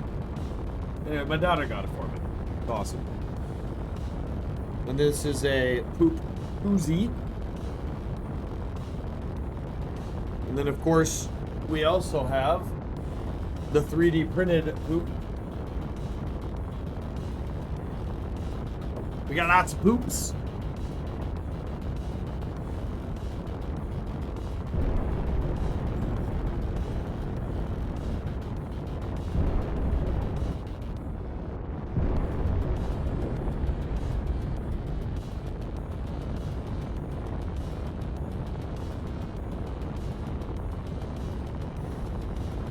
Yeah, my daughter got it for me. It's awesome. And this is a poop koozie. And then, of course, we also have the 3D printed poop. We got lots of poops.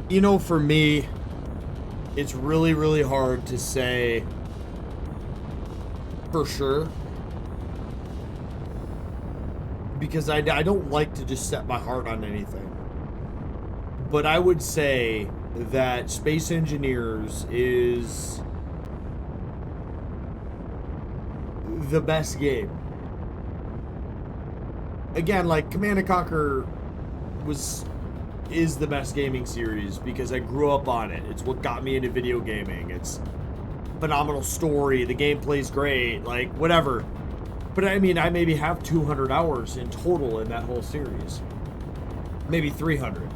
You know, for me, it's really, really hard to say for sure. Because I don't like to just set my heart on anything. But I would say that Space Engineers is the best game. Again, like Command & Conquer is the best gaming series because I grew up on it. It's what got me into video gaming. It's phenomenal story. The gameplay's great. Like, whatever. But I mean, I maybe have 200 hours in total in that whole series. Maybe 300.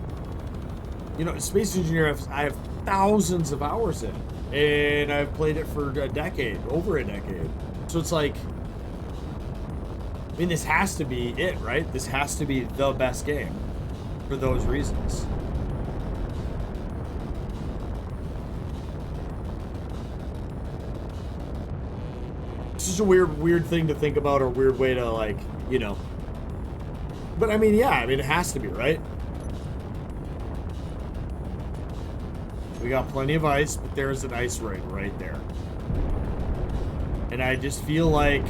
You know, Space Engineer, I have thousands of hours in it. And I've played it for a decade. Over a decade. So it's like... I mean, this has to be it, right? This has to be the best game. For those reasons. It's just a weird thing to think about, or a weird way to, like, you know. But I mean, yeah, I mean, it has to be, right? We got plenty of ice, but there's an ice ring right there. And I just feel like...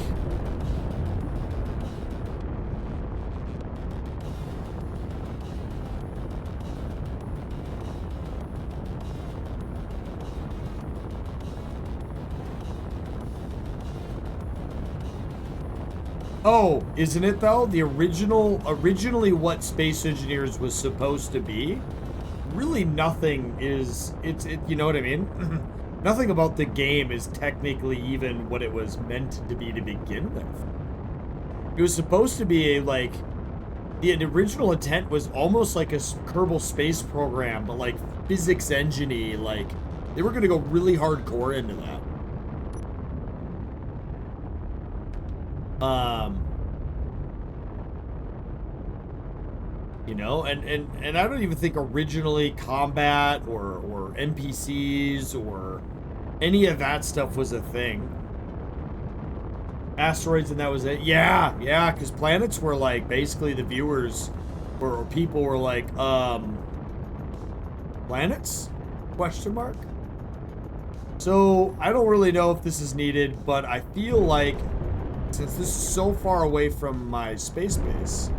Oh, isn't it though? The originally what Space Engineers was supposed to be, really nothing is, you know what I mean? Nothing about the game is technically even what it was meant to be to begin with. It was supposed to be a, like, the original intent was almost like a Kerbal Space Program, but like physics engine-y, like, they were gonna go really hardcore into that. You know, and I don't even think originally combat or NPCs or any of that stuff was a thing. Asteroids and that was it. Yeah, because planets were like, basically the viewers or people were like, planets? Question mark? So, I don't really know if this is needed, but I feel like since this is so far away from my space base,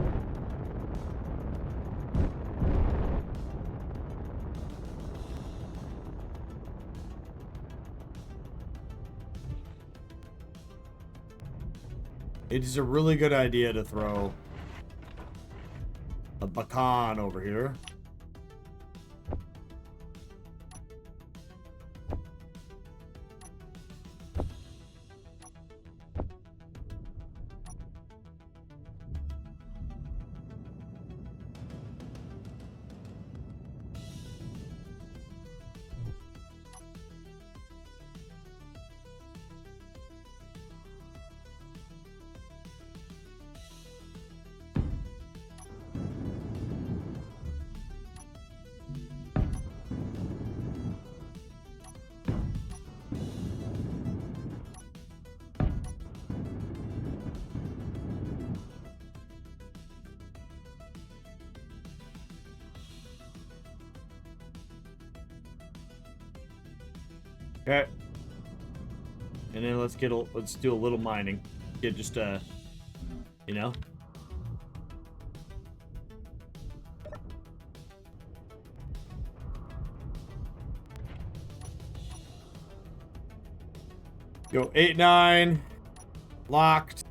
it is a really good idea to throw a beacon over here. Okay. And then let's do a little mining. Get just you know. Go 8, 9. Locked.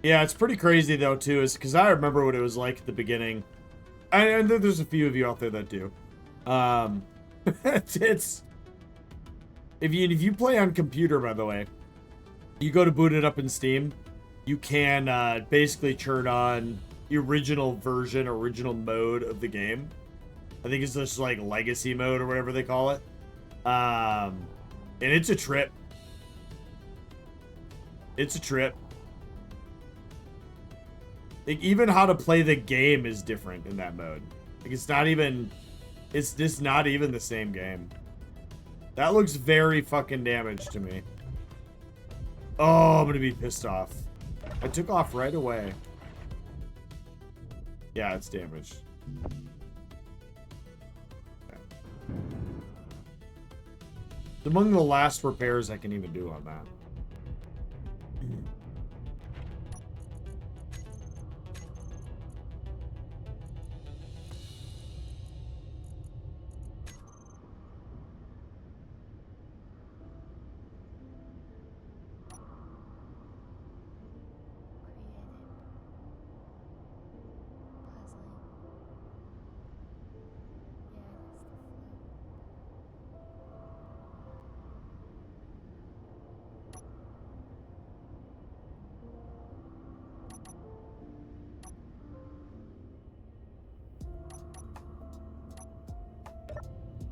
Yeah, it's pretty crazy though too, is because I remember what it was like at the beginning. And there's a few of you out there that do. It's if you play on computer, by the way, you go to boot it up in Steam, you can basically turn on the original version, original mode of the game. I think it's just like legacy mode or whatever they call it. And it's a trip. It's a trip. Like, even how to play the game is different in that mode. Like, it's just not even the same game. That looks very fucking damaged to me. Oh, I'm gonna be pissed off. I took off right away. Yeah, it's damaged. Okay. It's among the last repairs I can even do on that.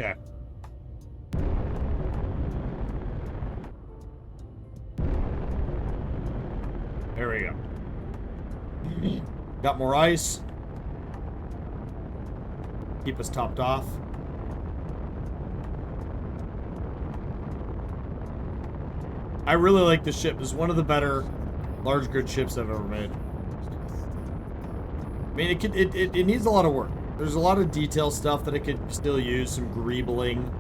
Okay. There we go. Got more ice. Keep us topped off. I really like this ship. It's one of the better large grid ships I've ever made. I mean, it needs a lot of work. There's a lot of detail stuff that it could still use, some greebling.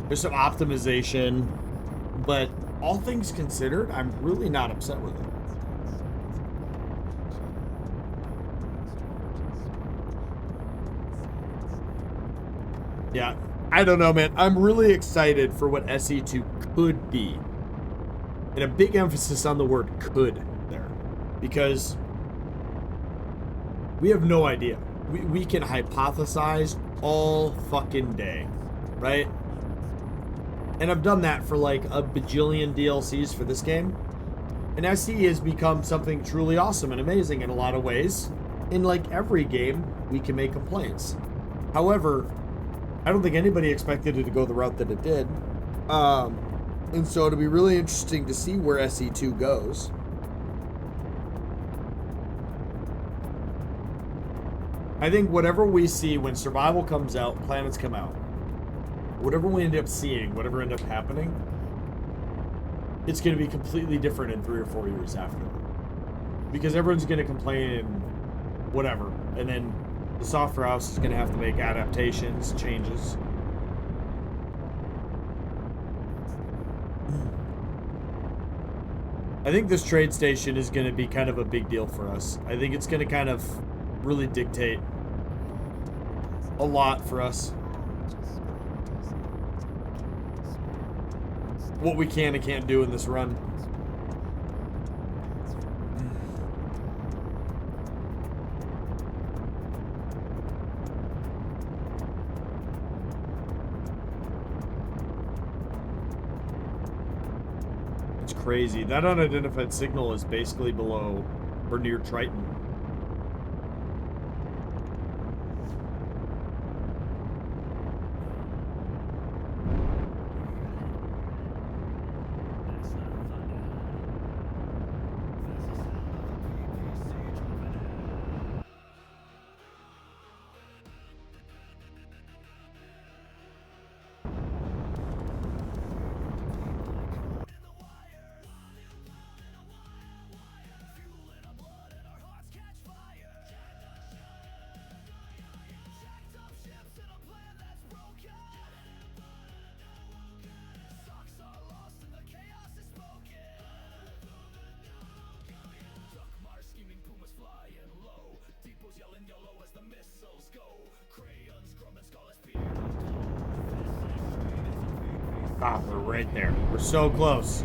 There's some optimization. But all things considered, I'm really not upset with it. Yeah, I don't know, man. I'm really excited for what SE2 could be. And a big emphasis on the word could there. Because we have no idea. We can hypothesize all fucking day, right? And I've done that for like a bajillion DLCs for this game. And SE has become something truly awesome and amazing in a lot of ways. In like every game, we can make complaints. However, I don't think anybody expected it to go the route that it did. And so it'll be really interesting to see where SE2 goes. I think whatever we see when survival comes out, planets come out, whatever we end up seeing, whatever end up happening, it's going to be completely different in 3 or 4 years after. Because everyone's going to complain and whatever. And then the software house is going to have to make adaptations, changes. I think this trade station is going to be kind of a big deal for us. I think it's going to kind of really dictate a lot for us. What we can and can't do in this run. It's crazy. That unidentified signal is basically below or near Triton. Ah, we're right there. We're so close.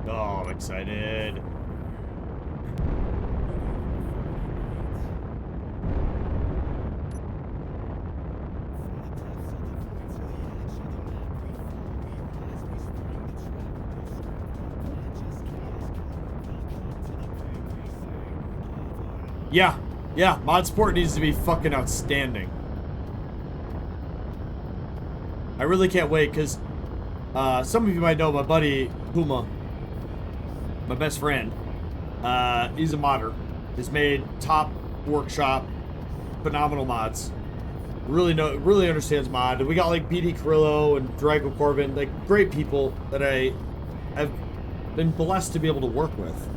Oh, I'm excited. Yeah, mod sport needs to be fucking outstanding. I really can't wait, because some of you might know my buddy Puma, my best friend. He's a modder. He's made top workshop, phenomenal mods. Really understands mod. And we got like BD Carrillo and Drago Corbin, like great people that I've been blessed to be able to work with.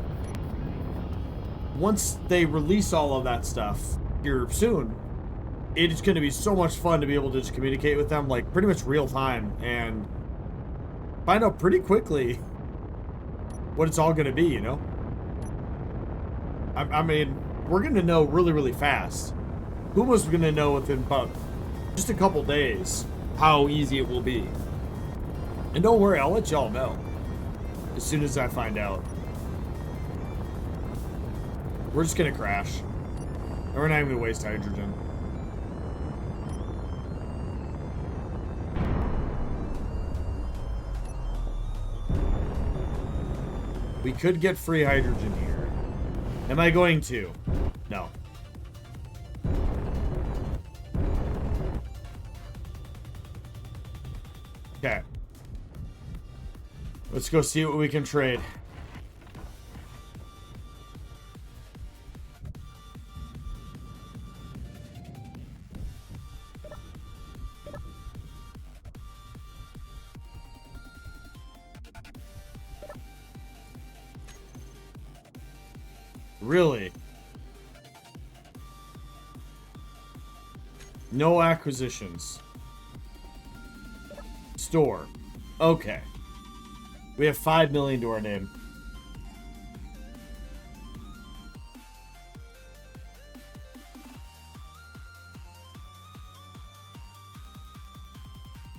Once they release all of that stuff here soon, it's going to be so much fun to be able to just communicate with them like pretty much real time and find out pretty quickly what it's all going to be, you know? I mean, we're going to know really fast. Puma's going to know within about just a couple days how easy it will be. And don't worry, I'll let y'all know as soon as I find out. We're just going to crash. And we're not even going to waste hydrogen. We could get free hydrogen here. Am I going to? No. Okay. Let's go see what we can trade. Really? No acquisitions. Store. Okay. We have 5 million to our name.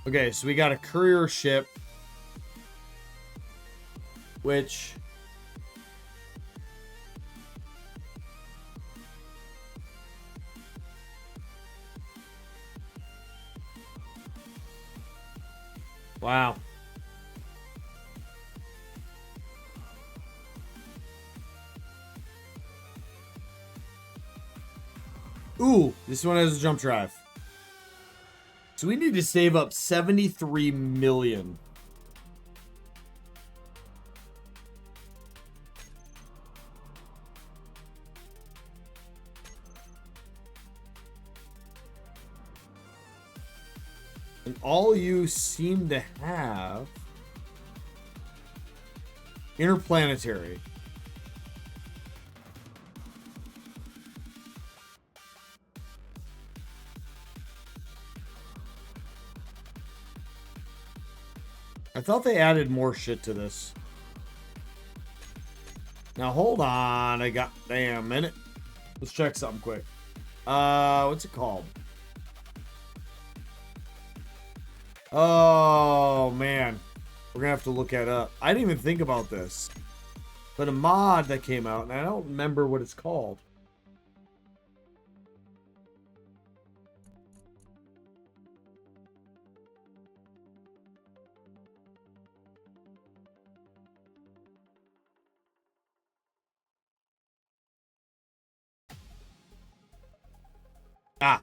Okay, so we got a courier ship, which wow. Ooh, this one has a jump drive. So we need to save up 73 million. And all you seem to have interplanetary. I thought they added more shit to this. Now hold on, I got damn minute. Let's check something quick. What's it called? Oh man, we're gonna have to look that up. I didn't even think about this. but a mod that came out, and I don't remember what it's called. Ah.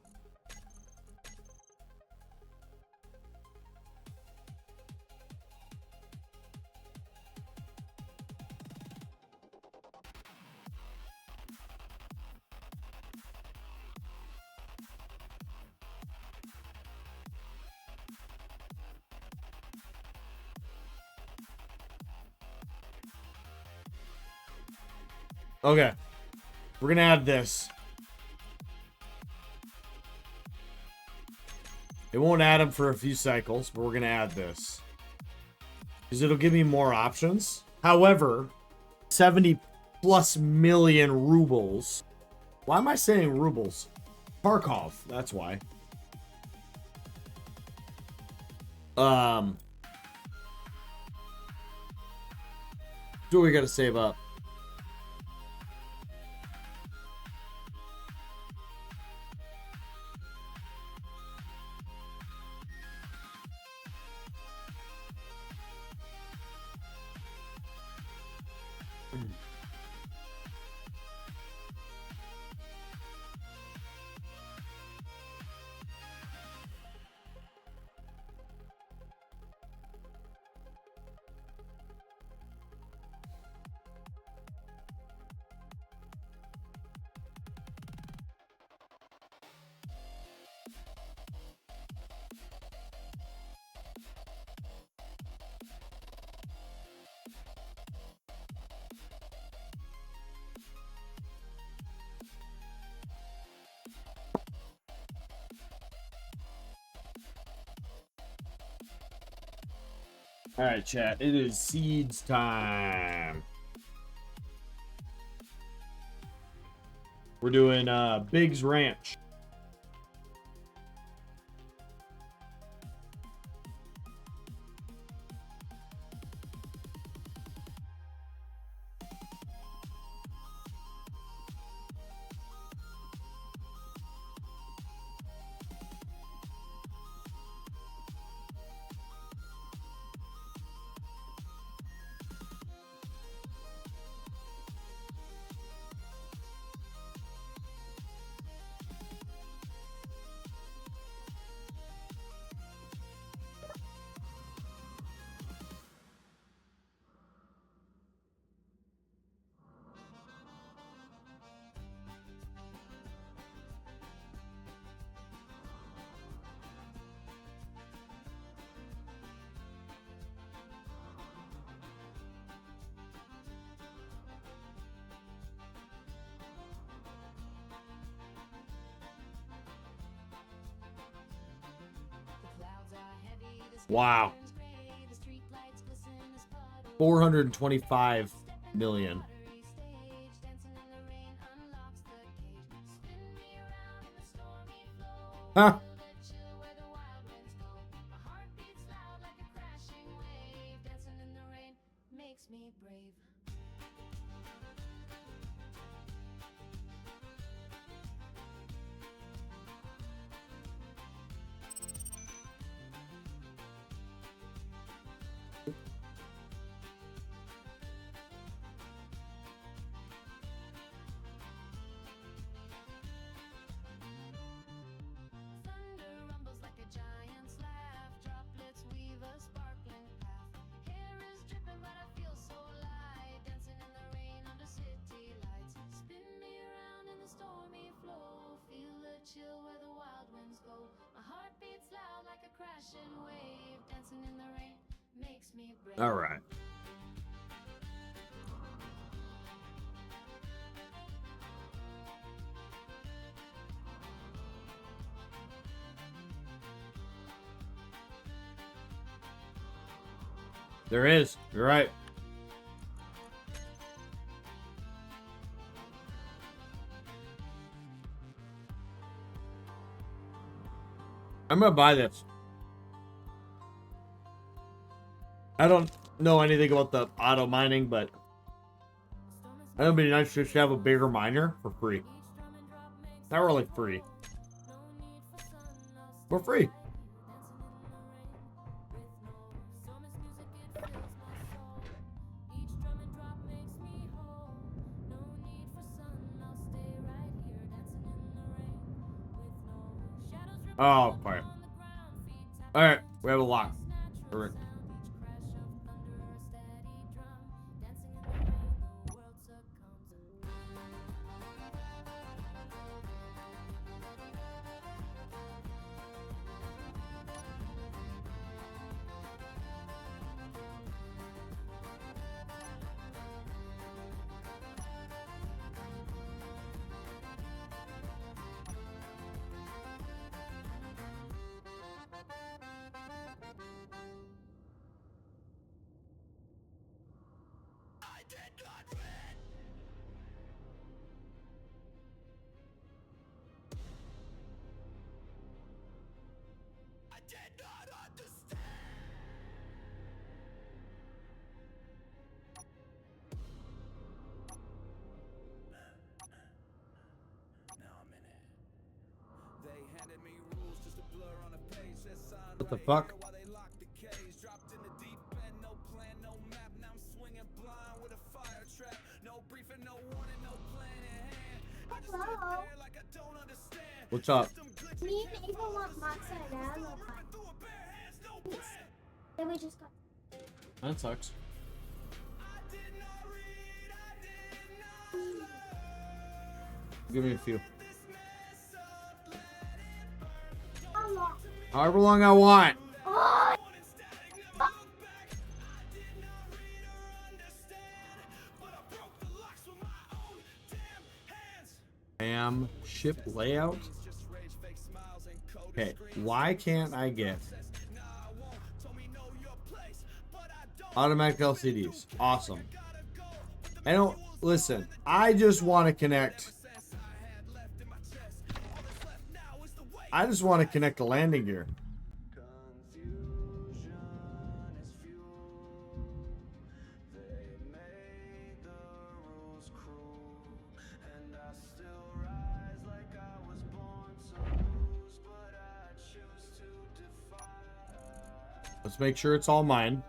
Okay. We're gonna add this. It won't add them for a few cycles, but we're gonna add this. Because it'll give me more options. However, 70 plus million rubles. Why am I saying rubles? Kharkov, that's why. Do we gotta save up? All right, chat. It is seeds time. We're doing Big's Ranch. Wow. 425 million. Huh. All right. There is. You're right. I'm gonna buy this. I don't know anything about the auto mining, but It'd be nice just to have a bigger miner for free. Not really free. For free. Oh, fine. Alright, we have a lot. Perfect. What the fuck? Hello. What's up? Me and Ava want mozzarella pie. Then we just got. That sucks. Give me a few. Hello. However long I want. Oh. Ship layout. Okay, why can't I get automatic LCDs? Awesome. I don't listen. I just want to connect. I just want to connect the landing gear. Let's make sure it's all mine.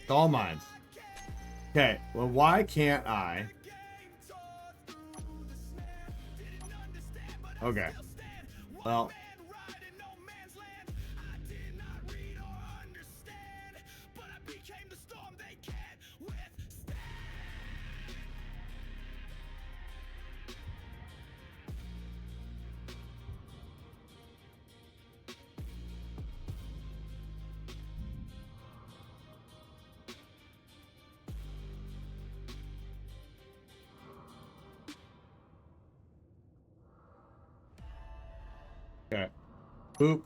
It's all mine. Okay, well, why can't I? Okay. Well. Okay. Boop.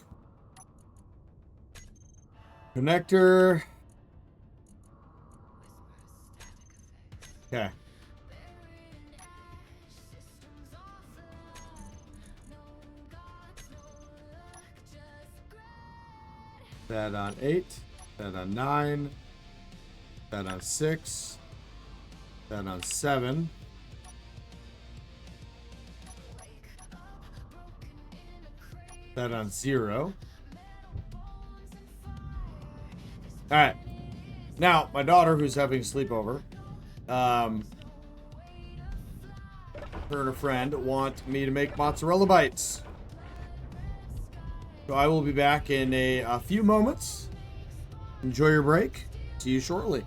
Connector. Okay. That on 8. That on 9. That on 6. That on 7. That on 0. Alright. Now, my daughter, who's having a sleepover, her and a friend want me to make mozzarella bites. So I will be back in a few moments. Enjoy your break. See you shortly.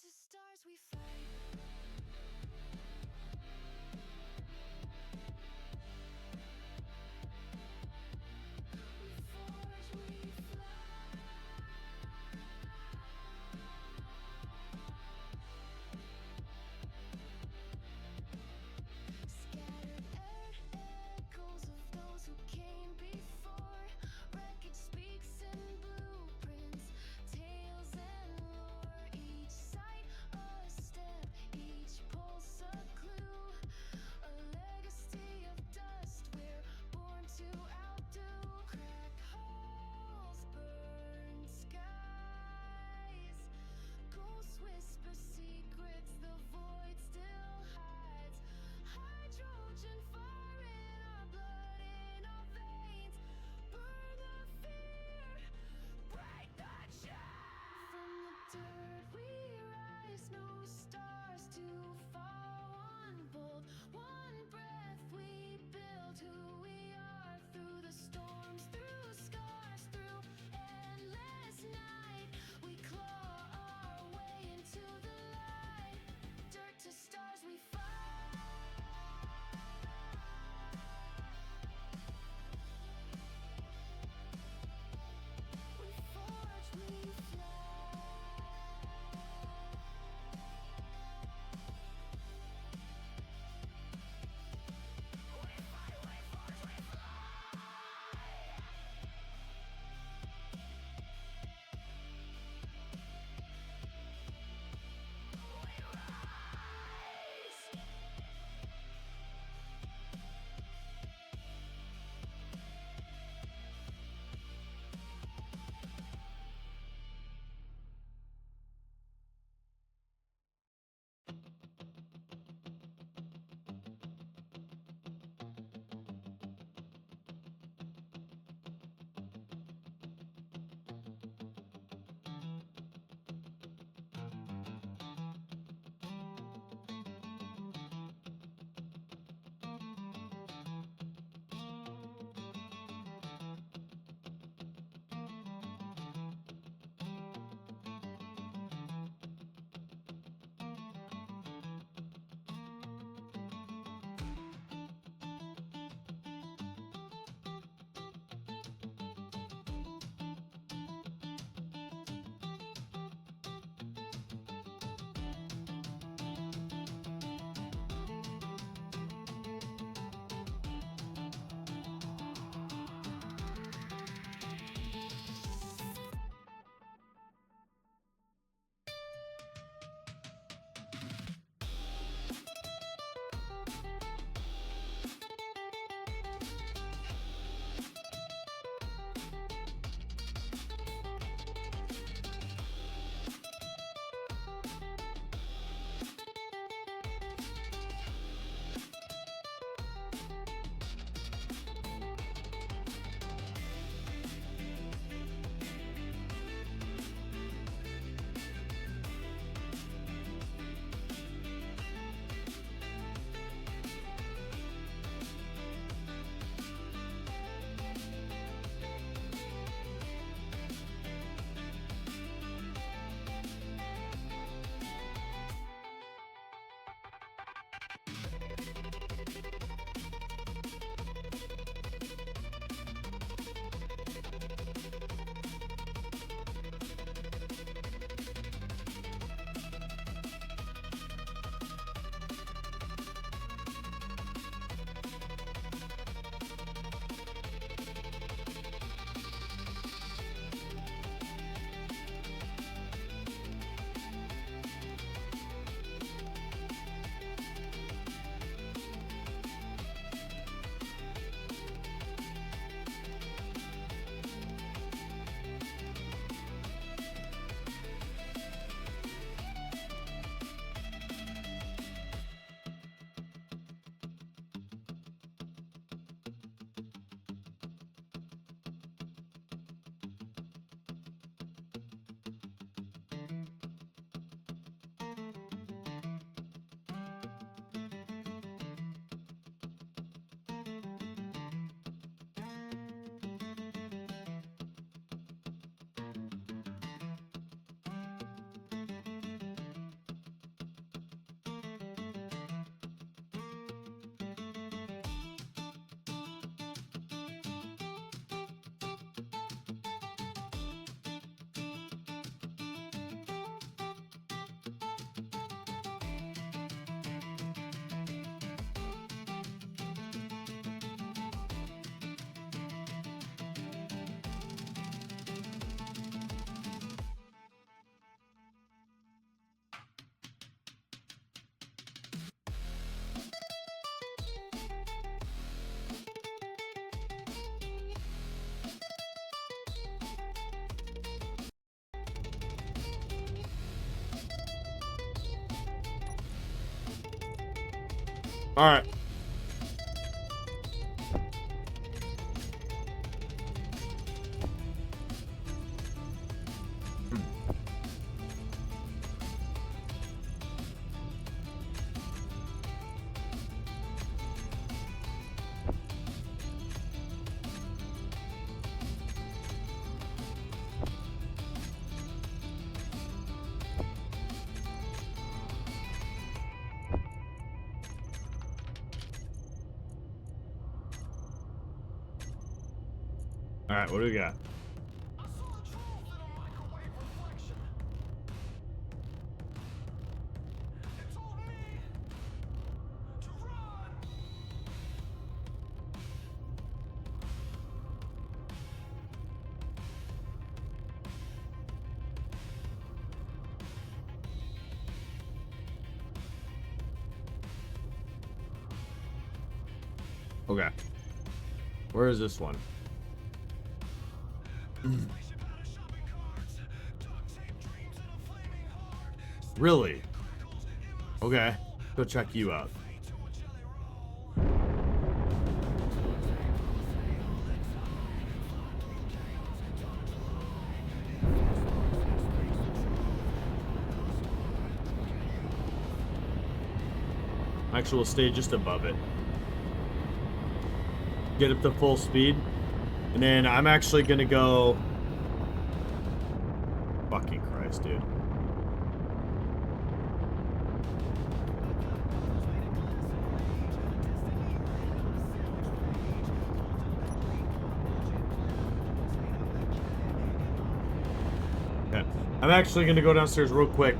To stars we fight. We fall All right. All right, what do we got? I saw the truth in a microwave reflection. It told me to run. Okay. Where is this one? Spaceship out of shopping carts. Duct tape dreams in a flaming heart. Really? Crackles in my Okay. Go check you out. fate to a jelly roll. Actually, we'll stay just above it. Get up to full speed. And then I'm actually gonna go... Fucking Christ, dude. Okay. I'm actually gonna go downstairs real quick.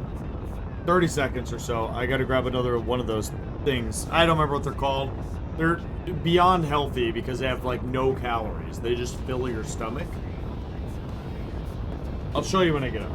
30 seconds or so. I gotta grab another one of those things. I don't remember what they're called. They're beyond healthy because they have like no calories. They just fill your stomach. I'll show you when I get up.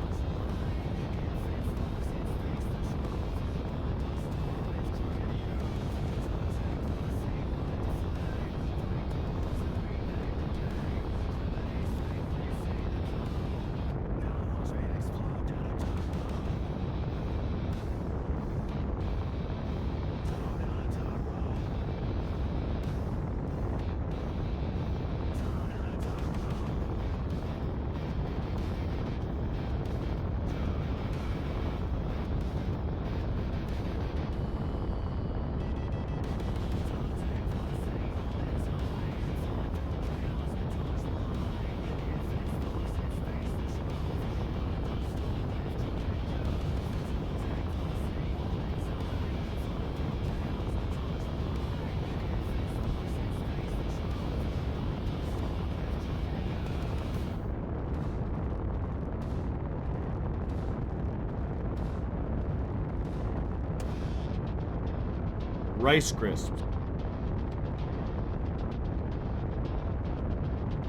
Rice crisps.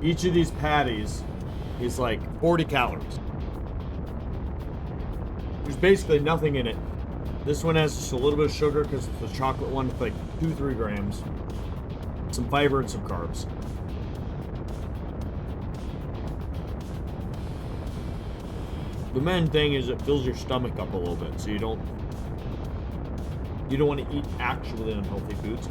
Each of these patties is like 40 calories. There's basically nothing in it. This one has just a little bit of sugar because it's the chocolate one with like 2-3 grams. Some fiber and some carbs. The main thing is it fills your stomach up a little bit, so you don't want to eat actually unhealthy foods.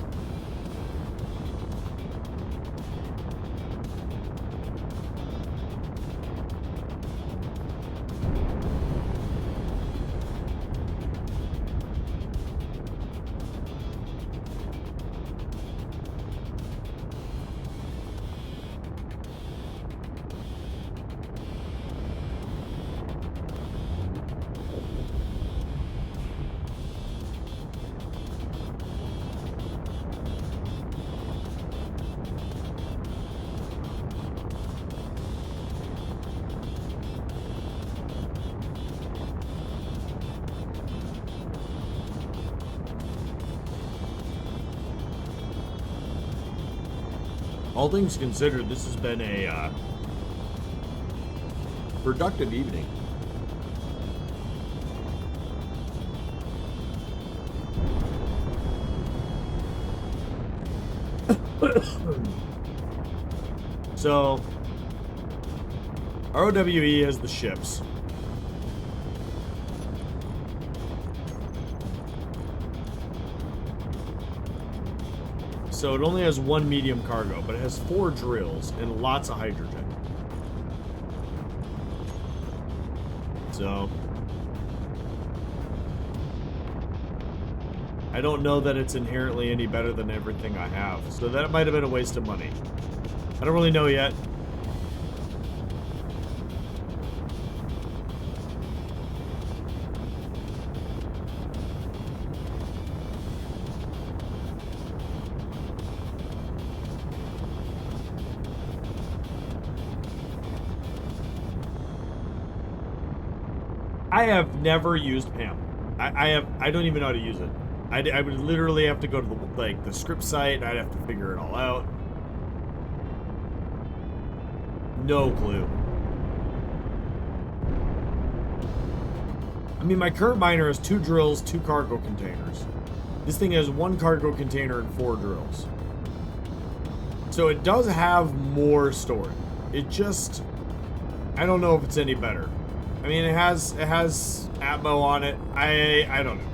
All things considered, this has been a productive evening. So, ROWE has the ships. So it only has one medium cargo, but it has 4 drills and lots of hydrogen. So I don't know that it's inherently any better than everything I have. So that might have been a waste of money. I don't really know yet. I have never used PAM. I don't even know how to use it. I would literally have to go to the script site, and I'd have to figure it all out. No clue. I mean, my current miner has 2 drills, 2 cargo containers. This thing has 1 cargo container and 4 drills. So it does have more storage. It just, I don't know if it's any better. I mean, it has Atmo on it. I don't know.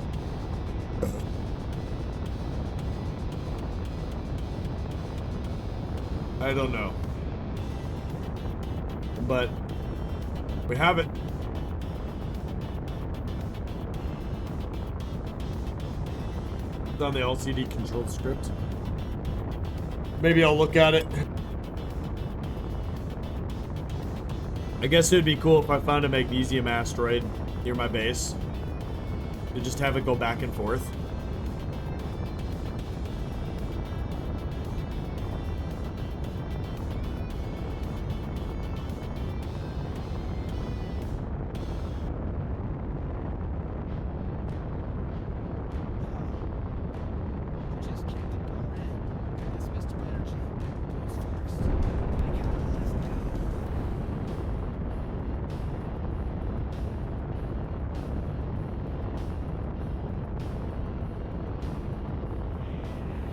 I don't know. But we have it. It's on the LCD controlled script. Maybe I'll look at it. I guess it would be cool if I found a magnesium asteroid near my base. To just have it go back and forth. Just kick the door in. It's Mr. Energy. Who's first? I got it. Let's go.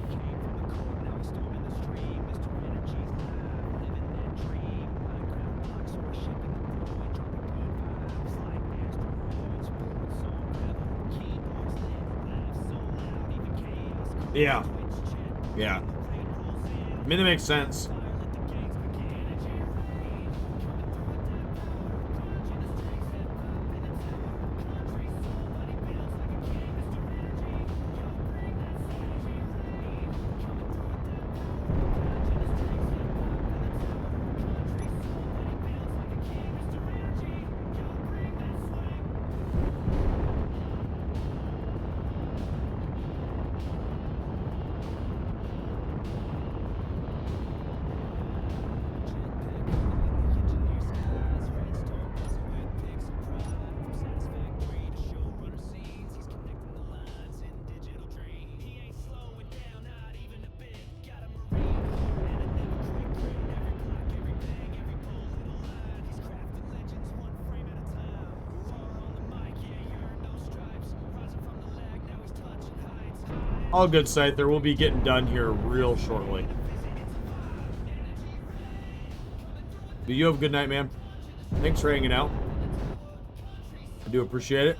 Came from the core, now he's storming the stream. Mr. Energy's live, living that dream. Minecraft blocks or shipping the void, dropping good vibes like asteroids. Sports so clever, keyboards lit, laugh so loud, even chaos. Yeah. Yeah. I mean, that makes sense. All good, Scyther. We'll be getting done here real shortly. But you have a good night, man. Thanks for hanging out. I do appreciate it.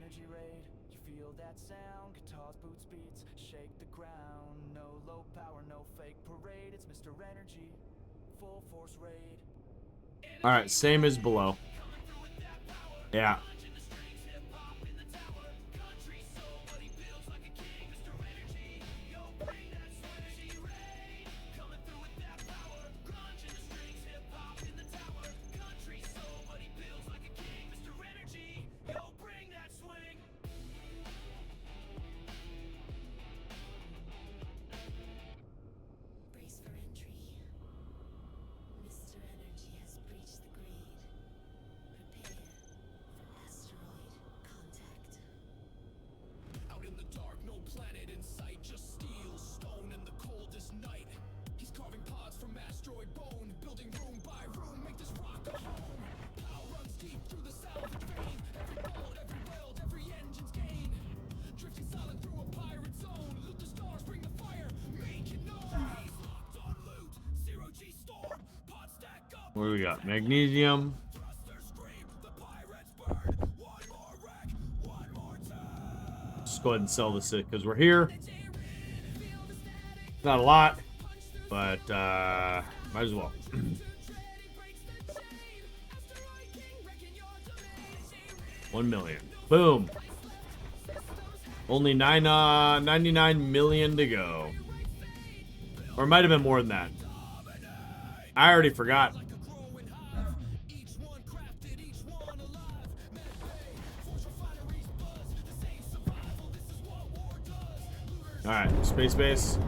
Energy raid, you feel that sound? Guitars, boots, beats, shake the ground. No low power, no fake parade. It's Mr. Energy, full force raid. All right, same as below. Yeah. Brace for entry. Mr. Energy has breached the grade. Prepare for What do we got? Magnesium. Just go ahead and sell this because we're here. Not a lot, but might as well. $1 million. Boom. Only 99 million to go. Or it might have been more than that. I already forgot. Alright, space base.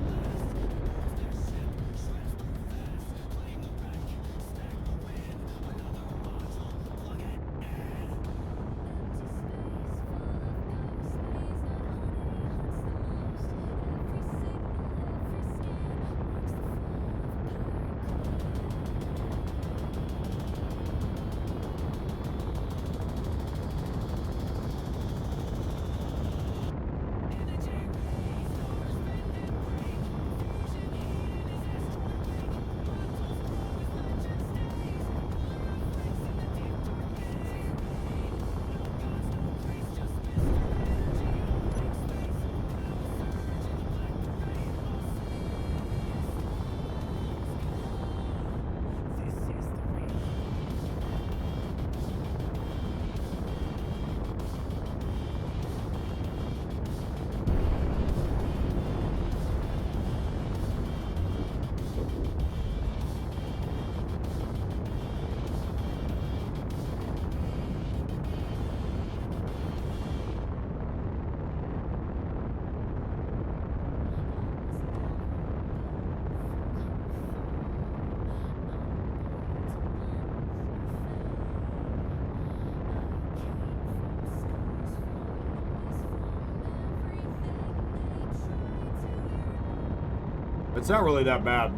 It's not really that bad.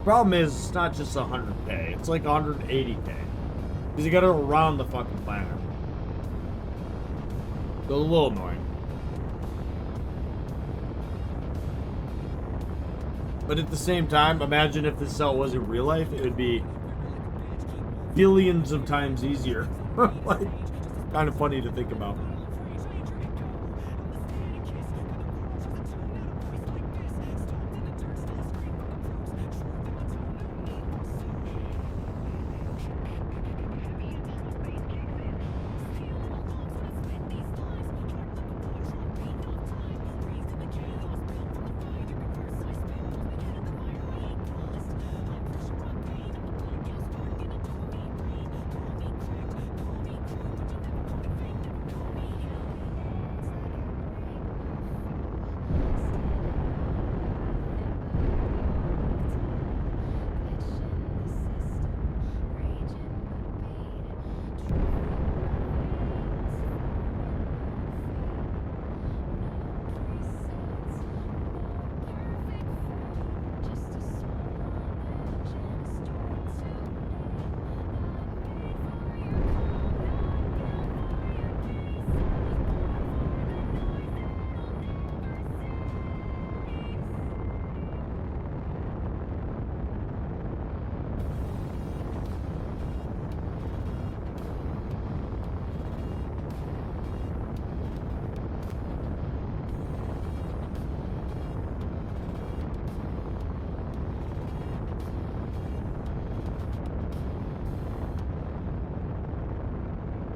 Problem is, it's not just 100K. It's like 180K. Because you gotta go around the fucking planet. So a little annoying. But at the same time, imagine if this cell was in real life, it would be billions of times easier. Like, kind of funny to think about.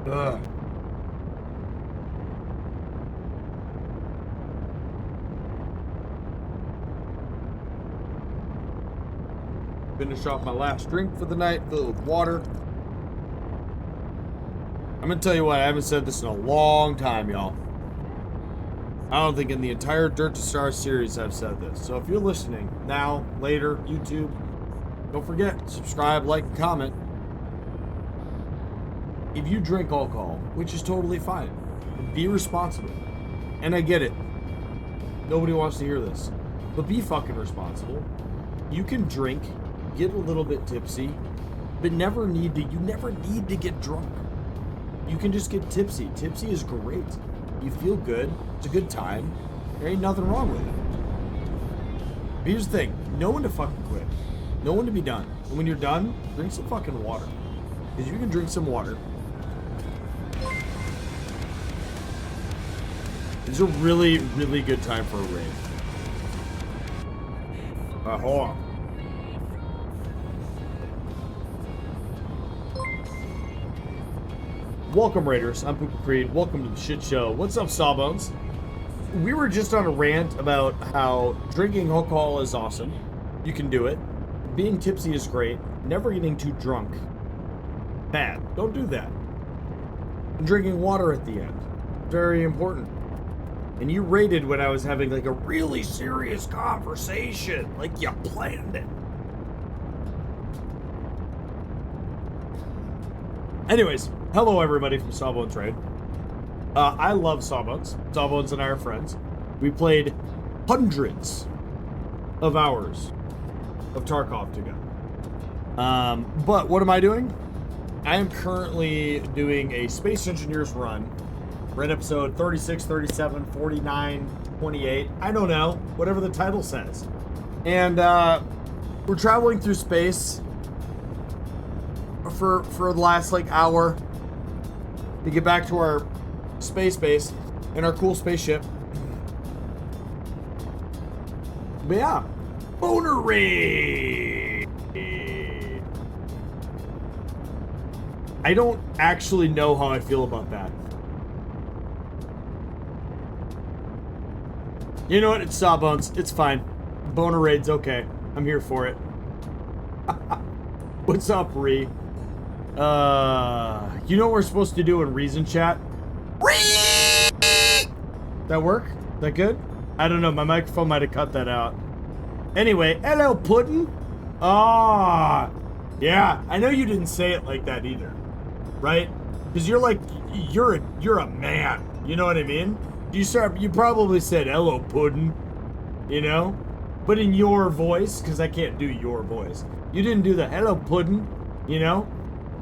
Ugh. Finish off my last drink for the night, filled with water. I'm gonna tell you what, I haven't said this in a long time, y'all. I don't think in the entire Dirt to Stars series I've said this. So if you're listening now, later, YouTube, don't forget, subscribe, like, and comment. If you drink alcohol, which is totally fine, be responsible. And I get it. Nobody wants to hear this. But be fucking responsible. You can drink, get a little bit tipsy, but you never need to get drunk. You can just get tipsy. Tipsy is great. You feel good. It's a good time. There ain't nothing wrong with it. But here's the thing. Know when to fucking quit. Know when to be done. And when you're done, drink some fucking water. Because you can drink some water. It's a really, really good time for a raid. Hold on. Welcome, Raiders. I'm Poopa Creed. Welcome to the shit show. What's up, Sawbones? We were just on a rant about how drinking alcohol is awesome. You can do it. Being tipsy is great. Never getting too drunk. Bad. Don't do that. And drinking water at the end. Very important. And you rated when I was having like a really serious conversation. Like you planned it. Anyways, hello everybody from Sawbones Raid. I love Sawbones. Sawbones and I are friends. We played hundreds of hours of Tarkov together. But what am I doing? I am currently doing a Space Engineers run. We're at episode 36, 37, 49, 28. I don't know. Whatever the title says. And we're traveling through space for the last like hour to get back to our space base in our cool spaceship. But yeah, boner raid. I don't actually know how I feel about that. You know what? It's Sawbones. It's fine. Boner raid's okay. I'm here for it. What's up, Ree? You know what we're supposed to do in Reason Chat? That work? That good? I don't know. My microphone might have cut that out. Anyway, hello, Puddin'. Ah, yeah. I know you didn't say it like that either, right? Because you're like, you're a man. You know what I mean? You probably said hello, Puddin'. You know, but in your voice, because I can't do your voice. You didn't do the hello, Puddin'. You know.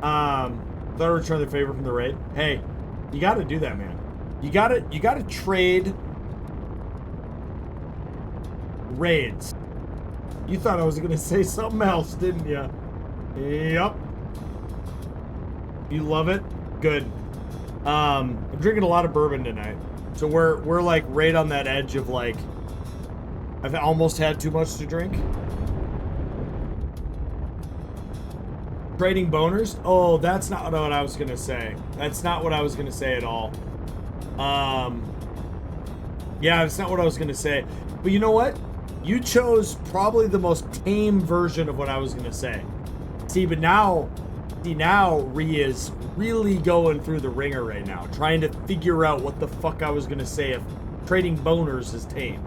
Thought I returned the favor from the raid. Hey, you got to do that, man. You got to trade raids. You thought I was gonna say something else, didn't you? Yep. You love it? Good. I'm drinking a lot of bourbon tonight, so we're like right on that edge of like I've almost had too much to drink. Trading boners? Oh, that's not what I was gonna say. That's not what I was gonna say at all. Yeah, that's not what I was gonna say. But you know what? You chose probably the most tame version of what I was gonna say. See, but now Rhea is really going through the ringer right now, trying to figure out what the fuck I was gonna say if trading boners is tame.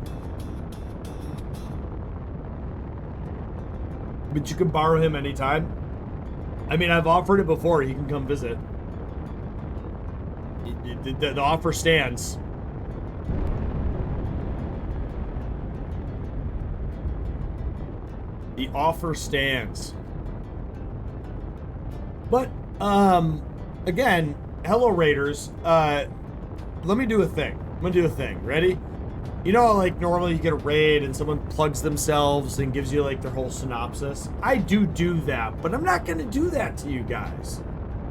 But you can borrow him anytime. I mean, I've offered it before. He can come visit. The offer stands. The offer stands. But, again, hello Raiders. Let me do a thing. I'm gonna do a thing. Ready? You know, like normally you get a raid and someone plugs themselves and gives you like their whole synopsis. I do that, but I'm not gonna do that to you guys.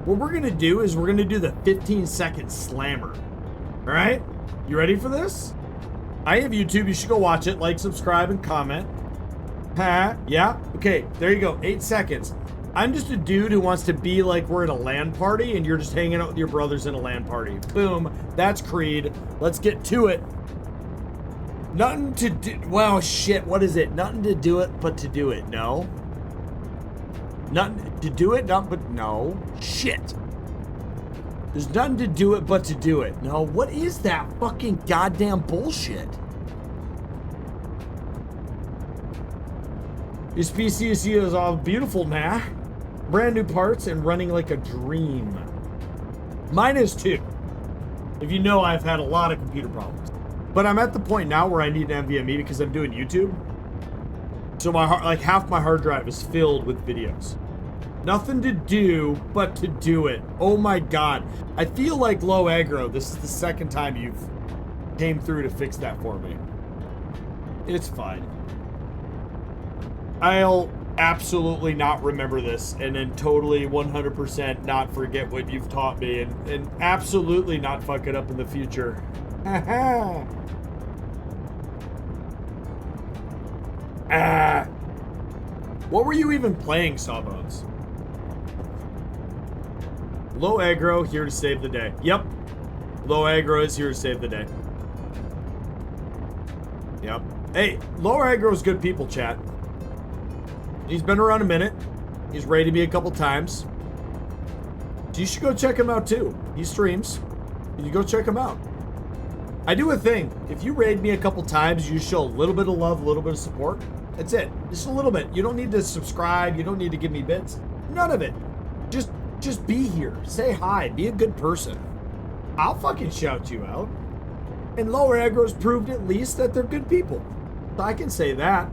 What we're gonna do is we're gonna do the 15-second slammer. All right? You ready for this? I have YouTube. You should go watch it. Like, subscribe, and comment. Yeah? Okay, there you go. 8 seconds. I'm just a dude who wants to be like we're at a LAN party and you're just hanging out with your brothers in a LAN party. Boom. That's Creed. Let's get to it. Nothing to do. Well, shit. What is it? Nothing to do it but to do it. No. Nothing to do it, but no. Shit. There's nothing to do it but to do it. No. What is that fucking goddamn bullshit? This PC is all beautiful, man. Brand new parts and running like a dream. Mine is too. If you know, I've had a lot of computer problems. But I'm at the point now where I need an NVMe because I'm doing YouTube. So like half my hard drive is filled with videos. Nothing to do but to do it. Oh my god. I feel like low aggro. This is the second time you've came through to fix that for me. It's fine. absolutely not remember this and then totally 100% not forget what you've taught me and absolutely not fuck it up in the future. What were you even playing, Sawbones? Low aggro, here to save the day. Yep. Low aggro is here to save the day. Yep. Hey, low aggro is good people, chat. He's been around a minute. He's raided me a couple times. So you should go check him out too. He streams. You go check him out. I do a thing. If you raid me a couple times, you show a little bit of love, a little bit of support. That's it. Just a little bit. You don't need to subscribe. You don't need to give me bits. None of it. Just be here. Say hi. Be a good person. I'll fucking shout you out. And lower aggro's proved at least that they're good people. So I can say that.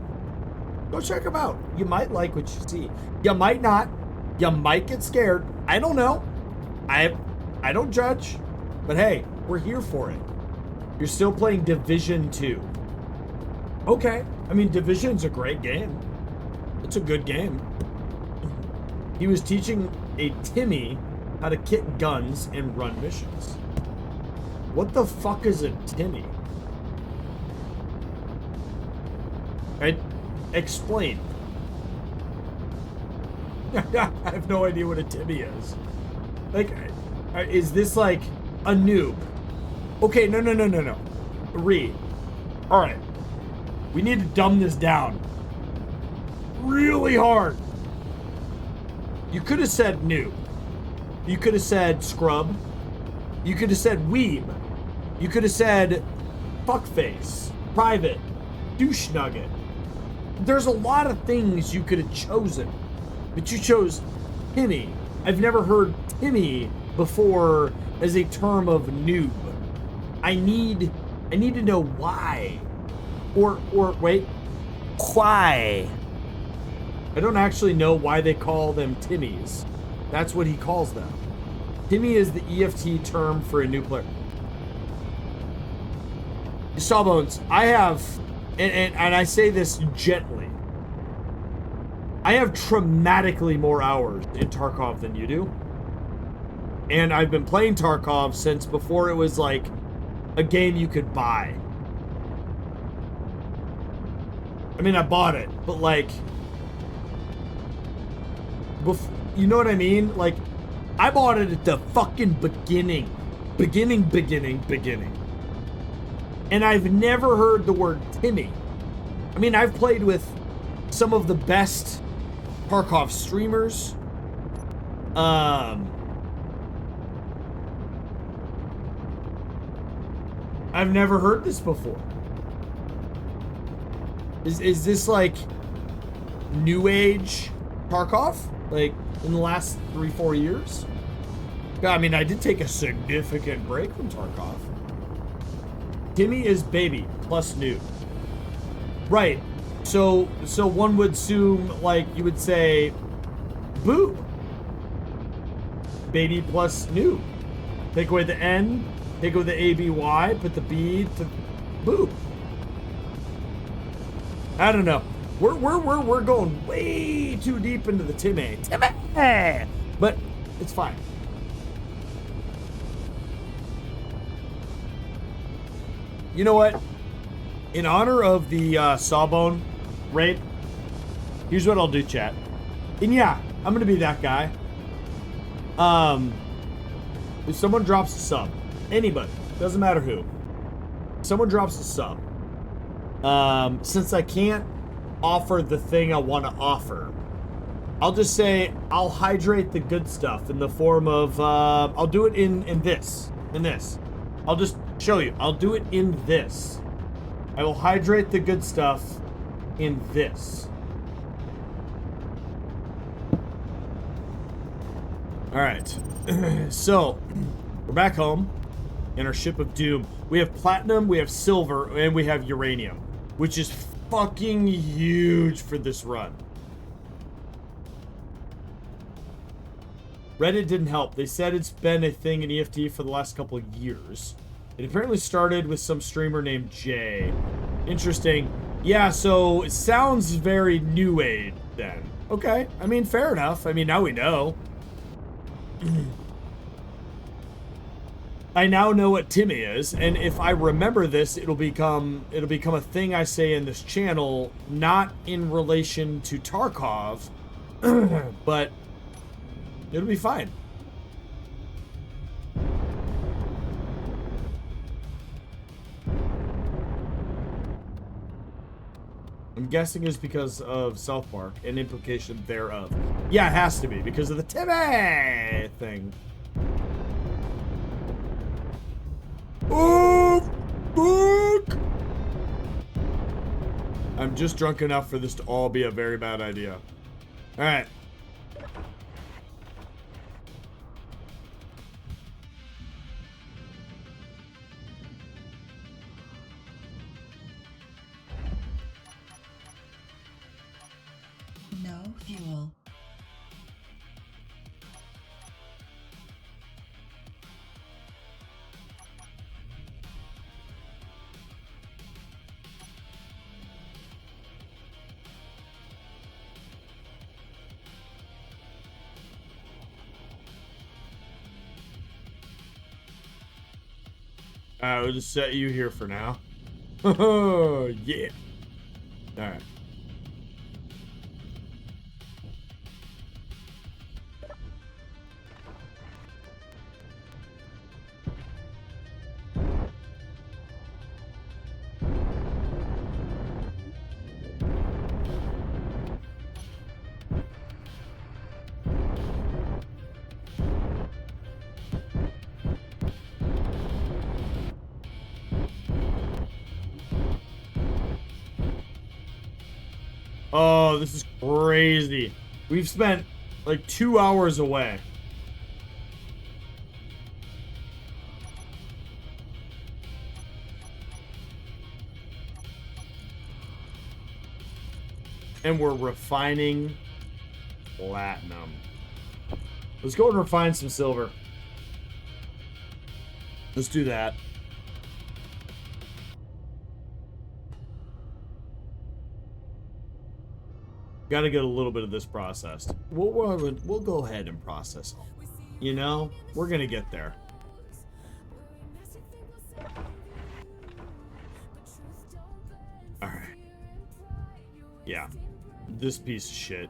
Go check them out. You might like what you see. You might not. You might get scared. I don't know. I don't judge. But hey, we're here for it. You're still playing Division 2. Okay. I mean, Division's a great game. It's a good game. He was teaching a Timmy how to kick guns and run missions. What the fuck is a Timmy? Explain. I have no idea what a Timmy is. Like, is this like a noob? Okay, no. Read. Alright. We need to dumb this down. Really hard. You could have said noob. You could have said scrub. You could have said weeb. You could have said fuckface, private, douche nugget. There's a lot of things you could have chosen, but you chose Timmy. I've never heard Timmy before as a term of noob. I need to know why. Or wait, why? I don't actually know why they call them Timmies. That's what he calls them. Timmy is the EFT term for a new player. Sawbones, I have, and I say this gently, I have dramatically more hours in Tarkov than you do. And I've been playing Tarkov since before it was like a game you could buy. I mean, I bought it, but like, you know what I mean? Like, I bought it at the fucking beginning. And I've never heard the word Timmy. I mean, I've played with some of the best Tarkov streamers. I've never heard this before. Is this like new age Tarkov? Like in the last 3-4 years? I mean, I did take a significant break from Tarkov. Timmy is baby plus new. Right. So one would assume, like, you would say boo. Baby plus new. Take away the N, take away the ABY, put the B to boo. I don't know. We're going way too deep into the Timmy. But it's fine. You know what? In honor of the Sawbone raid, here's what I'll do, chat. And yeah, I'm gonna be that guy. If someone drops a sub, anybody, doesn't matter who, someone drops a sub, since I can't offer the thing I want to offer, I'll just say I'll hydrate the good stuff in the form of I'll do it in this. I'll just show you. I'll do it in this. I will hydrate the good stuff in this. All right. So we're back home in our ship of doom. We have platinum, we have silver, and we have uranium, which is fucking huge for this run. Reddit didn't help. They said it's been a thing in EFT for the last couple of years. It apparently started with some streamer named Jay. Interesting. Yeah, so it sounds very new age then. Okay. I mean, fair enough. I mean, now we know. I now know what Timmy is, and if I remember this, it'll become a thing I say in this channel, not in relation to Tarkov, but it'll be fine. I'm guessing it's because of South Park and implication thereof. Yeah, it has to be because of the Timmy thing. Oh, fuck! I'm just drunk enough for this to all be a very bad idea. All right. No fuel. We'll just set you here for now. Oh, yeah. All right. Oh, this is crazy. We've spent like 2 hours away. And we're refining platinum. Let's go and refine some silver. Let's do that. Got to get a little bit of this processed. We'll go ahead and process all. You know, we're gonna get there. All right. Yeah, this piece of shit.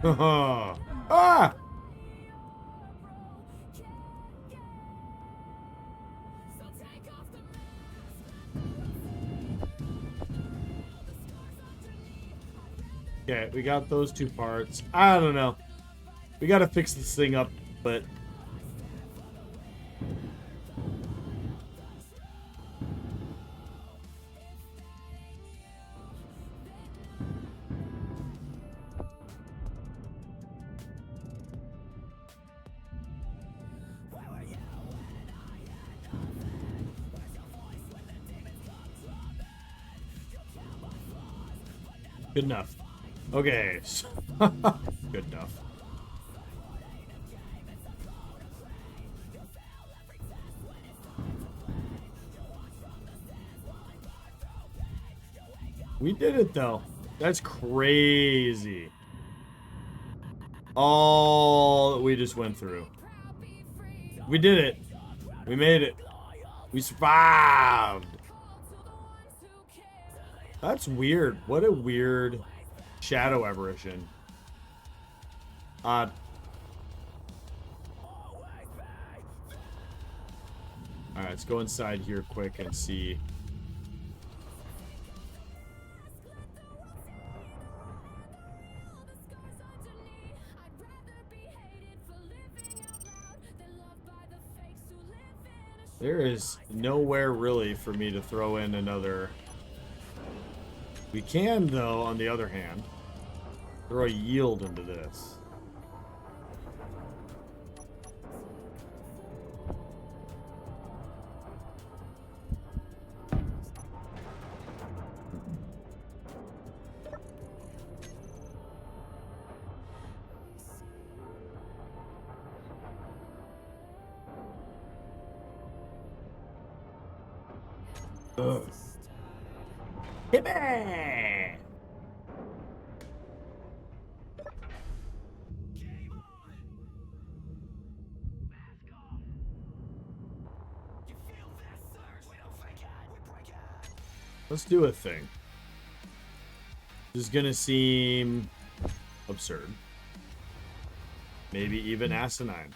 Ah! Okay, we got those two parts. I don't know. We gotta fix this thing up, but... Good enough. Okay. Good enough. We did it though. That's crazy. All that we just went through. We did it. We made it. We survived. That's weird. What a weird shadow apparition. Odd. Alright, let's go inside here quick and see. There is nowhere really for me to throw in another... We can, though, on the other hand. Throw a yield into this. Ugh. Hit me! Let's do a thing. This is gonna seem absurd. Maybe even asinine.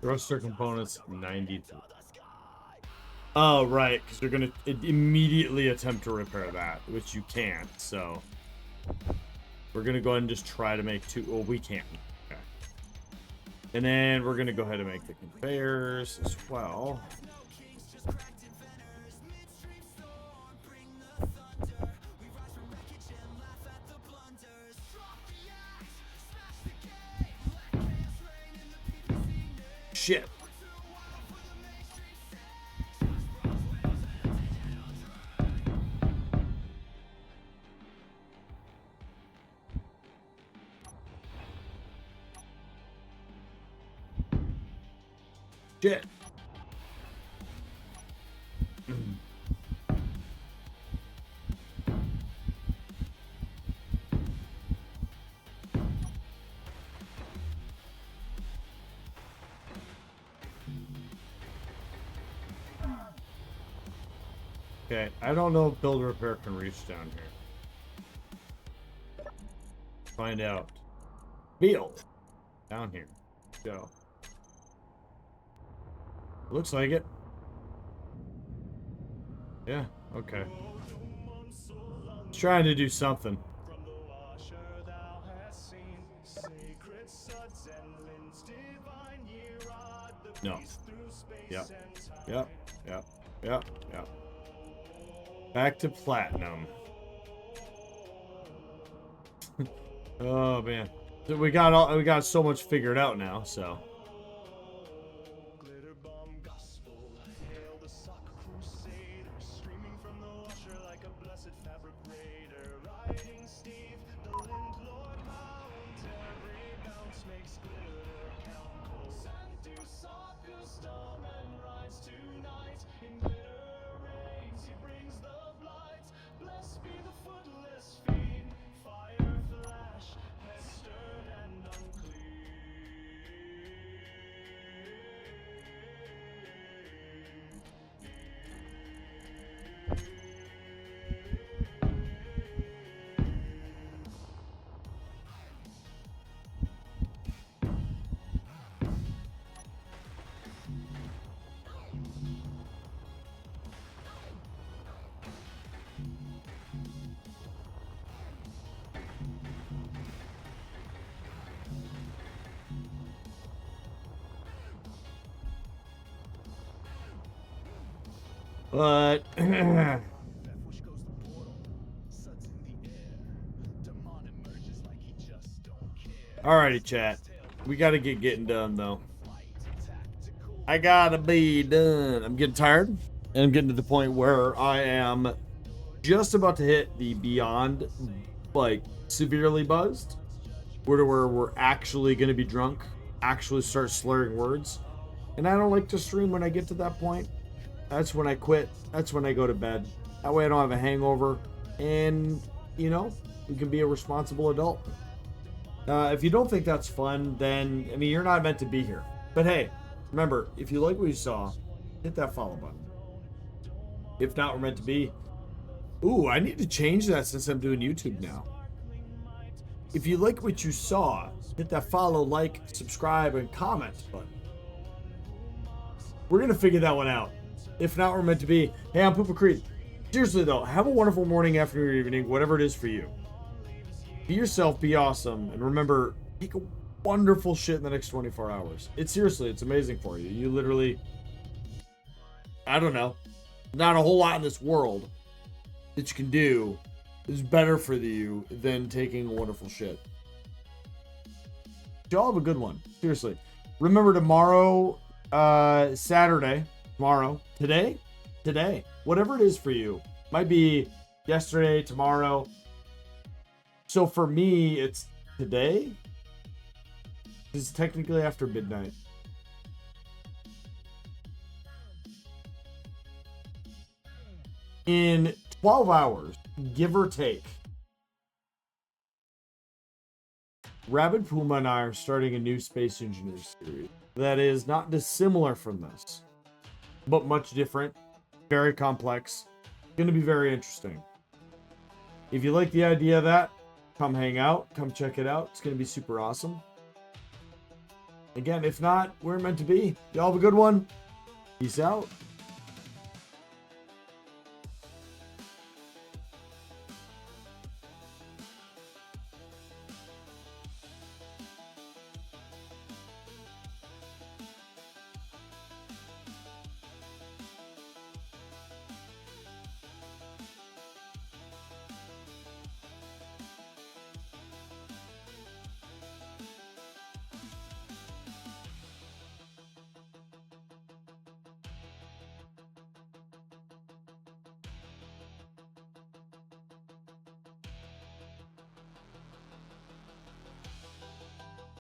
Thruster components 93. Oh, right, because you're going to immediately attempt to repair that, which you can't, so we're going to go ahead and just try to make two. Well, we can. Okay. And then we're going to go ahead and make the conveyors as well. Shit. Shit. Okay, I don't know if build repair can reach down here. Find out. Build. Down here. Go. Looks like it. Yeah, okay. It's trying to do something. No. Yep. Yep. Yep. Yep. Yep. Back to platinum. Oh man. So we got so much figured out now, so. But alrighty, chat. We gotta get getting done though. I gotta be done. I'm getting tired, and I'm getting to the point where I am just about to hit the beyond, like, severely buzzed, where we're actually gonna be drunk, actually start slurring words. And I don't like to stream when I get to that point. That's when I quit. That's when I go to bed. That way I don't have a hangover. And, you know, you can be a responsible adult. If you don't think that's fun, then, I mean, you're not meant to be here. But hey, remember, if you like what you saw, hit that follow button. If not, we're meant to be. Ooh, I need to change that since I'm doing YouTube now. If you like what you saw, hit that follow, like, subscribe, and comment button. We're going to figure that one out. If not, we're meant to be. Hey, I'm Poopa Creed. Seriously, though, have a wonderful morning, afternoon, or evening, whatever it is for you. Be yourself, be awesome, and remember, take a wonderful shit in the next 24 hours. It's seriously, it's amazing for you. You literally, I don't know, not a whole lot in this world that you can do is better for you than taking a wonderful shit. Y'all have a good one. Seriously. Remember tomorrow, Saturday, today, whatever it is for you. Might be yesterday, tomorrow. So for me, it's today. It's technically after midnight. In 12 hours, give or take, Rabid Puma and I are starting a new Space Engineers series that is not dissimilar from this, but much different, very complex. Going to be very interesting. If you like the idea of that, come hang out, come check it out. It's going to be super awesome. Again, if not, we're meant to be. Y'all have a good one. Peace out.